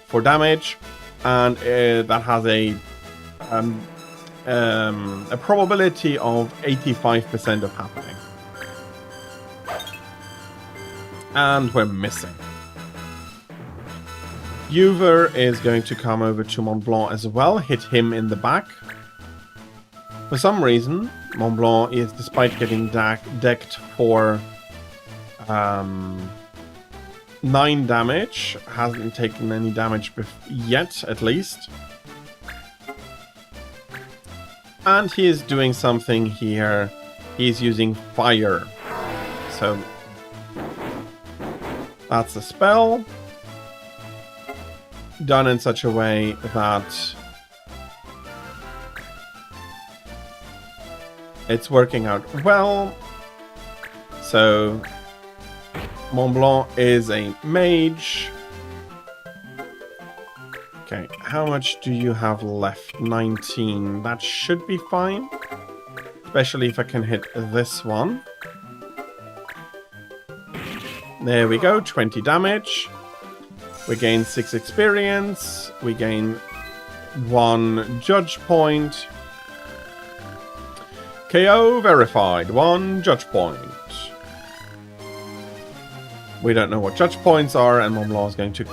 Speaker 1: for damage, and that has a probability of 85% of happening. And we're missing. Uver is going to come over to Mont Blanc as well, hit him in the back. For some reason, Mont Blanc is, despite getting decked for 9 damage, hasn't taken any damage yet, at least. And he is doing something here. He's using fire. So, that's a spell. Done in such a way that it's working out well. So Mont Blanc is a mage. Okay, how much do you have left? 19. That should be fine. Especially if I can hit this one. There we go, 20 damage. We gain 6 experience. We gain 1 judge point. KO verified. 1 judge point. We don't know what judge points are, and Mont Blanc is going to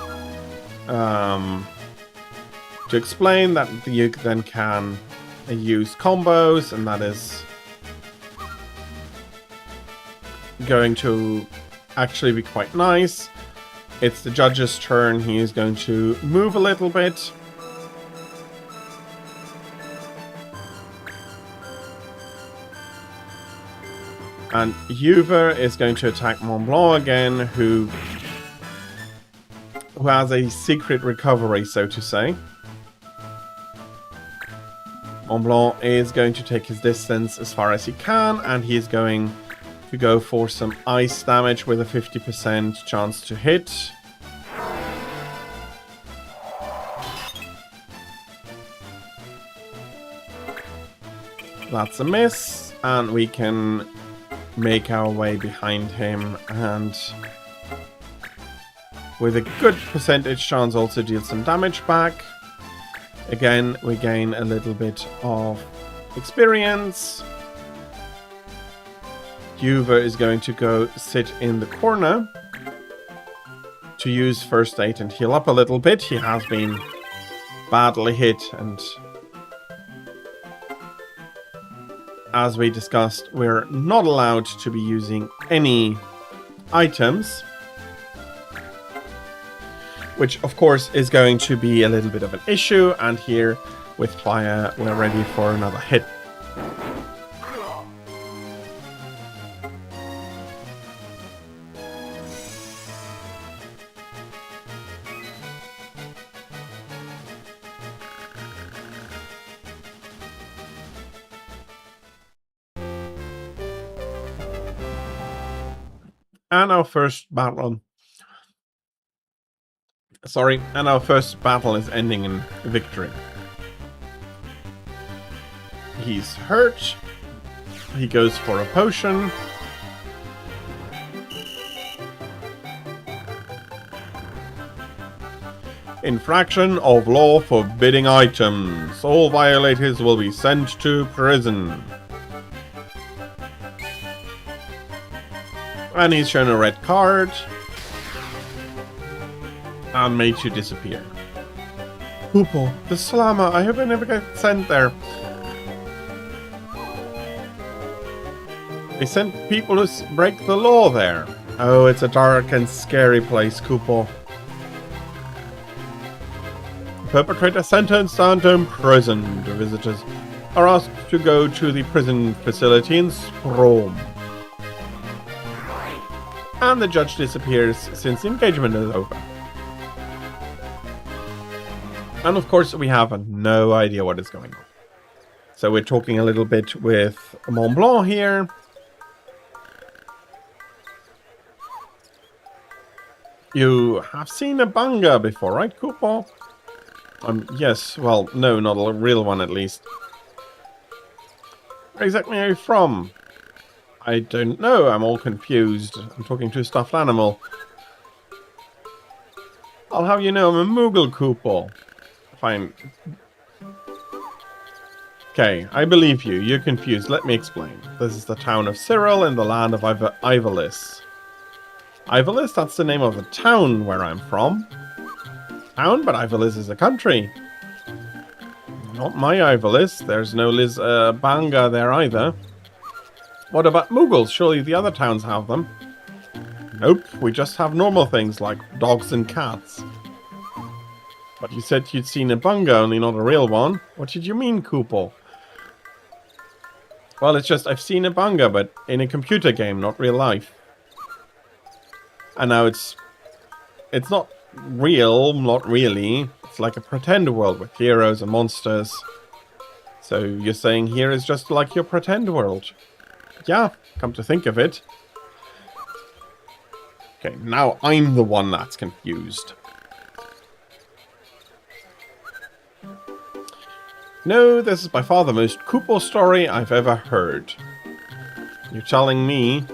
Speaker 1: explain that you then can use combos, and that is going to actually be quite nice. It's the judge's turn. He is going to move a little bit. And Juve is going to attack Mont Blanc again, who has a secret recovery, so to say. Mont Blanc is going to take his distance as far as he can, and he is going to go for some ice damage with a 50% chance to hit. That's a miss, and we can make our way behind him, and with a good percentage chance also deal some damage back. Again, we gain a little bit of experience. Juve is going to go sit in the corner to use first aid and heal up a little bit. He has been badly hit, and as we discussed, we're not allowed to be using any items, which of course is going to be a little bit of an issue, and here with fire we're ready for another hit. And our first battle is ending in victory. He's hurt. He goes for a potion. Infraction of law forbidding items. All violators will be sent to prison. And he's shown a red card. And made to disappear. Hoople, the slammer. I hope I never get sent there. They sent people who break the law there. Oh, it's a dark and scary place, Hoople. Perpetrator sentenced and imprisoned. Visitors are asked to go to the prison facility in Sprome. And the judge disappears since the engagement is over. And of course we have no idea what is going on. So we're talking a little bit with Mont Blanc here. You have seen a banga before, right, Cooper? Yes, well, no, not a real one at least. Where exactly are you from? I don't know, I'm all confused. I'm talking to a stuffed animal. I'll have you know I'm a Moogle, Cooper. Fine. Okay, I believe you. You're confused. Let me explain. This is the town of Cyril in the land of Ivalis. Ivalis? That's the name of the town where I'm from. Town? But Ivalis is a country. Not my Ivalis. There's no Liz Banga there either. What about Moogles? Surely the other towns have them. Nope, we just have normal things like dogs and cats. But you said you'd seen a bunga, only not a real one. What did you mean, Cooper? Well, it's just I've seen a bunga, but in a computer game, not real life. And now it's not real, not really. It's like a pretend world with heroes and monsters. So you're saying here is just like your pretend world. Yeah, come to think of it. Okay, now I'm the one that's confused. No, this is by far the most Cooper story I've ever heard. You're telling me...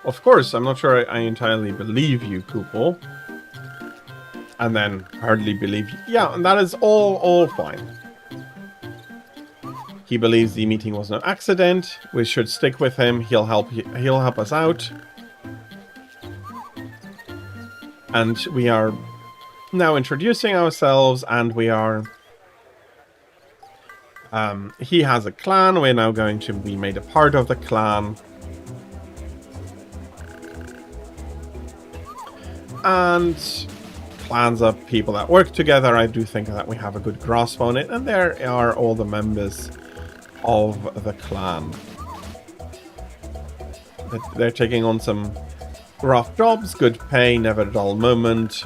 Speaker 1: Of course, I'm not sure I entirely believe you, Cooper. And then hardly believe you. Yeah, and that is all fine. He believes the meeting was no accident. We should stick with him. He'll help us out. And we are now introducing ourselves, and we are... he has a clan. We're now going to be made a part of the clan. And clans are people that work together. I do think that we have a good grasp on it. And there are all the members of the clan. They're taking on some rough jobs, good pay, never a dull moment.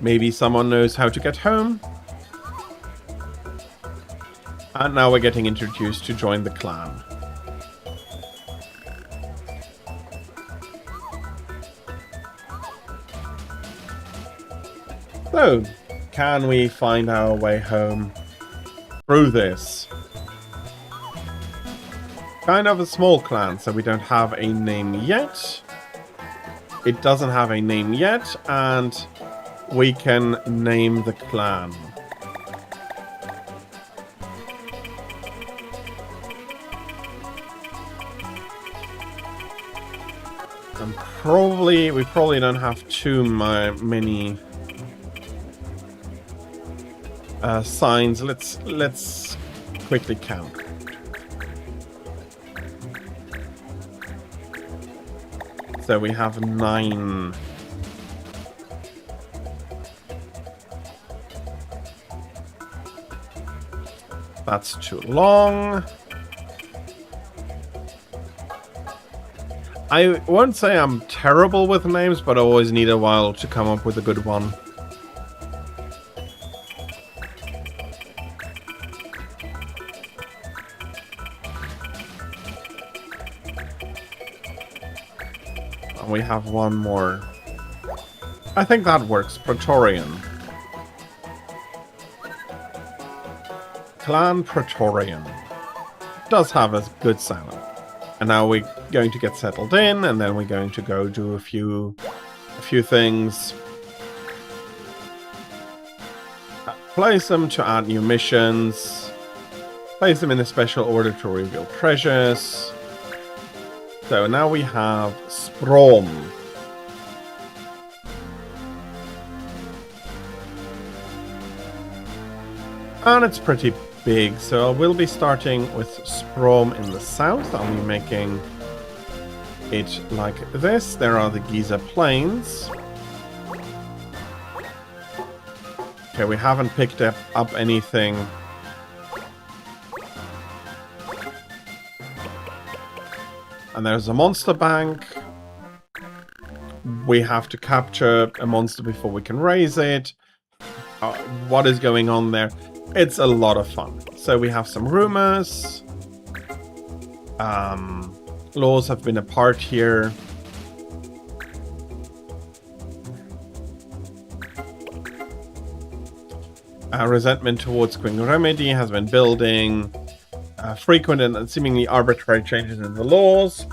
Speaker 1: Maybe someone knows how to get home. And now we're getting introduced to join the clan. So, can we find our way home through this? Kind of a small clan, so we don't have a name yet. It doesn't have a name yet, and we can name the clan. And we probably don't have too many signs. Let's quickly count. So we have 9. That's too long. I won't say I'm terrible with names, but I always need a while to come up with a good one. And we have one more. I think that works. Praetorian. Clan Praetorian. Does have a good sound. And now we're going to get settled in, and then we're going to go do a few things. Place them to add new missions. Place them in a special order to reveal treasures. So now we have Sprom. And it's pretty big, so we'll be starting with Sprom in the south. I'll be making it like this. There are the Giza Plains. Okay, we haven't picked up anything. And there's a monster bank. We have to capture a monster before we can raise it. What is going on there? It's a lot of fun. So we have some rumors. Laws have been a part here. Resentment towards Queen Remedy has been building. Frequent and seemingly arbitrary changes in the laws.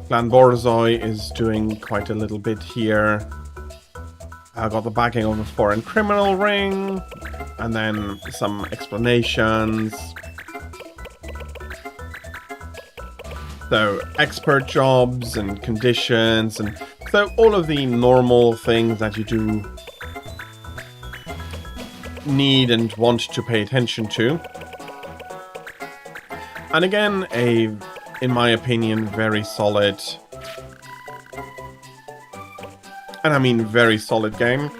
Speaker 1: Clan Borzoi is doing quite a little bit here. I got the backing of a foreign criminal ring, and then some explanations. So, expert jobs and conditions, and so all of the normal things that you do need and want to pay attention to. And again, in my opinion, very solid, and I mean very solid game.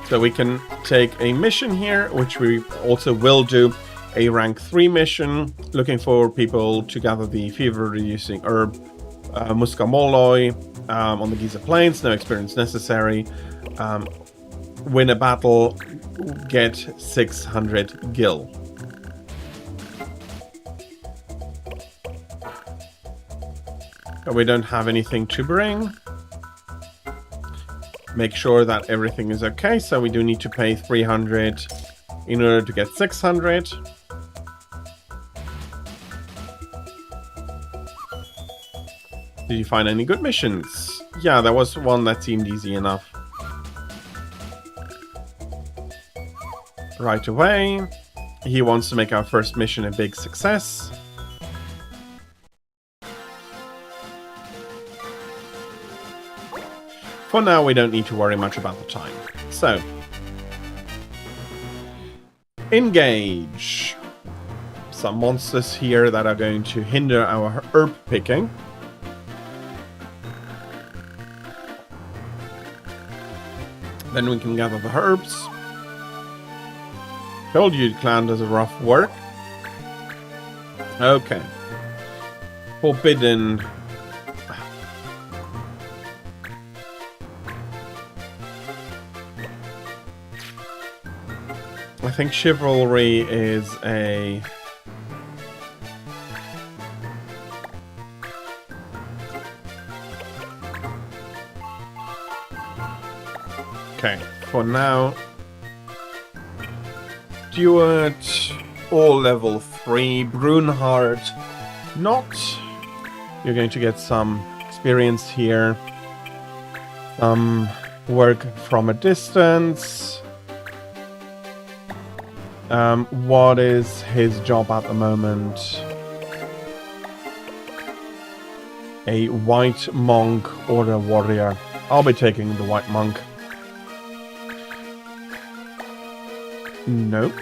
Speaker 1: So we can take a mission here, which we also will do, a rank 3 mission, looking for people to gather the fever-reducing herb Muscamoloi on the Giza Plains. No experience necessary. Win a battle, get 600 gil. We don't have anything to bring. Make sure that everything is okay, so we do need to pay 300 in order to get 600. Did you find any good missions? Yeah, there was one that seemed easy enough. Right away. He wants to make our first mission a big success. For now, we don't need to worry much about the time. So, engage. Some monsters here that are going to hinder our herb picking. Then we can gather the herbs. Told you clan does a rough work. Okay. Forbidden. I think chivalry is a... Okay, for now... Stuart, all level 3. Brunhard, not. You're going to get some experience here. Work from a distance. What is his job at the moment? A white monk or a warrior. I'll be taking the white monk. Nope.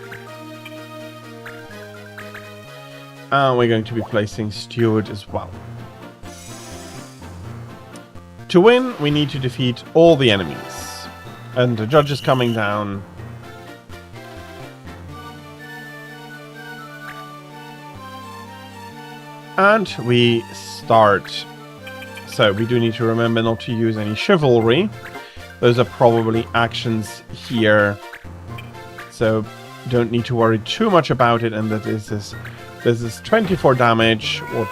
Speaker 1: And we're going to be placing Steward as well. To win, we need to defeat all the enemies. And the judge is coming down. And we start. So we do need to remember not to use any chivalry. Those are probably actions here. So don't need to worry too much about it. And that this is 24 damage, or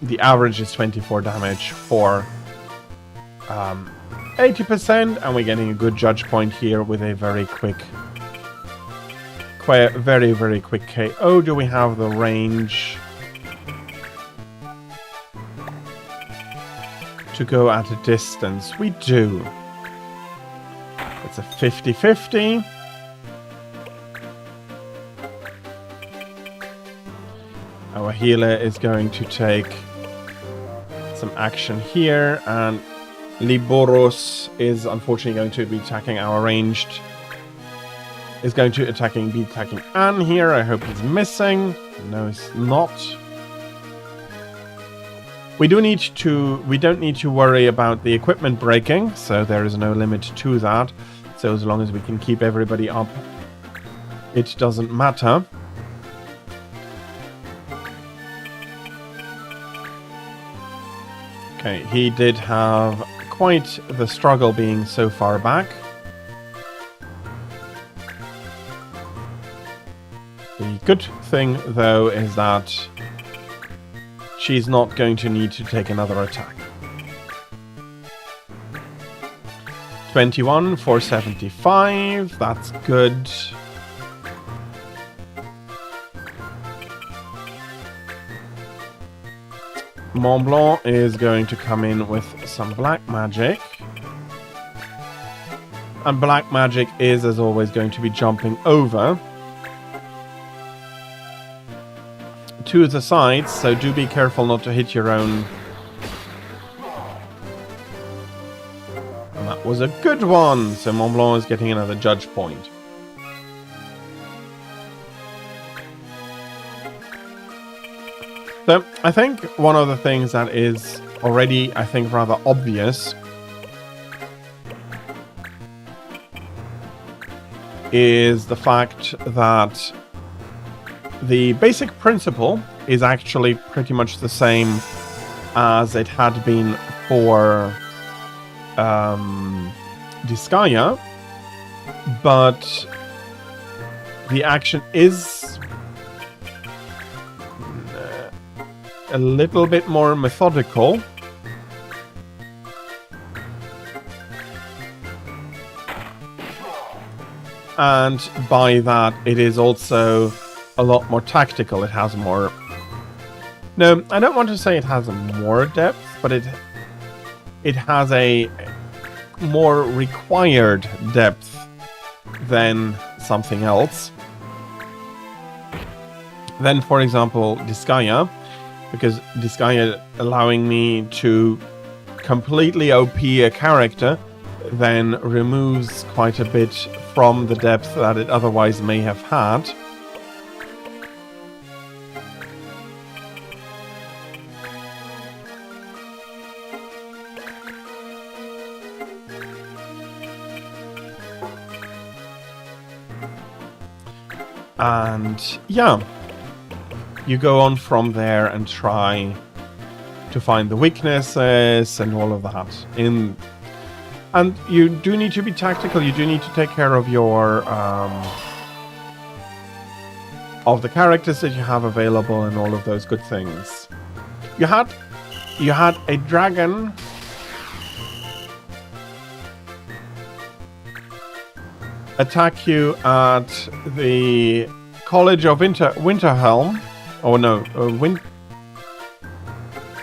Speaker 1: the average is 24 damage for 80%, and we're getting a good judge point here with a very quick, very quick KO. Do we have the range to go at a distance? We do. It's a 50-50. Our healer is going to take some action here, and Liboros is unfortunately going to be attacking our ranged. Is going to be attacking Anne here. I hope he's missing. No, he's not. We don't need to worry about the equipment breaking, so there is no limit to that. So as long as we can keep everybody up, it doesn't matter. Okay, he did have quite the struggle being so far back. The good thing, though, is that she's not going to need to take another attack. 21 for 75, that's good. Mont Blanc is going to come in with some black magic. And black magic is, as always, going to be jumping over to the sides, so do be careful not to hit your own. And that was a good one! So Mont Blanc is getting another judge point. So, I think one of the things that is already, I think, rather obvious is the fact that the basic principle is actually pretty much the same as it had been for Disgaea, but the action is a little bit more methodical. And by that, it is also a lot more tactical. It has more... No, I don't want to say it has more depth, but it has a more required depth than something else. Then, for example, Disgaea, because Disgaea allowing me to completely OP a character then removes quite a bit from the depth that it otherwise may have had. And yeah, you go on from there and try to find the weaknesses and all of that. And you do need to be tactical. You do need to take care of your of the characters that you have available and all of those good things. You had a dragon attack you at the College of Winterhelm. Oh no,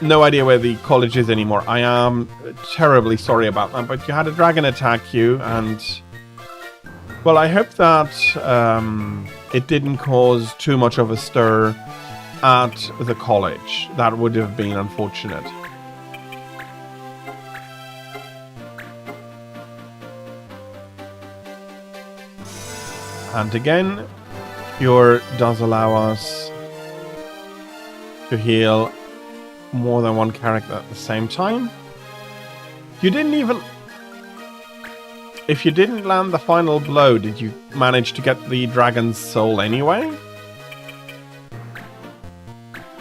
Speaker 1: no idea where the college is anymore. I am terribly sorry about that, but you had a dragon attack you, and well, I hope that it didn't cause too much of a stir at the college. That would have been unfortunate. And again, Cure does allow us to heal more than one character at the same time. You didn't even... If you didn't land the final blow, did you manage to get the dragon's soul anyway?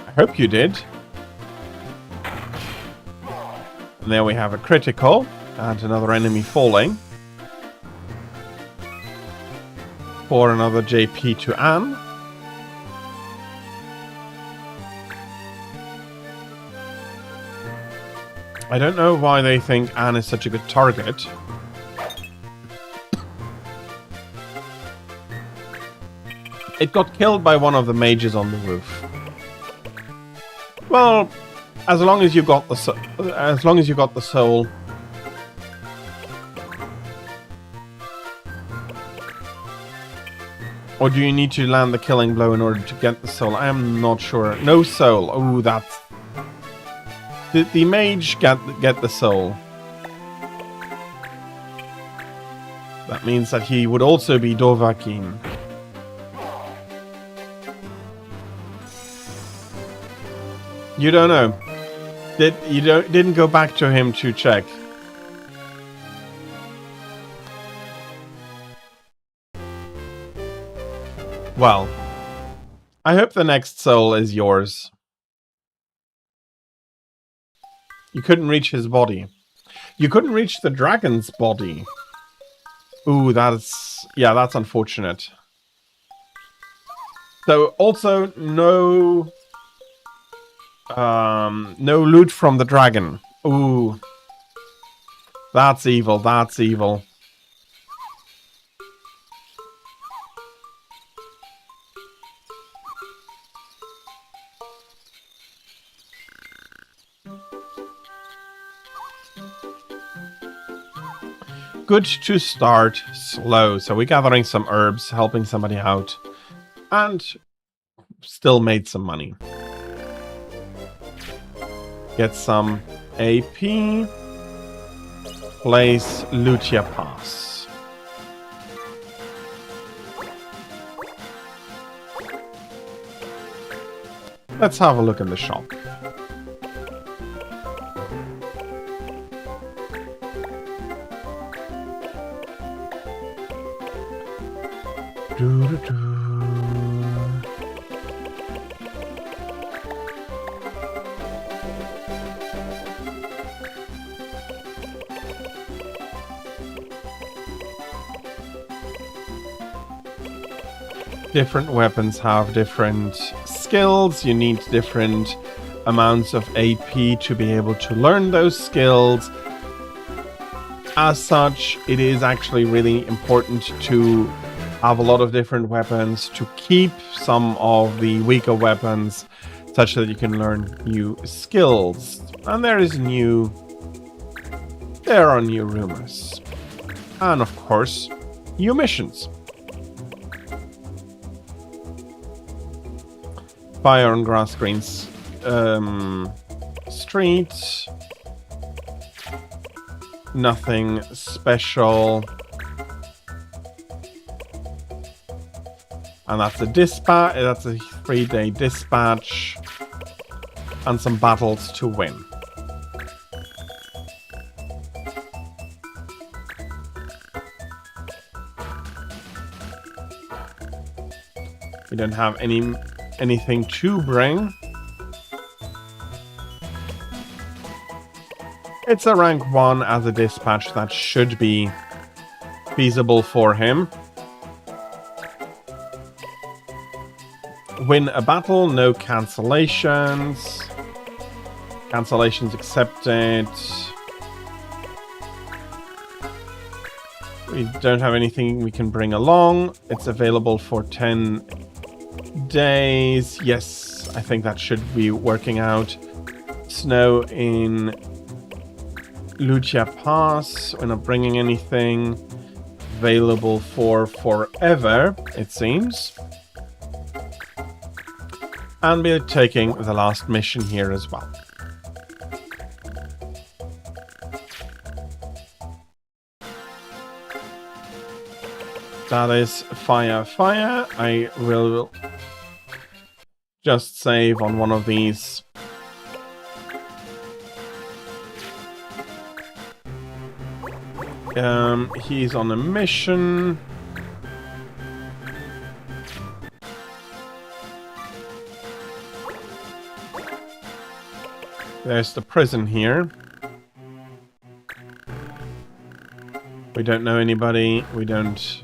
Speaker 1: I hope you did. And there we have a critical and another enemy falling. For another JP to Anne. I don't know why they think Anne is such a good target. It got killed by one of the mages on the roof. Well, as long as you got the soul. Or do you need to land the killing blow in order to get the soul? I am not sure. No soul. Oh, that's... Did the mage get the soul? That means that he would also be Dovahkiin. You don't know. Didn't go back to him to check. Well, I hope the next soul is yours. You couldn't reach his body. You couldn't reach the dragon's body. Ooh, that's unfortunate. So also no loot from the dragon. Ooh. That's evil, that's evil. Good to start slow. So we're gathering some herbs, helping somebody out, and still made some money. Get some AP. Place Lucia Pass. Let's have a look in the shop. Different weapons have different skills. You need different amounts of AP to be able to learn those skills. As such, it is actually really important to have a lot of different weapons, to keep some of the weaker weapons such that you can learn new skills. And there are new rumors. And of course, new missions. Fire on grass green street. Nothing special. And that's a dispatch. That's a 3-day dispatch. And some battles to win. We don't have anything to bring. It's a rank 1 as a dispatch that should be feasible for him. Win a battle, no cancellations. Cancellations accepted. We don't have anything we can bring along. It's available for 10 days. Yes, I think that should be working out. Snow in Lucia Pass. We're not bringing anything. Available for forever, it seems. And we're taking the last mission here as well. That is fire. I will just save on one of these. He's on a mission. There's the prison here. We don't know anybody. We don't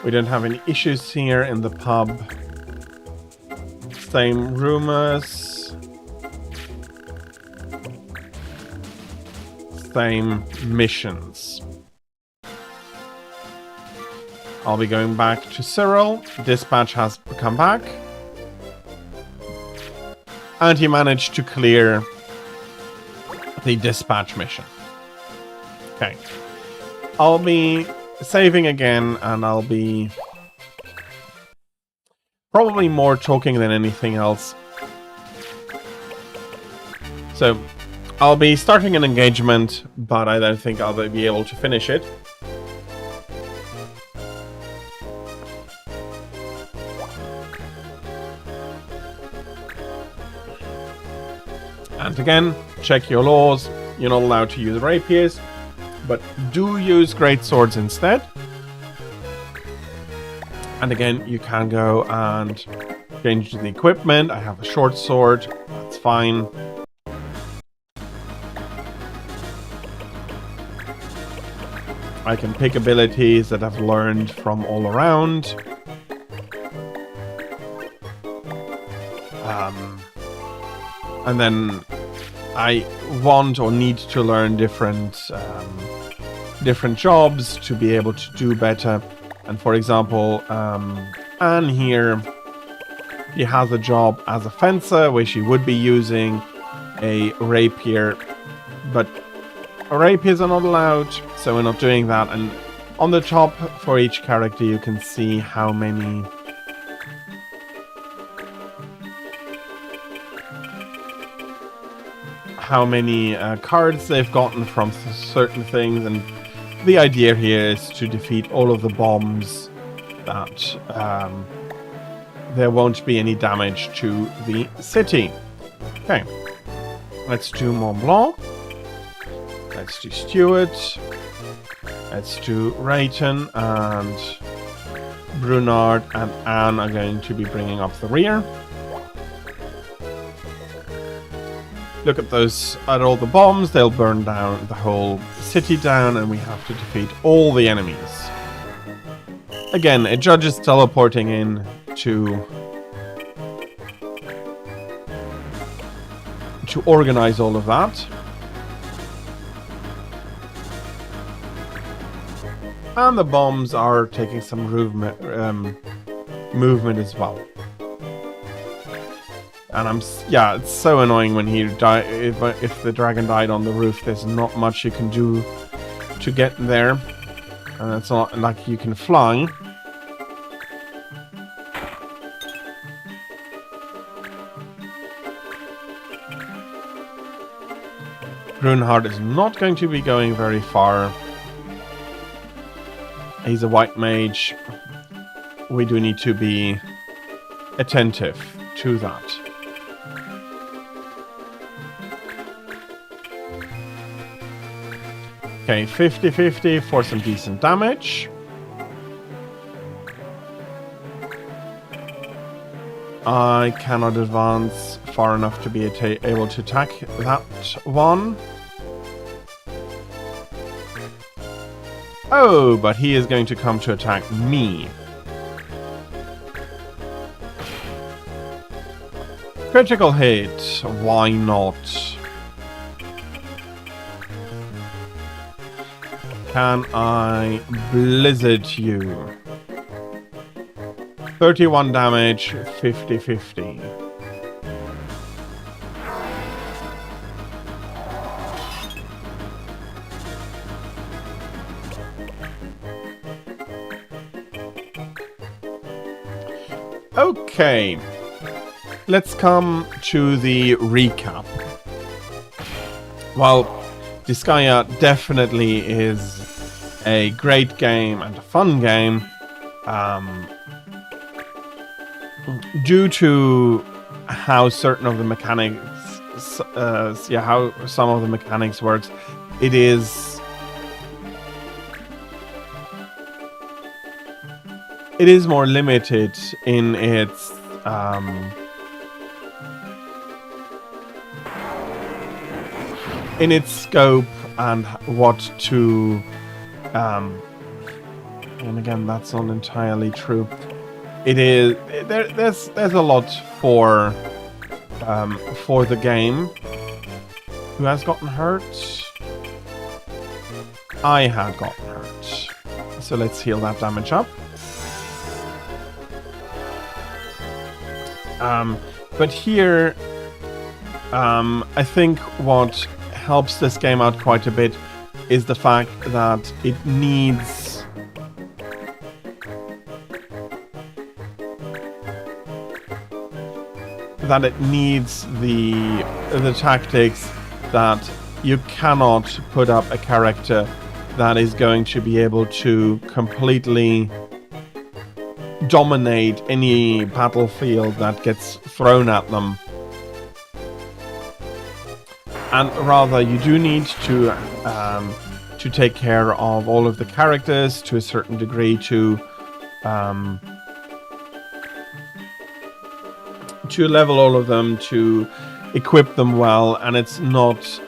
Speaker 1: have any issues here in the pub. Same rumors. Same missions. I'll be going back to Cyril. Dispatch has come back. And he managed to clear the dispatch mission. Okay. I'll be saving again, and I'll be probably more talking than anything else. So, I'll be starting an engagement, but I don't think I'll be able to finish it. And again, check your laws. You're not allowed to use rapiers, but do use great swords instead. And again, you can go and change the equipment. I have a short sword. That's fine. I can pick abilities that I've learned from all around. And then I want or need to learn different jobs to be able to do better. And for example, Anne here, she has a job as a fencer where she would be using a rapier, but rapiers are not allowed, so we're not doing that. And on the top for each character you can see how many cards they've gotten from certain things, and the idea here is to defeat all of the bombs that there won't be any damage to the city. Okay, let's do Mont Blanc. Let's do Stuart. Let's do Rayton, and Brunard and Anne are going to be bringing up the rear. Look at those, at all the bombs. They'll burn down the whole city down, and we have to defeat all the enemies. Again, a judge is teleporting in to organize all of that. And the bombs are taking some movement as well. And yeah, it's so annoying when he died. If the dragon died on the roof, there's not much you can do to get there, and it's not like you can fly. Brunhard is not going to be going very far. He's a white mage. We do need to be attentive to that. Okay, 50-50 for some decent damage. I cannot advance far enough to be able to attack that one. Oh, but he is going to come to attack me. Critical hit. Why not? Can I blizzard you? 31 damage, 50-50. Okay. Let's come to the recap. Well, Disgaea definitely is a great game and a fun game. Due to how certain of the mechanics, how some of the mechanics works, it is more limited in its scope and what to and again, that's not entirely true. It is there's a lot for the game. Who has gotten hurt? I had gotten hurt. So let's heal that damage up. But here, I think what helps this game out quite a bit is the fact that it needs the tactics that you cannot put up a character that is going to be able to completely dominate any battlefield that gets thrown at them. And rather, you do need to take care of all of the characters to a certain degree to level all of them, to equip them well, and it's not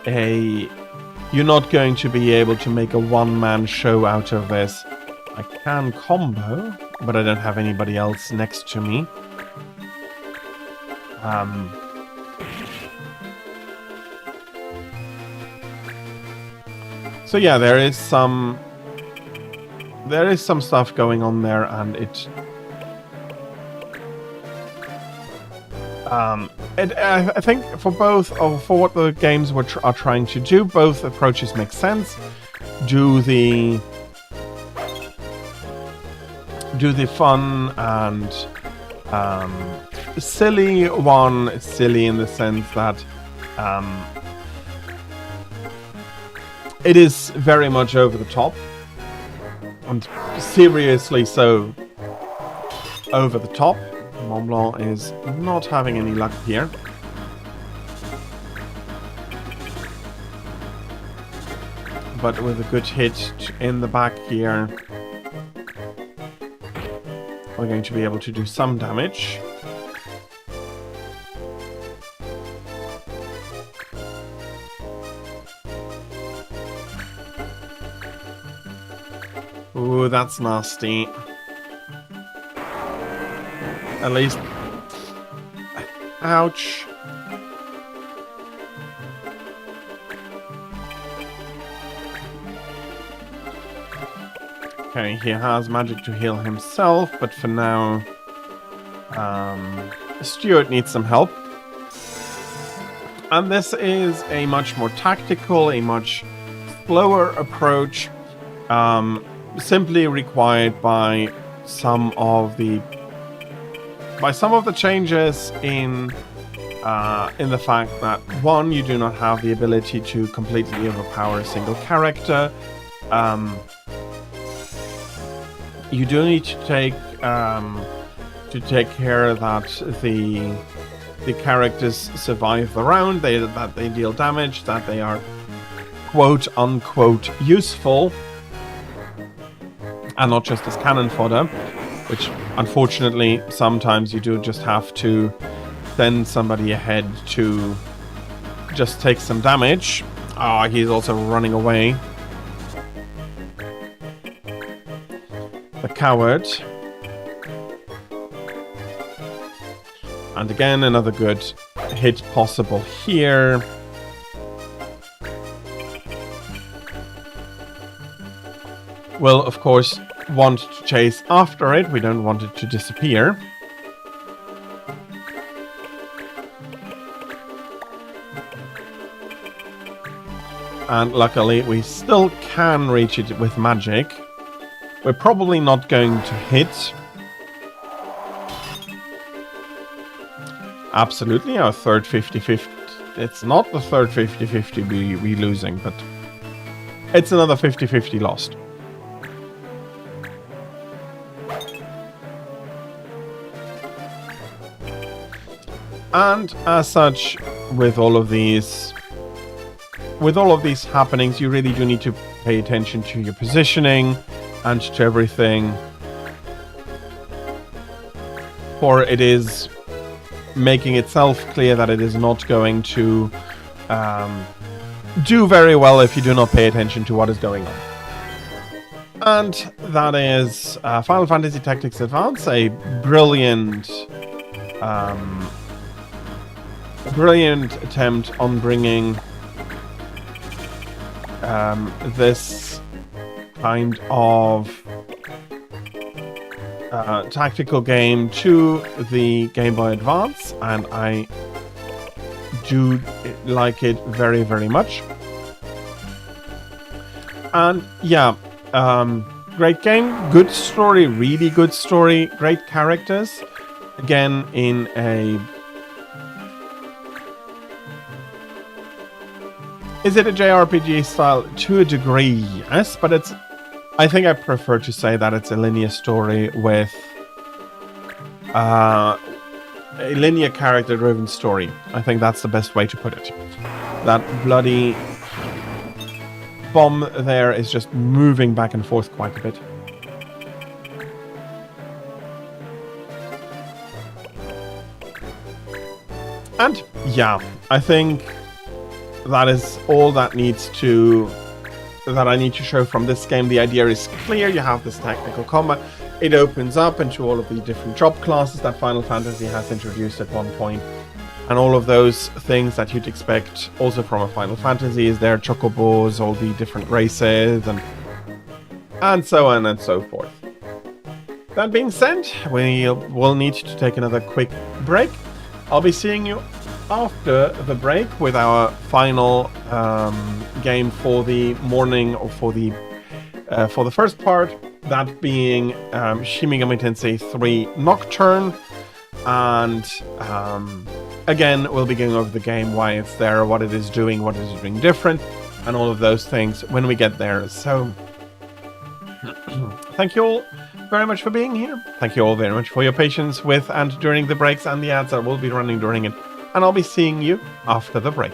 Speaker 1: you're not going to be able to make a one-man show out of this. I can combo, but I don't have anybody else next to me. So yeah, there is some stuff going on there, and I think for what the games are trying to do, both approaches make sense. Do the fun and silly one, silly in the sense that it is very much over the top, and seriously so over the top. Mont Blanc is not having any luck here. But with a good hit in the back here, we're going to be able to do some damage. Ooh, that's nasty. At least... Ouch. Okay, he has magic to heal himself, but for now... Stuart needs some help. And this is a much more tactical, a much slower approach, simply required by some of the changes in the fact that, one, you do not have the ability to completely overpower a single character. You do need to take care that the characters survive the round, that they deal damage, that they are quote unquote useful, and not just as cannon fodder. which unfortunately sometimes you do just have to send somebody ahead to just take some damage. Ah, he's also running away. The coward. And again, another good hit possible here. We'll, of course, want to chase after it. We don't want it to disappear. And luckily, we still can reach it with magic. We're probably not going to hit. Absolutely, our third 50-50. It's not the third 50-50 we losing, but it's another 50-50 lost. And as such, with all of these happenings, you really do need to pay attention to your positioning and to everything. For it is making itself clear that it is not going to do very well if you do not pay attention to what is going on. And that is Final Fantasy Tactics Advance, a brilliant attempt on bringing this kind of tactical game to the Game Boy Advance, and I do like it very, very much. And yeah, great game, good story, really good story, great characters. Again, in a... Is it a JRPG style? To a degree, yes, but it's... I think I prefer to say that it's a linear story with a linear character-driven story. I think that's the best way to put it. That bloody bomb there is just moving back and forth quite a bit. And yeah, I think that is all that I need to show from this game. The idea is clear. You have this tactical combat. It opens up into all of the different job classes that Final Fantasy has introduced at one point. And all of those things that you'd expect also from a Final Fantasy is there. Chocobos, all the different races, and so on and so forth. That being said, we will need to take another quick break. I'll be seeing you after the break with our final game for the morning, or for the first part, that being Shin Megami Tensei 3 Nocturne. And again, we'll be going over the game, why it's there, what it is doing different, and all of those things when we get there. So thank you all very much for being here. Thank you all very much for your patience with and during the breaks and the ads that will be running during it. And I'll be seeing you after the break.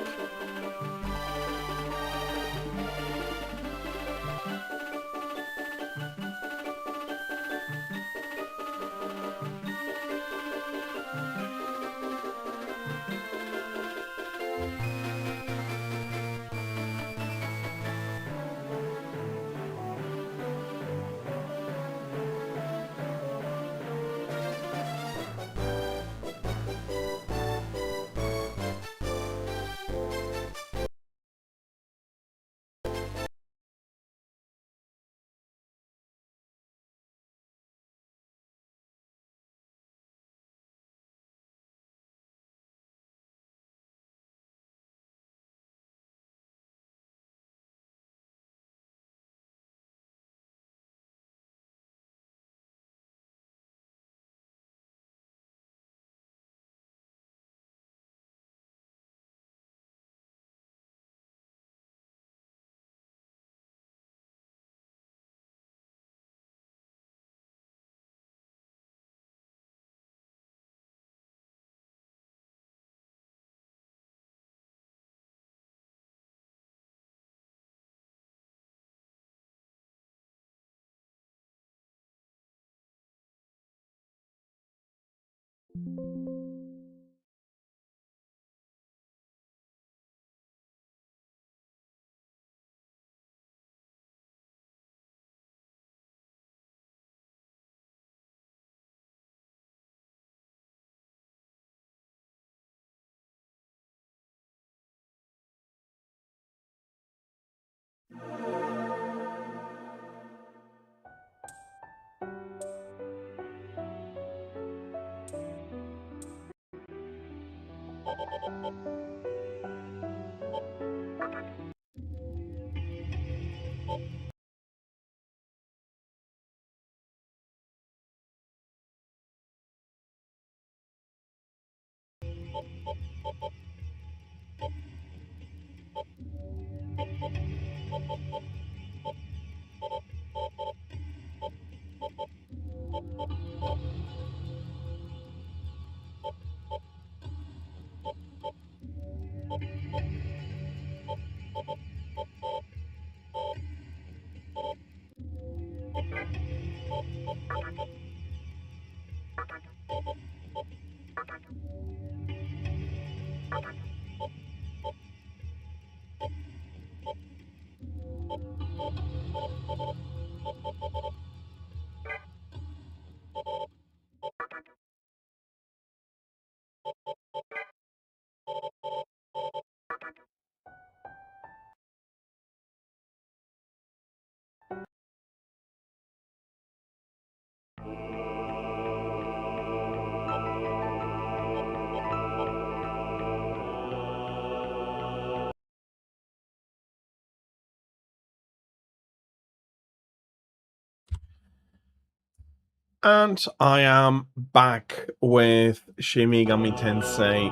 Speaker 1: And I am back with Shin Megami Tensei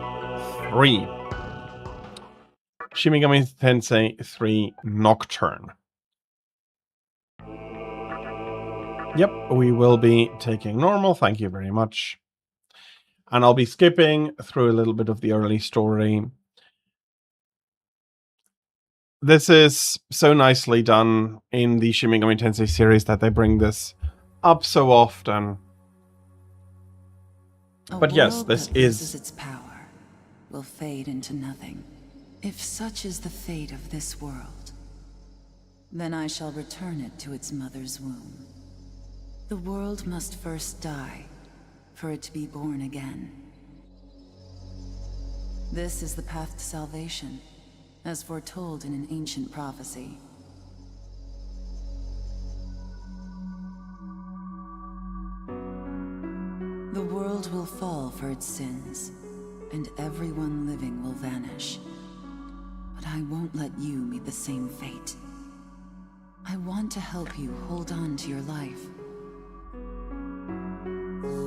Speaker 1: 3. Shin Megami Tensei 3 Nocturne. Yep, we will be taking normal, thank you very much. And I'll be skipping through a little bit of the early story. This is so nicely done in the Shin Megami Tensei series that they bring this up so often. But yes, this is
Speaker 11: its power will fade into nothing. If such is the fate of this world, then I shall return it to its mother's womb. The world must first die for it to be born again. This is the path to salvation, as foretold in an ancient prophecy. The world will fall for its sins, and everyone living will vanish. But I won't let you meet the same fate. I want to help you hold on to your life.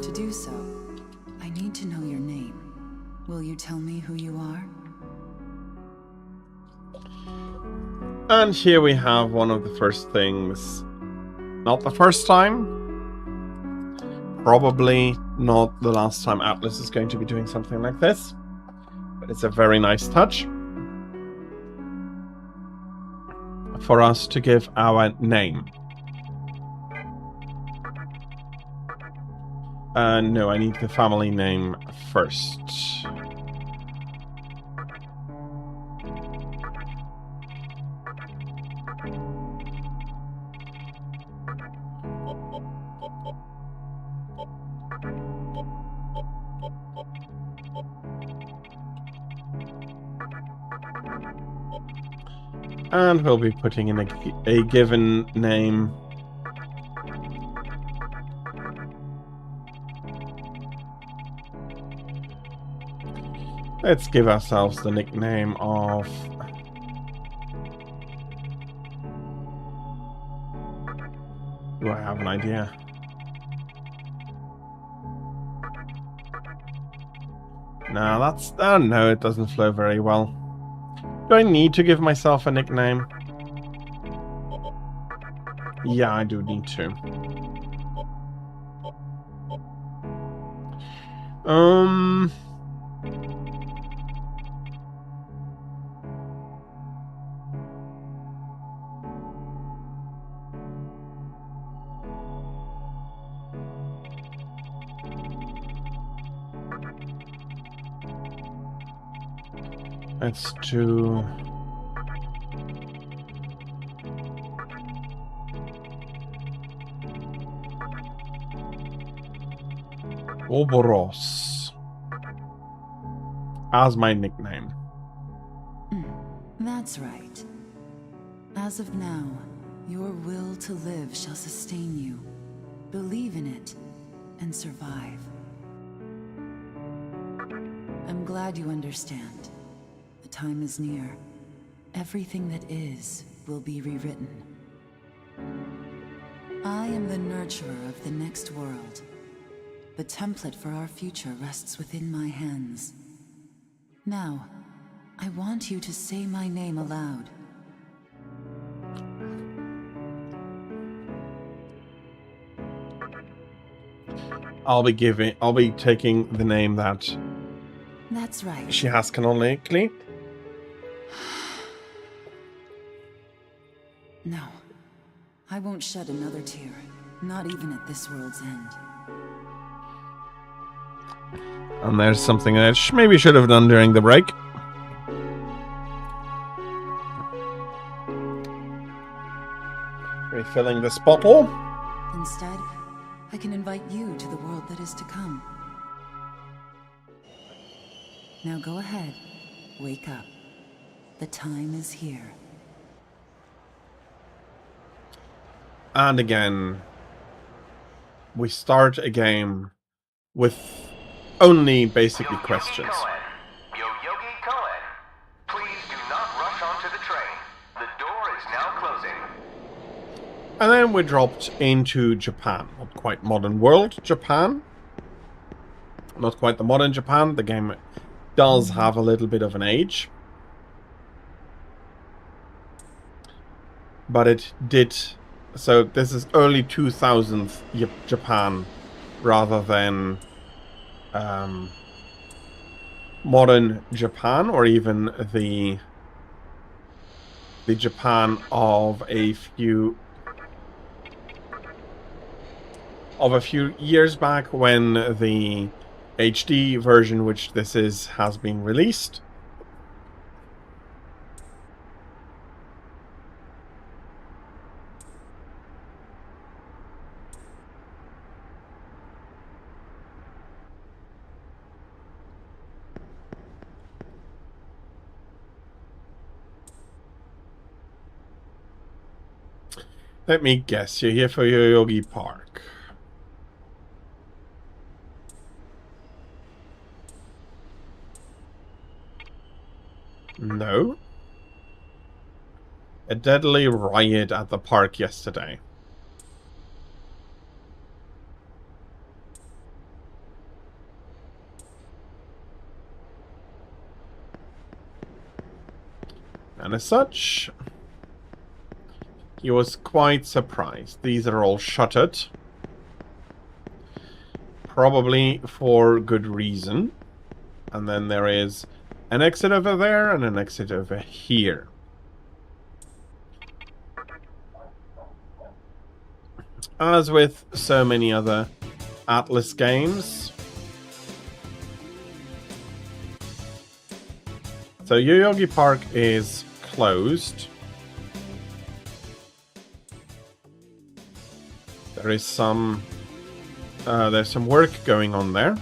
Speaker 11: To do so, I need to know your name. Will you tell me who you are?
Speaker 1: And here we have one of the first things. Not the first time. Probably not the last time Atlas is going to be doing something like this. But it's a very nice touch for us to give our name. No, I need the family name first. And we'll be putting in a given name. Let's give ourselves the nickname of... Do I have an idea? No, that's... Oh no, it doesn't flow very well. Do I need to give myself a nickname? Yeah, I do need to. Let's do... Oboros. As my nickname.
Speaker 11: That's right. As of now, your will to live shall sustain you. Believe in it, and survive. I'm glad you understand. The time is near. Everything that is will be rewritten. I am the nurturer of the next world. The template for our future rests within my hands. Now, I want you to say my name aloud.
Speaker 1: I'll be taking the name that
Speaker 11: That's right.
Speaker 1: she has canonically.
Speaker 11: No. I won't shed another tear. Not even at this world's end.
Speaker 1: And there's something that I maybe should have done during the break. Refilling this bottle.
Speaker 11: Instead, I can invite you to the world that is to come. Now go ahead. Wake up. The time is here.
Speaker 1: And again, we start a game with only basically questions.
Speaker 8: Yo, Yogi Cohen. Please do not rush onto the train. The door is now closing.
Speaker 1: And then we dropped into Japan. Not quite modern world Japan. Not quite the modern Japan. The game does have a little bit of an age. But it did... So this is early 2000s Japan rather than modern Japan, or even the Japan of a few years back when the HD version, which this is, has been released. Let me guess, you're here for Yoyogi Park. No. A deadly riot at the park yesterday. And as such, he was quite surprised. These are all shuttered. Probably for good reason. And then there is an exit over there and an exit over here. As with so many other Atlas games. So Yoyogi Park is closed. There's some work going on there.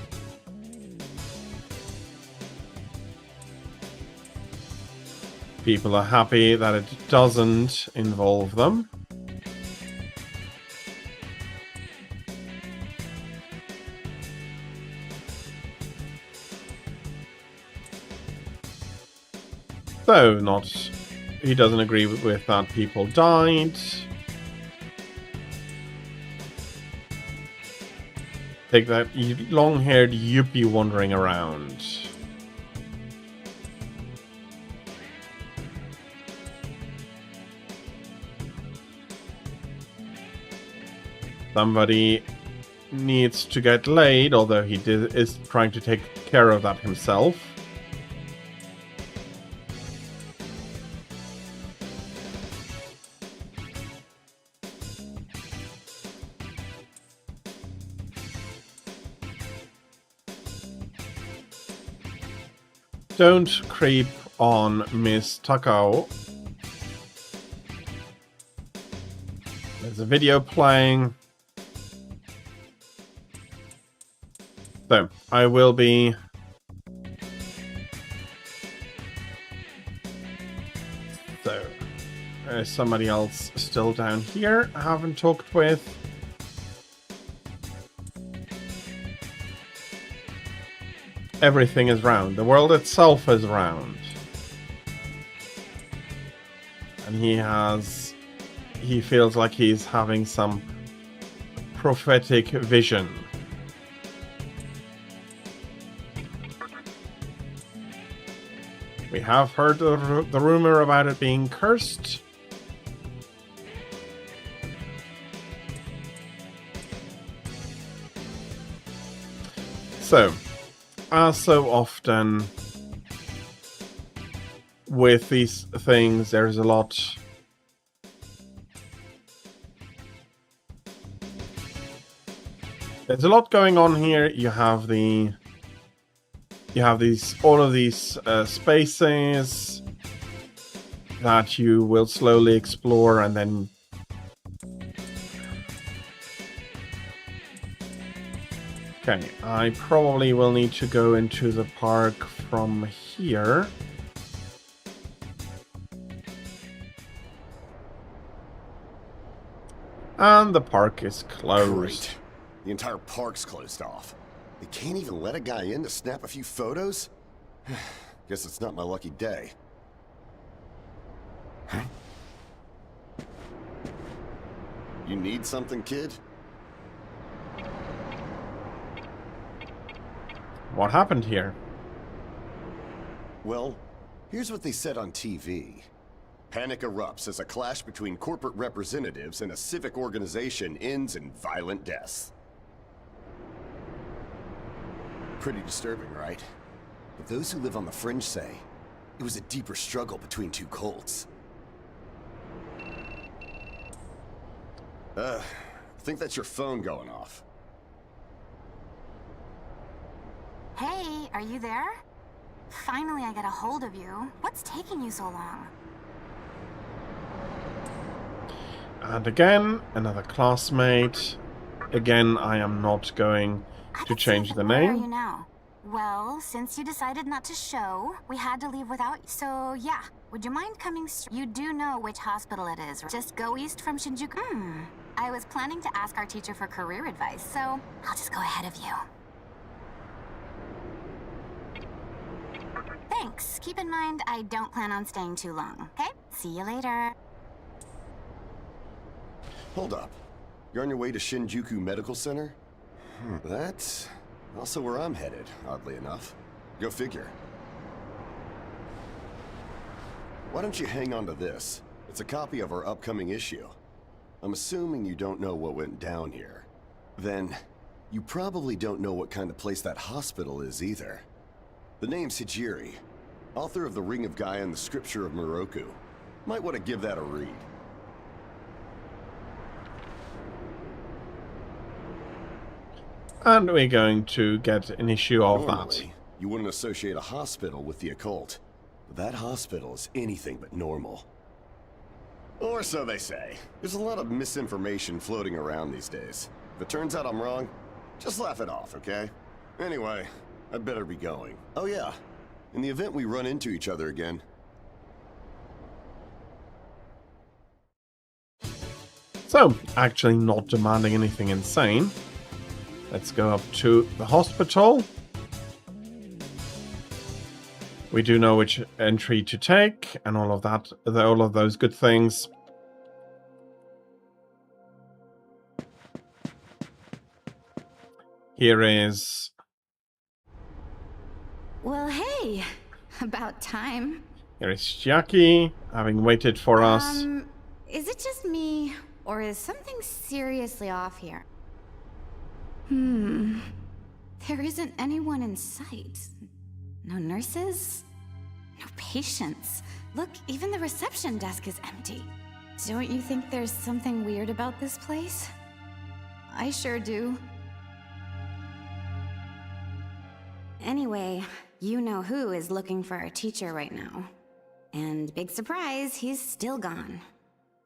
Speaker 1: People are happy that it doesn't involve them. Though he doesn't agree with that people died. Take that long-haired yuppie wandering around. Somebody needs to get laid, although he is trying to take care of that himself. Don't creep on Miss Takao. There's a video playing. So, I will be... So, there's somebody else still down here I haven't talked with. Everything is round. The world itself is round. And he feels like he's having some prophetic vision. We have heard the rumor about it being cursed. So, as so often with these things, there's a lot going on here. You have all of these spaces that you will slowly explore, and then okay, I probably will need to go into the park from here. And the park is closed.
Speaker 6: Great. The entire park's closed off. They can't even let a guy in to snap a few photos? Guess it's not my lucky day. Huh? You need something, kid?
Speaker 1: What happened here?
Speaker 6: Well, here's what they said on TV. Panic erupts as a clash between corporate representatives and a civic organization ends in violent deaths. Pretty disturbing, right? But those who live on the fringe say it was a deeper struggle between two cults. I think that's your phone going off.
Speaker 4: Hey, are you there? Finally, I got a hold of you. What's taking you so long?
Speaker 1: And again, another classmate. Again, I am not going to change the
Speaker 4: Where are
Speaker 1: name.
Speaker 4: you now? Well, since you decided not to show, we had to leave without you. So, yeah. Would you mind coming You do know which hospital it is, right? Just go east from Shinjuku. I was planning to ask our teacher for career advice, so I'll just go ahead of you. Thanks. Keep in mind, I don't plan on staying too long, okay? See you later.
Speaker 6: Hold up. You're on your way to Shinjuku Medical Center? That's also where I'm headed, oddly enough. Go figure. Why don't you hang on to this? It's a copy of our upcoming issue. I'm assuming you don't know what went down here. Then, you probably don't know what kind of place that hospital is either. The name's Hijiri, author of The Ring of Gaia and the Scripture of Moroku. Might want to give that a read.
Speaker 1: And we're going to get an issue of
Speaker 6: Normally, you wouldn't associate a hospital with the occult. But that hospital is anything but normal. Or so they say. There's a lot of misinformation floating around these days. If it turns out I'm wrong, just laugh it off, okay? Anyway, I'd better be going. Oh yeah, in the event we run into each other again.
Speaker 1: So, actually not demanding anything insane. Let's go up to the hospital. We do know which entry to take and all of that, all of those good things. Here is...
Speaker 5: Well, hey, about time.
Speaker 1: Here is Chiaki, having waited for us.
Speaker 5: Is it just me, or is something seriously off here? There isn't anyone in sight. No nurses? No patients. Look, even the reception desk is empty. Don't you think there's something weird about this place? I sure do. Anyway, you-know-who is looking for our teacher right now. And big surprise, he's still gone.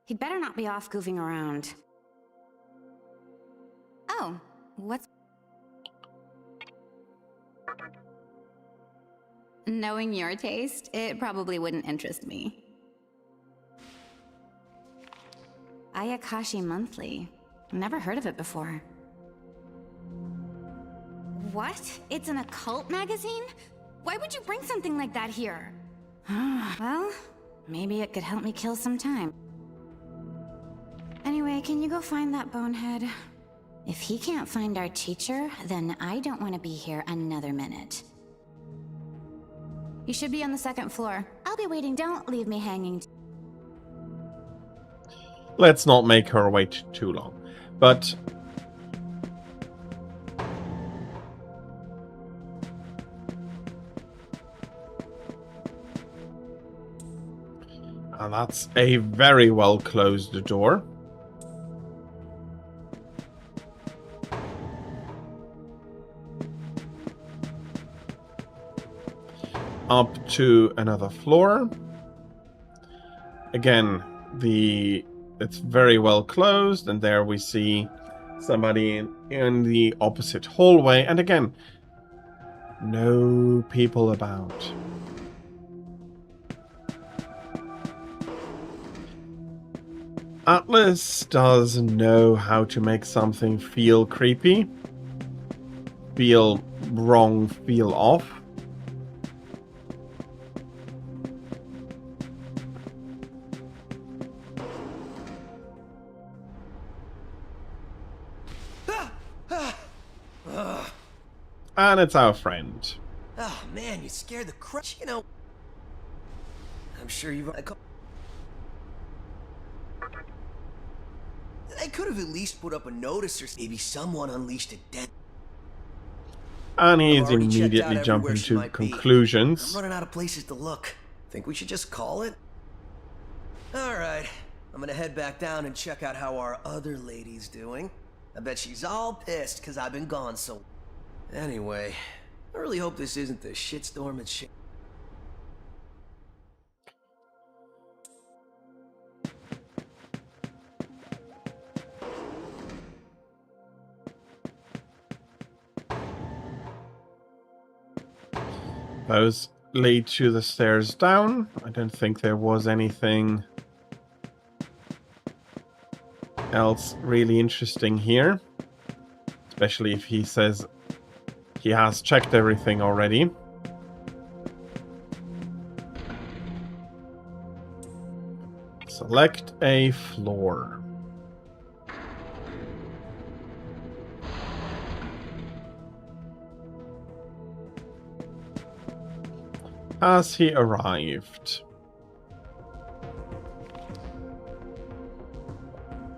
Speaker 5: He'd better not be off goofing around. Oh, what's... Knowing your taste, it probably wouldn't interest me. Ayakashi Monthly. Never heard of it before. What? It's an occult magazine? Why would you bring something like that here? Well, maybe it could help me kill some time. Anyway, can you go find that bonehead? If he can't find our teacher, then I don't want to be here another minute. You should be on the second floor. I'll be waiting. Don't leave me hanging.
Speaker 1: Let's not make her wait too long. But... and that's a very well closed door. Up to another floor. Again, it's very well closed, and there we see somebody in the opposite hallway, and again, no people about. Atlas does know how to make something feel creepy, feel wrong, feel off. And it's our friend.
Speaker 15: Oh man, you scared the crap. You know, I'm sure you've. They could have at least put up a notice, or maybe someone unleashed a dead.
Speaker 1: And he's immediately jumping to conclusions.
Speaker 15: I'm running out of places to look. Think we should just call it? Alright, I'm gonna head back down and check out how our other lady's doing. I bet she's all pissed because I've been gone so... Anyway, I really hope this isn't the shitstorm and shit.
Speaker 1: Those lead to the stairs down. I don't think there was anything else really interesting here. Especially if he says he has checked everything already. Select a floor. Has he arrived?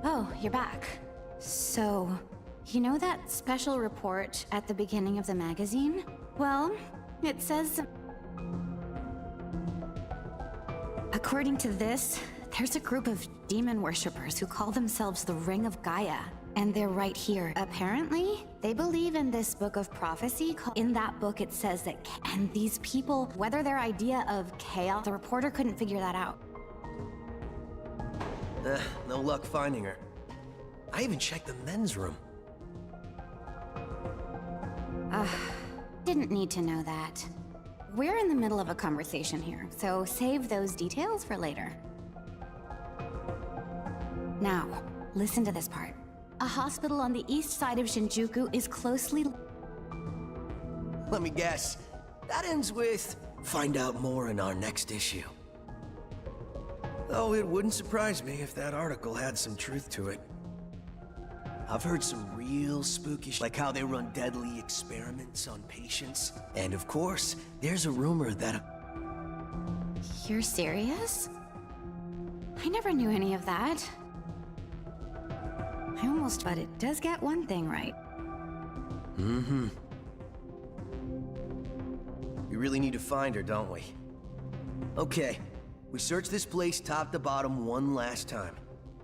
Speaker 5: Oh, you're back. So, you know that special report at the beginning of the magazine? Well, it says... According to this, there's a group of demon worshippers who call themselves the Ring of Gaia. And they're right here. Apparently, they believe in this book of prophecy. In that book, it says that... And these people, whether their idea of chaos... The reporter couldn't figure that out.
Speaker 15: No luck finding her. I even checked the men's room.
Speaker 5: Didn't need to know that. We're in the middle of a conversation here, so save those details for later. Now, listen to this part. A hospital on the east side of Shinjuku is closely...
Speaker 15: Let me guess. That ends with, find out more in our next issue. Though it wouldn't surprise me if that article had some truth to it. I've heard some real spooky like how they run deadly experiments on patients. And of course, there's a rumor that...
Speaker 5: You're serious? I never knew any of that. I almost thought it does get one thing right.
Speaker 15: Mm-hmm. We really need to find her, don't we? Okay, we search this place top to bottom one last time.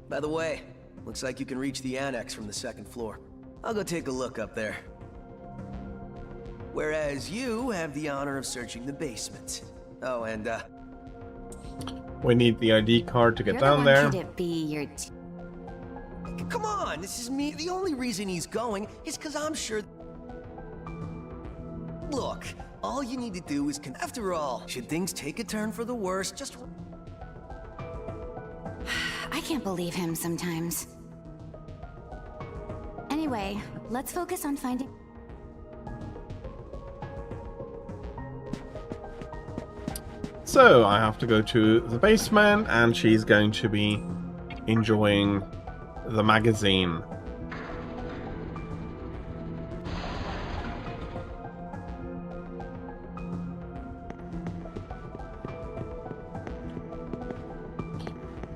Speaker 15: By the way, looks like you can reach the annex from the second floor. I'll go take a look up there. whereas you have the honor of searching the basement. Oh, and
Speaker 1: we need the ID card to get
Speaker 5: You're
Speaker 1: down
Speaker 5: the one
Speaker 1: there.
Speaker 5: kid to be your
Speaker 15: come on, this is me. The only reason he's going is because I'm sure. Look, all you need to do is after all, should things take a turn for the worse, just.
Speaker 5: I can't believe him sometimes. Anyway, let's focus on finding...
Speaker 1: So I have to go to the basement, and she's going to be enjoying the magazine.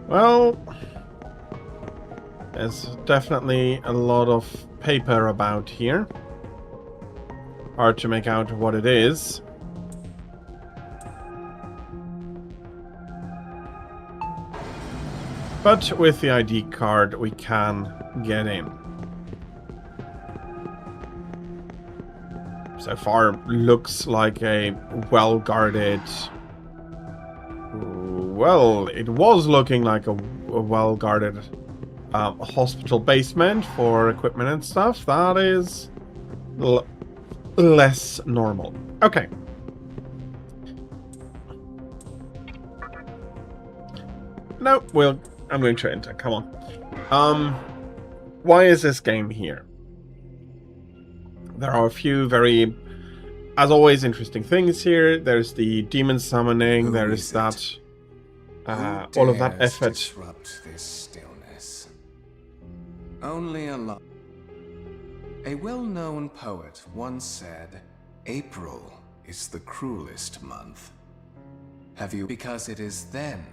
Speaker 1: Well, there's definitely a lot of paper about here. Hard to make out what it is. But with the ID card, we can get in. So far, looks like a well-guarded... Well, it was looking like a well-guarded hospital basement for equipment and stuff. That is less normal. Okay. No, I'm going to enter. Come on. Why is this game here? There are a few very, as always, interesting things here. There's the demon summoning. There is that. All of that effort.
Speaker 9: Disrupt this stillness. Only a well-known poet once said, "April is the cruelest month." Have you? Because it is then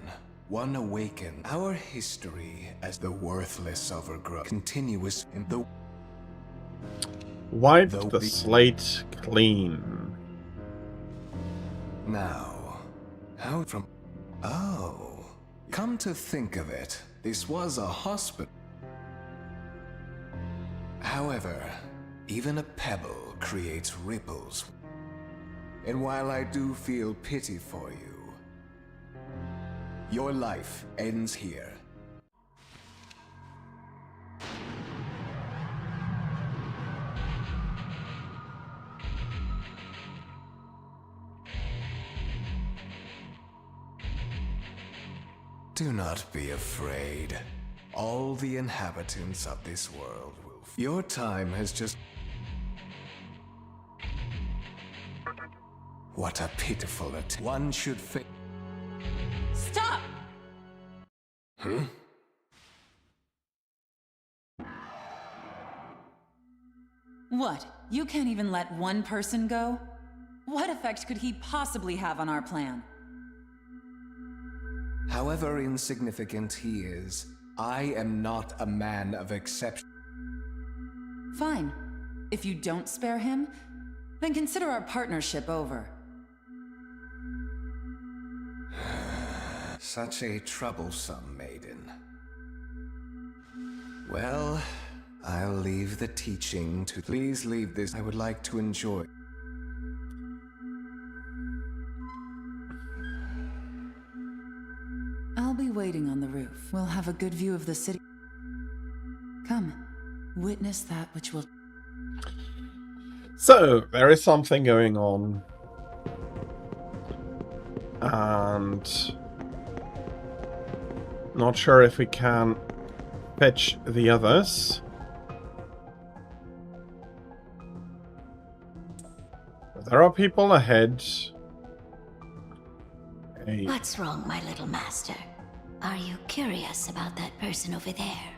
Speaker 9: one awaken our history as the worthless overgrown, continuous in the.
Speaker 1: Wipe the slate clean.
Speaker 9: Now, how from? Oh, come to think of it, this was a hospital. However, even a pebble creates ripples. And while I do feel pity for you, your life ends here. Do not be afraid. All the inhabitants of this world will. Your time has just. What a pitiful attempt. One should fit.
Speaker 11: Stop!
Speaker 9: Hmm?
Speaker 11: What? You can't even let one person go? What effect could he possibly have on our plan?
Speaker 9: However insignificant he is, I am not a man of exception.
Speaker 11: Fine. If you don't spare him, then consider our partnership over.
Speaker 9: Such a troublesome maiden. Well, I'll leave the teaching to. Please leave this. I would like to enjoy.
Speaker 11: I'll be waiting on the roof. We'll have a good view of the city. Come, witness that which will...
Speaker 1: So, there is something going on. And... not sure if we can fetch the others. There are people ahead.
Speaker 21: What's wrong, my little master? Are you curious about that person over there?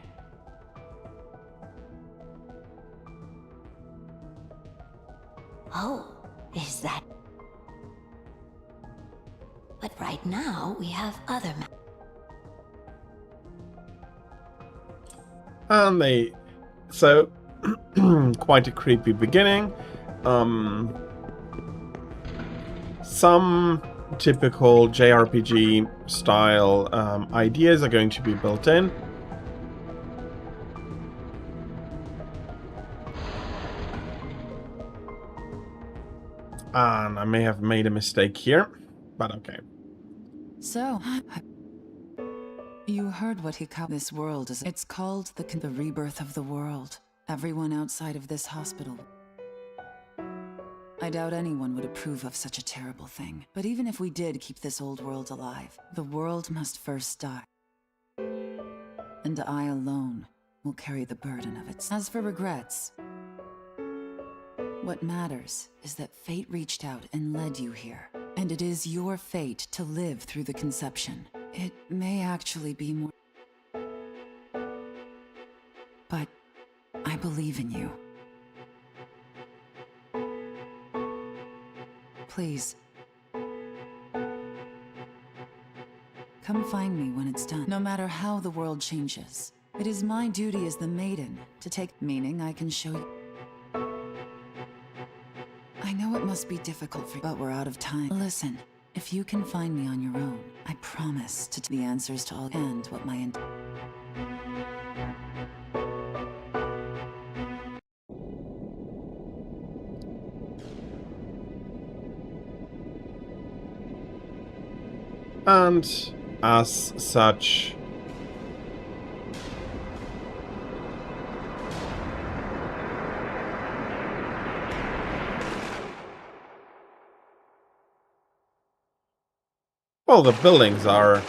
Speaker 21: Oh, is that... But right now, we have other
Speaker 1: And they... So, quite a creepy beginning. Some typical JRPG style ideas are going to be built in. And I may have made a mistake here, but okay.
Speaker 11: So, you heard what he called this world is. It's called the rebirth of the world. Everyone outside of this hospital. I doubt anyone would approve of such a terrible thing. But even if we did keep this old world alive, the world must first die. And I alone will carry the burden of it. As for regrets, what matters is that fate reached out and led you here. And it is your fate to live through the conception. It may actually be more... But I believe in you. Please. Come find me when it's done. No matter how the world changes, it is my duty as the maiden to take... Meaning I can show you... I know it must be difficult for you, but we're out of time. Listen, if you can find me on your own, I promise to the answers to all and what my...
Speaker 1: And as such, well, the buildings are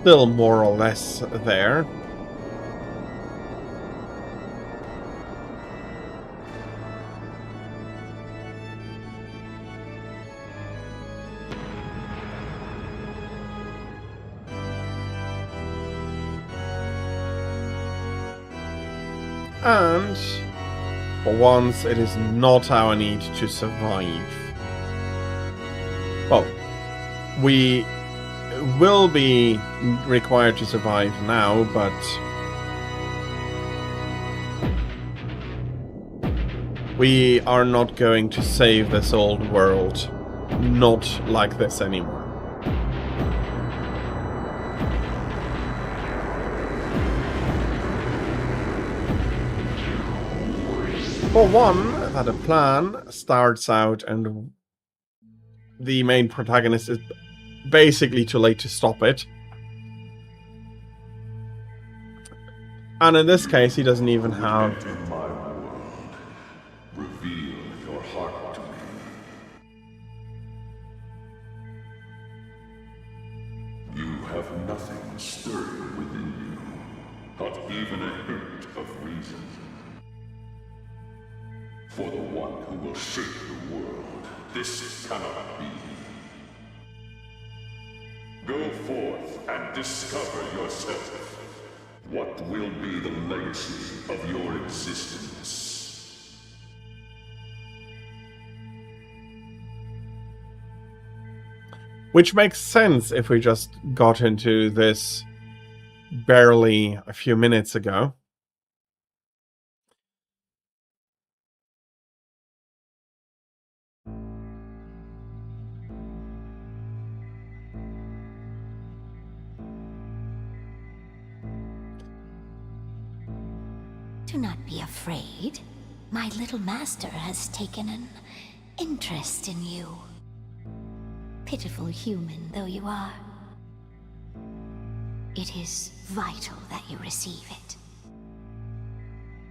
Speaker 1: still more or less there. And for once, it is not our need to survive. Well, we will be required to survive now, but we are not going to save this old world. Not like this anymore. For one, that a plan starts out and the main protagonist is basically too late to stop it. And in this case, he doesn't even have...
Speaker 16: Enter my world. Reveal your heart to me. You have nothing stirring within you, not even a hint of reason. For the one who will shape the world, this cannot be. Go forth and discover yourself. What will be the legacy of your existence?
Speaker 1: Which makes sense if we just got into this barely a few minutes ago.
Speaker 21: Do not be afraid. My little master has taken an interest in you. Pitiful human though you are. It is vital that you receive it.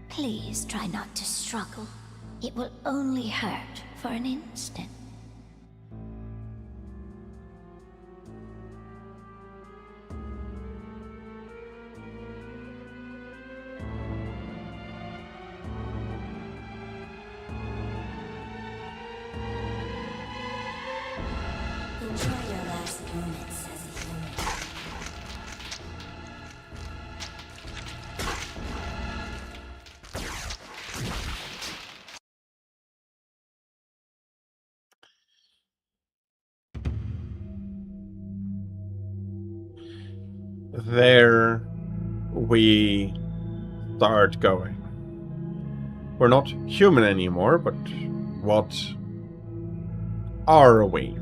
Speaker 21: Please try not to struggle. It will only hurt for an instant. Enjoy your last moments as a human.
Speaker 1: There we start going. We're not human anymore, but what are we?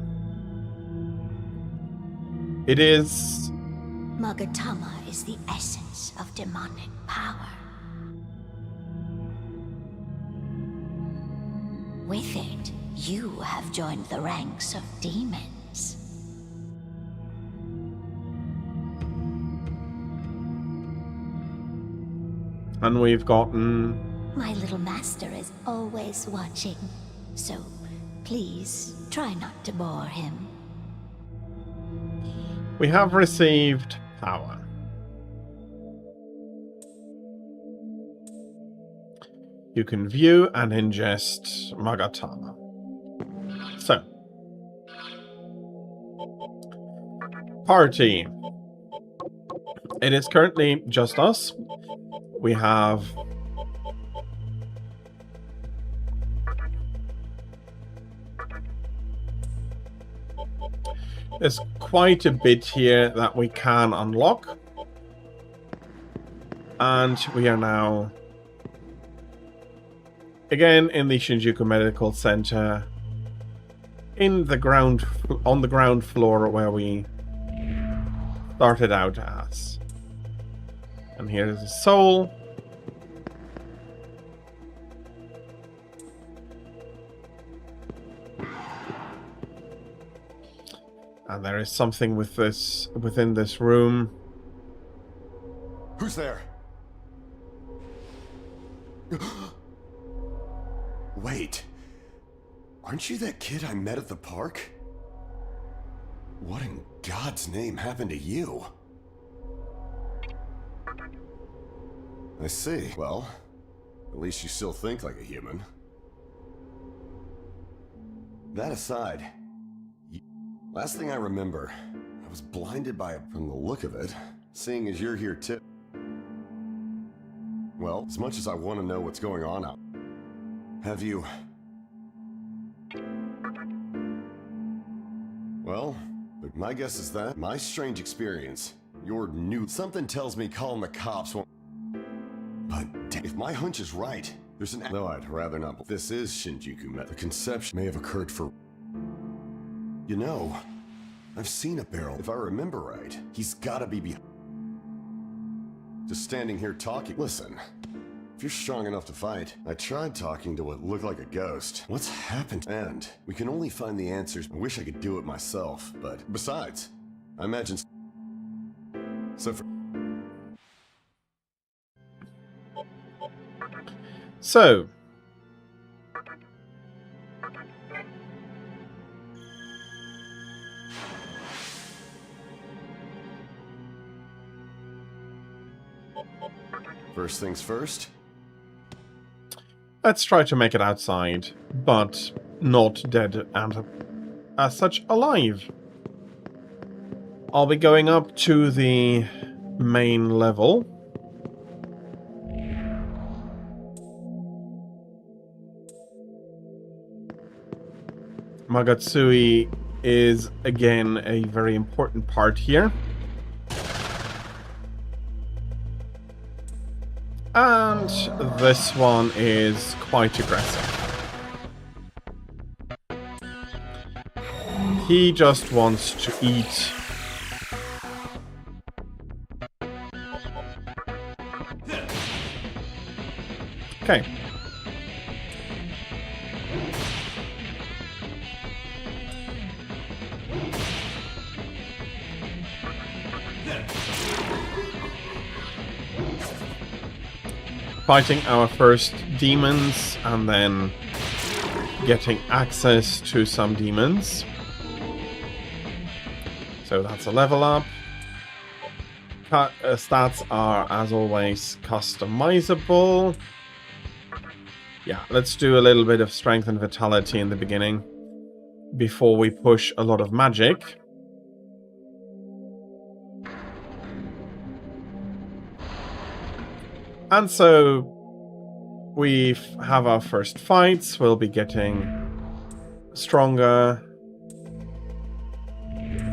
Speaker 1: It is...
Speaker 21: Magatama is the essence of demonic power. With it, you have joined the ranks of demons.
Speaker 1: And we've gotten...
Speaker 21: My little master is always watching, so please try not to bore him.
Speaker 1: We have received power. You can view and ingest Magatama. So, party. It is currently just us. We have there's quite a bit here that we can unlock. And we are now again in the Shinjuku Medical Center on the ground floor where we started out as. And here's the soul. And there is something with this within this room.
Speaker 6: Who's there? Wait. Aren't you that kid I met at the park? What in God's name happened to you? I see. Well, at least you still think like a human. That aside, last thing I remember, I was blinded by from the look of it, seeing as you're here too. Well, as much as I want to know what's going on out, have you... Well, my guess is that my strange experience, your new... Something tells me calling the cops won't... But if my hunch is right, there's an... Though I'd rather not... This is Shinjuku Met. The conception may have occurred for... You know, I've seen a barrel. If I remember right, he's gotta be behind... Just standing here talking... Listen, if you're strong enough to fight, I tried talking to what looked like a ghost. What's happened? And we can only find the answers. I wish I could do it myself, but besides, I imagine... So for...
Speaker 1: So,
Speaker 6: first things first.
Speaker 1: Let's try to make it outside, but not dead and as such alive. I'll be going up to the main level. Magatsui is, again, a very important part here. And this one is quite aggressive. He just wants to eat. Okay. Fighting our first demons and then getting access to some demons. So that's a level up. Stats are, as always, customizable. Yeah, let's do a little bit of strength and vitality in the beginning before we push a lot of magic. And so we have our first fights. We'll be getting stronger.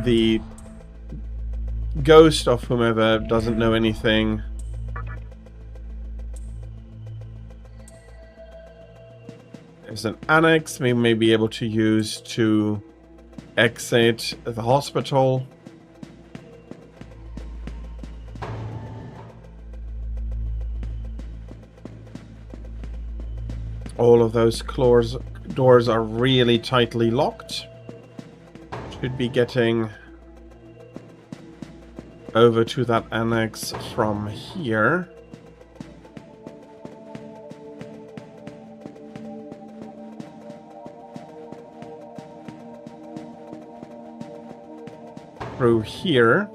Speaker 1: The ghost of whomever doesn't know anything. There's an annex we may be able to use to exit the hospital. All of those doors are really tightly locked. Should be getting over to that annex from here. Through here.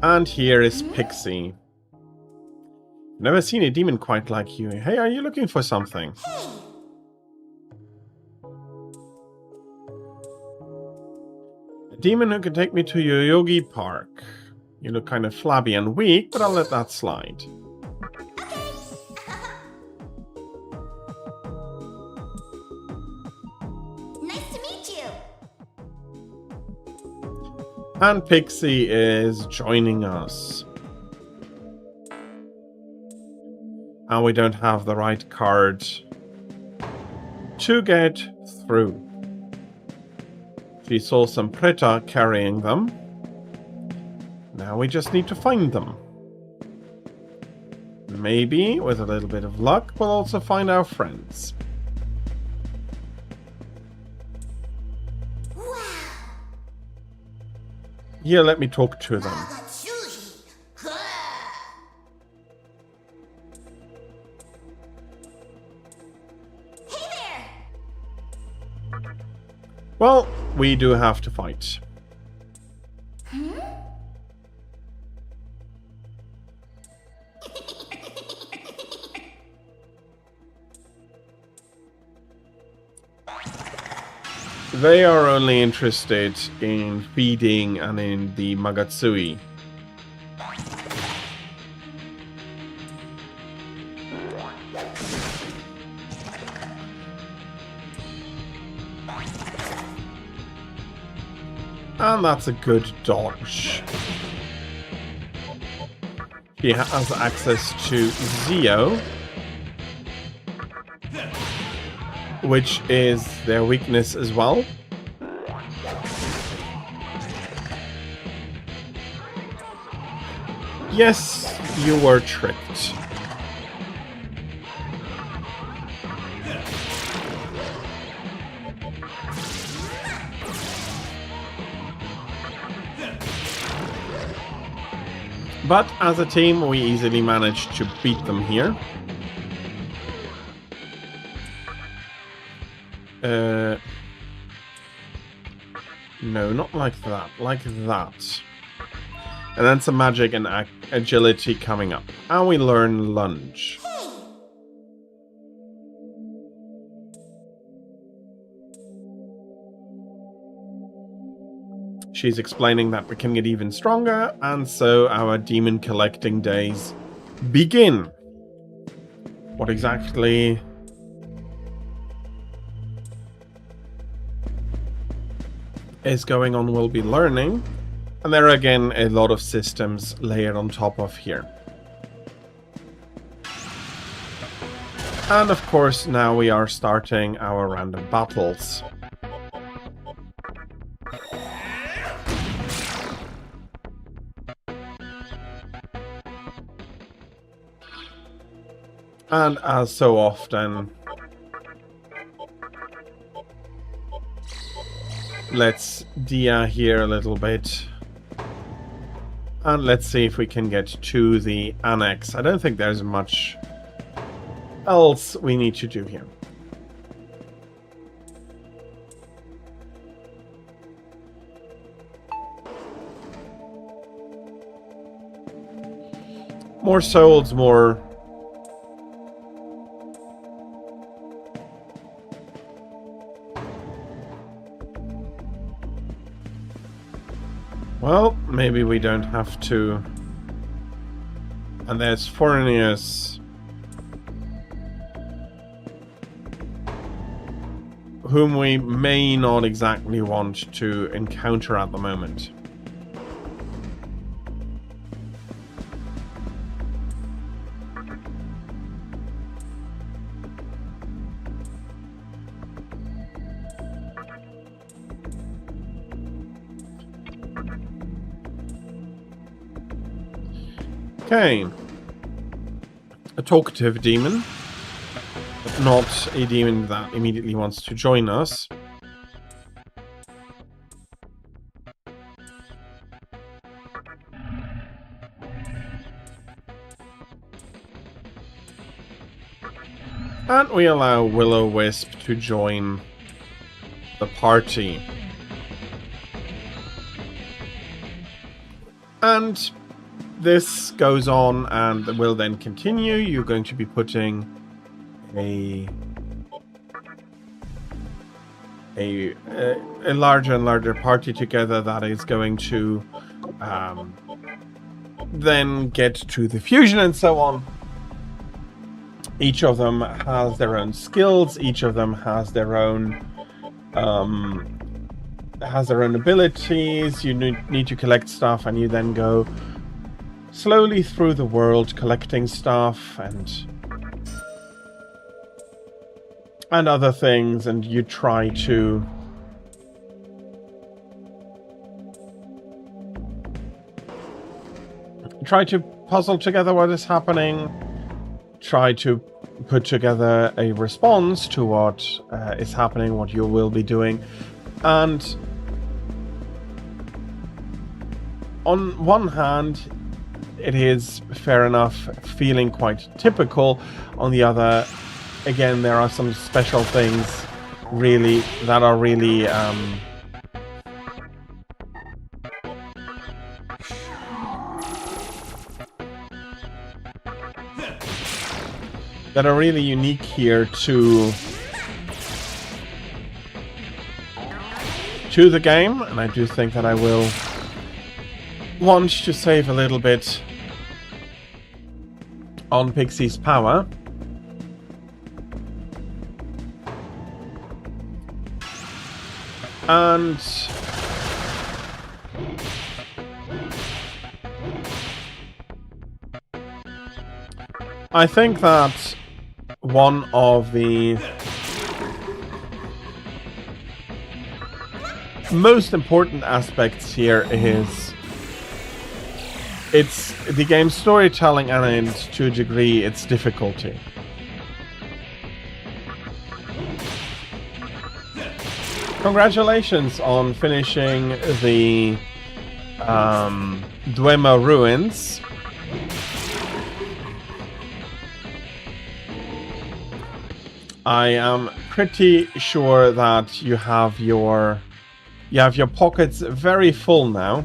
Speaker 1: And here is Pixie. Never seen a demon quite like you. Hey, are you looking for something? A demon who can take me to Yoyogi Park. You look kind of flabby and weak, but I'll let that slide.
Speaker 4: Nice to meet you.
Speaker 1: And Pixie is joining us. And we don't have the right card to get through. She saw some Preta carrying them. Now we just need to find them. Maybe, with a little bit of luck, we'll also find our friends. Here, let me talk to them. Well, we do have to fight. They are only interested in feeding and in the Magatsui. And that's a good dodge. He has access to Zio, which is their weakness as well. Yes, you were tricked. But as a team, we easily managed to beat them here. No, not like that. Like that. And then some magic and agility coming up. And we learn lunge. She's explaining that we can get even stronger, and so our demon collecting days begin. What exactly is going on we'll be learning. And there are again a lot of systems layered on top of here. And of course now we are starting our random battles. And as so often, let's Dia here a little bit. And let's see if we can get to the annex. I don't think there's much else we need to do here. More souls, more... Well, maybe we don't have to. And there's Fornius, whom we may not exactly want to encounter at the moment. Okay. A talkative demon, but not a demon that immediately wants to join us. And we allow Will-O-Wisp to join the party. And this goes on and will then continue. You're going to be putting a larger and larger party together that is going to then get to the fusion and so on. Each of them has their own skills. Each of them has their own abilities. You need to collect stuff, and you then go slowly through the world collecting stuff and other things, and you try to puzzle together what is happening, try to put together a response to what is happening, what you will be doing. And on one hand, it is fair enough, feeling quite typical. On the other, again, there are some special things really that are really unique here to the game, and I do think that I will want to save a little bit on Pixie's power. And I think that one of the most important aspects here is it's the game's storytelling and, to a degree, its difficulty. Congratulations on finishing the Dwemer Ruins. I am pretty sure that you have your pockets very full now.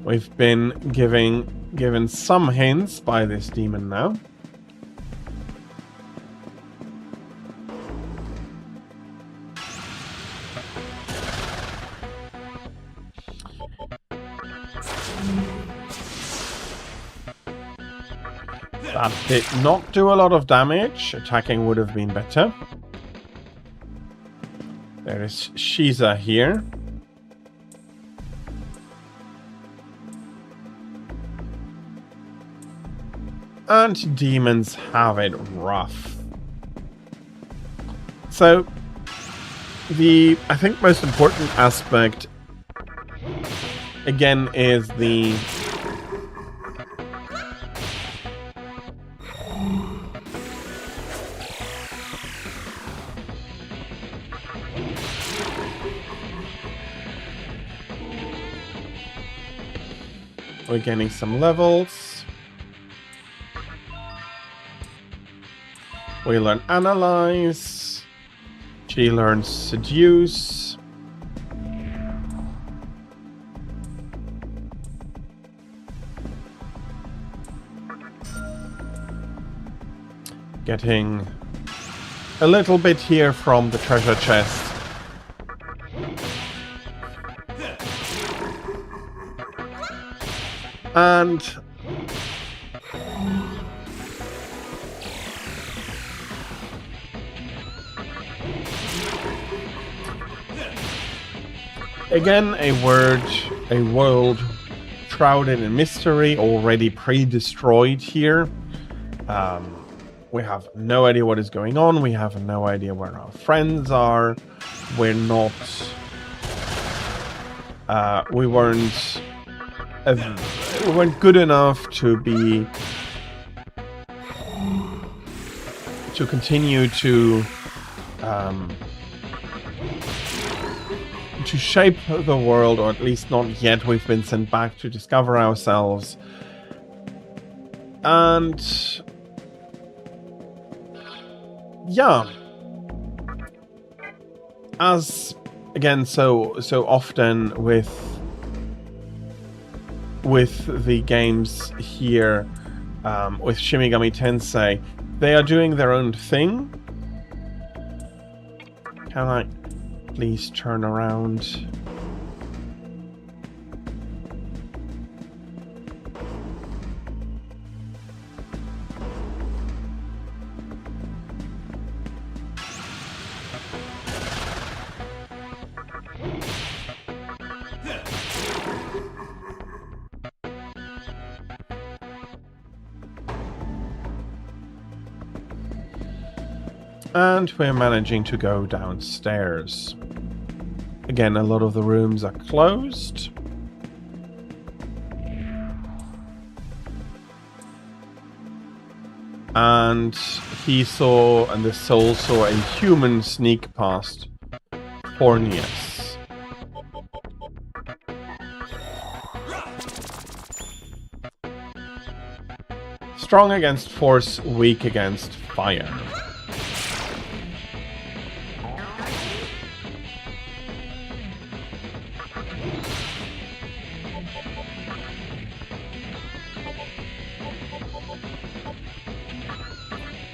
Speaker 1: We've been given some hints by this demon now. That did not do a lot of damage. Attacking would have been better. There is Shiza here. And demons have it rough. So, I think most important aspect, again, is the we're gaining some levels. We learn Analyze. She learns Seduce. Getting a little bit here from the treasure chest. And Again, a world shrouded in mystery, already pre-destroyed here. We have no idea what is going on. We have no idea where our friends are. We're not... we weren't good enough to be... to continue to shape the world, or at least not yet. We've been sent back to discover ourselves. And... yeah. As, again, so often with the games here, with Shin Megami Tensei, they are doing their own thing. Can I please turn around? And we're managing to go downstairs. Again, a lot of the rooms are closed. And he saw, and the soul saw, a human sneak past Fornius. Strong against force, weak against fire.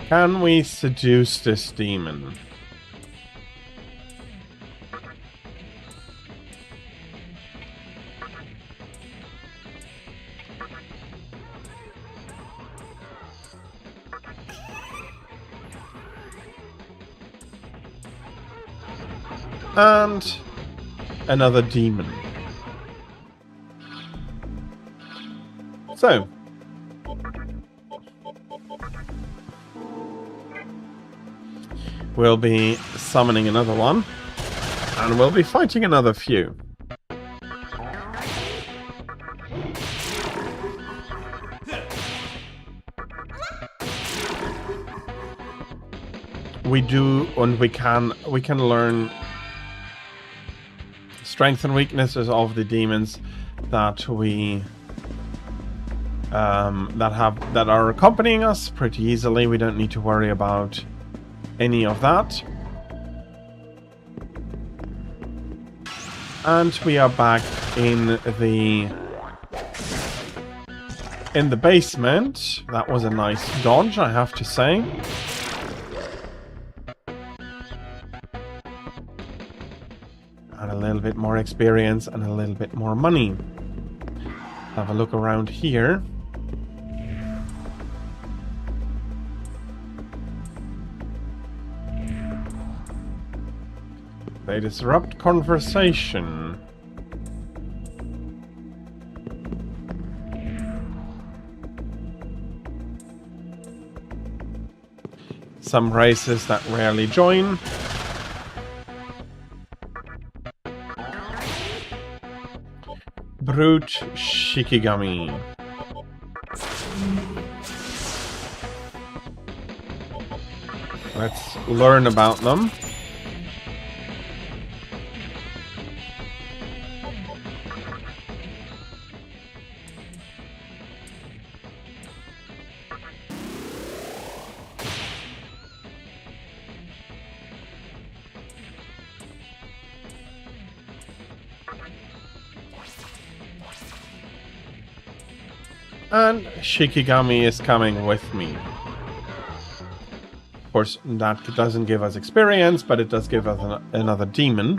Speaker 1: Can we seduce this demon? And another demon. So, we'll be summoning another one, and we'll be fighting another few. We do, and we can learn strengths and weaknesses of the demons that we that are accompanying us pretty easily. We don't need to worry about any of that. And we are back in the basement. That was a nice dodge, I have to say. And a little bit more experience and a little bit more money. Have a look around here. They disrupt conversation. Some races that rarely join. Brute Shikigami. Let's learn about them. And Shikigami is coming with me. Of course, that doesn't give us experience, but it does give us another demon.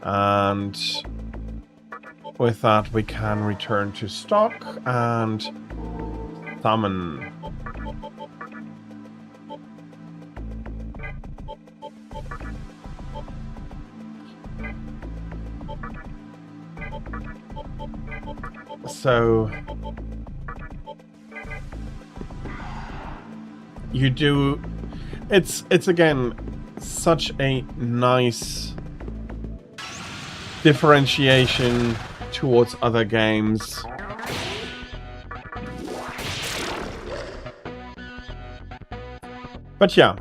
Speaker 1: And with that, we can return to stock and summon. So you do, it's again such a nice differentiation towards other games. But yeah,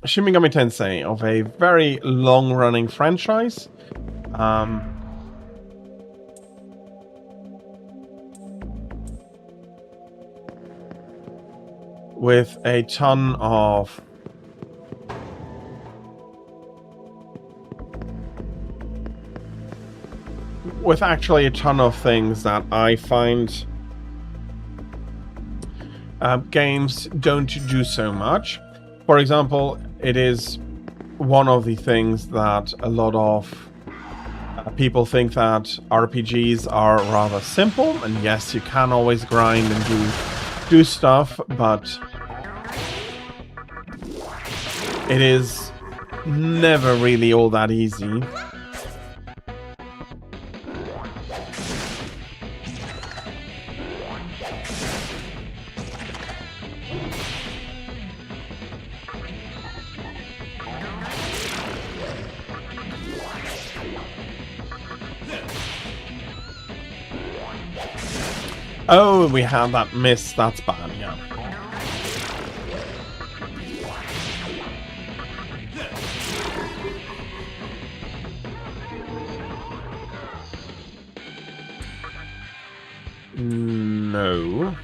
Speaker 1: Shin Megami Tensei, of a very long-running franchise. With a ton of actually a ton of things that I find games don't do so much. For example, it is one of the things that a lot of people think that RPGs are rather simple, and yes, you can always grind and do stuff, but it is never really all that easy. Oh, we had that miss. That's bad, yeah. No.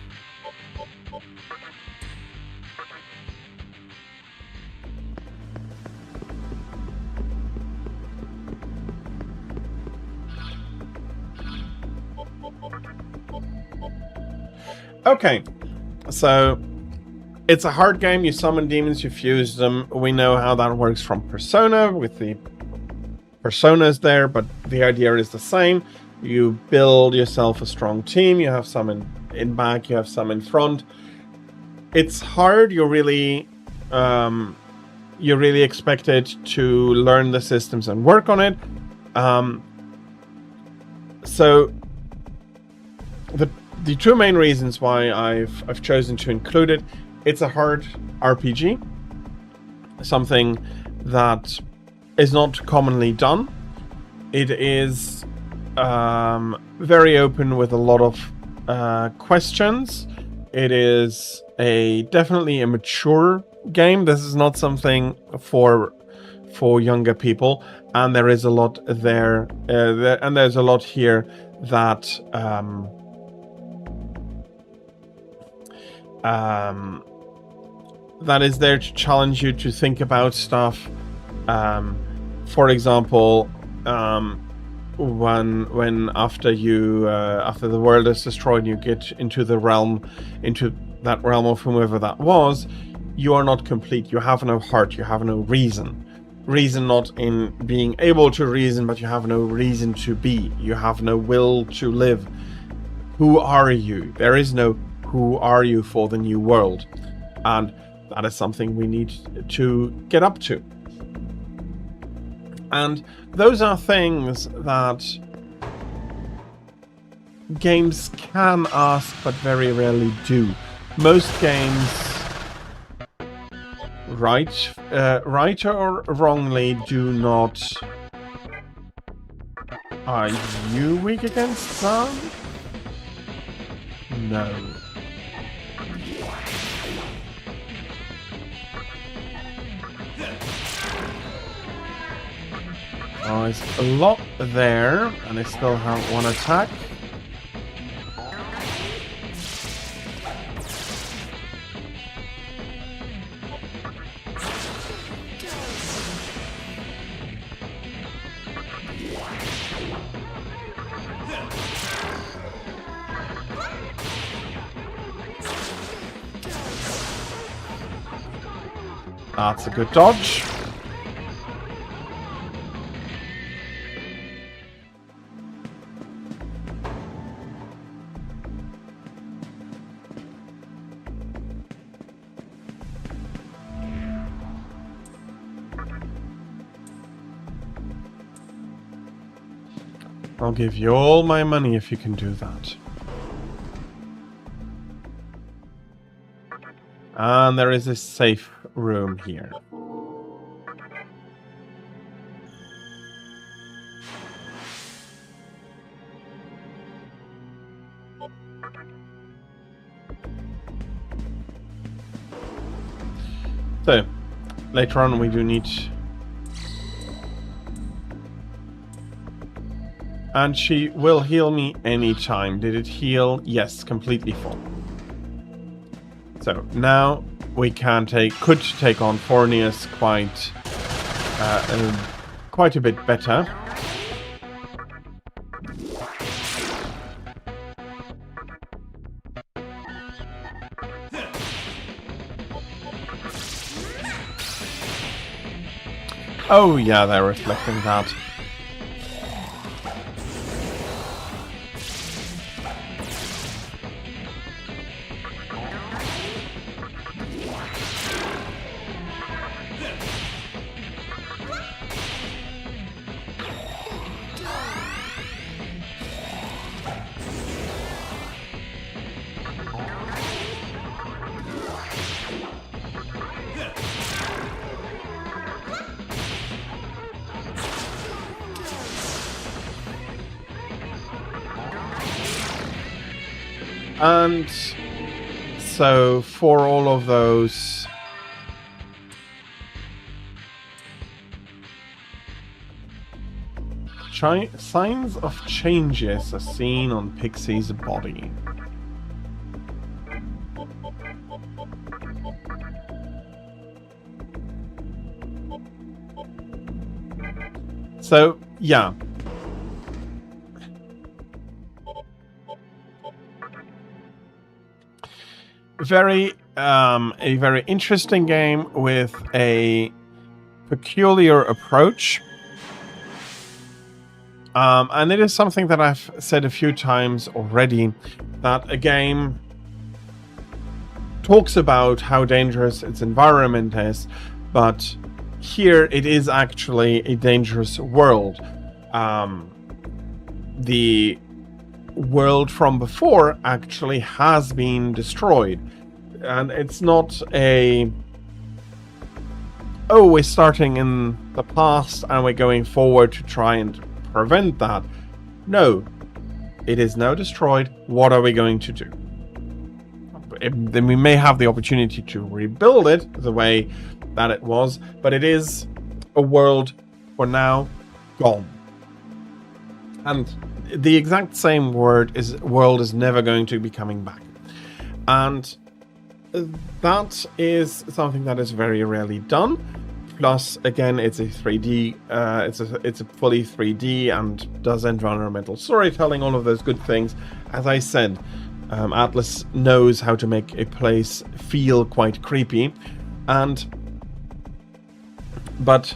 Speaker 1: Okay, so it's a hard game. You summon demons, you fuse them. We know how that works from Persona with the personas there, but the idea is the same. You build yourself a strong team. You have some in back, you have some in front. It's hard. You're really expected to learn the systems and work on it. So the two main reasons why I've chosen to include it: it's a hard RPG, something that is not commonly done. It is very open with a lot of questions. It is definitely a mature game. This is not something for younger people, and there is a lot there, and there's a lot here that that is there to challenge you to think about stuff. For example, when after the world is destroyed, you get into that realm of whomever that was, you are not complete. You have no heart. You have no reason. Reason not in being able to reason, but you have no reason to be. You have no will to live. Who are you? There is no who are you for the new world, and that is something we need to get up to. And those are things that games can ask but very rarely do. Most games, right or wrongly, do not. Are you weak against sound? No. Oh, there's a lot there, and I still have one attack. That's a good dodge. I'll give you all my money if you can do that. And there is a safe room here. So, later on we do need... And she will heal me anytime. Did it heal? Yes, completely full. So, now we could take on Fornius quite a bit better. Oh yeah, they're reflecting that. And so for all of those signs of changes are seen on Pixie's body. So, yeah. A very interesting game with a peculiar approach. And it is something that I've said a few times already, that a game talks about how dangerous its environment is, but here it is actually a dangerous world. The world from before actually has been destroyed, and it's not a we're starting in the past and we're going forward to try and prevent that. No, it is now destroyed. What are we going to do? Then we may have the opportunity to rebuild it the way that it was, but it is a world for now gone. And the exact same world is never going to be coming back. And that is something that is very rarely done. Plus, again, it's a 3D, it's a fully 3D and does environmental storytelling, all of those good things. As I said, Atlas knows how to make a place feel quite creepy, but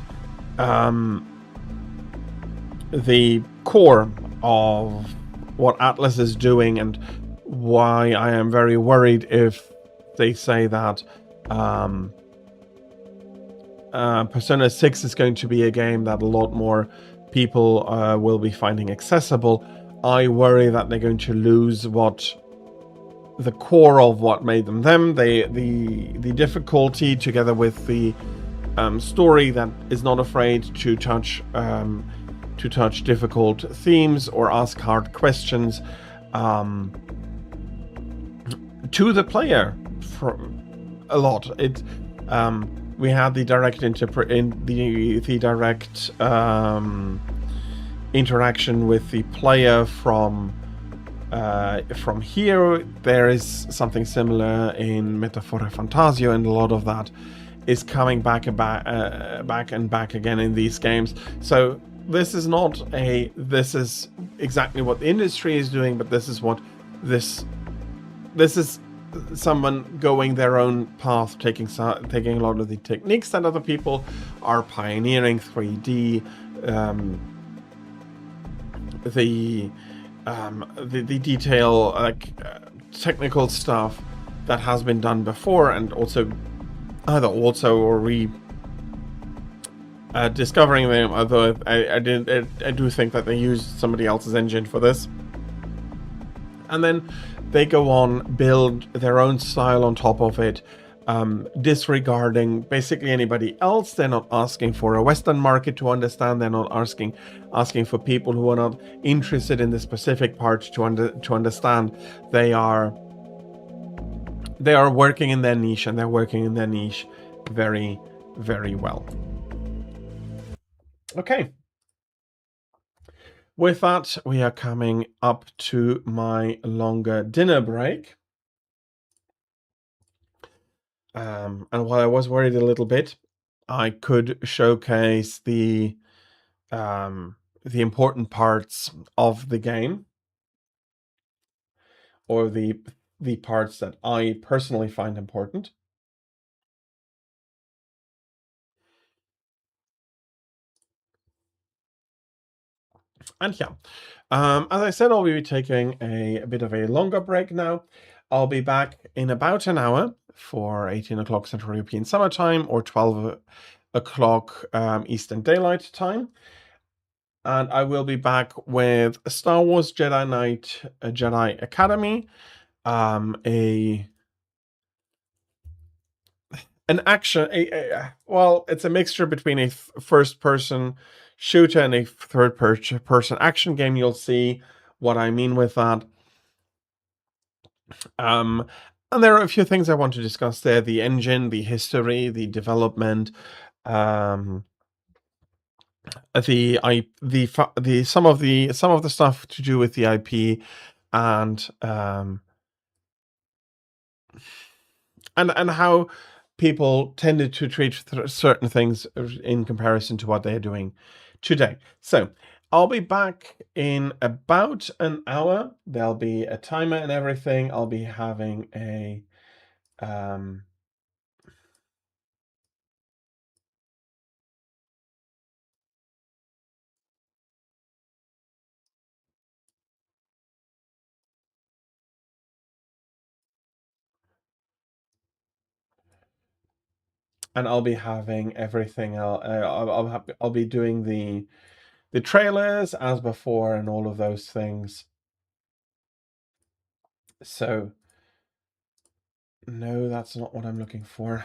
Speaker 1: the core of what Atlas is doing, and why I am very worried if they say that Persona 6 is going to be a game that a lot more people will be finding accessible. I worry that they're going to lose the core of what made them the difficulty, together with the story that is not afraid to touch difficult themes or ask hard questions to the player for a lot. We had the direct interaction with the player from here. There is something similar in Metafora Fantasio, and a lot of that is coming back and back again in these games. So this is exactly what the industry is doing, but this is someone going their own path, taking a lot of the techniques that other people are pioneering, 3D, the detail, technical stuff that has been done before, and discovering them. Although I do think that they used somebody else's engine for this, and then they go on, build their own style on top of it, disregarding basically anybody else. They're not asking for a Western market to understand. They're not asking for people who are not interested in the specific part to understand. They are working in their niche, and they're working in their niche very, very well. Okay. With that, we are coming up to my longer dinner break. And while I was worried a little bit, I could showcase the important parts of the game, or the parts that I personally find important. And yeah, as I said, I'll be taking a bit of a longer break now. I'll be back in about an hour for 18 o'clock Central European Summer Time, or 12 o'clock Eastern Daylight Time. And I will be back with Star Wars Jedi Knight Jedi Academy, an action, well, it's a mixture between a first-person shooter and a third-person action game. You'll see what I mean with that. And there are a few things I want to discuss there: the engine, the history, the development, some of the stuff to do with the IP, and how people tended to treat certain things in comparison to what they're doing today. So I'll be back in about an hour. There'll be a timer and everything. I'll be having a and I'll be having everything. I'll be doing the trailers as before and all of those things. So no, that's not what I'm looking for.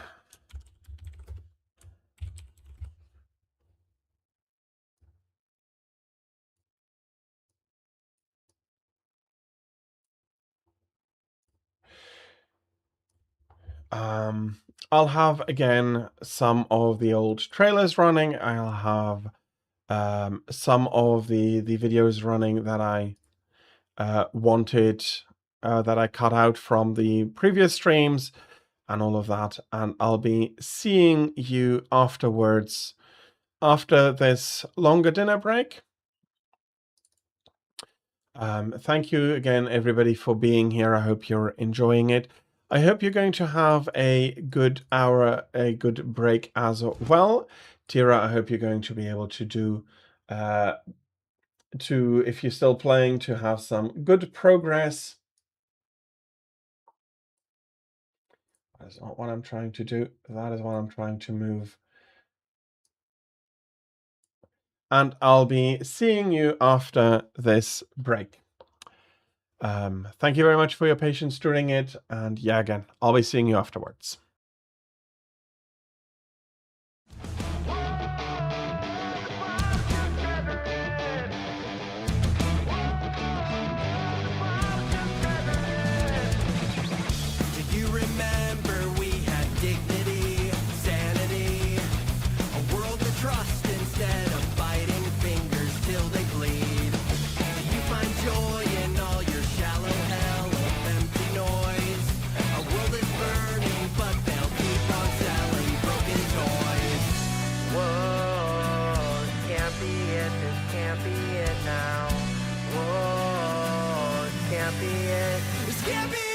Speaker 1: I'll have again some of the old trailers running. I'll have some of the videos running that I wanted, that I cut out from the previous streams and all of that. And I'll be seeing you afterwards, after this longer dinner break. Thank you again, everybody, for being here. I hope you're enjoying it. I hope you're going to have a good hour, a good break as well. Tira, I hope you're going to be able to do, if you're still playing, to have some good progress. That's not what I'm trying to do. That is what I'm trying to move. And I'll be seeing you after this break. Thank you very much for your patience during it. And yeah, again, I'll be seeing you afterwards.
Speaker 19: Do you remember we had dignity, sanity, a world to trust instead of biting fingers till they bleed? Do you find joy in all your shallow hell of empty noise? Our world is burning, but they'll keep on selling broken toys. Whoa, can't be it, this can't be it now. Whoa, can't be it, this can't be it.